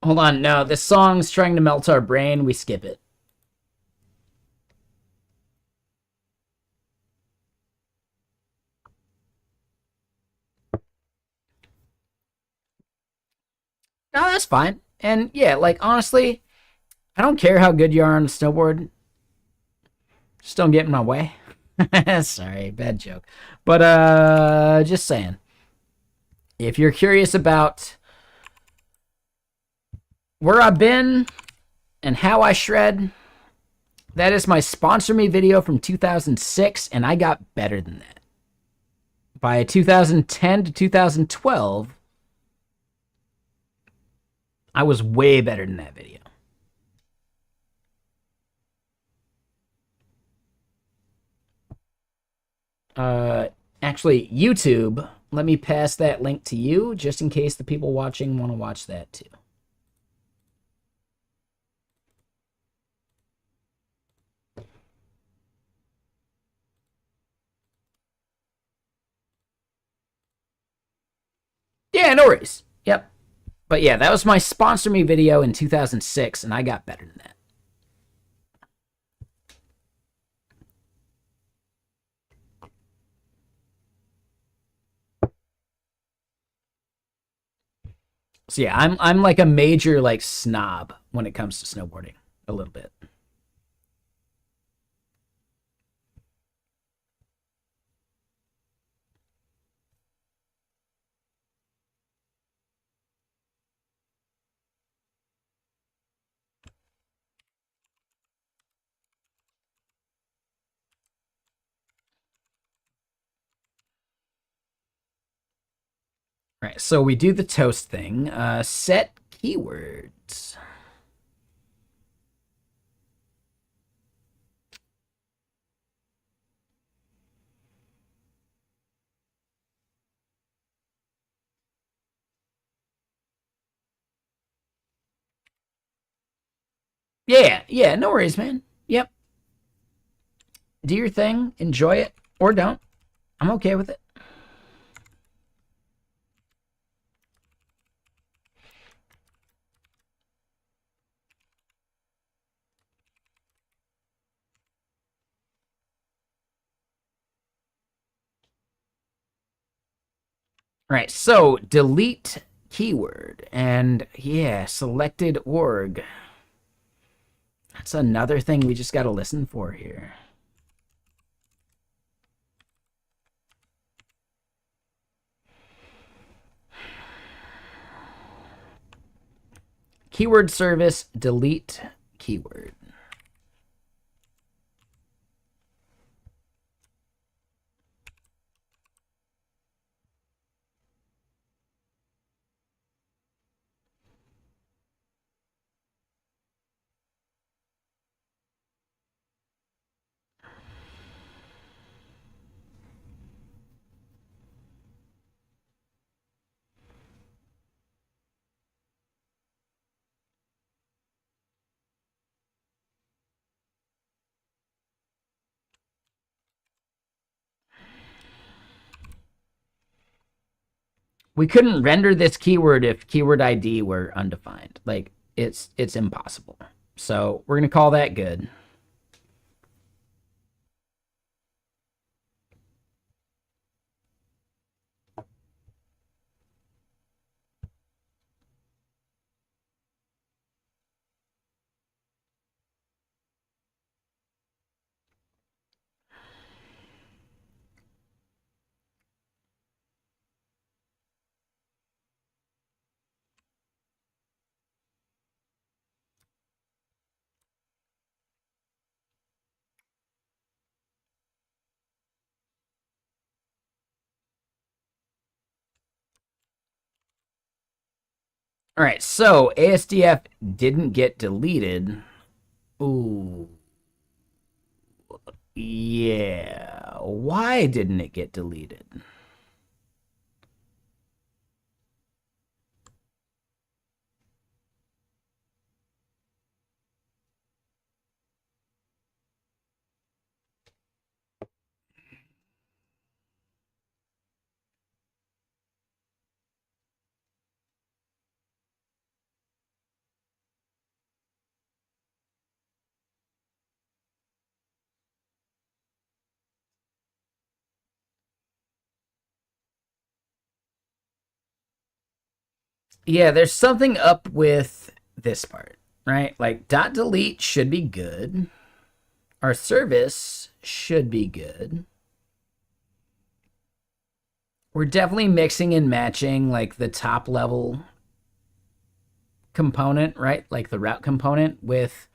Hold on, no, this song's trying to melt our brain. We skip it. No, that's fine. And yeah, like honestly, I don't care how good you are on a snowboard. Just don't get in my way. Sorry, bad joke. But just saying. If you're curious about where I've been and how I shred, that is my sponsor me video from 2006, and I got better than that. By 2010 to 2012, I was way better than that video. Actually, YouTube, let me pass that link to you just in case the people watching want to watch that too. Yeah, no worries. Yep. But yeah, that was my sponsor me video in 2006, and I got better than that. So yeah, I'm like a major like snob when it comes to snowboarding, a little bit. Right, so we do the toast thing. Set keywords. Yeah, no worries, man. Yep. Do your thing, enjoy it, or don't. I'm okay with it. All right, so delete keyword. And yeah, selected org. That's another thing we just got to listen for here. Keyword service, delete keyword. We couldn't render this keyword if keyword ID were undefined. Like it's impossible. So we're gonna call that good. All right, so ASDF didn't get deleted. Ooh. Yeah. Why didn't it get deleted? Yeah, there's something up with this part, right? Like dot delete should be good. Our service should be good. We're definitely mixing and matching like the top level component, right? Like the route component with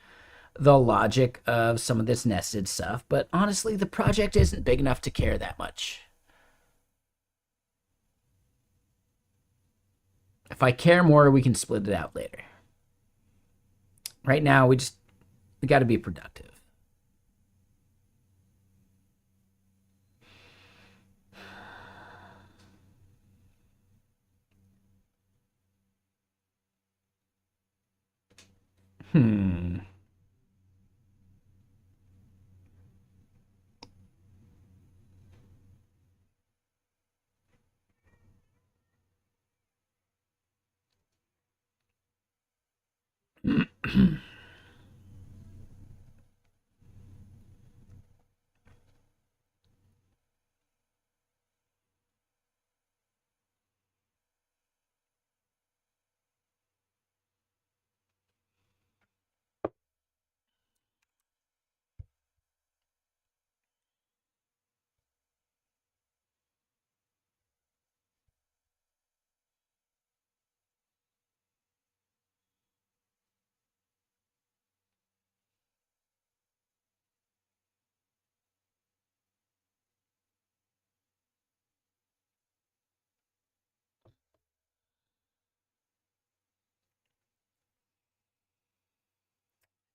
the logic of some of this nested stuff. But honestly, the project isn't big enough to care that much. If I care more, we can split it out later. Right now, we got to be productive. Hmm.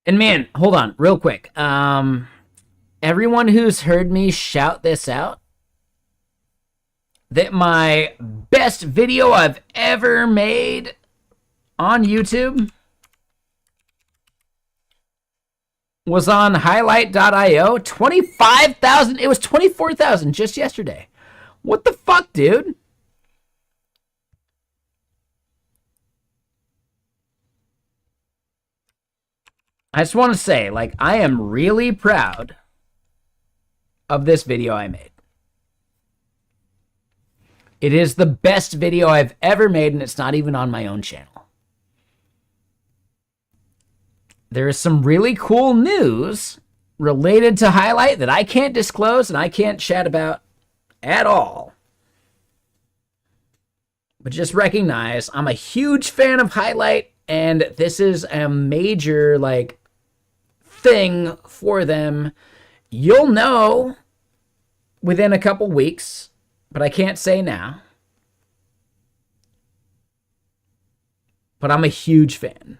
And man, hold on, real quick. Everyone who's heard me shout this out, that my best video I've ever made on YouTube was on highlight.io. 25,000. It was 24,000 just yesterday. What the fuck, dude? I just want to say, like, I am really proud of this video I made. It is the best video I've ever made, and it's not even on my own channel. There is some really cool news related to Highlight that I can't disclose and I can't chat about at all. But just recognize I'm a huge fan of Highlight, and this is a major, like, thing for them. You'll know within a couple weeks, but I can't say now. But I'm a huge fan.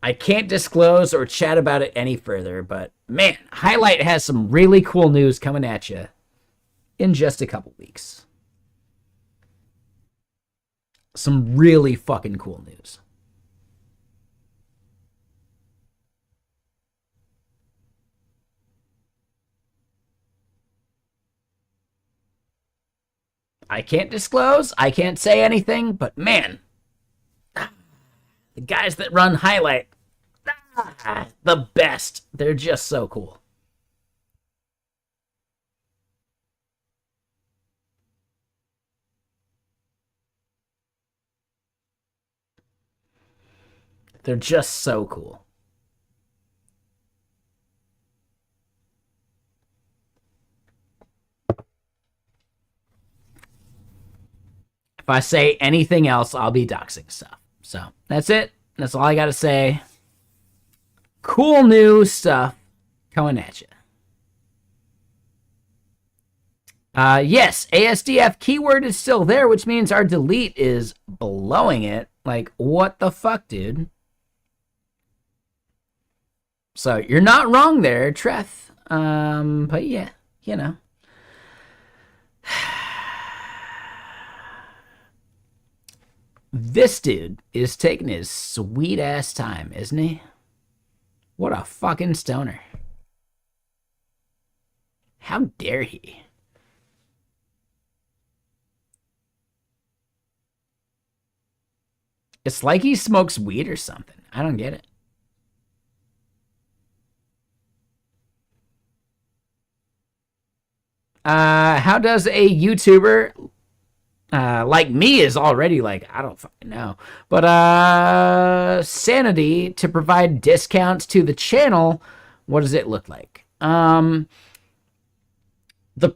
I can't disclose or chat about it any further, but man, Highlight has some really cool news coming at you in just a couple weeks. Some really fucking cool news. I can't disclose, I can't say anything, but man, the guys that run Highlight, the best. They're just so cool. They're just so cool. If I say anything else, I'll be doxing stuff. So that's it. That's all I got to say. Cool new stuff coming at you. Yes, ASDF keyword is still there, which means our delete is blowing it. Like, what the fuck, dude? So you're not wrong there, Treth. But yeah, you know. This dude is taking his sweet ass time, isn't he? What a fucking stoner. How dare he? It's like he smokes weed or something. I don't get it. How does a YouTuber like me is already like, I don't fucking know. But Sanity to provide discounts to the channel, what does it look like? The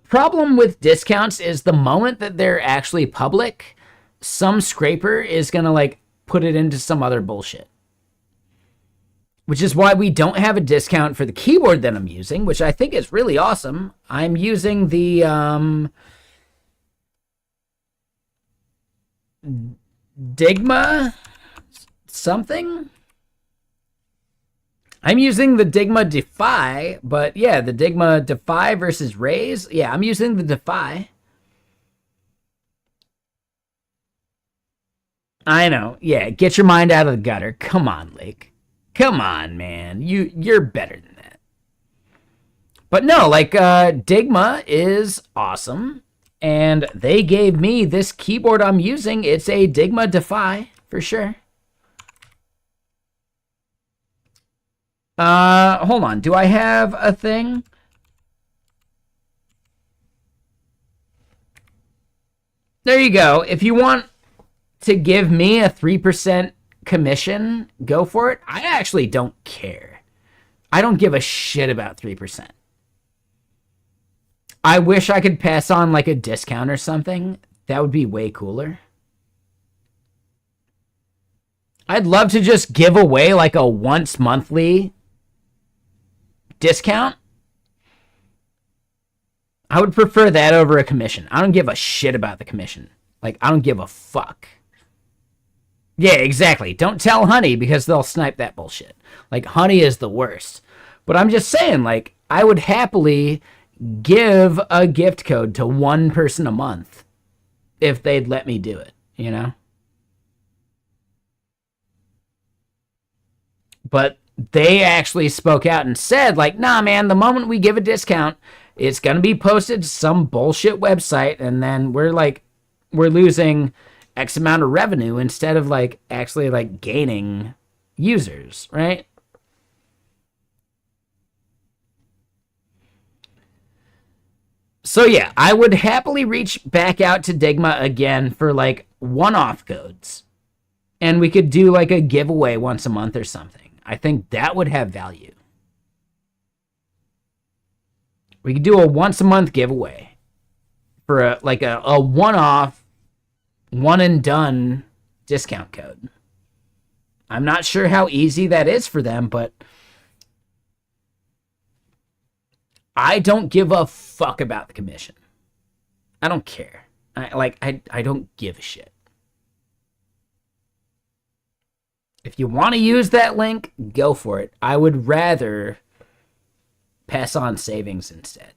problem with discounts is the moment that they're actually public, some scraper is going to like put it into some other bullshit. Which is why we don't have a discount for the keyboard that I'm using, which I think is really awesome. I'm using the Digma something. I'm using the Digma Defy, but yeah, the Digma Defy versus Raise. Yeah, I'm using the Defy. I know. Yeah, get your mind out of the gutter. Come on, Lake. Come on, man. You're better than that. But no, like Digma is awesome. And they gave me this keyboard I'm using. It's a Digma Defy, for sure. Hold on. Do I have a thing? There you go. If you want to give me a 3% commission, go for it. I actually don't care. I don't give a shit about 3%. I wish I could pass on like a discount or something. That would be way cooler. I'd love to just give away like a once monthly discount. I would prefer that over a commission. I don't give a shit about the commission. Like, I don't give a fuck. Yeah, exactly. Don't tell Honey because they'll snipe that bullshit. Like, Honey is the worst. But I'm just saying, like, I would happily give a gift code to one person a month if they'd let me do it, you know? But they actually spoke out and said, like, nah, man, the moment we give a discount, it's going to be posted to some bullshit website, and then we're losing X amount of revenue instead of, like, actually, like, gaining users, right? So, yeah, I would happily reach back out to Digma again for, like, one-off codes. And we could do, like, a giveaway once a month or something. I think that would have value. We could do a once-a-month giveaway for, a one-off, one-and-done discount code. I'm not sure how easy that is for them, but I don't give a fuck about the commission. I don't care. I don't give a shit. If you want to use that link, go for it. I would rather pass on savings instead.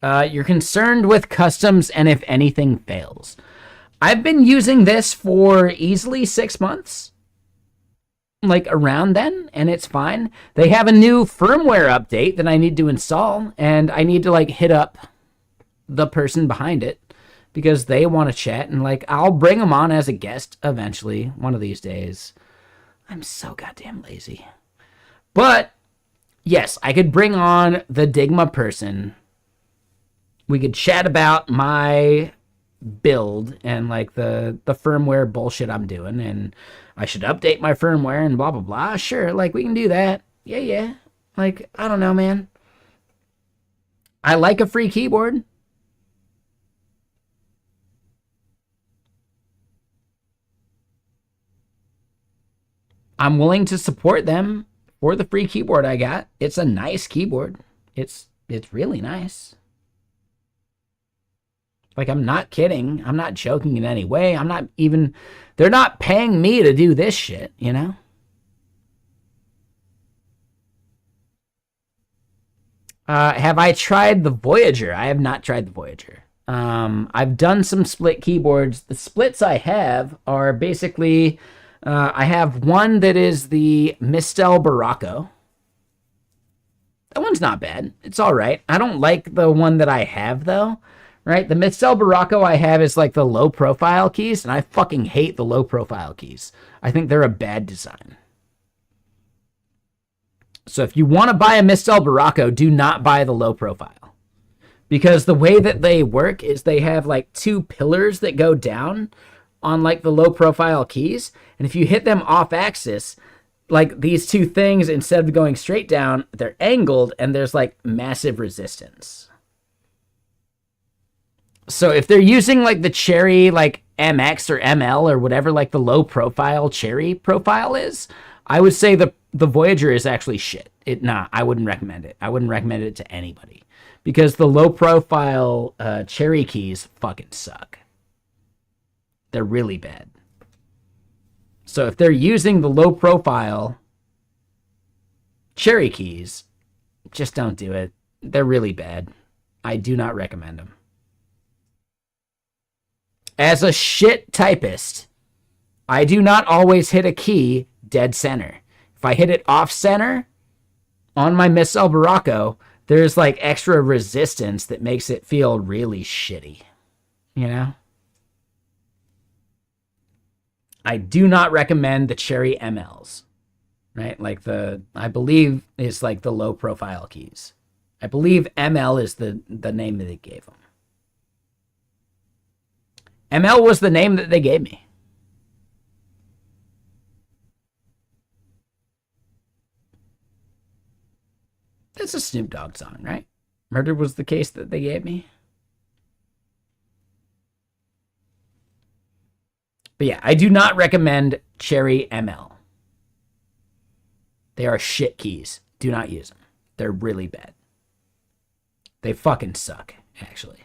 You're concerned with customs and if anything fails. I've been using this for easily 6 months. Like around then, and it's fine. They have a new firmware update that I need to install, and I need to like hit up the person behind it because they want to chat, and like I'll bring them on as a guest eventually one of these days. I'm so goddamn lazy. But yes, I could bring on the Digma person. We could chat about my build and like the firmware bullshit I'm doing, and I should update my firmware and blah blah blah. Sure, like we can do that. Yeah. Like, I don't know, man. I like a free keyboard. I'm willing to support them for the free keyboard I got. It's a nice keyboard. It's really nice. Like, I'm not kidding. I'm not joking in any way. They're not paying me to do this shit, you know? Have I tried the Voyager? I have not tried the Voyager. I've done some split keyboards. The splits I have are basically, I have one that is the Mistel Barocco. That one's not bad. It's all right. I don't like the one that I have, though. Right? The Mistel Barocco I have is like the low profile keys, and I fucking hate the low profile keys. I think they're a bad design. So if you want to buy a Mistel Barocco, do not buy the low profile. Because the way that they work is they have like two pillars that go down on like the low profile keys. And if you hit them off axis, like these two things, instead of going straight down, they're angled and there's like massive resistance. So if they're using like the Cherry like MX or ML or whatever like the low profile Cherry profile is, I would say the Voyager is actually shit. I wouldn't recommend it. I wouldn't recommend it to anybody because the low profile Cherry keys fucking suck. They're really bad. So if they're using the low profile Cherry keys, just don't do it. They're really bad. I do not recommend them. As a shit typist, I do not always hit a key dead center. If I hit it off center on my Mistel Barocco, there's like extra resistance that makes it feel really shitty. You know? I do not recommend the Cherry MLs. Right? Like I believe is like the low profile keys. I believe ML is the name that they gave them. ML was the name that they gave me. That's a Snoop Dogg song, right? Murder was the case that they gave me. But yeah, I do not recommend Cherry ML. They are shit keys. Do not use them. They're really bad. They fucking suck, actually.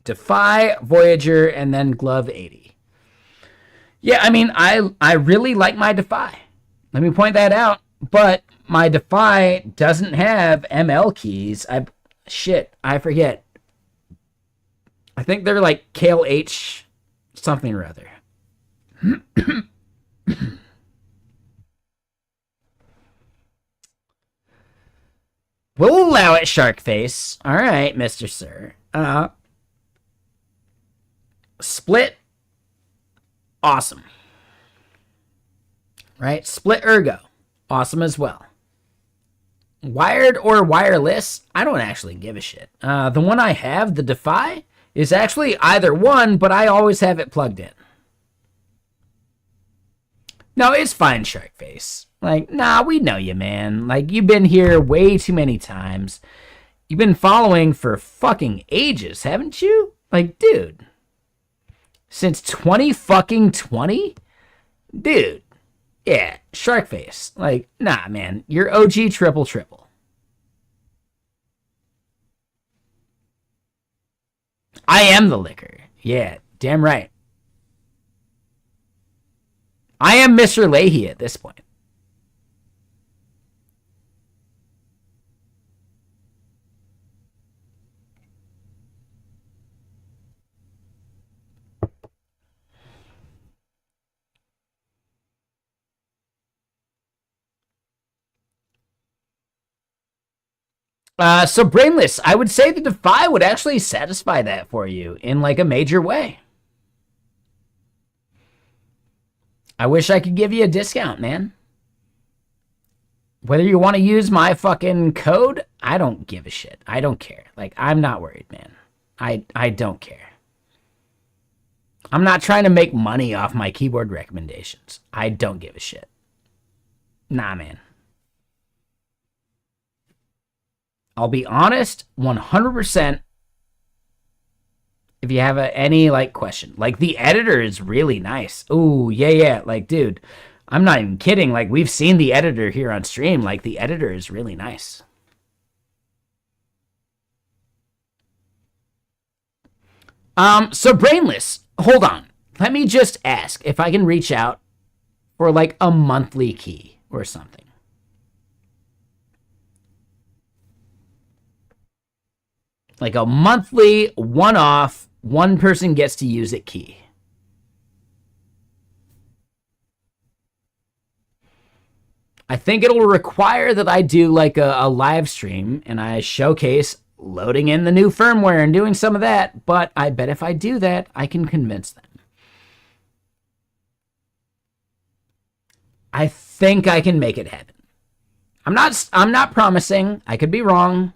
Defy, Voyager, and then Glove 80. Yeah, I mean, I really like my Defy. Let me point that out. But my Defy doesn't have ML keys. I forget. I think they're like Kale H something or other. We'll allow it, Sharkface. All right, Mr. Sir. Split. Awesome. Right? Split Ergo. Awesome as well. Wired or wireless? I don't actually give a shit. The one I have, the Defy, is actually either one, but I always have it plugged in. No, it's fine, Sharkface. Like, nah, we know you, man. Like, you've been here way too many times. You've been following for fucking ages, haven't you? Like, dude. Since 20 fucking 20? Dude. Yeah, Sharkface. Like, nah, man. You're OG triple triple. I am the liquor. Yeah, damn right. I am Mr. Leahy at this point. So Brainless, I would say the Defy would actually satisfy that for you in like a major way. I wish I could give you a discount, man. Whether you want to use my fucking code, I don't give a shit. I don't care. Like, I'm not worried, man. I don't care. I'm not trying to make money off my keyboard recommendations. I don't give a shit. Nah, man. I'll be honest, 100%. If you have any like question, like the editor is really nice. Ooh, yeah. Like, dude, I'm not even kidding. Like, we've seen the editor here on stream. Like, the editor is really nice. So Brainless, hold on. Let me just ask if I can reach out for like a monthly key or something. Like a monthly one-off, one person gets to use it key. I think it'll require that I do like a live stream and I showcase loading in the new firmware and doing some of that, but I bet if I do that, I can convince them. I think I can make it happen. I'm not promising. I could be wrong.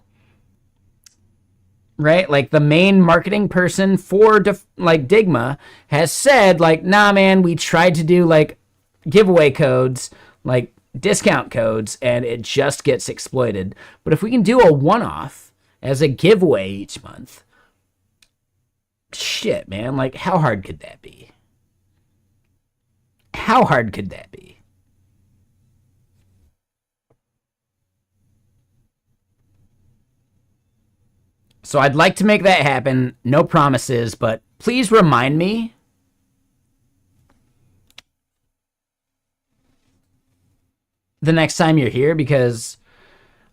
Right? Like the main marketing person for like Digma has said like, "Nah, man, we tried to do like giveaway codes, like discount codes, and it just gets exploited. But if we can do a one-off as a giveaway each month, shit, man, like how hard could that be? How hard could that be?" So I'd like to make that happen. No promises, but please remind me the next time you're here because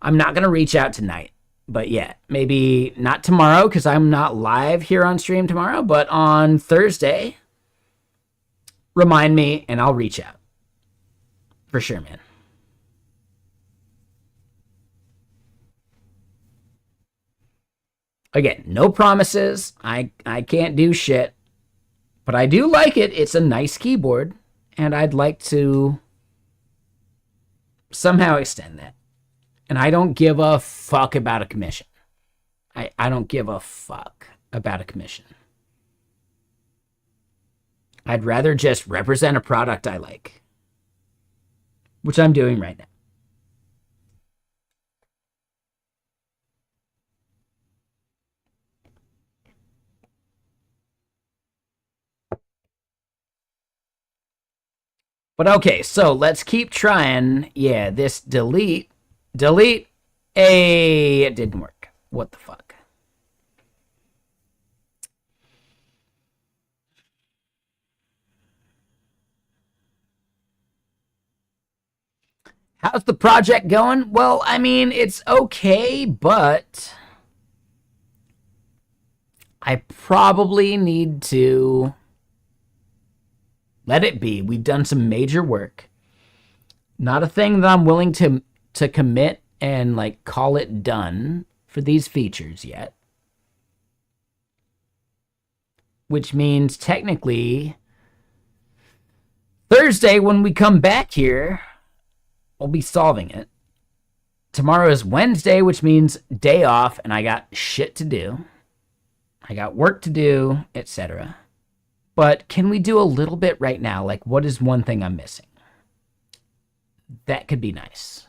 I'm not going to reach out tonight. But yeah, maybe not tomorrow because I'm not live here on stream tomorrow, but on Thursday, remind me and I'll reach out. For sure, man. Again, no promises. I can't do shit. But I do like it. It's a nice keyboard. And I'd like to somehow extend that. And I don't give a fuck about a commission. I don't give a fuck about a commission. I'd rather just represent a product I like, which I'm doing right now. But okay, so let's keep trying. Yeah, this delete. Delete. It didn't work. What the fuck? How's the project going? Well, I mean, it's okay, but I probably need to let it be. We've done some major work. Not a thing that I'm willing to commit and like call it done for these features yet. Which means technically Thursday when we come back here, we'll be solving it. Tomorrow is Wednesday, which means day off, and I got shit to do. I got work to do, etc. But can we do a little bit right now? Like, what is one thing I'm missing? That could be nice.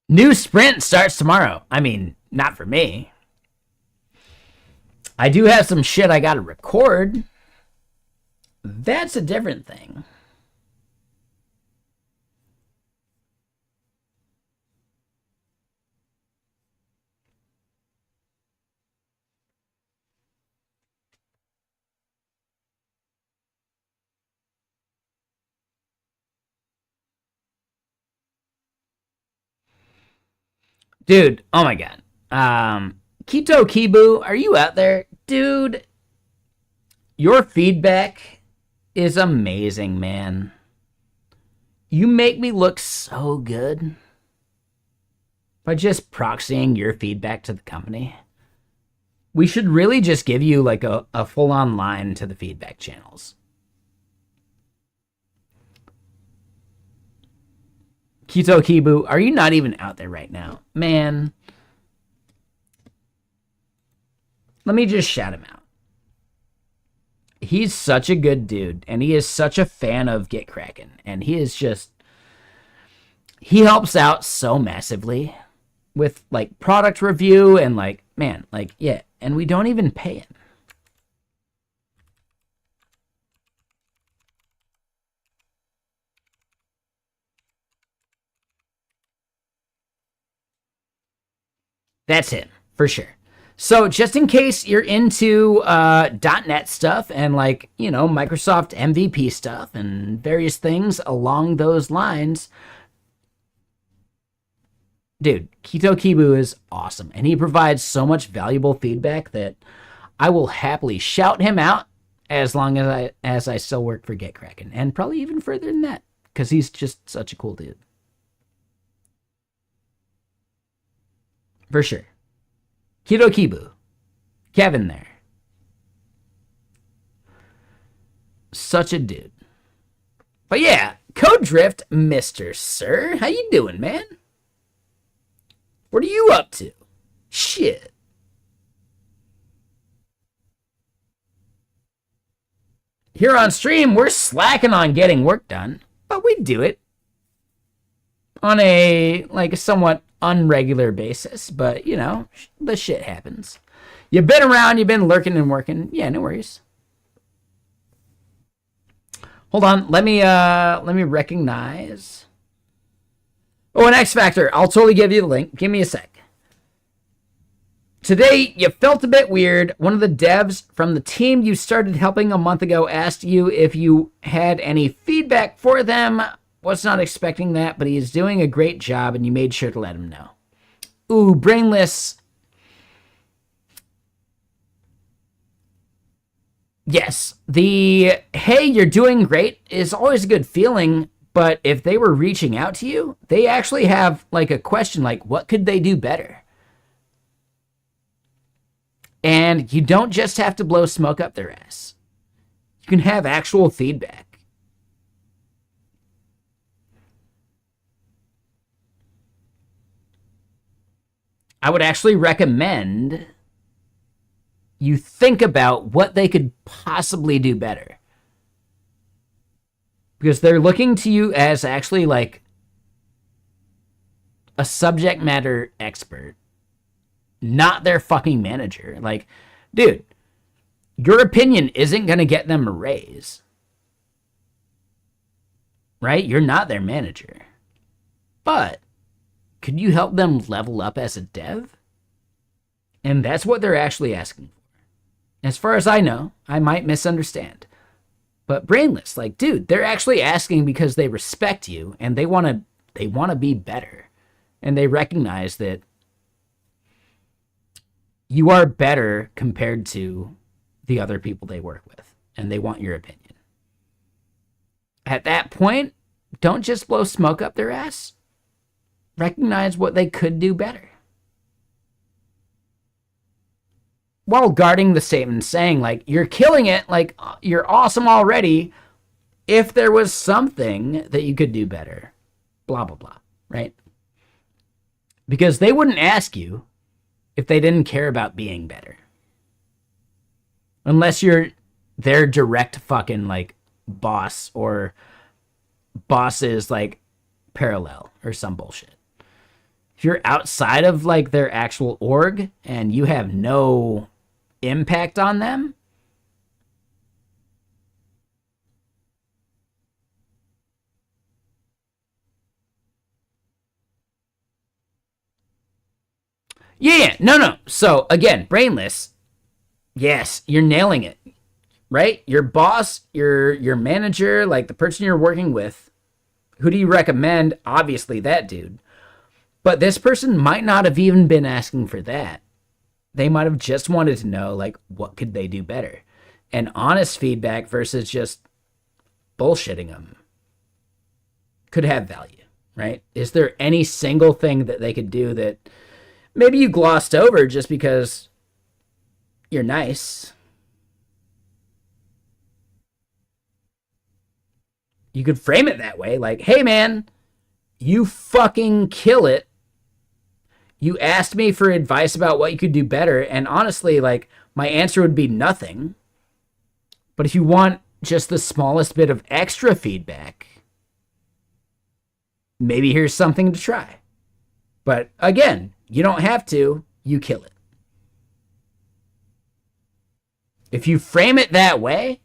New sprint starts tomorrow. I mean, not for me. I do have some shit I gotta record. That's a different thing. Dude, oh my god. Kito Kibu, are you out there? Dude, your feedback is amazing, man. You make me look so good by just proxying your feedback to the company. We should really just give you like a full-on line to the feedback channels. Kito Kibu, are you not even out there right now? Man. Let me just shout him out. He's such a good dude, and he is such a fan of Get Kraken, and he is just... He helps out so massively with, like, product review and, like, man, like, yeah, and we don't even pay him. That's him, for sure. So just in case you're into .NET stuff and like, you know, Microsoft MVP stuff and various things along those lines, dude, Kito Kibu is awesome. And he provides so much valuable feedback that I will happily shout him out as long as I still work for GetKraken. And probably even further than that, because he's just such a cool dude. For sure. Kito Kibu. Kevin there. Such a dude. But yeah, Code Drift, Mr. Sir. How you doing, man? What are you up to? Shit. Here on stream, we're slacking on getting work done, but we do it on a like a somewhat unregular basis, but you know, the shit happens. You've been around, you've been lurking and working. Yeah, no worries. Hold on, let me recognize. Oh, an X Factor. I'll totally give you the link. Give me a sec. Today, you felt a bit weird. One of the devs from the team you started helping a month ago asked you if you had any feedback for them. Was not expecting that, but he is doing a great job, and you made sure to let him know. Ooh, brainless. Yes, the hey, you're doing great is always a good feeling, but if they were reaching out to you, they actually have like a question like, what could they do better? And you don't just have to blow smoke up their ass. You can have actual feedback. I would actually recommend you think about what they could possibly do better. Because they're looking to you as actually like a subject matter expert, not their fucking manager. Like, dude, your opinion isn't going to get them a raise. Right? You're not their manager. But could you help them level up as a dev? And that's what they're actually asking for. As far as I know, I might misunderstand. But Brainless, like, dude, they're actually asking because they respect you and they want to be better. And they recognize that you are better compared to the other people they work with. And they want your opinion. At that point, don't just blow smoke up their ass. Recognize what they could do better. While guarding the statement saying, like, you're killing it, like, you're awesome already. If there was something that you could do better, blah, blah, blah, right? Because they wouldn't ask you if they didn't care about being better. Unless you're their direct fucking, like, boss or bosses, like, parallel or some bullshit. If you're outside of, like, their actual org and you have no impact on them, yeah, no. So, again, Brainless, yes, you're nailing it, right? Your boss, your manager, like the person you're working with, who do you recommend? Obviously that dude. But this person might not have even been asking for that. They might have just wanted to know, like, what could they do better? And honest feedback versus just bullshitting them could have value, right? Is there any single thing that they could do that maybe you glossed over just because you're nice? You could frame it that way, like, hey man, you fucking kill it. You asked me for advice about what you could do better, and honestly, like, my answer would be nothing. But if you want just the smallest bit of extra feedback, maybe here's something to try. But again, you don't have to, you kill it. If you frame it that way,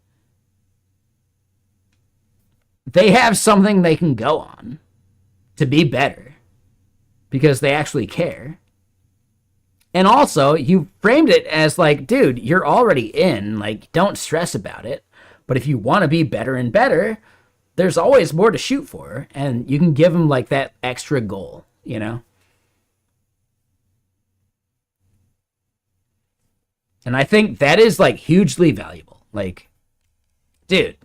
they have something they can go on to be better because they actually care. And also, you framed it as like, dude, you're already in, like, don't stress about it. But if you want to be better and better, there's always more to shoot for, and you can give them like that extra goal, you know? And I think that is like hugely valuable. Like, dude,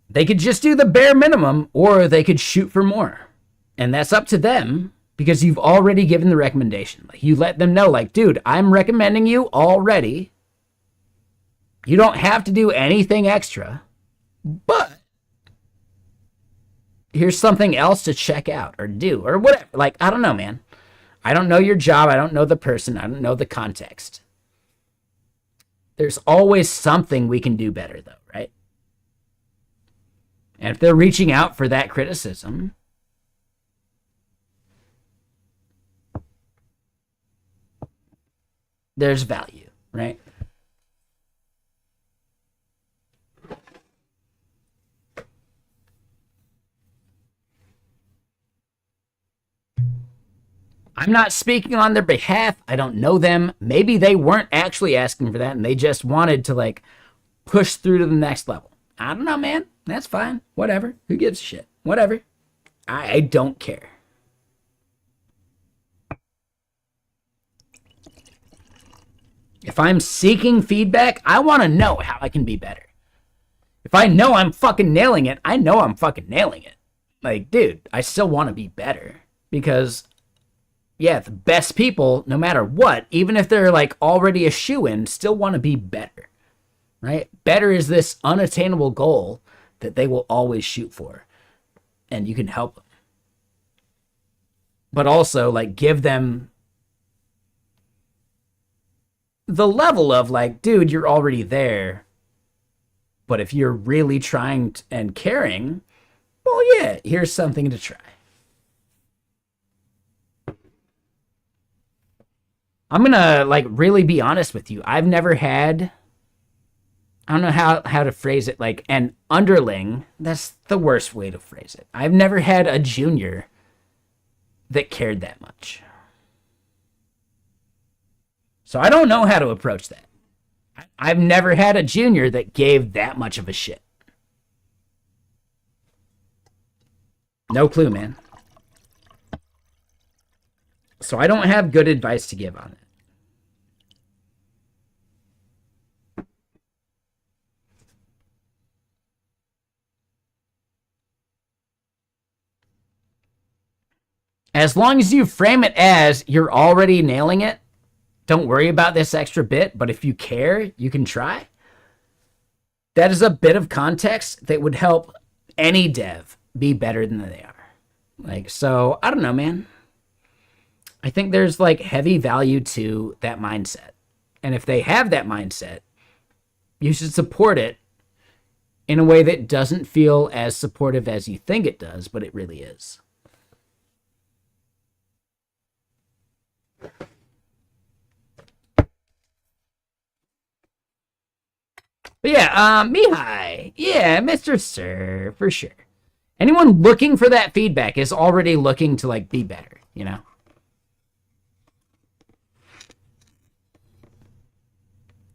they could just do the bare minimum, or they could shoot for more. And that's up to them, because you've already given the recommendation. Like, you let them know, like, dude, I'm recommending you already. You don't have to do anything extra, but here's something else to check out or do or whatever. Like, I don't know, man. I don't know your job. I don't know the person. I don't know the context. There's always something we can do better, though, right? And if they're reaching out for that criticism, there's value, right? I'm not speaking on their behalf. I don't know them. Maybe they weren't actually asking for that and they just wanted to, like, push through to the next level. I don't know, man. That's fine. Whatever. Who gives a shit? Whatever. I don't care. If I'm seeking feedback, I want to know how I can be better. If I know I'm fucking nailing it, I know I'm fucking nailing it. Like, dude, I still want to be better. Because, yeah, the best people, no matter what, even if they're, like, already a shoo-in, still want to be better. Right? Better is this unattainable goal that they will always shoot for. And you can help them. But also, like, give them the level of, like, dude, you're already there. But if you're really trying and caring, well, yeah, here's something to try. I'm gonna like really be honest with you. I've never had, I don't know how to phrase it, like an underling. That's the worst way to phrase it. I've never had a junior that cared that much. So I don't know how to approach that. I've never had a junior that gave that much of a shit. No clue, man. So I don't have good advice to give on it. As long as you frame it as you're already nailing it, don't worry about this extra bit, but if you care, you can try. That is a bit of context that would help any dev be better than they are. Like, so, I don't know, man. I think there's like heavy value to that mindset. And if they have that mindset, you should support it in a way that doesn't feel as supportive as you think it does, but it really is. But yeah, Mihai. Yeah, Mr. Sir, for sure. Anyone looking for that feedback is already looking to like be better, you know?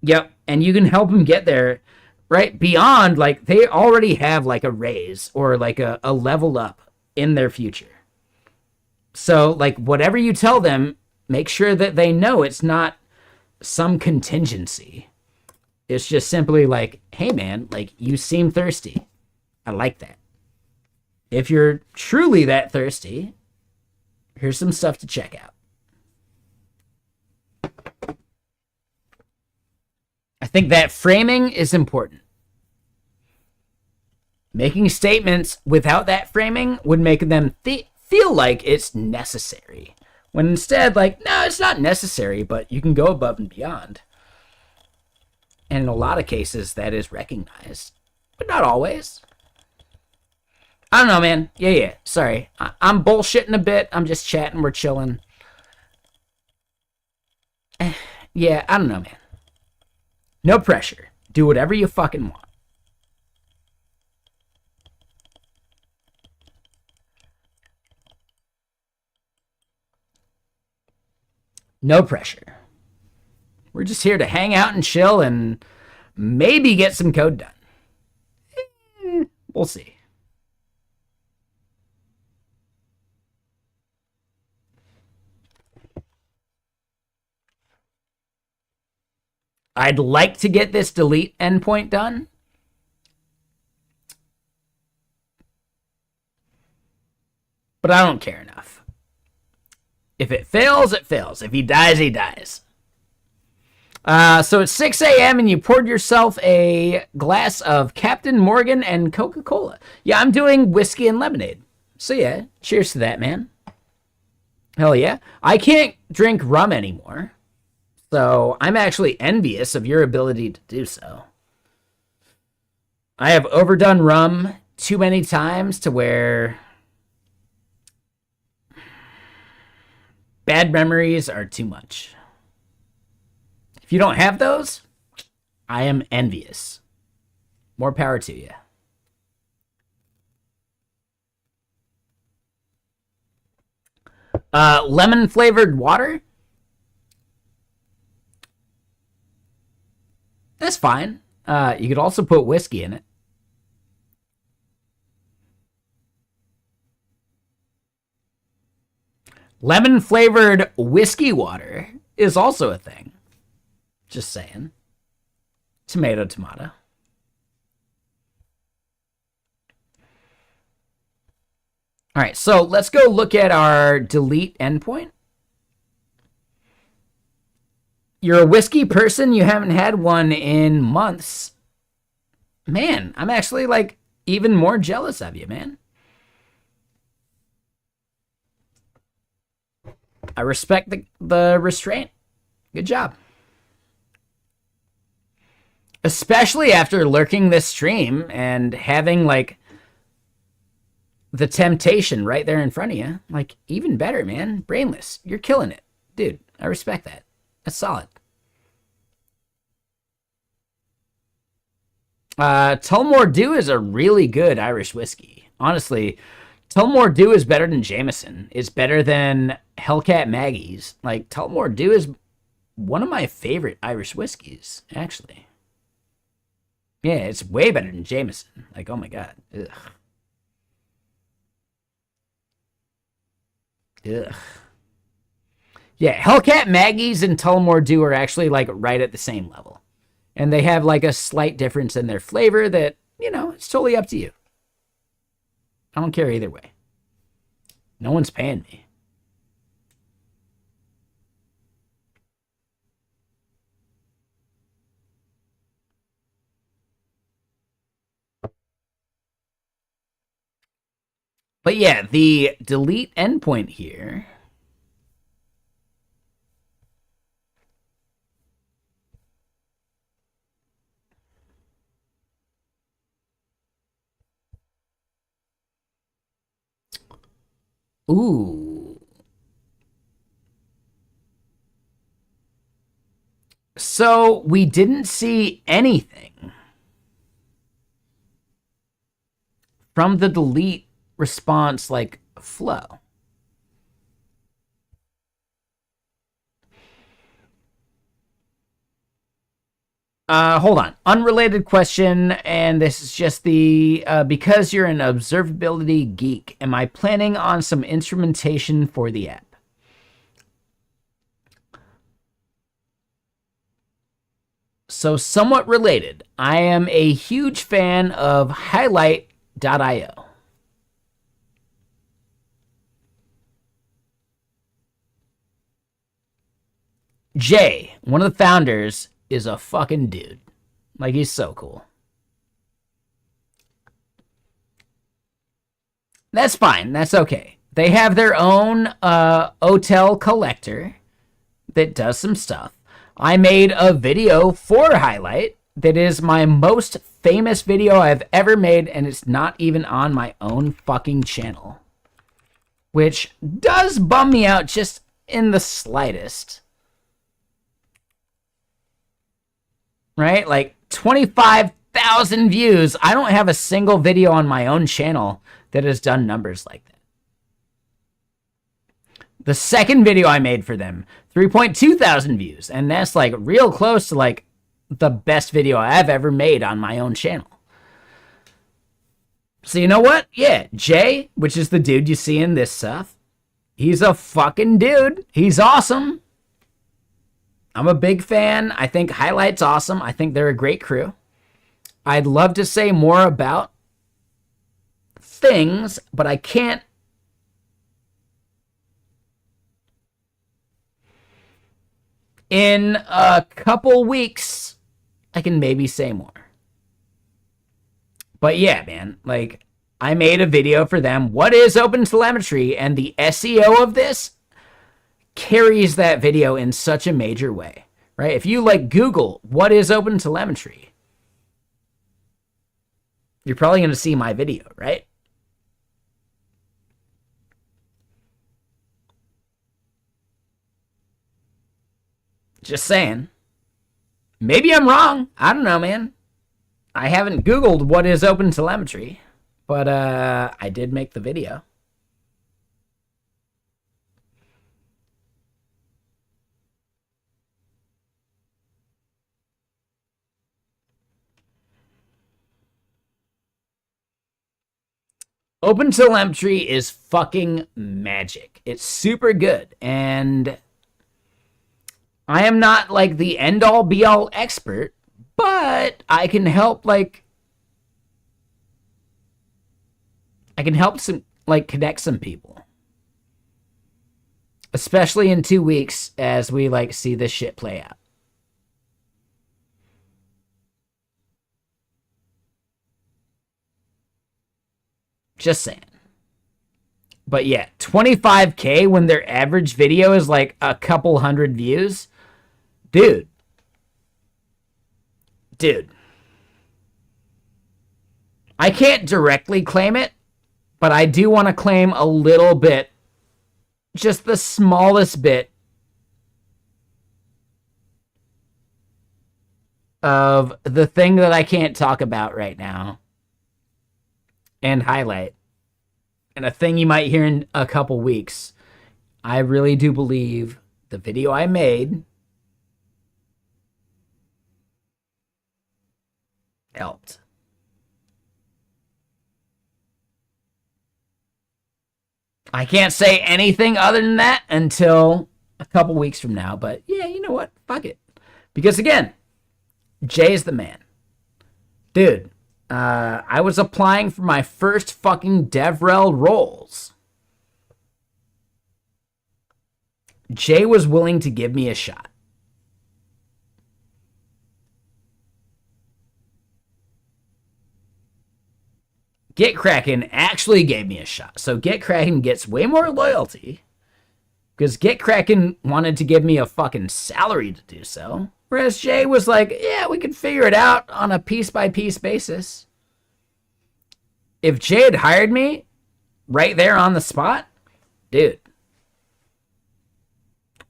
Yep, and you can help them get there, right? Beyond, like, they already have like a raise or like a level up in their future. So, like, whatever you tell them, make sure that they know it's not some contingency. It's just simply like, hey, man, like, you seem thirsty. I like that. If you're truly that thirsty, here's some stuff to check out. I think that framing is important. Making statements without that framing would make them feel like it's necessary. When instead, like, no, it's not necessary, but you can go above and beyond. And in a lot of cases, that is recognized. But not always. I don't know, man. Yeah. Sorry. I'm bullshitting a bit. I'm just chatting. We're chilling. Yeah, I don't know, man. No pressure. Do whatever you fucking want. No pressure. We're just here to hang out and chill and maybe get some code done. We'll see. I'd like to get this delete endpoint done. But I don't care enough. If it fails, it fails. If he dies, he dies. So it's 6 a.m. and you poured yourself a glass of Captain Morgan and Coca-Cola. Yeah, I'm doing whiskey and lemonade. So yeah, cheers to that, man. Hell yeah. I can't drink rum anymore. So I'm actually envious of your ability to do so. I have overdone rum too many times to where bad memories are too much. If you don't have those, I am envious. More power to you. Lemon flavored water. That's fine. You could also put whiskey in it. Lemon flavored whiskey water is also a thing. Just saying. Tomato. All right, so let's go look at our delete endpoint. You're a whiskey person. You haven't had one in months. Man, I'm actually like even more jealous of you, man. I respect the restraint. Good job. Especially after lurking this stream and having like the temptation right there in front of you. Like, even better, man. Brainless. You're killing it. Dude, I respect that. That's solid. Tullamore Dew is a really good Irish whiskey. Honestly, Tullamore Dew is better than Jameson. It's better than Hellcat Maggie's. Like, Tullamore Dew is one of my favorite Irish whiskeys, actually. Yeah, it's way better than Jameson. Like, oh my god. Ugh. Ugh. Yeah, Hellcat Maggie's and Tullamore Dew are actually, like, right at the same level. And they have, like, a slight difference in their flavor that, you know, it's totally up to you. I don't care either way. No one's paying me. But yeah, the delete endpoint here. Ooh. So we didn't see anything from the delete response like flow. Hold on. Unrelated question, and this is just the because you're an observability geek, am I planning on some instrumentation for the app? So, somewhat related, I am a huge fan of Highlight.io. Jay, one of the founders, is a fucking dude. Like, he's so cool. That's fine. That's okay. They have their own hotel collector that does some stuff. I made a video for Highlight that is my most famous video I've ever made, and it's not even on my own fucking channel. Which does bum me out just in the slightest. Right? Like 25,000 views. I don't have a single video on my own channel that has done numbers like that. The second video I made for them, 3.2 thousand views. And that's like real close to like the best video I've ever made on my own channel. So you know what? Yeah, Jay, which is the dude you see in this stuff, he's a fucking dude. He's awesome. I'm a big fan. I think Highlight's awesome. I think they're a great crew. I'd love to say more about things, but I can't. In a couple weeks, I can maybe say more. But yeah, man, like, I made a video for them. What is OpenTelemetry? And the SEO of this carries that video in such a major way, right? If you like Google, what is OpenTelemetry? You're probably going to see my video, right? Just saying. Maybe I'm wrong. I don't know, man. I haven't Googled what is OpenTelemetry, but I did make the video. OpenTelemetry is fucking magic. It's super good, and I am not like the end-all be-all expert, but I can help, like, I can help some, like, connect some people. Especially in 2 weeks as we, like, see this shit play out. Just saying. But yeah, 25K when their average video is like a couple hundred views. Dude. Dude, I can't directly claim it, but I do want to claim a little bit, just the smallest bit of the thing that I can't talk about right now and highlight. And a thing you might hear in a couple weeks. I really do believe the video I made helped. I can't say anything other than that until a couple weeks from now. But yeah, you know what? Fuck it. Because again, Jay's the man. Dude, I was applying for my first fucking DevRel roles. Jay was willing to give me a shot. GitKraken actually gave me a shot. So GitKraken gets way more loyalty because GitKraken wanted to give me a fucking salary to do so. Whereas Jay was like, yeah, we could figure it out on a piece-by-piece basis. If Jay had hired me right there on the spot, dude,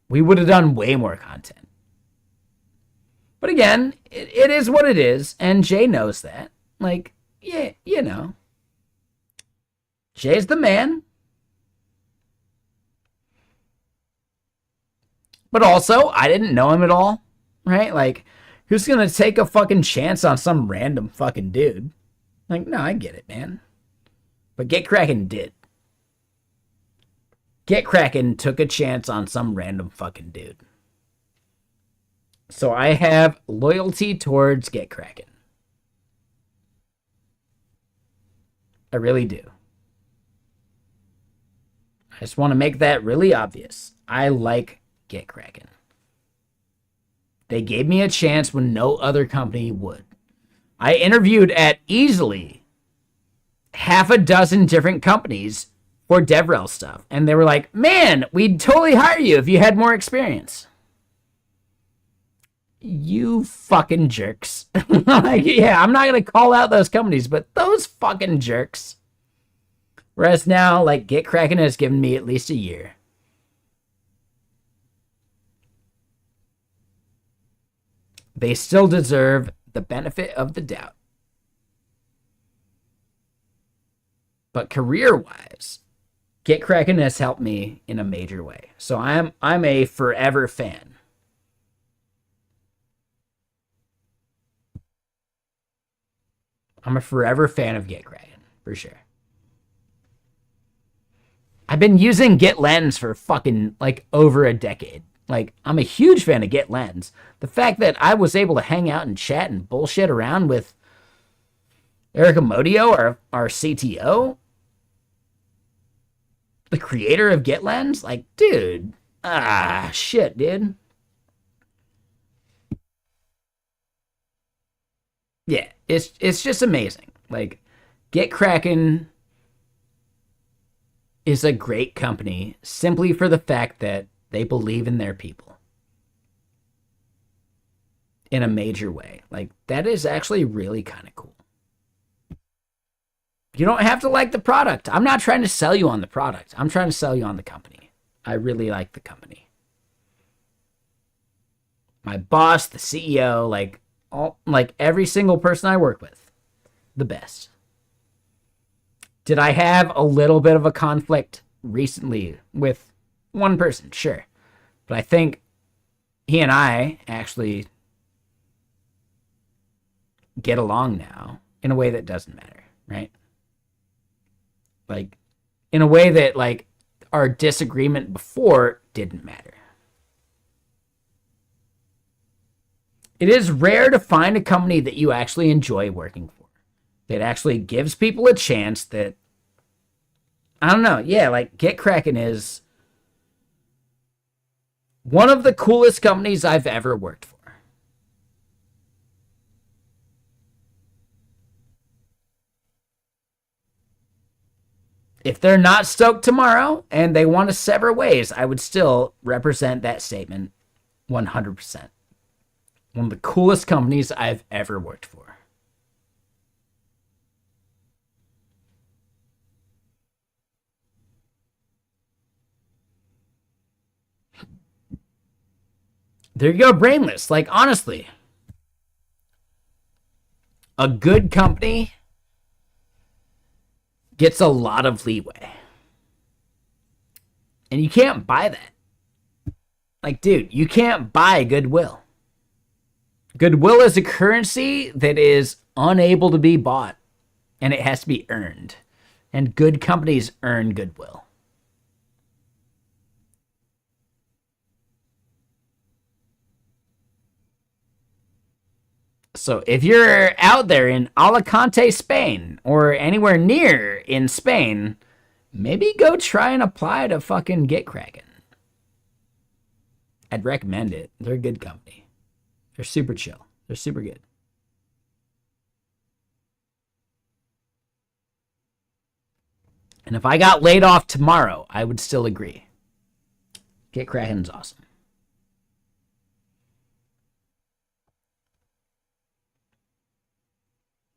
we would have done way more content. But again, it is what it is, and Jay knows that. Like, yeah, you know. Jay's the man. But also, I didn't know him at all. Right? Like, who's going to take a fucking chance on some random fucking dude? Like, no, I get it, man. But GitKraken did. GitKraken took a chance on some random fucking dude. So I have loyalty towards GitKraken. I really do. I just want to make that really obvious. I like GitKraken. They gave me a chance when no other company would. I interviewed at easily half a dozen different companies for DevRel stuff. And they were like, man, we'd totally hire you if you had more experience. You fucking jerks. Like, yeah, I'm not going to call out those companies, but those fucking jerks. Whereas now, like, GitKraken has given me at least a year. They still deserve the benefit of the doubt. But career-wise, GitKraken has helped me in a major way. So I'm a forever fan. I'm a forever fan of GitKraken, for sure. I've been using GitLens for fucking, like, over a decade. Like, I'm a huge fan of GitLens. The fact that I was able to hang out and chat and bullshit around with Eric Amodio, our CTO, the creator of GitLens, like, dude, shit, dude. Yeah, it's just amazing. Like, GitKraken is a great company simply for the fact that they believe in their people in a major way. Like, that is actually really kind of cool. You don't have to like the product. I'm not trying to sell you on the product. I'm trying to sell you on the company. I really like the company. My boss, the CEO, like every single person I work with, the best. Did I have a little bit of a conflict recently with one person? Sure. But I think he and I actually get along now in a way that doesn't matter, right? Like, in a way that, like, our disagreement before didn't matter. It is rare to find a company that you actually enjoy working for, that actually gives people a chance that, I don't know, yeah, like, GitKraken is one of the coolest companies I've ever worked for. If they're not stoked tomorrow and they want to sever ways, I would still represent that statement 100%. One of the coolest companies I've ever worked for. There you go, Brainless. Like, honestly, a good company gets a lot of leeway. And you can't buy that. Like, dude, you can't buy goodwill. Goodwill is a currency that is unable to be bought, and it has to be earned. And good companies earn goodwill. So if you're out there in Alicante, Spain, or anywhere near in Spain, maybe go try and apply to fucking Get Kraken. I'd recommend it. They're a good company. They're super chill. They're super good. And if I got laid off tomorrow, I would still agree. Get Kraken's awesome.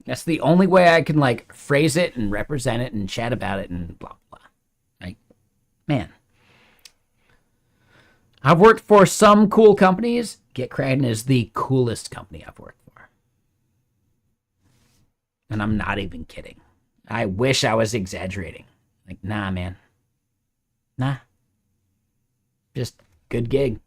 That's the only way I can, like, phrase it and represent it and chat about it and blah, blah. Like, man. I've worked for some cool companies. Get Kraken is the coolest company I've worked for. And I'm not even kidding. I wish I was exaggerating. Like, nah, man. Nah. Just good gig.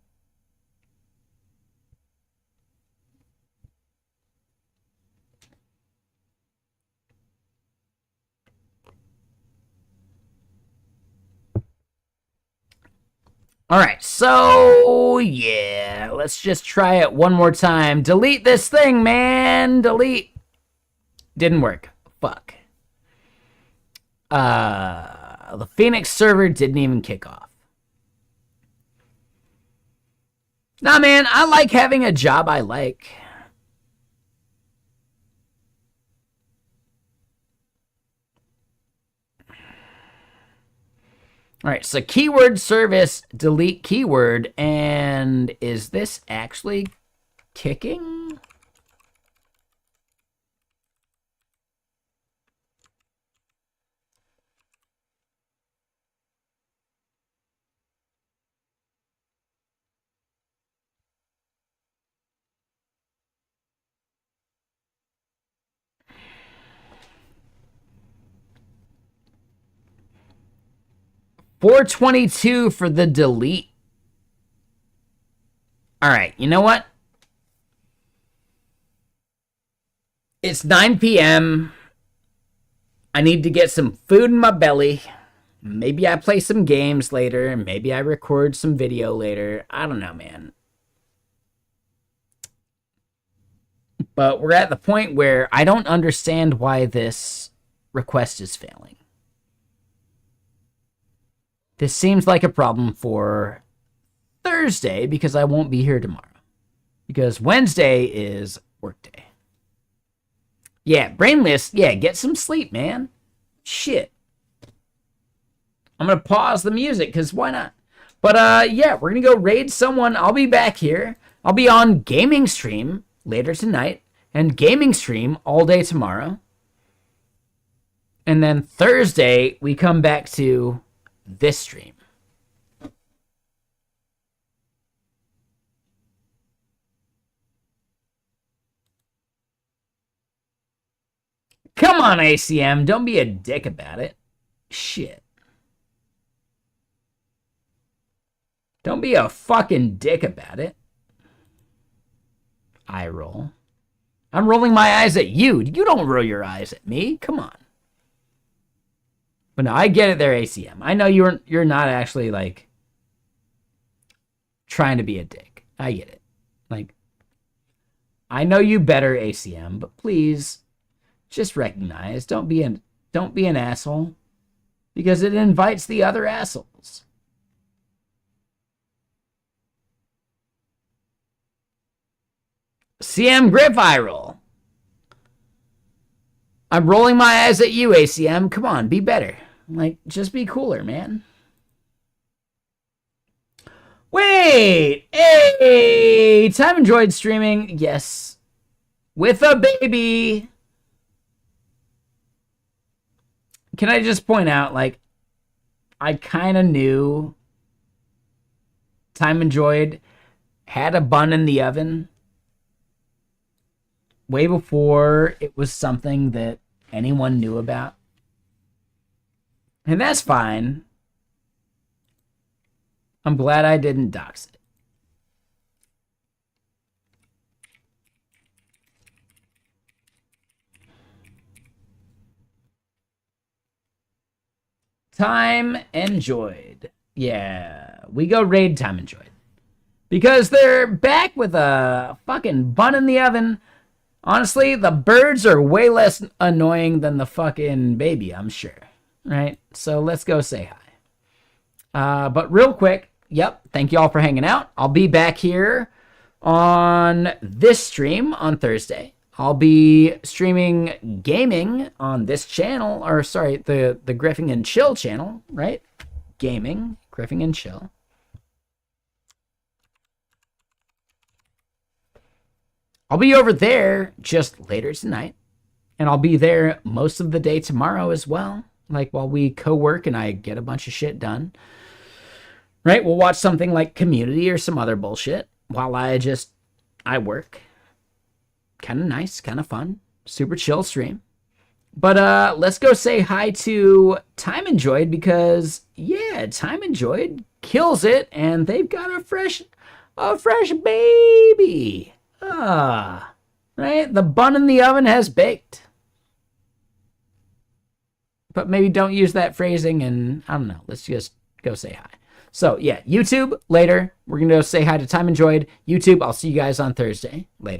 All right, so yeah, let's just try it one more time. Delete this thing, man. Delete. Didn't work. Fuck. The Phoenix server didn't even kick off. Nah, man, I like having a job I like. All right, so keyword service, delete keyword, and is this actually kicking? $422 for the delete. All right, you know what? It's 9 p.m. I need to get some food in my belly. Maybe I play some games later. Maybe I record some video later. I don't know, man. But we're at the point where I don't understand why this request is failing. This seems like a problem for Thursday because I won't be here tomorrow. Because Wednesday is work day. Yeah, Brainless, yeah, get some sleep, man. Shit. I'm going to pause the music because why not? But yeah, we're going to go raid someone. I'll be back here. I'll be on gaming stream later tonight and gaming stream all day tomorrow. And then Thursday, we come back to this stream. Come on, ACM. Don't be a dick about it. Shit. Don't be a fucking dick about it. Eye roll. I'm rolling my eyes at you. You don't roll your eyes at me. Come on. But no, I get it there, ACM. I know you're not actually, like, trying to be a dick. I get it. Like, I know you better, ACM, but please just recognize, don't be an asshole, because it invites the other assholes. CM Grip eye roll. I'm rolling my eyes at you, ACM. Come on, be better. Like, just be cooler, man. Wait! Hey! Time enjoyed streaming. Yes. With a baby. Can I just point out, like, I kind of knew Time enjoyed had a bun in the oven way before it was something that anyone knew about. And that's fine. I'm glad I didn't dox it. Time enjoyed. Yeah, we go raid Time enjoyed. Because they're back with a fucking bun in the oven. Honestly, the birds are way less annoying than the fucking baby, I'm sure. Right? So let's go say hi. But real quick, yep, thank you all for hanging out. I'll be back here on this stream on Thursday. I'll be streaming gaming on this channel, or sorry, the Griffing and Chill channel, right? Gaming, Griffing and Chill. I'll be over there just later tonight, and I'll be there most of the day tomorrow as well, like while we co-work and I get a bunch of shit done. Right? We'll watch something like Community or some other bullshit while I work. Kind of nice, kind of fun, super chill stream. But let's go say hi to Time Enjoyed because, yeah, Time Enjoyed kills it, and they've got a fresh baby. Right? The bun in the oven has baked. But maybe don't use that phrasing, and I don't know. Let's just go say hi. So, yeah, YouTube, later. We're going to go say hi to Time Enjoyed. YouTube, I'll see you guys on Thursday. Later.